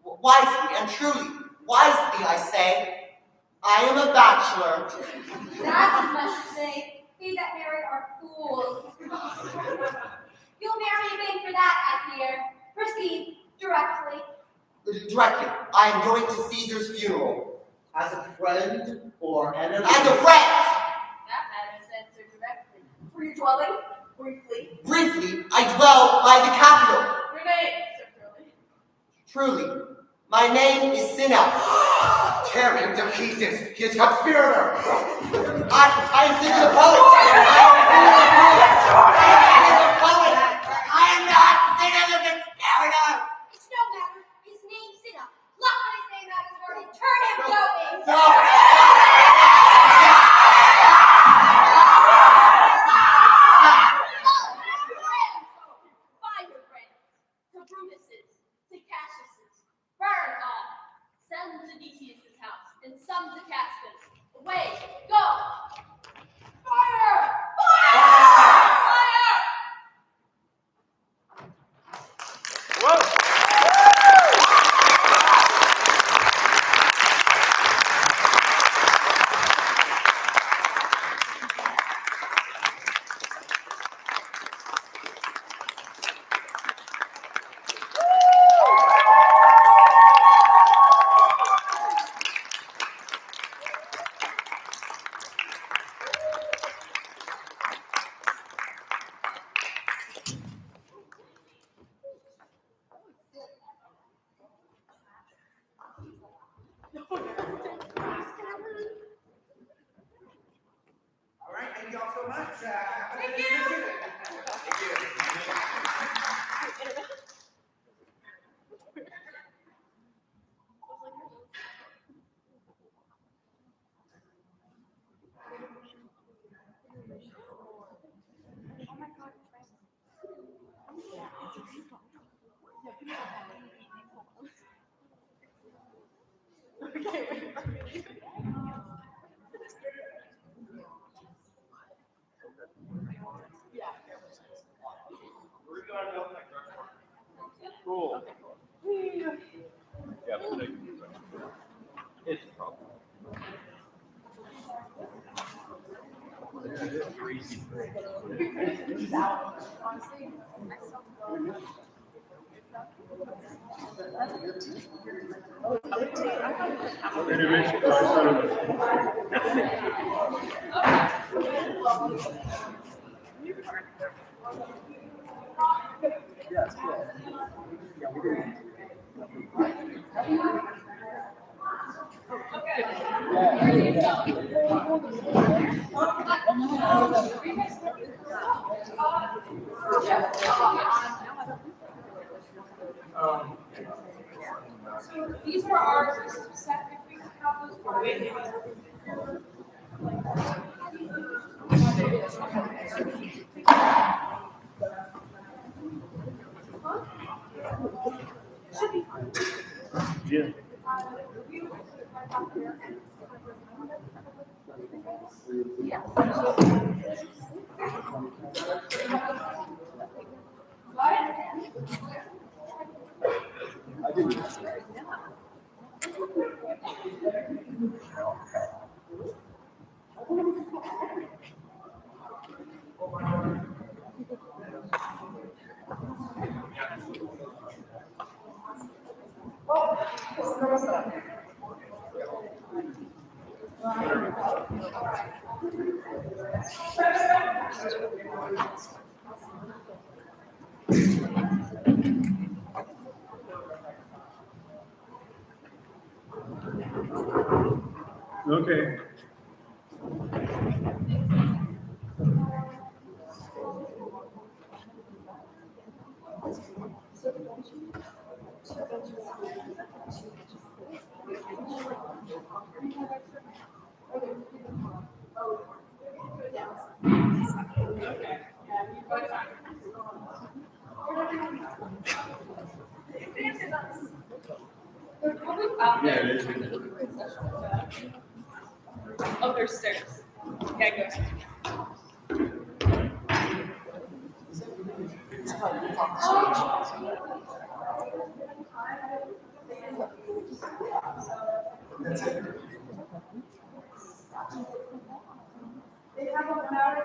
wisely and truly, wisely I say, I am a bachelor. That is much to say. We that marry are fools. You'll marry me for that, I fear. Proceed directly. Directly, I am going to Caesar's funeral. As a friend or enemy? As a friend! That matters answer directly. Were you dwelling? Briefly. Briefly, I dwell by the capital. Your name, Sir Curly. Truly, my name is Cinna. Tear him to pieces. He is a conspirator. I am Cinna the poet. I am not Cinna the conspirator. It's no matter. His name's Cinna. Lock what his name out his word and turn him going. Find your friends. To Brutus's, to Cassius's. Burn all. Send to Decius's house, and some to Castus. Away, go! Fire! Fire! Fire! All right, thank you all so much. Thank you. Cool. Yeah, but it's a problem. So these are our set if we have those parties. Yeah. Okay. They're probably out Yeah, there. it is. Oh, there's stairs. Yeah, go ahead. They have a matter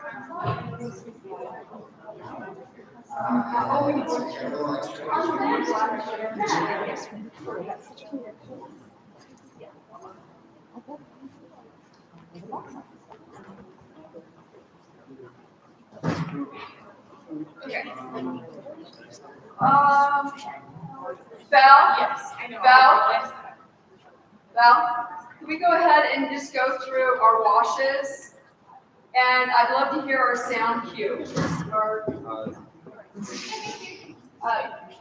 Okay. Val? Yes, I know. Val? Yes. Val, can we go ahead and just go through our washes? And I'd love to hear our sound cue.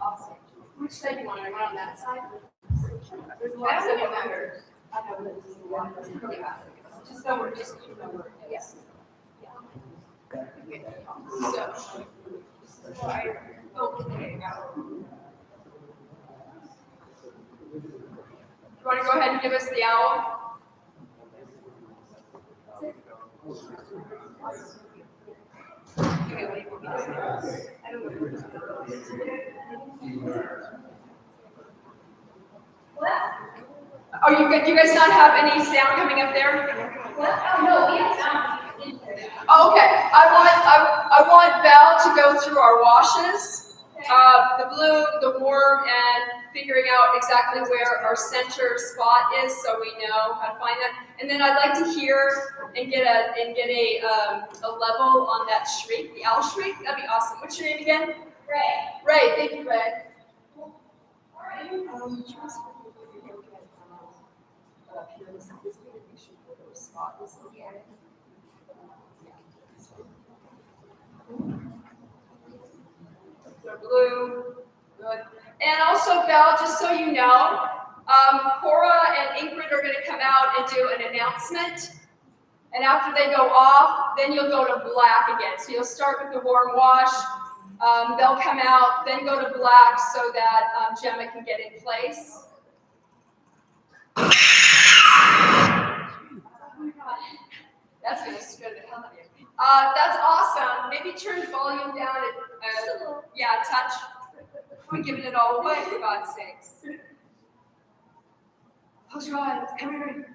Awesome. Which side do you want? I want on that side? There's lots of members. I know, but this is one. Just know we're just, yes. So, okay. You want to go ahead and give us the owl? Okay, wait, we'll get this. I don't know. Oh, do you guys not have any sound coming up there? What? Oh, no, we have sound. Oh, okay. I want Val to go through our washes, the blue, the warm, and figuring out exactly where our center spot is, so we know how to find that. And then I'd like to hear and get a level on that shriek, the owl shriek. That'd be awesome. What's your name again? Ray. Ray. Thank you, Ray. So blue, good. And also, Val, just so you know, Cora and Ingrid are going to come out and do an announcement. And after they go off, then you'll go to black again. So you'll start with the warm wash. They'll come out, then go to black so that Gemma can get in place. That's going to scare the hell out of you. That's awesome. Maybe turn the volume down a touch. We're giving it all away, for God's sakes. Close your eyes. Come here.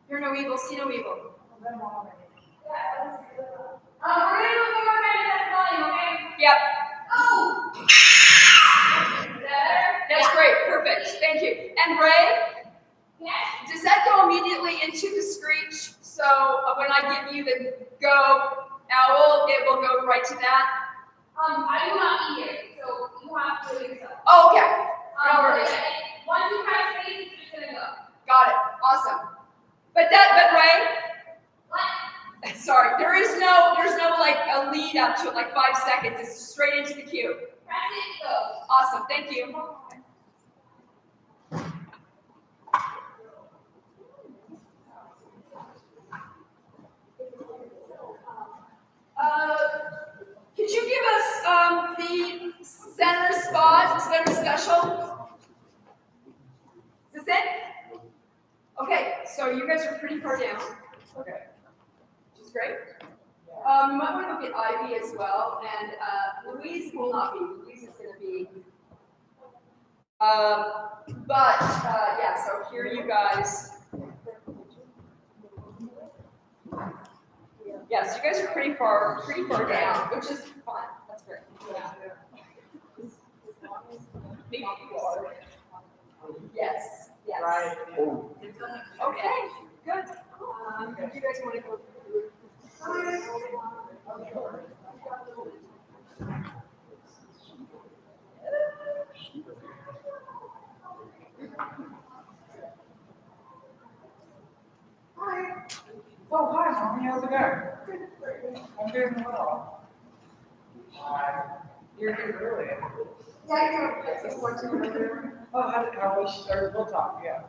Hear no evil, see no evil. We're going to do one more time to test volume, okay? Yep. Oh! That's great. Perfect. Thank you. And Ray? Yes? Does that go immediately into the screech? So when I give you the go owl, it will go right to that? I do not eat it, so you have to do it yourself. Oh, okay. No worries. Once you press space, it's just gonna go. Got it. Awesome. But Ray? What? Sorry, there's no like a lead lead up to it, like 5 seconds. It's straight into the cue. Awesome, thank you. Could you give us the center spot, center special? Is this it? Okay, so you guys are pretty far down. Okay, which is great. You might want to look at Ivy as well, and Louise will not be. Louise is going to be. Yeah, so here you guys. Yes, you guys are pretty far down, which is fine. That's great. Maybe you are. Yes. Yes. Right. Okay. Good. Do you guys want to go through? Hi. Oh, hi, Mommy. How's it going? I'm doing well. You're here early. Yeah, I want to remember. Oh, how was or we'll talk, yeah.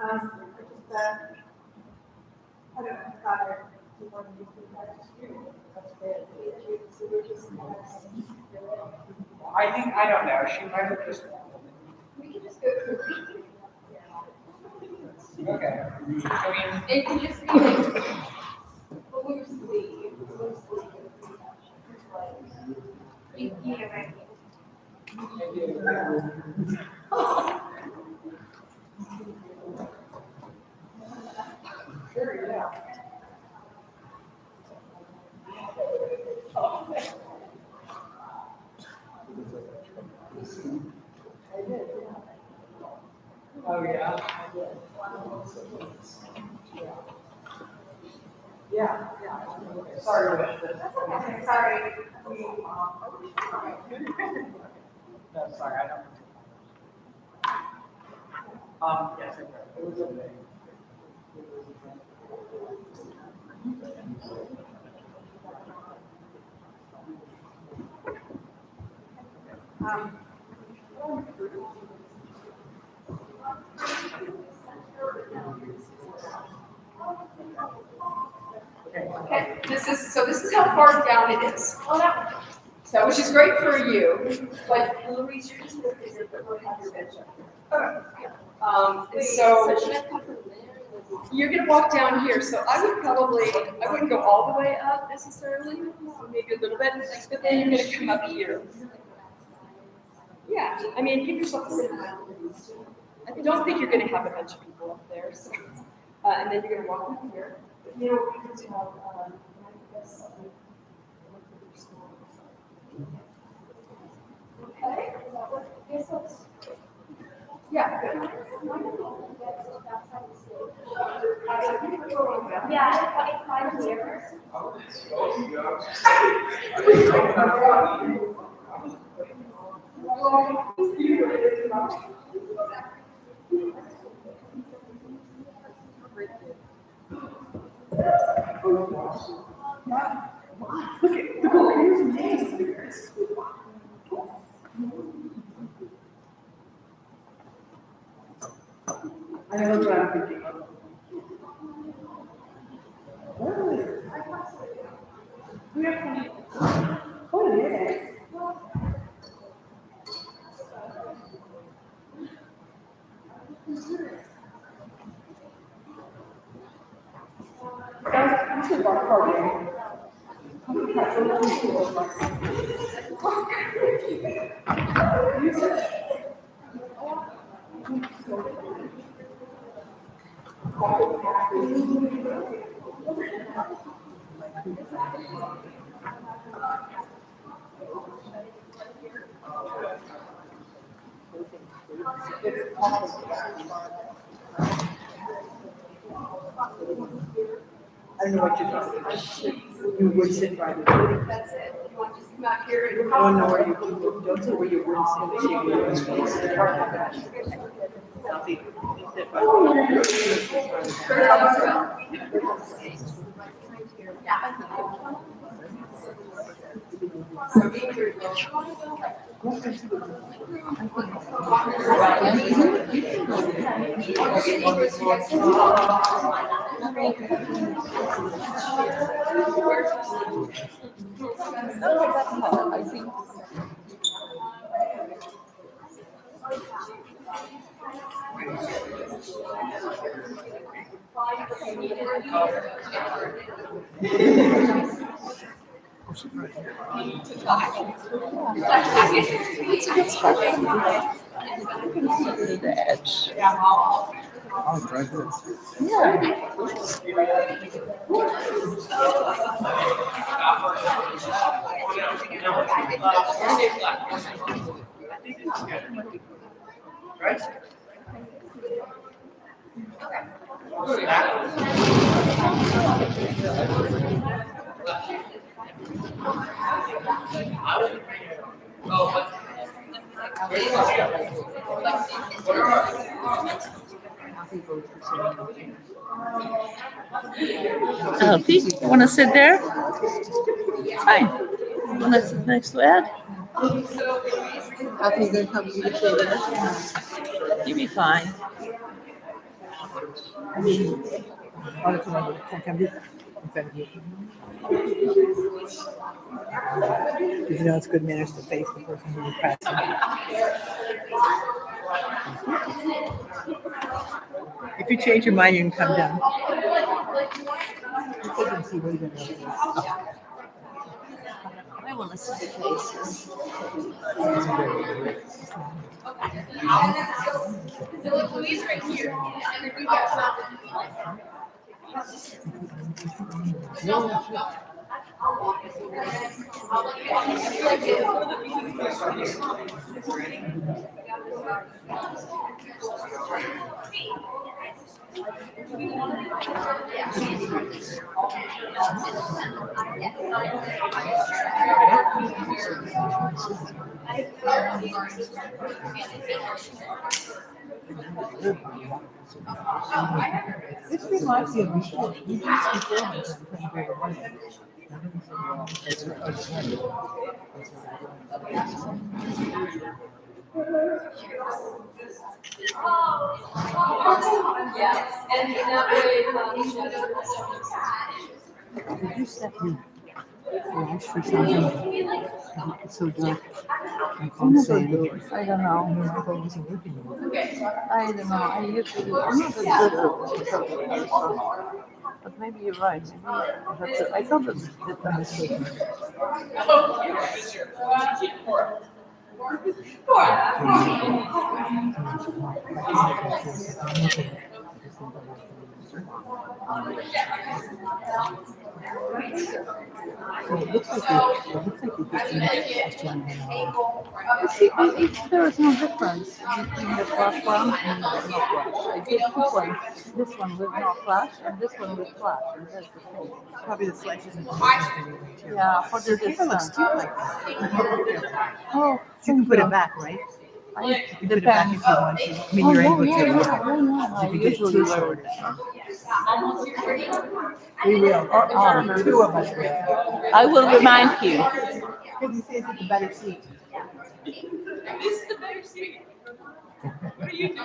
I don't know, rather, I don't know. She might have just. we can just go through. Okay. I mean, It can just be like loosely. sure, yeah. Oh, yeah. Yeah. Sorry about this. That's okay, sorry. No, sorry, I don't. Yes, it was okay. Okay, this is how far down it is. So, which is great for you, but Louise, you're just going to visit, but we'll have your bench up. Okay. So you're going to walk down here. So I wouldn't go all the way up necessarily, maybe a little bit, but then you're going to come up here. Yeah, I mean, give yourself a minute. I don't think you're going to have a bunch of people up there. So, and then you're going to walk up here. You know, we could have, okay. Yeah, good. Yeah, it's fine here. I know what I'm thinking of. Oh, yeah. Guys, this is our party. I don't know what you're talking about. You would sit right there. That's it. You want to just come out here and Don't know where you don't say where you would sit. Shake your face. Southeast. Sit right there. I think. It's a good spot. The edge. Oh, very good. Right? Alfie, you want to sit there? Fine. Want to sit next to Ed? Alfie, you're going to come you can stay there? You'll be fine. I mean, all the time, can be in front of you. Because you know it's good manners to face the person who you're passing. If you change your mind, you can come down. You can see where you're going to go. I want to see the faces. So look, Louise right here, and then we This reminds me of before. We did this before. Yes, and that way, Did you set me flash for something? It's so dark. I don't know. My phone wasn't working. I don't know. I usually do. I'm not that good at it. But maybe you're right. Maybe I thought that I was taking. It looks like you just There is no difference between the flash one and the no flash. I did two ones. This one with no flash and this one with flash. And that's the thing. probably the flashes and Yeah, for the distance. like that. Oh, You can put it back, right? You can put it back if you want to. I mean, you're able to. I You can get usually two lower it. We will. Or two of us will. I will remind you. Because he says it's a better seat. This is the better seat. What are you doing?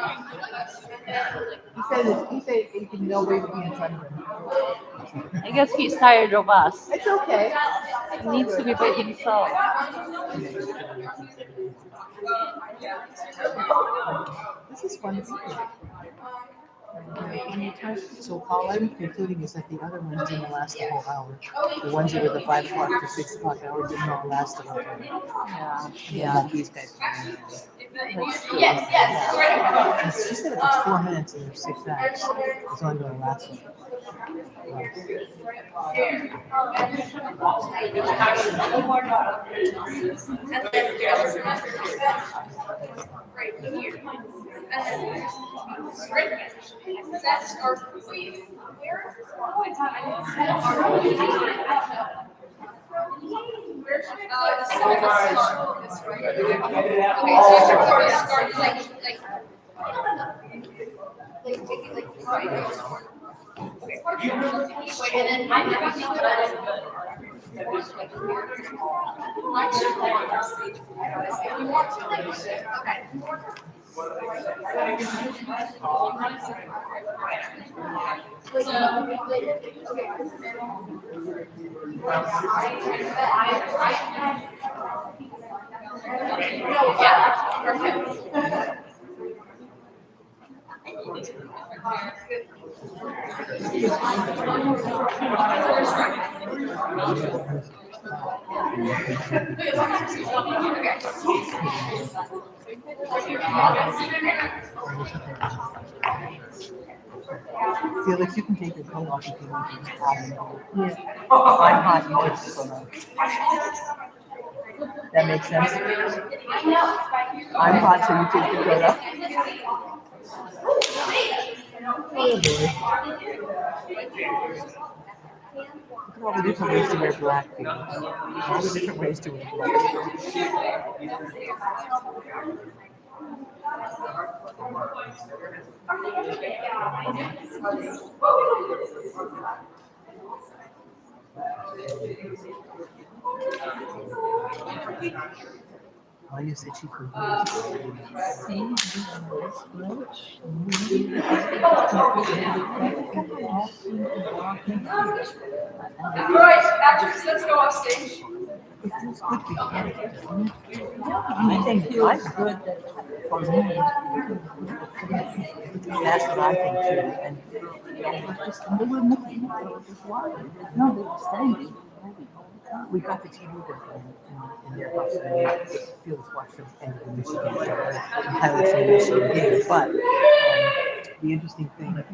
He said he can know where to be in front of him. I guess he's tired of us. It's okay. He needs to be by himself. This is fun to see. So all I'm concluding is that the other ones didn't last the whole hour. The ones that were the 5 o'clock to 6 o'clock hour didn't all last the whole hour. Yeah. These guys. Yes. She said it was 4 minutes and there's 6 acts. It's only going to last one. Right here. And then straight. That's our sleeve. Where? Where's this right. Okay, so it's a start like right. Okay. And then I never think about it. Felix, you can take your coat off if you want to. Just hot in here. Yeah. I'm hot, you take your coat off. That makes sense? I'm hot, so you take your coat off. Oh boy. Look at all the different ways to wear black, Felix. All the different ways to wear black. Why you said she could Alright, actors, let's go off stage. I think life's good for me. That's what I think too. And they were moving. No, they were standing. We got the TV in their house and we Felix watched them end of the Michigan show. Pilots in Michigan here. But the interesting thing that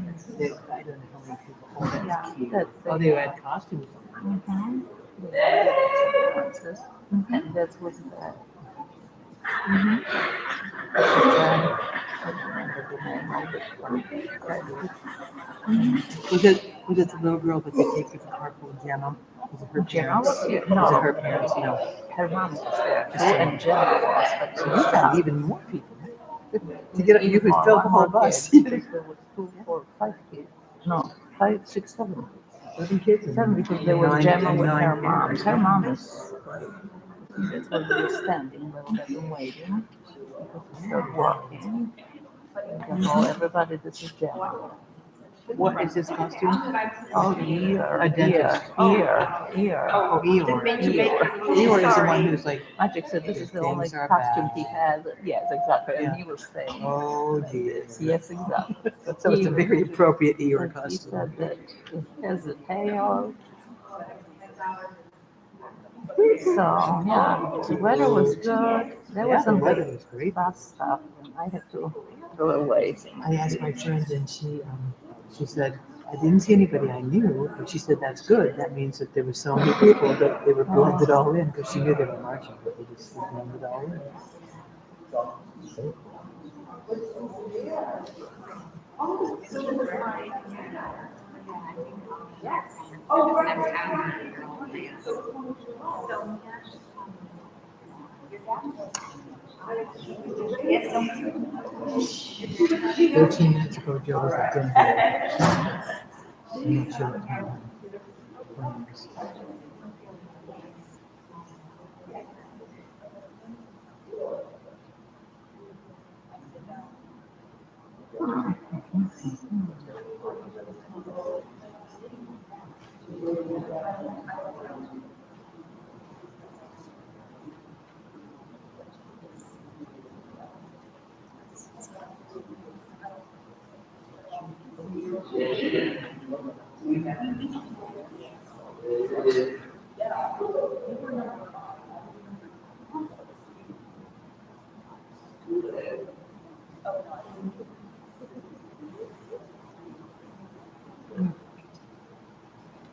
I don't know how many people oh, they had costumes on. And that's what's that. Was it the little girl that they take to the park called Gemma? Was it her parents? Was it her parents? No. Her mom was there. And Gemma was. So you found even more people. To get you could fill the whole bus. There was 2, 4, 5 kids. No, 5, 6, 7. 7 kids. 7 because there was Gemma with her mom. Her mom is. That's why they were standing a little bit and waiting. Start walking. Everybody, this is Gemma. What is his costume? Oh, Eeyore. A dentist. Eeyore. Oh, Eeyore. Eeyore is the one who's like. Magic said this is the only costume he has. Yes, exactly. And he was saying. Oh, dear. Yes, exactly. So it's a very appropriate Eeyore costume. He said that it has a tail. So, yeah, the weather was good. There was some good bad stuff, and I had to go away. I asked my friend, and she said, I didn't see anybody I knew, but she said, that's good. That means that there were so many people that they were blended all in, because she knew they were marching, but they just blended all in. Yes. Oh, right. 13 minutes ago, Joe was at Denver. I'm not sure what time.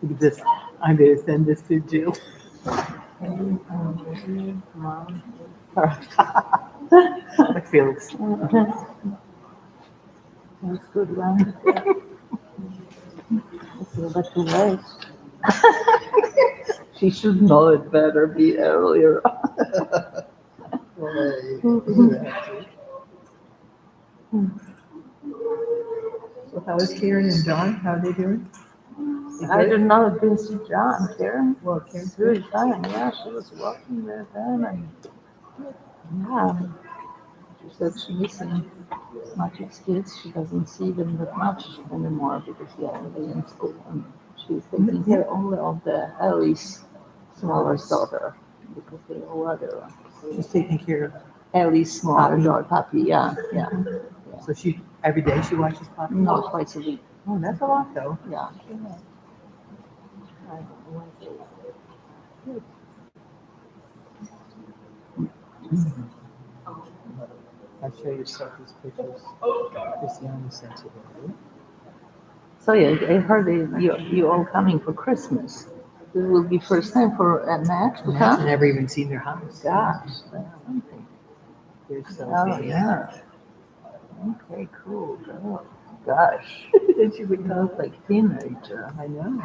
Look at this. I'm going to send this to Jill. Mom. Like Felix. That's good, right? It's a little bit too late. She should know it better, be earlier. So how is Karen and John? How are they doing? I don't know, didn't see John, Karen. Well, Karen's She was fine, yeah, she was walking with him and, yeah. She said she's missing Matrix kids. She doesn't see them that much anymore because they're in school. And she's taking care only of the Ellie's smallest daughter because they all other. She's taking care of Ellie's smaller Poppy. daughter, Poppy, yeah, yeah. So she every day she watches Poppy? No, twice a week. Oh, that's a lot though. Yeah. I'll show you Sophie's pictures. Christiana sent it over. So yeah, I heard that you all coming for Christmas. This will be first time for a match to I've come. never even seen their house. Gosh. Here's Sophie. Oh yeah. Okay, cool. Girl. Gosh. She becomes like teenager. I know.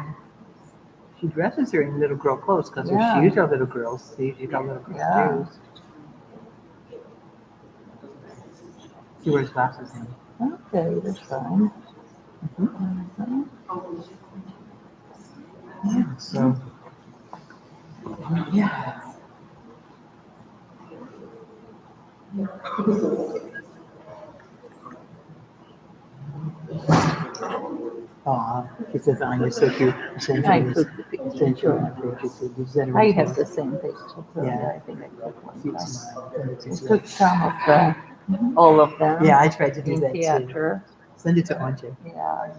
She dresses her in little girl clothes because her Yeah. shoes are little girls. See, she got little girl Yeah. shoes. She wears glasses now. Okay, that's fine. Yeah, so, yeah. Aw, she says, Anya's so cute. I took the picture. I have the same picture. So Yeah. I think I took one. Cute I smile. took some of the, all of them. Yeah, I tried to do in that theater. too. Send it to Anja. Yeah.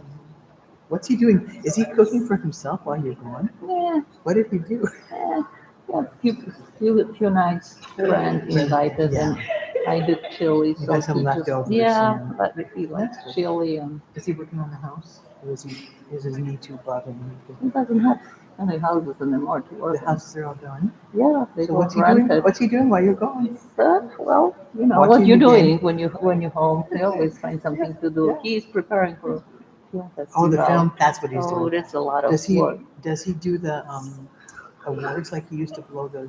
What's he doing? Is he cooking for himself while you're gone? Yeah. What did he do? Yeah, few nights friend invited and I did chili. You got some he just- leftovers, Yeah, yeah. but he likes That's good. chili and Is he working on the house? Or is his knee too bothering he him? doesn't have any houses anymore to work The on. houses are all done? Yeah, they So both what's he doing? rented. What's he doing while you're gone? Well, you know, what Watching you're the doing game? when you're home, you always find something to do. Yeah. He's preparing for film festival. Oh, the film, that's what he's Oh, doing. that's a lot of Does he, work. does he do the awards like he used to blow the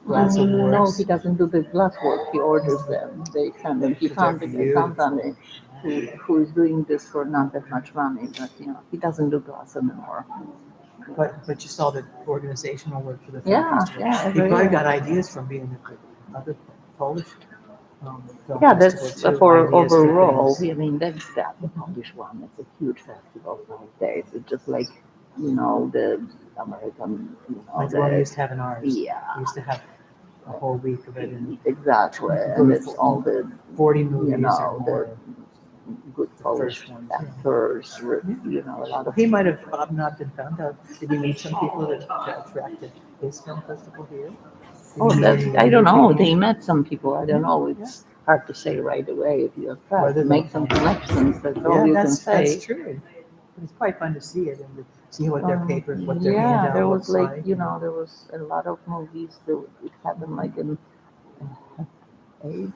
glass awards? No, he doesn't do the glass work. He orders them. They send them. He found a company who is doing this for not that much money, but you know, he doesn't do glass anymore. But you saw the organizational work for the film Yeah, festival. yeah, He every probably year. got ideas from being at the other Polish film Yeah, festival that's too, for ideas for overall. things. I mean, that's the Polish one. It's a huge festival, 5 days. It's just like, you know, the American, you know, Like the one we used to have in ours. Yeah. We used to have a whole week of it. And Exactly, and it's all the 40 movies you know, or more. the good Polish first ones, yeah. actors, you know, a lot of. He might have hobnobbed and found out. Did he meet some people that attracted his film festival here? Did Oh, he meet that's, any I don't other know. people? They met some people. I don't know. It's hard to say right away if you have Whether to they- make some connections. That's all you can say. That's true. But it's quite fun to see it and to see what their papers, what their Yeah, handout there was looks like, you know, there was a lot of movies that it happened like in 8,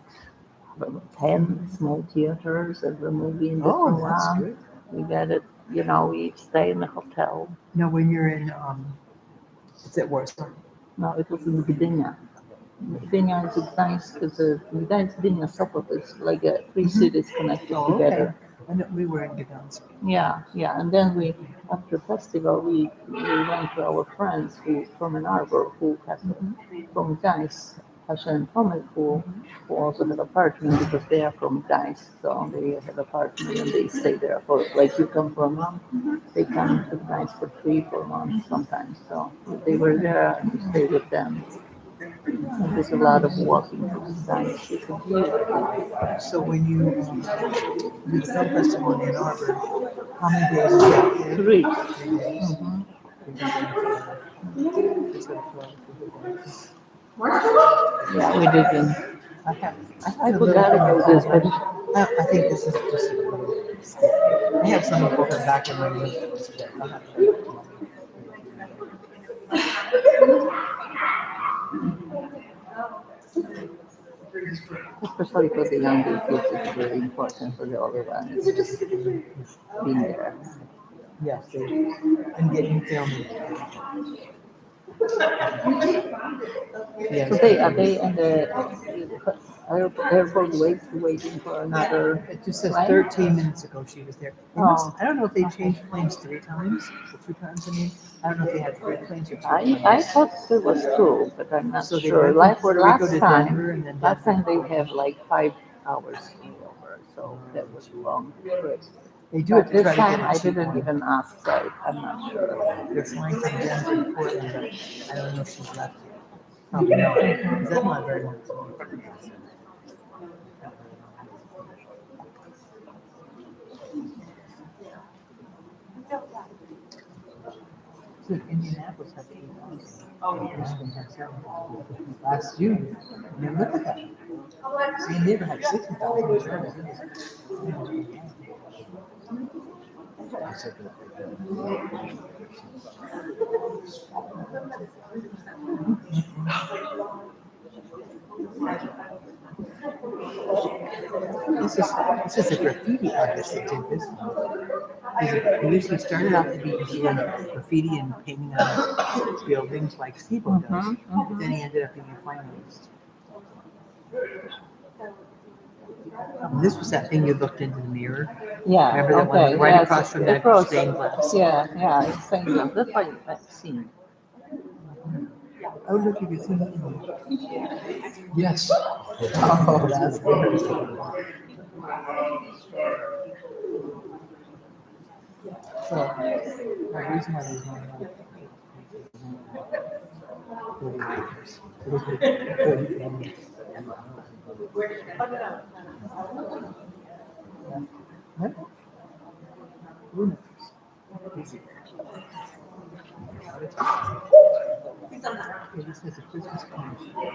10 small theaters and the movie in Oh, different that's rounds. good. We got it, you know, we stay in the hotel. Now, when you're in, it's at Warsaw. No, it was in Gdynia. Gdynia is a nice, because Gdynia suburb is like 3 cities connected Oh, okay. together. I know we were in Gdansk. Yeah, yeah, and then we, after festival, we went to our friends who from Ann Arbor who had from Gdańsk, Hasha and Tomek, who also had apartment because they are from Gdańsk, so they had apartment and they stay there for like you come for a month, they come to Gdańsk for 3-4 months sometimes. So they were there and we stayed with them. And there's a lot of walking to Gdańsk. It's a beautiful. So when you do the film festival in Ann Arbor, how many days is that? 3. 3 days. Yeah, we didn't. I forgot about this, but I think this is just a little stick. I have some of it back in my room. I'll have to- especially for the younger kids, it's very important for the older ones. Just being there. Yes, and getting filmed. Yes. So are they in the airport waiting for another It just says flight? 13 minutes ago she was there. They Oh. must, I don't know if they changed planes 3 times, or 2 times, I mean. I don't know if they had 3 planes or 2 planes. I thought there was 2, but I'm not So they sure. went Like Puerto Rico last to time, Denver and then last time Denver. they have like 5 hours over, so that was long trip. They do But it to this try to time get I a cheap didn't one. even ask, so I'm not sure. They're flying from Denver to Portland, but I don't know if she's left yet. Probably not, because that's not very long. So Indianapolis had 8,000. Boston had 7,000 last June. I mean, look at that. San Diego had 60,000. This is a graffiti artist that did this one. He usually started out to be doing graffiti and painting on buildings like Steve-O does. But then he ended up being a finalist. This was that thing you looked into the mirror. Yeah, Remember that okay, one right yes, across from it that was, stained glass? yeah, it's stained glass. That's what I've seen. Oh, look, you can see that. Yes. Oh, that's good. So, the reason why there's not enough this is a Christmas concert.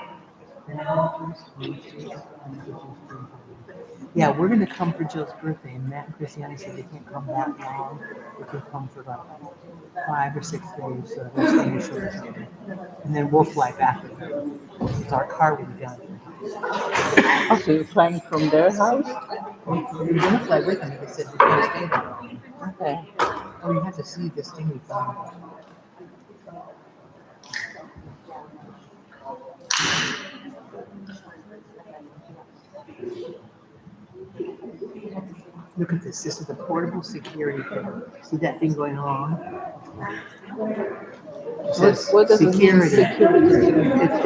Yeah, we're gonna come for Jill's birthday, and Matt and Christiane said they can't come that long. They can come for like 5 or 6 days, so they're staying in short stay. And then we'll fly back with them. So our car will be down here. Oh, so you're flying from their house? We're gonna fly with them. They said they can't stay that long. Okay. Oh, you have to see this thing we found. Look at this. This is the portable security thing. See that thing going along? It says What does it mean, security. security?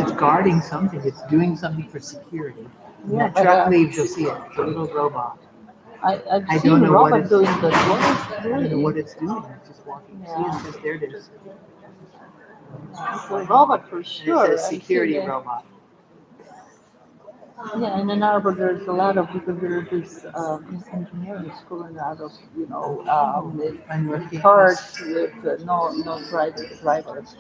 It's guarding something. It's doing something for security. When Yeah, that but, truck leaves, you'll see it. It's a little robot. I've I seen don't know what Robert it's doing this. What is I don't know doing? what it's doing. It's just walking. See, Yeah. it says there it is. It's a robot for And sure. it says I've seen security it. robot. Yeah, in Ann Arbor, there's a lot of, because there's this engineering school and a lot of, with cars with no driver's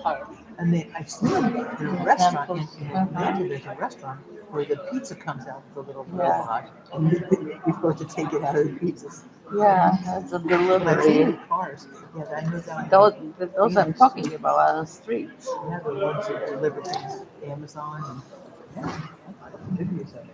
cars. And I've seen them in a restaurant in Atlanta. There's a restaurant where the pizza comes out with a little Yeah. robot, and you're supposed to take it out of the pizzas. Yeah, that's a I've seen delivery. cars. Yeah, I know that. Those I'm talking about on the streets. Yeah, the ones that deliver things, Amazon. And, yeah, videos of it.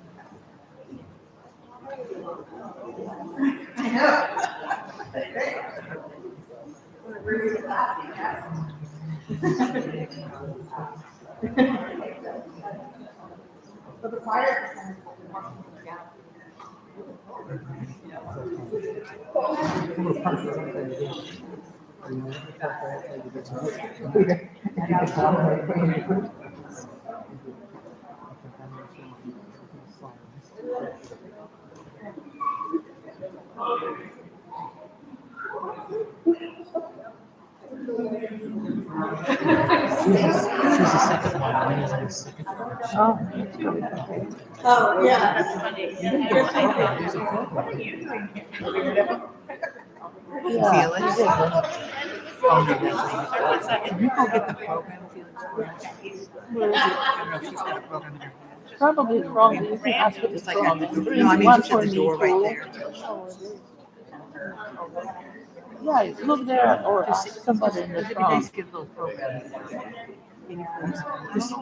She's the second one. I'm using the second one. Oh, yeah. Feel it? Oh, no, that's not. Can you go get the program, Felix, for us? Where is it? I don't know if she's got a program in her hand. Probably from, you can ask it Just like from. at the door. There No, I is mean one just at for the me door right too. there. Yeah, look there or ask somebody in the It'd be nice front. to get a little program. This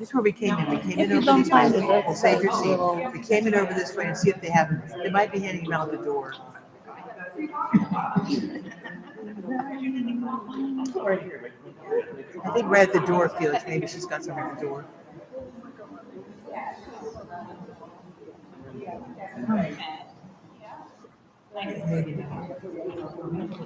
is where we came in. We came If in you over don't these ways. find it, that's Save your a seat. little- We came in over this way and see if they have. They might be handing them out the door. I think right at the door, Felix. Maybe she's got some at the door. Maybe not.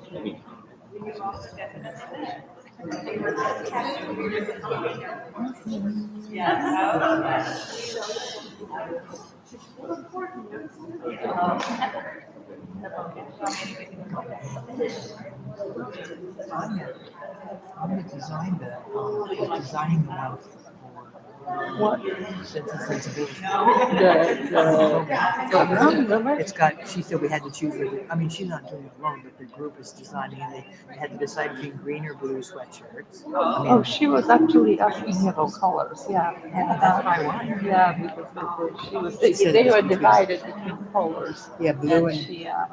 I'm gonna design designing the one What? Sense and Sensibility. It's got, she said we had to choose, I mean, she's not doing it alone, but the group is designing, and they had to decide between green or blue sweatshirts. I mean, Oh, she was actually asking about colors. Yeah. that's my one. Yeah, because she was. She said They it's were between- divided between colors. Yeah, blue and, she, yeah.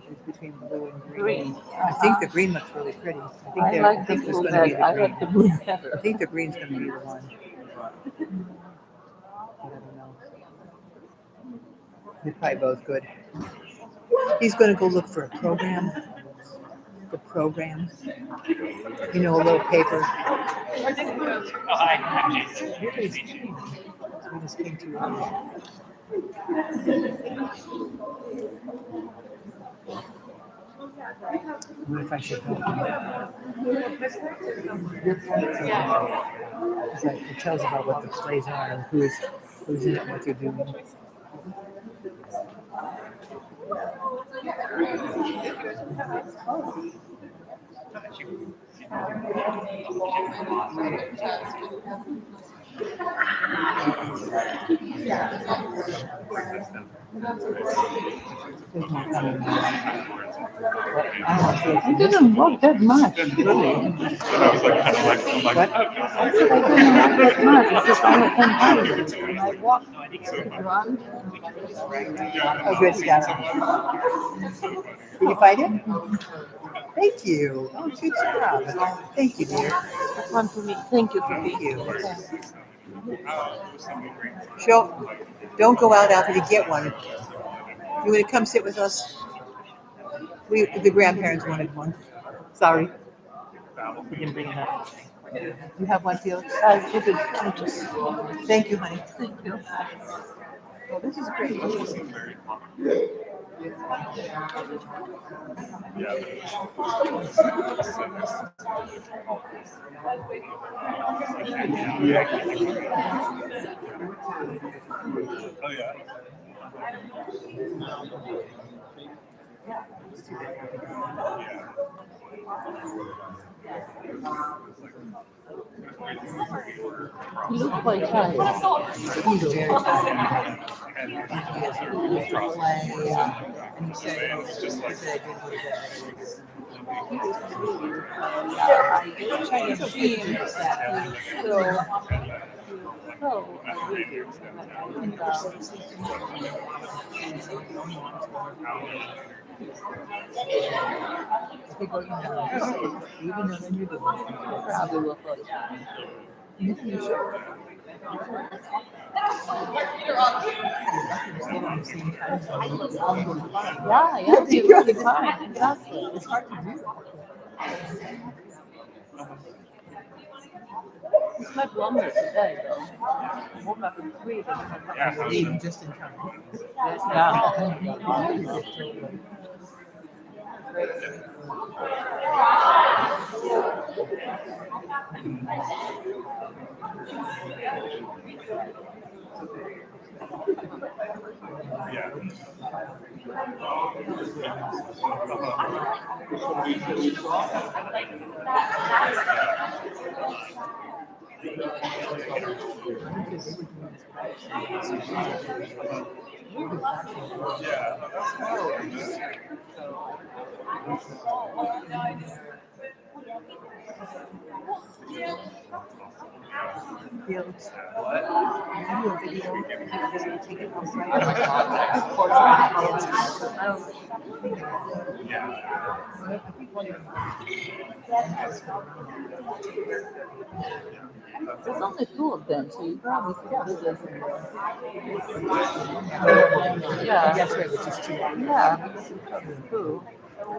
it's between blue and green. Green. I think the green looks really pretty. I like the blue better. I like the blue better. I think the green's gonna be the one. I don't know. They're probably both good. He's gonna go look for a program. The program. You know, a little paper. Oh, hi, I'm Jason. We just came to what if I should help you? Your points are it's like it tells about what the plays are and who's in it, what they're doing. It didn't work that much, really. I was like, kind of like, I'm like, I said I didn't work that much. It's just only 10 hours. And I walked around. Oh, good stuff. Did you find it? Thank you. Oh, good job. Thank you, dear. That's one for me. Thank you for being here. She'll, don't go out after you get one. You want to come sit with us? The grandparents wanted one. Sorry. We didn't bring enough. You have one, Felix? Give it just. Thank you, honey. Thank you. Oh, this is great. Oh, yeah. You look quite tired. He's very tired. And he said, I kind of seeing that he's still even though they're new, probably will put it. Yeah, you're really fine. Exactly. It's hard to do that. It's much longer today, though. I woke up at 3, but I'm leaving just in time. Felix, what? You do a video and take it outside. There's only 2 of them, so you probably could do this. Yeah. That's right, which is 2. Yeah, because it's 2. Okay,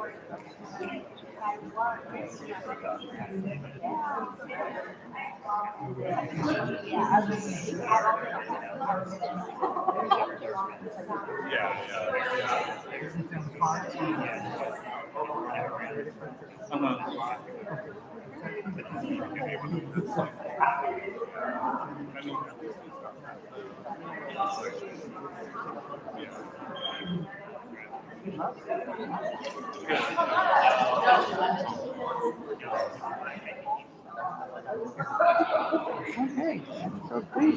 so great.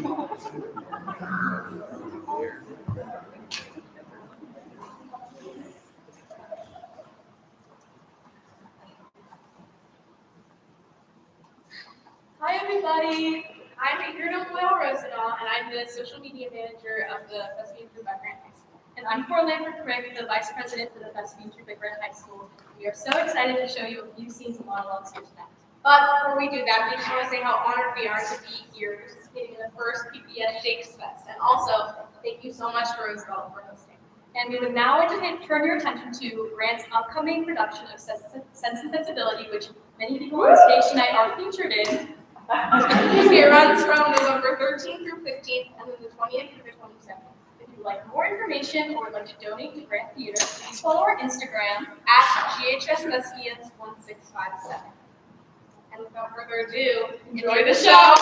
Hi everybody, I'm Roosevelt Rosendahl, and I'm the social media manager of the Thespian Group at Grant High School. And I'm Cora Lambert-Crick, the vice president for the Thespian Group at Grant High School. We are so excited to show you a few scenes and monologues here tonight. But before we do that, we just want to say how honored we are to be here participating in the first PPS ShakesFest. And also, thank you so much to Roosevelt for hosting. And we would now like to turn your attention to Grant's upcoming production of Sense and Sensibility, which many people on stage tonight are featured in. It runs from November 13th through 15th, and then the 20th through the 27th. If you'd like more information or would like to donate to Grant Theater, please follow our Instagram at GHSthespians1657. And without further ado, enjoy the show!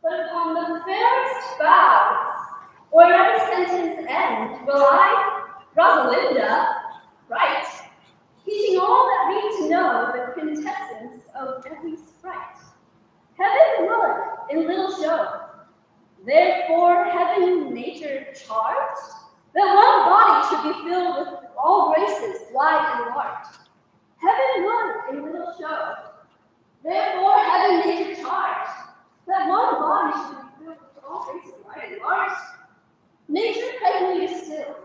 But upon the fairest bows, or every sentence end, will I, Rosalinda, write, teaching all that read to know the quintessence of every sprite. Heaven would in little show, therefore heaven nature charged, that one body should be filled with all graces, wide and large. Heaven would in little show, therefore heaven nature charged, that one body should be filled with all graces, wide and large. Nature pregnantly distilled,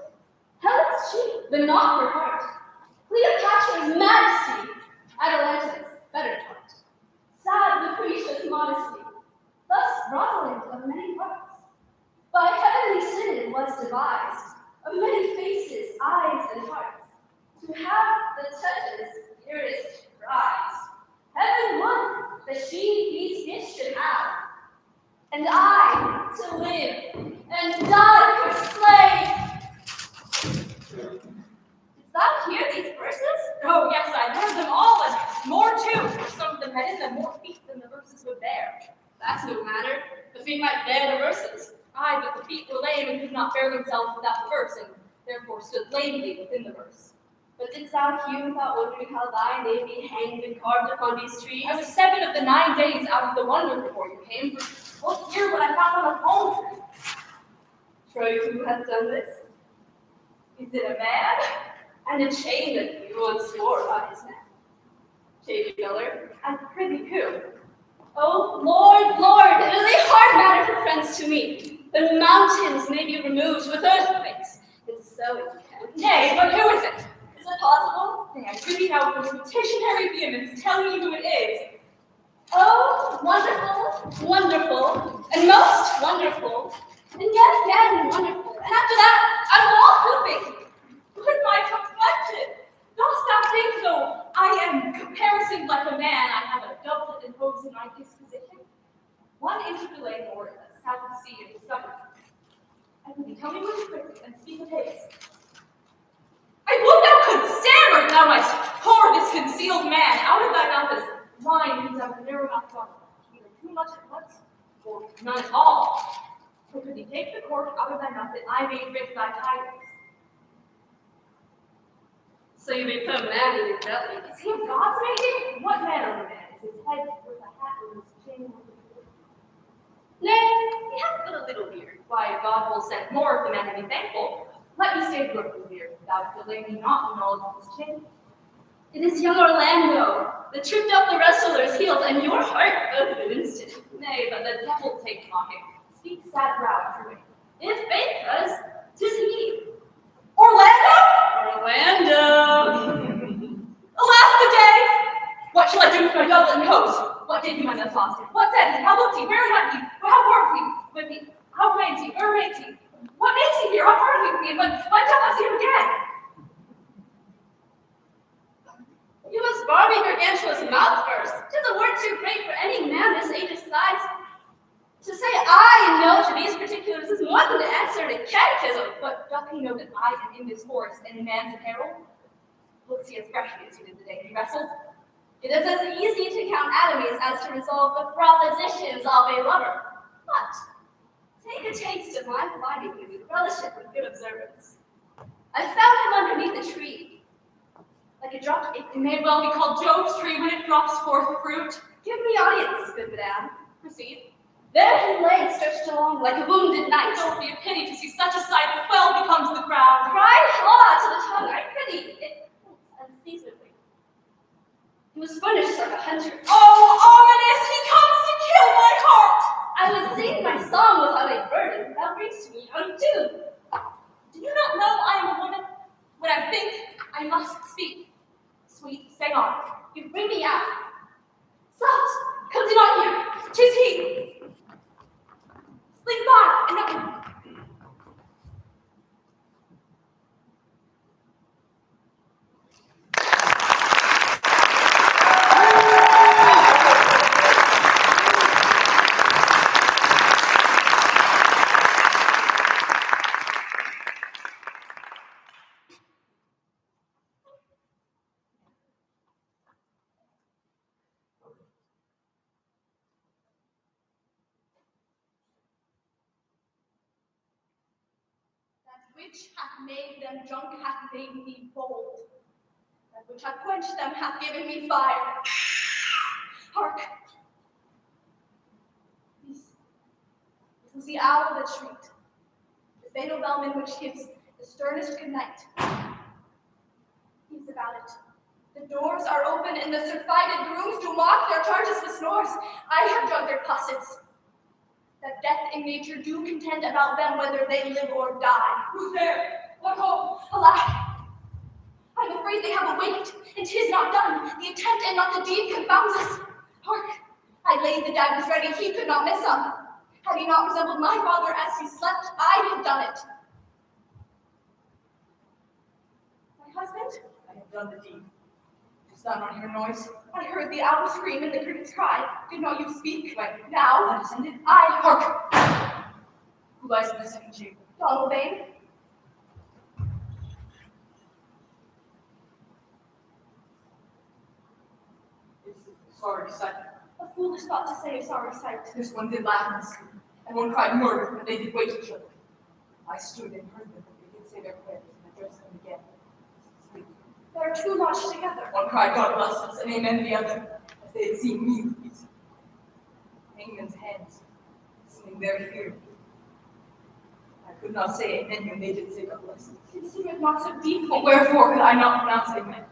Helen's cheek, but not her heart. Cleopatra's majesty, Atalanta's better taught. Sad Lucretia's modesty, thus Rosalind of many parts. By heavenly sin was devised, of many faces, eyes, and hearts, to have the touch's dearest prize. Heaven would that she these gifts should have, and I to live and die her slave. Did thou hear these verses? Oh yes, I heard them all, and more too, for some of them had in them more feet than the verses would bear. That's no matter, the feet might bear the verses. Aye, but the feet were lame and could not bear themselves without the verse, and therefore stood lamely within the verse. But didst thou hear without wondering how thy name be hanged and carved upon these trees? I was 7 of the 9 days out of the wonder before you came, for look here what I found on a palm tree. Troy, who hath done this? Is it a man? And a chain that you once swore by his neck. Shady miller, And prithee who? oh, Lord, Lord, it is a hard matter for friends to meet. The mountains may be removed with earthquakes, and so it can. Nay, but who is it? Is it possible? Nay, I prithee now with petitionary vehemence, tell me who it is. Oh, wonderful, wonderful, and most wonderful, and yet again wonderful. And after that, I'm all hooping. With my complexion, dost thou think though I am caparisoned like a man, I have a doublet and hose in my disposition? 1 inch delay more is a south of sea and discovery. And will you tell me when to quickly and speak apace? I would thou couldst stand, or thou mightst pour this concealed man out of thy mouth as wine leaves out of a narrow mouth bottle, either too much at once, or none at all. Or could thee take the cork out of thy mouth that I may drink thy tidings? So you become man in your belly. Is he of God's making? What manner of a man is his head with a hat or his chin with a beard? Nay, he hath but a little beard. Why, God will send more if the man be thankful. Let me stay the look of the beard, thou delay me not in knowledge of his chin. It is young Orlando that tripped up the wrestler's heels, and your heart broke in an instant. Nay, but the devil take mocking. Speak sad brow, Druid. If faith does, 'tis he. Orlando! Alas the day! What shall I do with my doublet and hose? What did he when thus lost it? What said he? How looked he? Where went he? How worked he? With me? How remains he? Where remains he? What makes he here? How far did he be? When shall I see him again? You must bar me Gargantua's mouth first. 'Tis a word too great for any man this age's size. To say I know to these particulars is more than to answer in a catechism. But doth he know that I am in this forest and in man's apparel? Looks he as freshly as he did the day he wrestled? It is as easy to count atomies as to resolve the propositions of a lover. But take a taste of my finding you with fellowship and good observance. I found him underneath a tree. Like a drop, it may well be called Job's tree when it drops forth fruit. Give me audience, good madam. Proceed. There he lay, stretched along like a wounded knight. It would be a pity to see such a sight, but well becomes the crowd. Cry haw to the tongue, I pity. It hurts unseasonably. He was furnished like a hunter. Oh, ominous! He comes to kill my heart! I would sing my song without a burden. Thou bringst me unto. Do you not know I am a woman? When I think, I must speak. Sweet, stay on. You bring me out. Soft, come do not hear. 'Tis he. Sleep by, and nothing. Which hath made them drunk hath made me bold. That which hath quenched them hath given me fire. Hark! This was the hour that shrieked, the fatal bellman which gives the sternest good night. He's about it. The doors are open, and the surfeited grooms do mock their charges with snores. I have drunk their pussets. That death and nature do contend about them whether they live or die. Who's there? What hope? Alack! I'm afraid they have awaked, and 'tis not done. The attempt and not the deed confounds us. Hark! I laid the daggers ready, he could not miss them. Had he not resembled my father as he slept, I had done it. My husband? I have done the deed. Dost thou not hear noise? I heard the owl scream and the crickets cry. Did not you speak? Right now, I descended. Hark! Who lies in the second chamber? Donald Bain. It's a sorry sight. A foolish thought to say a sorry sight. This one did laugh and sleep, and one cried murder, but they did wait each other. I stood and heard them, but they did say their prayers, and addressed them again. Sleep. There are two lodged together. One cried, God bless us, and amen the other, as they had seen me with these hangman's hands, listening their fear. I could not say amen when they did say God bless us. Consider it not so deep, but wherefore could I not pronounce amen?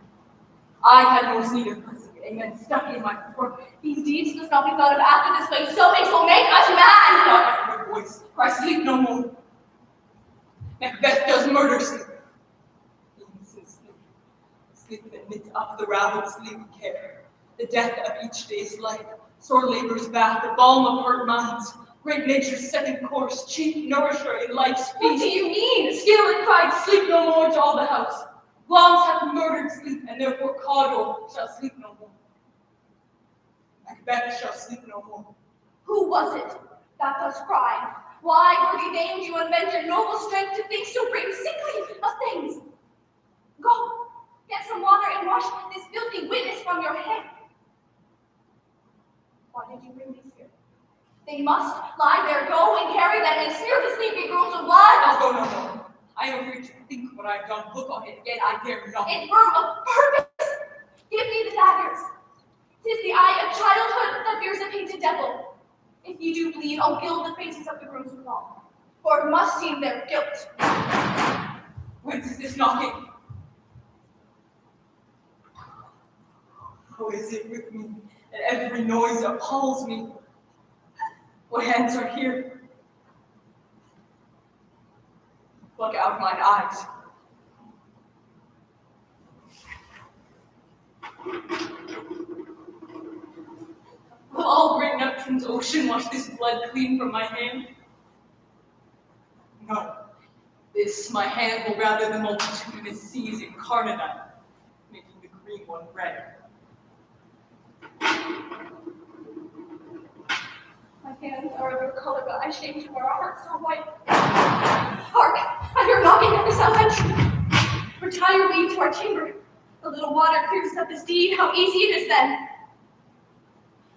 I had most need of blessing. Amen stuck in my throat. These deeds must not be thought of after this way, so it will make us mad. Not my voice, for I sleep no more. Macbeth does murder sleep. Sleep that knits up the raveled sleepy care, the death of each day's life, sore labor's bath, the balm of hurt minds, great nature's second course, chief nourisher in life's feast. What do you mean? Still it cried, sleep no more to all the house. Glamis hath murdered sleep, and therefore Cawdor shall sleep no more. Macbeth shall sleep no more. Who was it that thus cried? Why, worthy dame, do you invent your noble strength to think so great sickly of things? Go, get some water and wash this filthy witness from your head. Why did you bring these here? They must lie there. Go and carry them and smear the sleepy grooves with blood. No. I am afraid to think what I have done. Look on it again. I dare not. It were a purpose. Give me the daggers. 'Tis the eye of childhood that fears a painted devil. If you do bleed, I'll gild the faces of the grooms with all, for it must seem their guilt. Whence is this knocking? How is it with me that every noise appalls me? What hands are here? Pluck out mine eyes. Will all great Neptune's ocean wash this blood clean from my hand? No. This my hand will rather the multitudinous seas incarnate, making the green one red. My hands are of your color, but I shame to wear a heart so white. Hark! I hear knocking at the south entry. Retire we to our chamber. A little water clears up this deed. How easy it is then.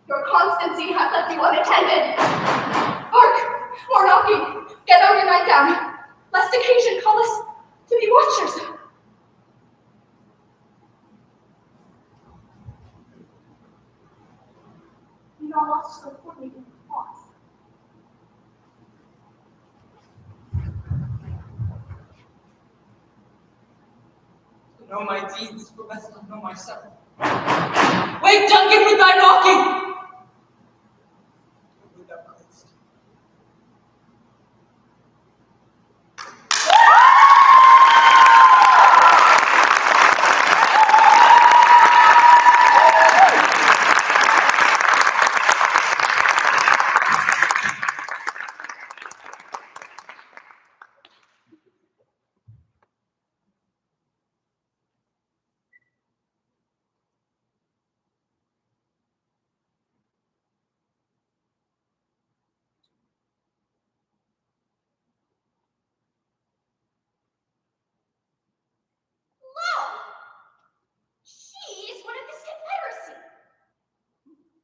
Your constancy hath left you unattended. Hark! More knocking. Get on your nightgown, lest occasion call us to be watchers. You not lost so quickly in pause. To know my deeds, for best to know myself. Wake Duncan with thy knocking! With thou couldst. Lo! She is one of this confederacy.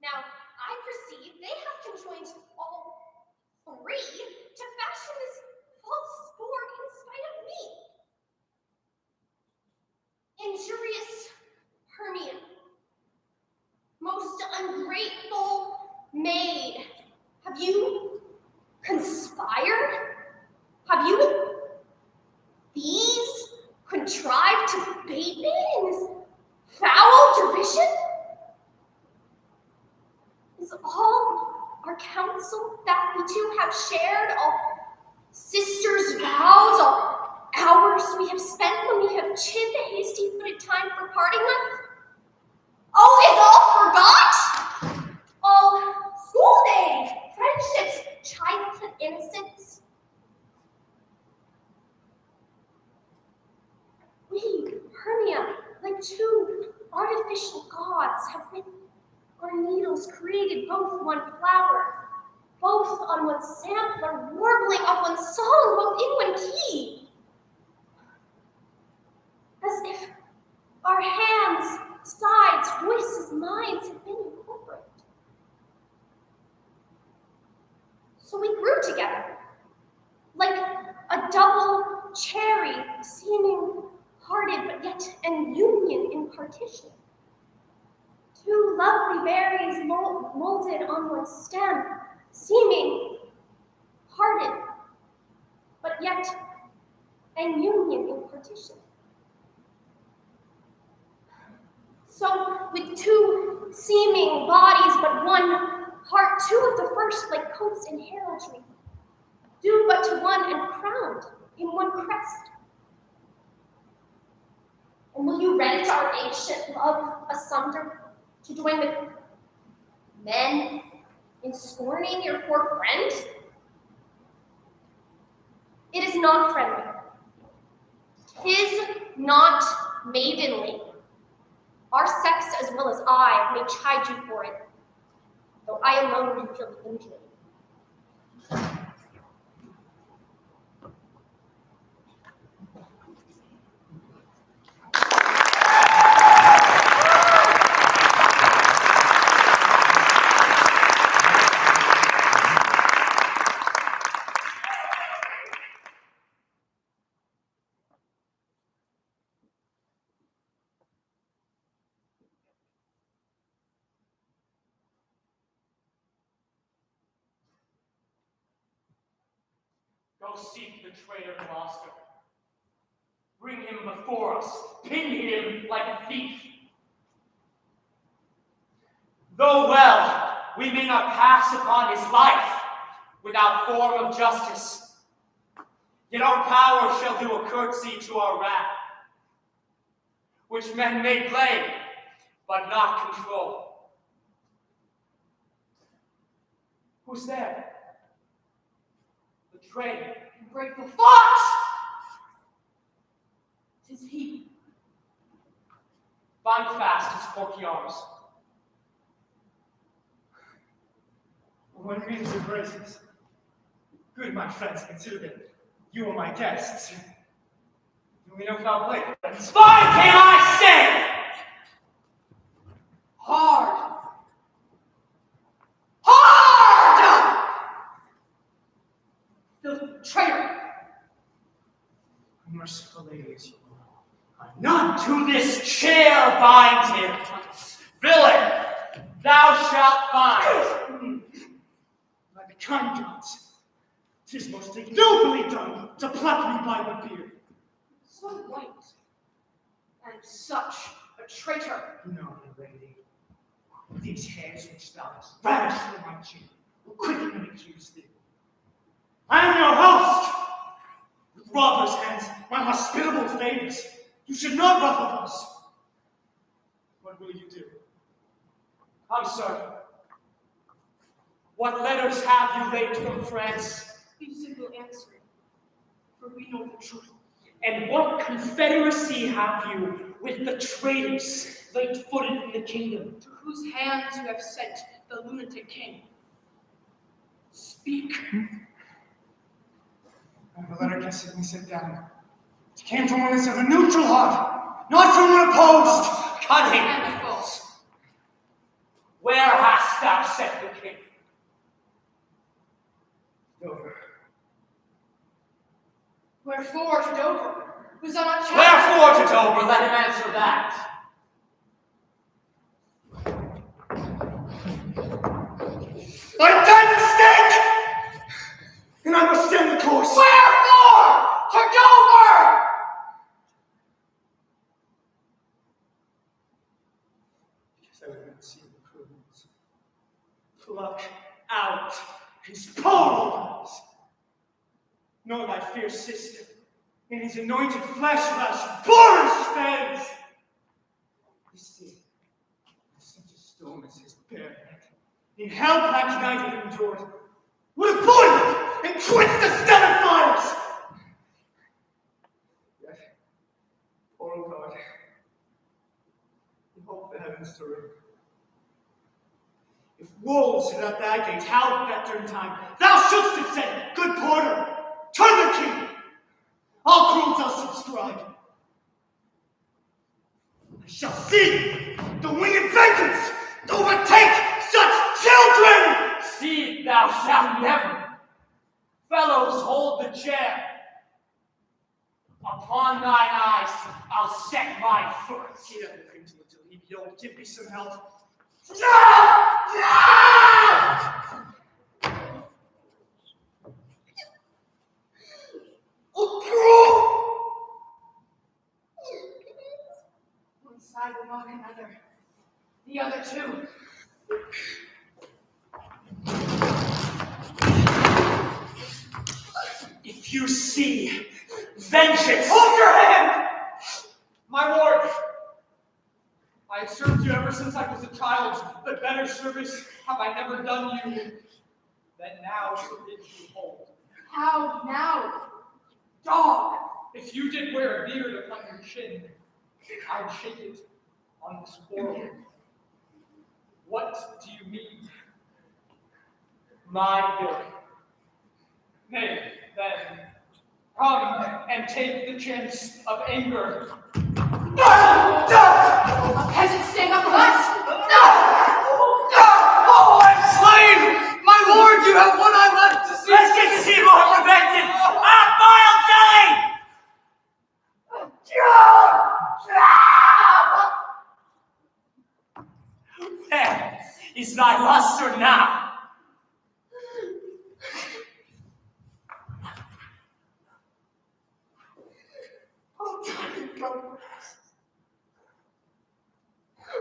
Now, I perceive they have conjoined all three to fashion this false sport in spite of me. Injurious Hermia, most ungrateful maid, have you conspired? Have you these contrived to bait me in this foul division? Is all our counsel that we two have shared, all sisters' vows, all hours we have spent when we have chid the hasty-footed time for parting with? Oh, is all forgot? All school days, friendships, childhood innocence? We, Hermia, like two artificial gods, have with our needles created both one flower, both on one sampler, warbling of one song, both in one key. As if our hands, sides, voices, minds have been incorporated. So we grew together, like a double cherry, seeming parted but yet an union in partition. Two lovely berries molded on one stem, seeming parted but yet an union in partition. So with two seeming bodies but one heart, two of the first like coats in heraldry, due but to one and crowned in one crest. And will you rent our ancient love asunder to join with men in scorning your poor friend? It is not friendly. 'Tis not maidenly. Our sex as well as I may chide you for it, though I alone can feel the injury. Go seek the traitor Gloucester. Bring him before us. Pin him like a thief. Though well, we may not pass upon his life without form of justice, yet our power shall do a courtesy to our wrath, which men may blame, but not control. Who's there? The traitor, ungrateful fox! 'Tis he. Bind fast his porky arms. What means your graces? Good, my friends, consider that you are my guests. Do we know foul play? Fine, can I say? Hard. Hard! The traitor. Merciful lady as you are. None to this chair bind him. Villain, thou shalt find. By the kind gods, 'tis most ignobly done to pluck me by the beard. So white, and such a traitor. No, my lady. These hands which thou hast ravished from my chin will quickly accuse thee. I am your host. With robbers' hands, my hospitable favors, you should not ruffle us. What will you do? Come, sir. What letters have you laid from France? Be simple answering, for we know the truth. And what confederacy have you with the traitors late-footed in the kingdom? To whose hands you have sent the lunatic king? Speak. I have a letter guessing me set down. It came from one of a neutral heart, not from one opposed. Cunning. And false. Where hast thou sent the king? Dover. Wherefore to Dover? Who's on a child? Wherefore to Dover? Let him answer that. I died mistake! And I must stand the course. Wherefore to Dover? Because I would not see the prudence. Pluck out his poll eyes. Nor thy fierce sister, in his anointed flesh thou boorish fangs. You see, such a storm as his bare head, in hell black night it endured, would have boiled and quenched the stellar fires. Yet, poor God, he hoped the heavens to ring. If wolves had at thy gates howled that during time, thou shouldst have said, good porter, turn the king. All cruels I'll subscribe. I shall see the winged vengeance to overtake such children! See thou shalt never. Fellows, hold the chair. Upon thine eyes I'll set my foot. He doesn't think to until he be old. Give me some help. No! One side will mock another, the other two. If you see vengeance, hold your hand! My lord, I have served you ever since I was a child, but better service have I never done you than now forbid you hold. How now? Dog! If you did wear a beard upon your chin, I'd shake it on this forehead. What do you mean? My bill. Nay, then, come and take the chance of anger. A peasant stand up with us? Oh, I'm slain! My lord, you have one I left to see. Let's get to see more prevention! Ah, vile jelly! Where is thy luster now?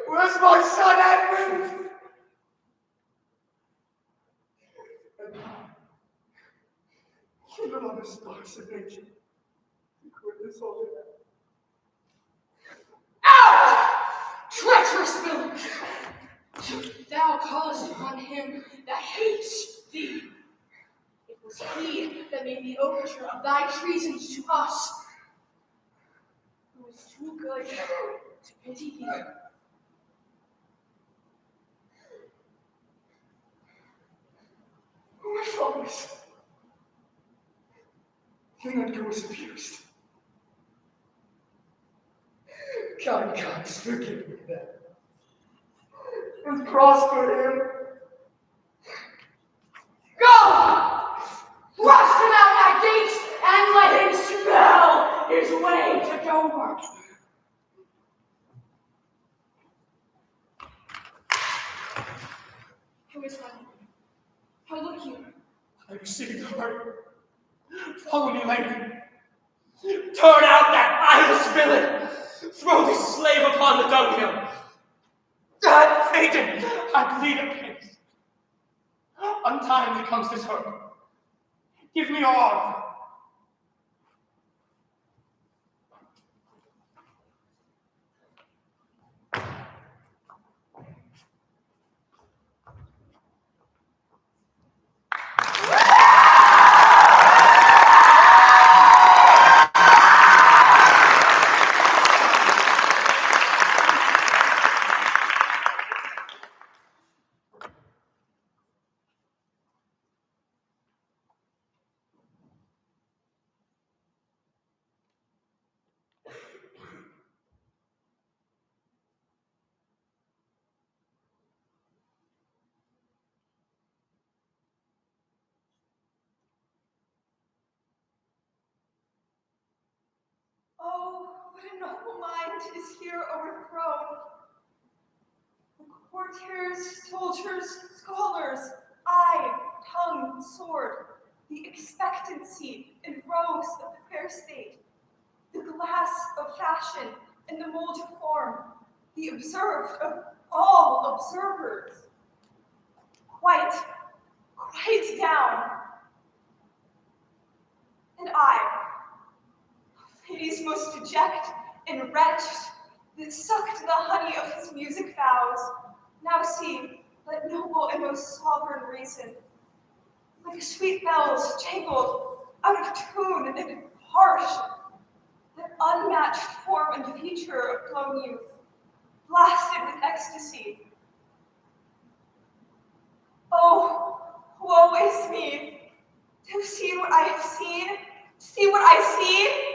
Where's my son, Edmund? even on the stars of nature, record this all in. Out! Treacherous villain! Thou caused upon him that hates thee. It was he that made the overture of thy treasons to us, who is too good to pity thee. My fathers, young Edgar was abused. Kind gods, forgive me then, and prosper him. Go! Thrust him out that gate and let him smell his way to Dover. Who is my lord? How look you? I received her. Follow me, lady. Turn out that eyeless villain. Throw this slave upon the dunghill. God, Phaeton, I plead apace. Untimely comes this hurt. Give me your arm. Oh, what a noble mind is here overthrown. The courtiers, soldiers, scholars, eye, tongue, sword, the expectancy and rose of the fair state, the glass of fashion and the mold of form, the observed of all observers. Quite down. And I, ladies most deject and wretched, that sucked the honey of his music vows, now see that noble and most sovereign reason, like sweet bells jangled out of tune and harsh, that unmatched form and feature of blown youth, blasted with ecstasy. Oh, woe is me! To see what I have seen, see what I see.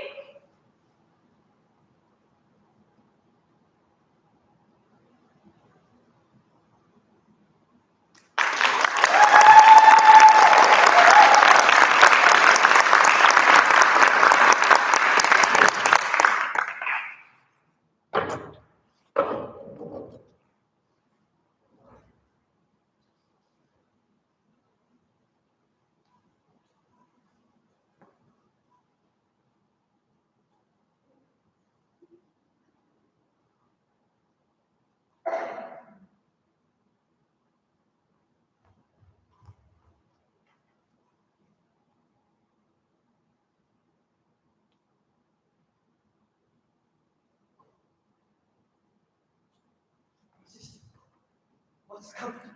What's comfort?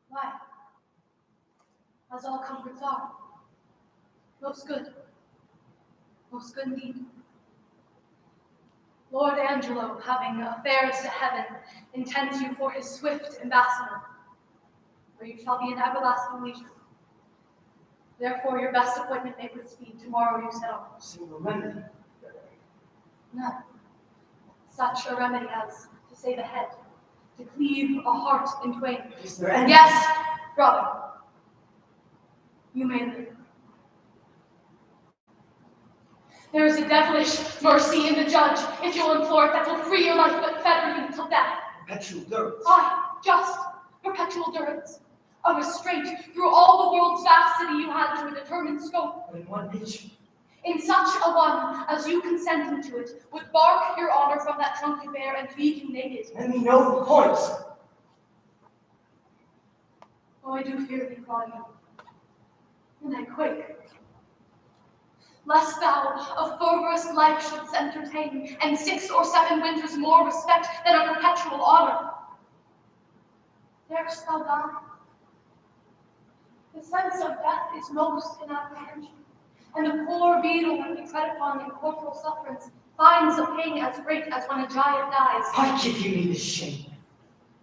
Why? As all comforts are. Most good. Most good indeed. Lord Angelo, having affairs to heaven, intends you for his swift ambassador, where you shall be in everlasting leisure. Therefore, your best appointment make with speed. Tomorrow you set off. Single remedy. None. Such a remedy as to save a head, to cleave a heart in twain. Is there any? Yes, brother. You may live. There is a devilish mercy in the judge, if you'll implore it, that will free your life but fetter you till death. Perpetual durance. Aye, just perpetual durance. A restraint through all the world's vastity you had to a determined scope. But in one niche. In such a one as you consenting to it, would bark your honor from that drunken bear and leave you naked. And we know the point. Oh, I do fear thee, Claudia. And I quake. lest thou of fervorous life shouldst entertain, and 6 or 7 winters more respect than a perpetual honor. Darest thou die? The sense of death is most in apprehension, and the poor beetle when we tread upon in corporal sufferance finds a pain as great as when a giant dies. I give you me this shame.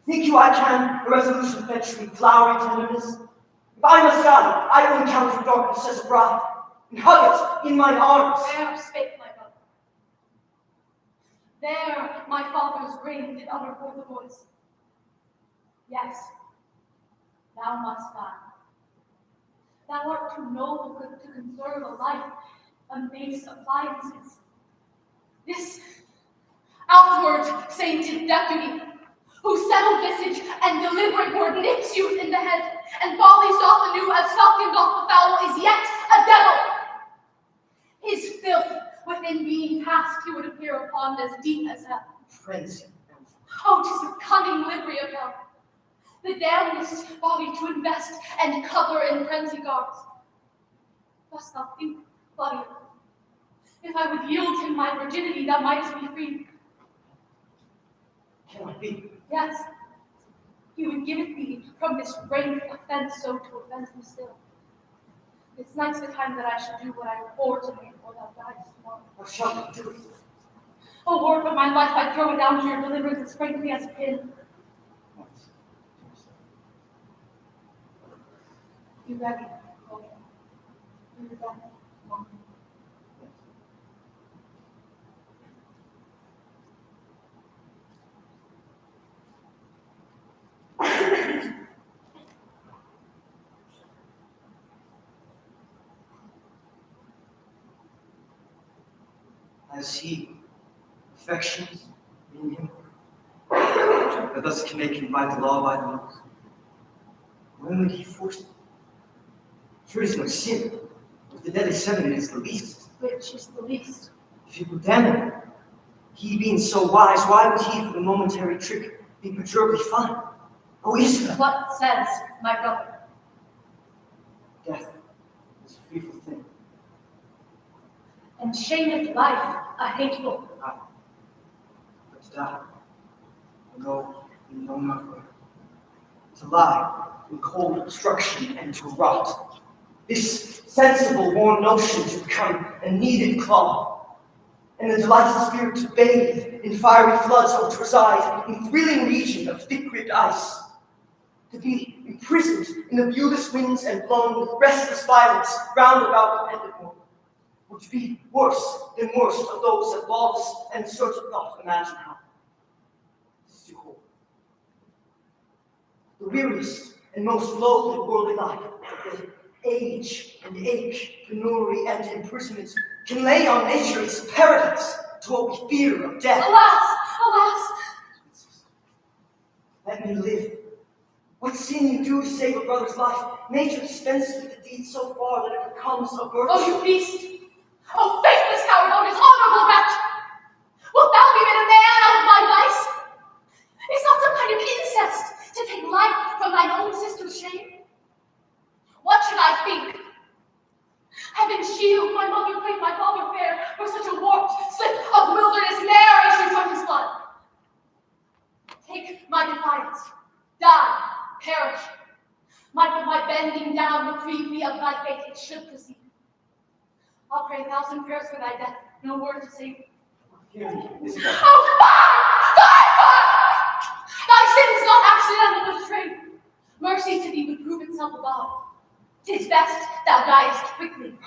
Think you I can, a resolution fetch me flowery tenderness? If I must die, I will encounter darkness as a bride, and hug it in mine arms. There spake my brother. There my father's grave did utter forth a voice. Yes, thou must die. Thou art too noble to conserve a life on base appliances. This outward sainted deputy, whose settled visage and deliberate word nips youth in the head, and follies doth anew as falcon doth the fowl, is yet a devil. His filth within being past, he would appear upon as deep as hell. Frenzy. Oh, 'tis a cunning livery of hell. The damnedest body to invest and cover in frenzy guards. Dost thou think, Claudia, if I would yield him my virginity, thou mightst be free? Can I be? Yes, he would give it thee from this rank offense so to offend him still. This night's the time that I should do what I abhor to make, or thou diest tomorrow. How shall I do it? O Lord, for my life I throw it down to your deliverance as frankly as a pin. You ready, Claudia? You ready? Has he affections in him that thus can make him by the law, by the laws? When would he force it? Sure is no sin. If the deadly 7 is the least. Which is the least? If he would damn him, he being so wise, why would he for the momentary trick be perturbedly fine? Oh, Isabel! What says my brother? Death is a fearful thing. And shameth life a hateful. But to die, no, we know not where. To lie in cold obstruction and to rot. This sensible, warm notion to become a needed claw, and the delighted spirit to bathe in fiery floods or to reside in thrilling region of thick-ribbed ice. To be imprisoned in the viewless winds and blown with restless violence round about the pendant morn, would be worse than worst of those that lawless and certain not imagine how. This is too horrible. The weariest and most loathly worldly life, the age and ache, penury and imprisonment, can lay on nature its paradise to what we fear of death. Alas, alas! Let me live. What sin you do to save a brother's life, nature dispenses with the deed so far that it becomes a virtue. Oh, you beast! Oh, faithless coward! Oh, dishonorable wretch! Wilt thou be made a man out of my vice? Is not some kind of incest to take life from thine own sister's shame? What should I think? Heaven shield my mother great, my father fair, for such a warped slip of wilderness ne'er issue from his blood. Take my defiance, die, perish. Might my bending down reprieve me of thy fate, it should proceed. I'll pray 1,000 prayers for thy death, no word to save. Oh, fire! Thy sins not accidental but betrayed. Mercy to thee would prove itself above. 'Tis best thou diest quickly.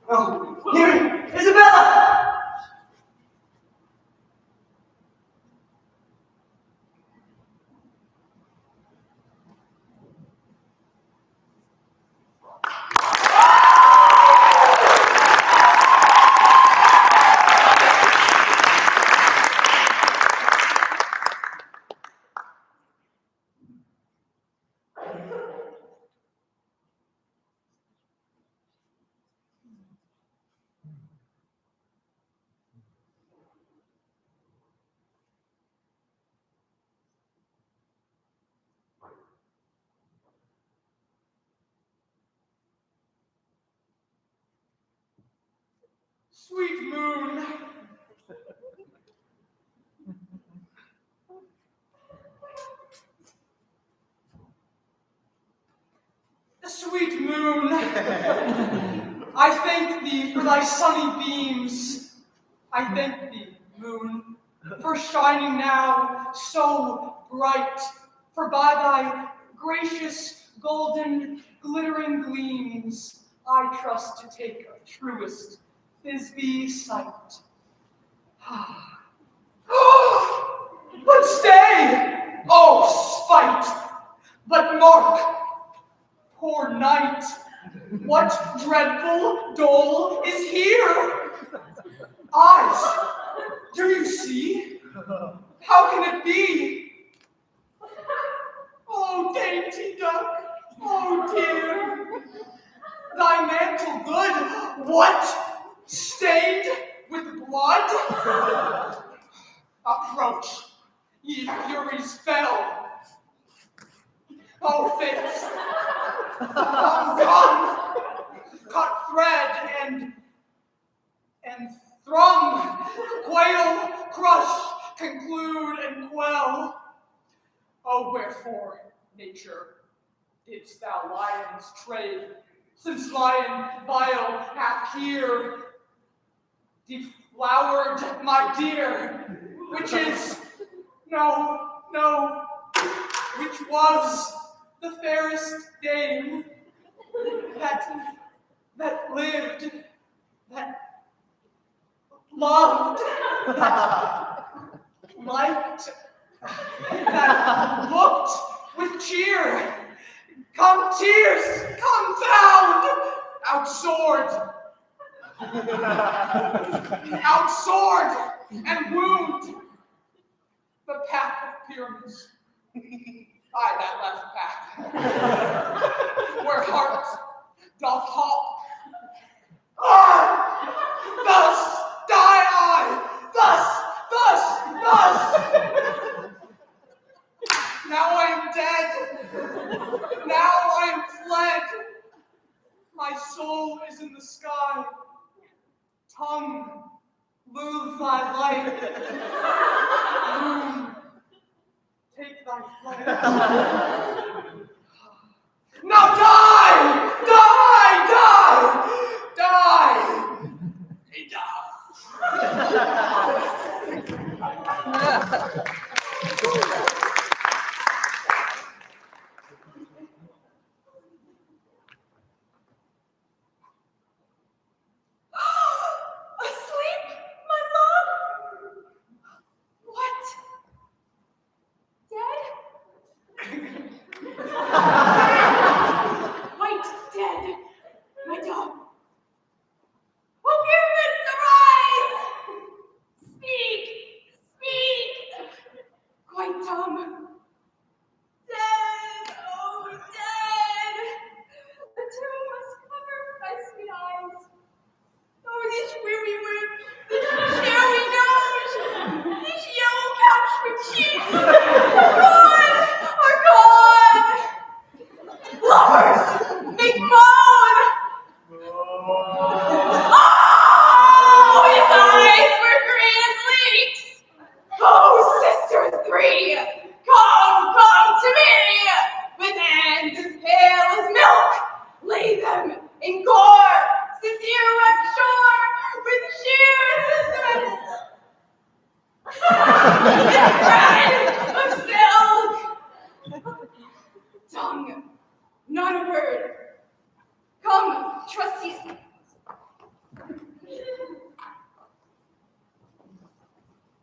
Oh, hear me, Isabella! Sweet moon. Sweet moon, I thank thee for thy sunny beams. I thank thee, moon, for shining now so bright, for by thy gracious golden glittering gleams I trust to take a truest Thisbe sight. But stay, oh spite, but mark, poor night, what dreadful dole is here? Eyes, do you see? How can it be? Oh, dainty duck, oh dear, thy mantle good, what? Stained with blood? Approach, ye furies fell. Oh, fates, cut thread and thrum, quail, crush, conclude, and quell. Oh, wherefore, nature, didst thou lions trade, since lion bile hath here deflowered my dear, which is, no, which was the fairest dame that lived, that loved, that liked, that looked with cheer. Come tears, confound, outsword, and wound the pack of pyramids. Aye, that left pack, where heart doth hop. Thus die I, thus. Now I am dead, now I am fled. My soul is in the sky. Tongue, lose thy light. Moon, take thy flight. Now die! Asleep, my love? What? Dead? Quite dead, my dog. Oh, Pyramus, arise! Speak! Quite dumb. Dead, oh, dead! The tomb was covered by sweet eyes. Oh, this weary whip, this cherry nose, this yellow couch for cheeks, are gone! Lovers, make moan! Oh, his eyes were green as leeks! Oh, sister three, come to me! With hands as pale as milk, lay them in gore, since you went shore with shears and thread of silk. Tongue, not a word. Come, trusty.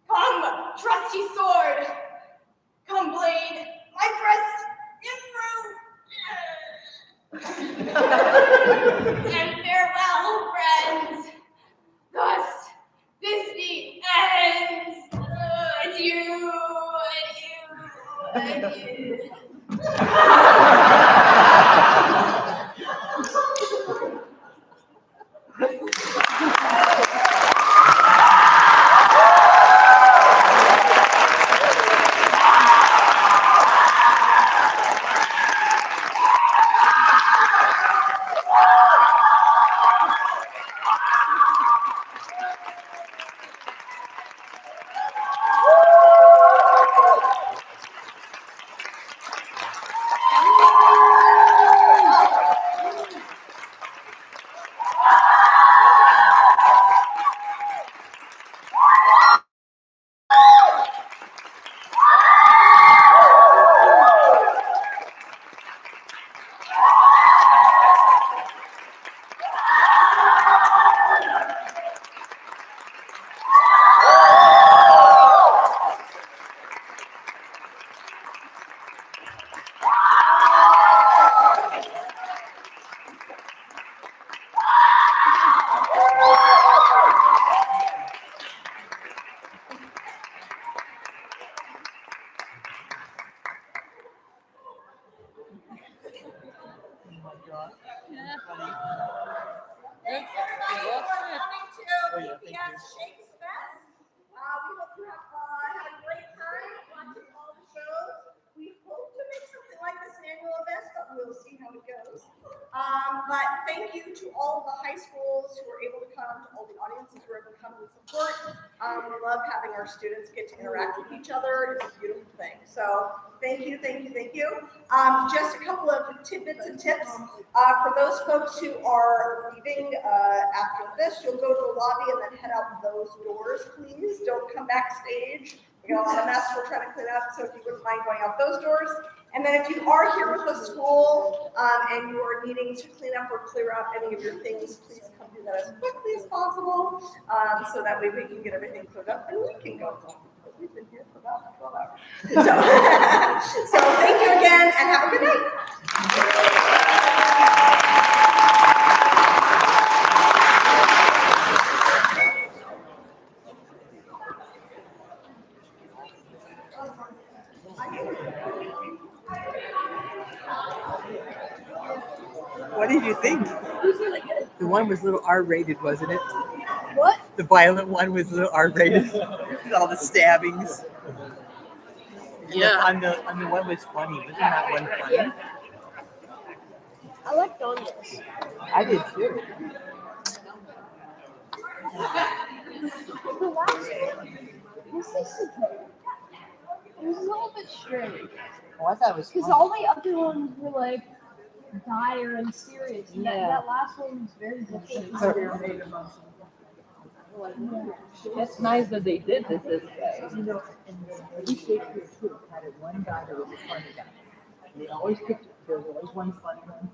Come, trusty sword. Come, blade, my breast improve. And farewell, friends. Thus, this the ends. Adieu. Thank you for coming to PPS ShakesFest. We hope you have had a great time watching all the shows. We hope to make something like this an annual event, but we'll see how it goes. But thank you to all of the high schools who were able to come, to all the audiences who were able to come and support. We love having our students get to interact with each other. It's a beautiful thing. So thank you, thank you, thank you. Just a couple of tidbits and tips. For those folks who are leaving after this, you'll go to the lobby and then head out those doors, please. Don't come backstage. We got a lot of mess we're trying to clean up, so if you wouldn't mind going out those doors. And then if you are here with the school and you are needing to clean up or clear out any of your things, please come do that as quickly as possible, so that way we can get everything cleared up and we can go home. We've been here for about 12 hours. So thank you again and have a good night. What did you think? The one was a little R-rated, wasn't it? What? The violent one was a little R-rated. With all the stabbings. Yeah. On the one was funny. Wasn't that one funny? I like Donald's. I did too. The last one was just okay. It was a little bit strange. Oh, I thought it was Because funny. all the other ones were like dire and serious. And Yeah. that last one was very different. That's nice that they did this way. You know, and every Shakespeare troupe had one guy that was a funny guy. They always picked, there was always one funny one.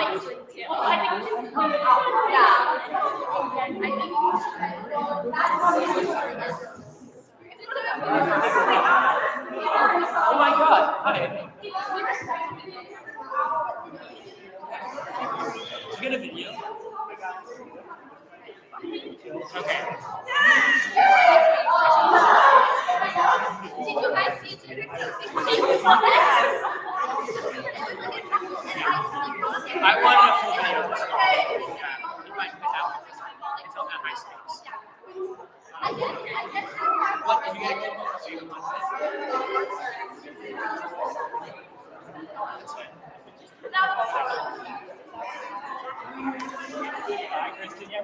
Oh my God, honey. Did you get a video? Okay. Did you guys see it? I wanted a full video of this in my until that high stakes. What did you get a good so you can watch Hi, Kristen. Yeah,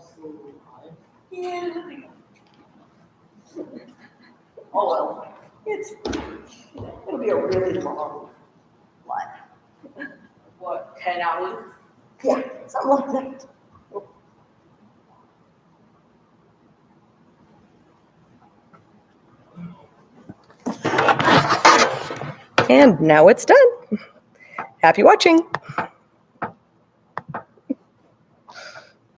absolutely fine. Yeah. Oh well, it'll be a really long life. What, 10 hours? Yeah, something like that. And now it's done. Happy watching.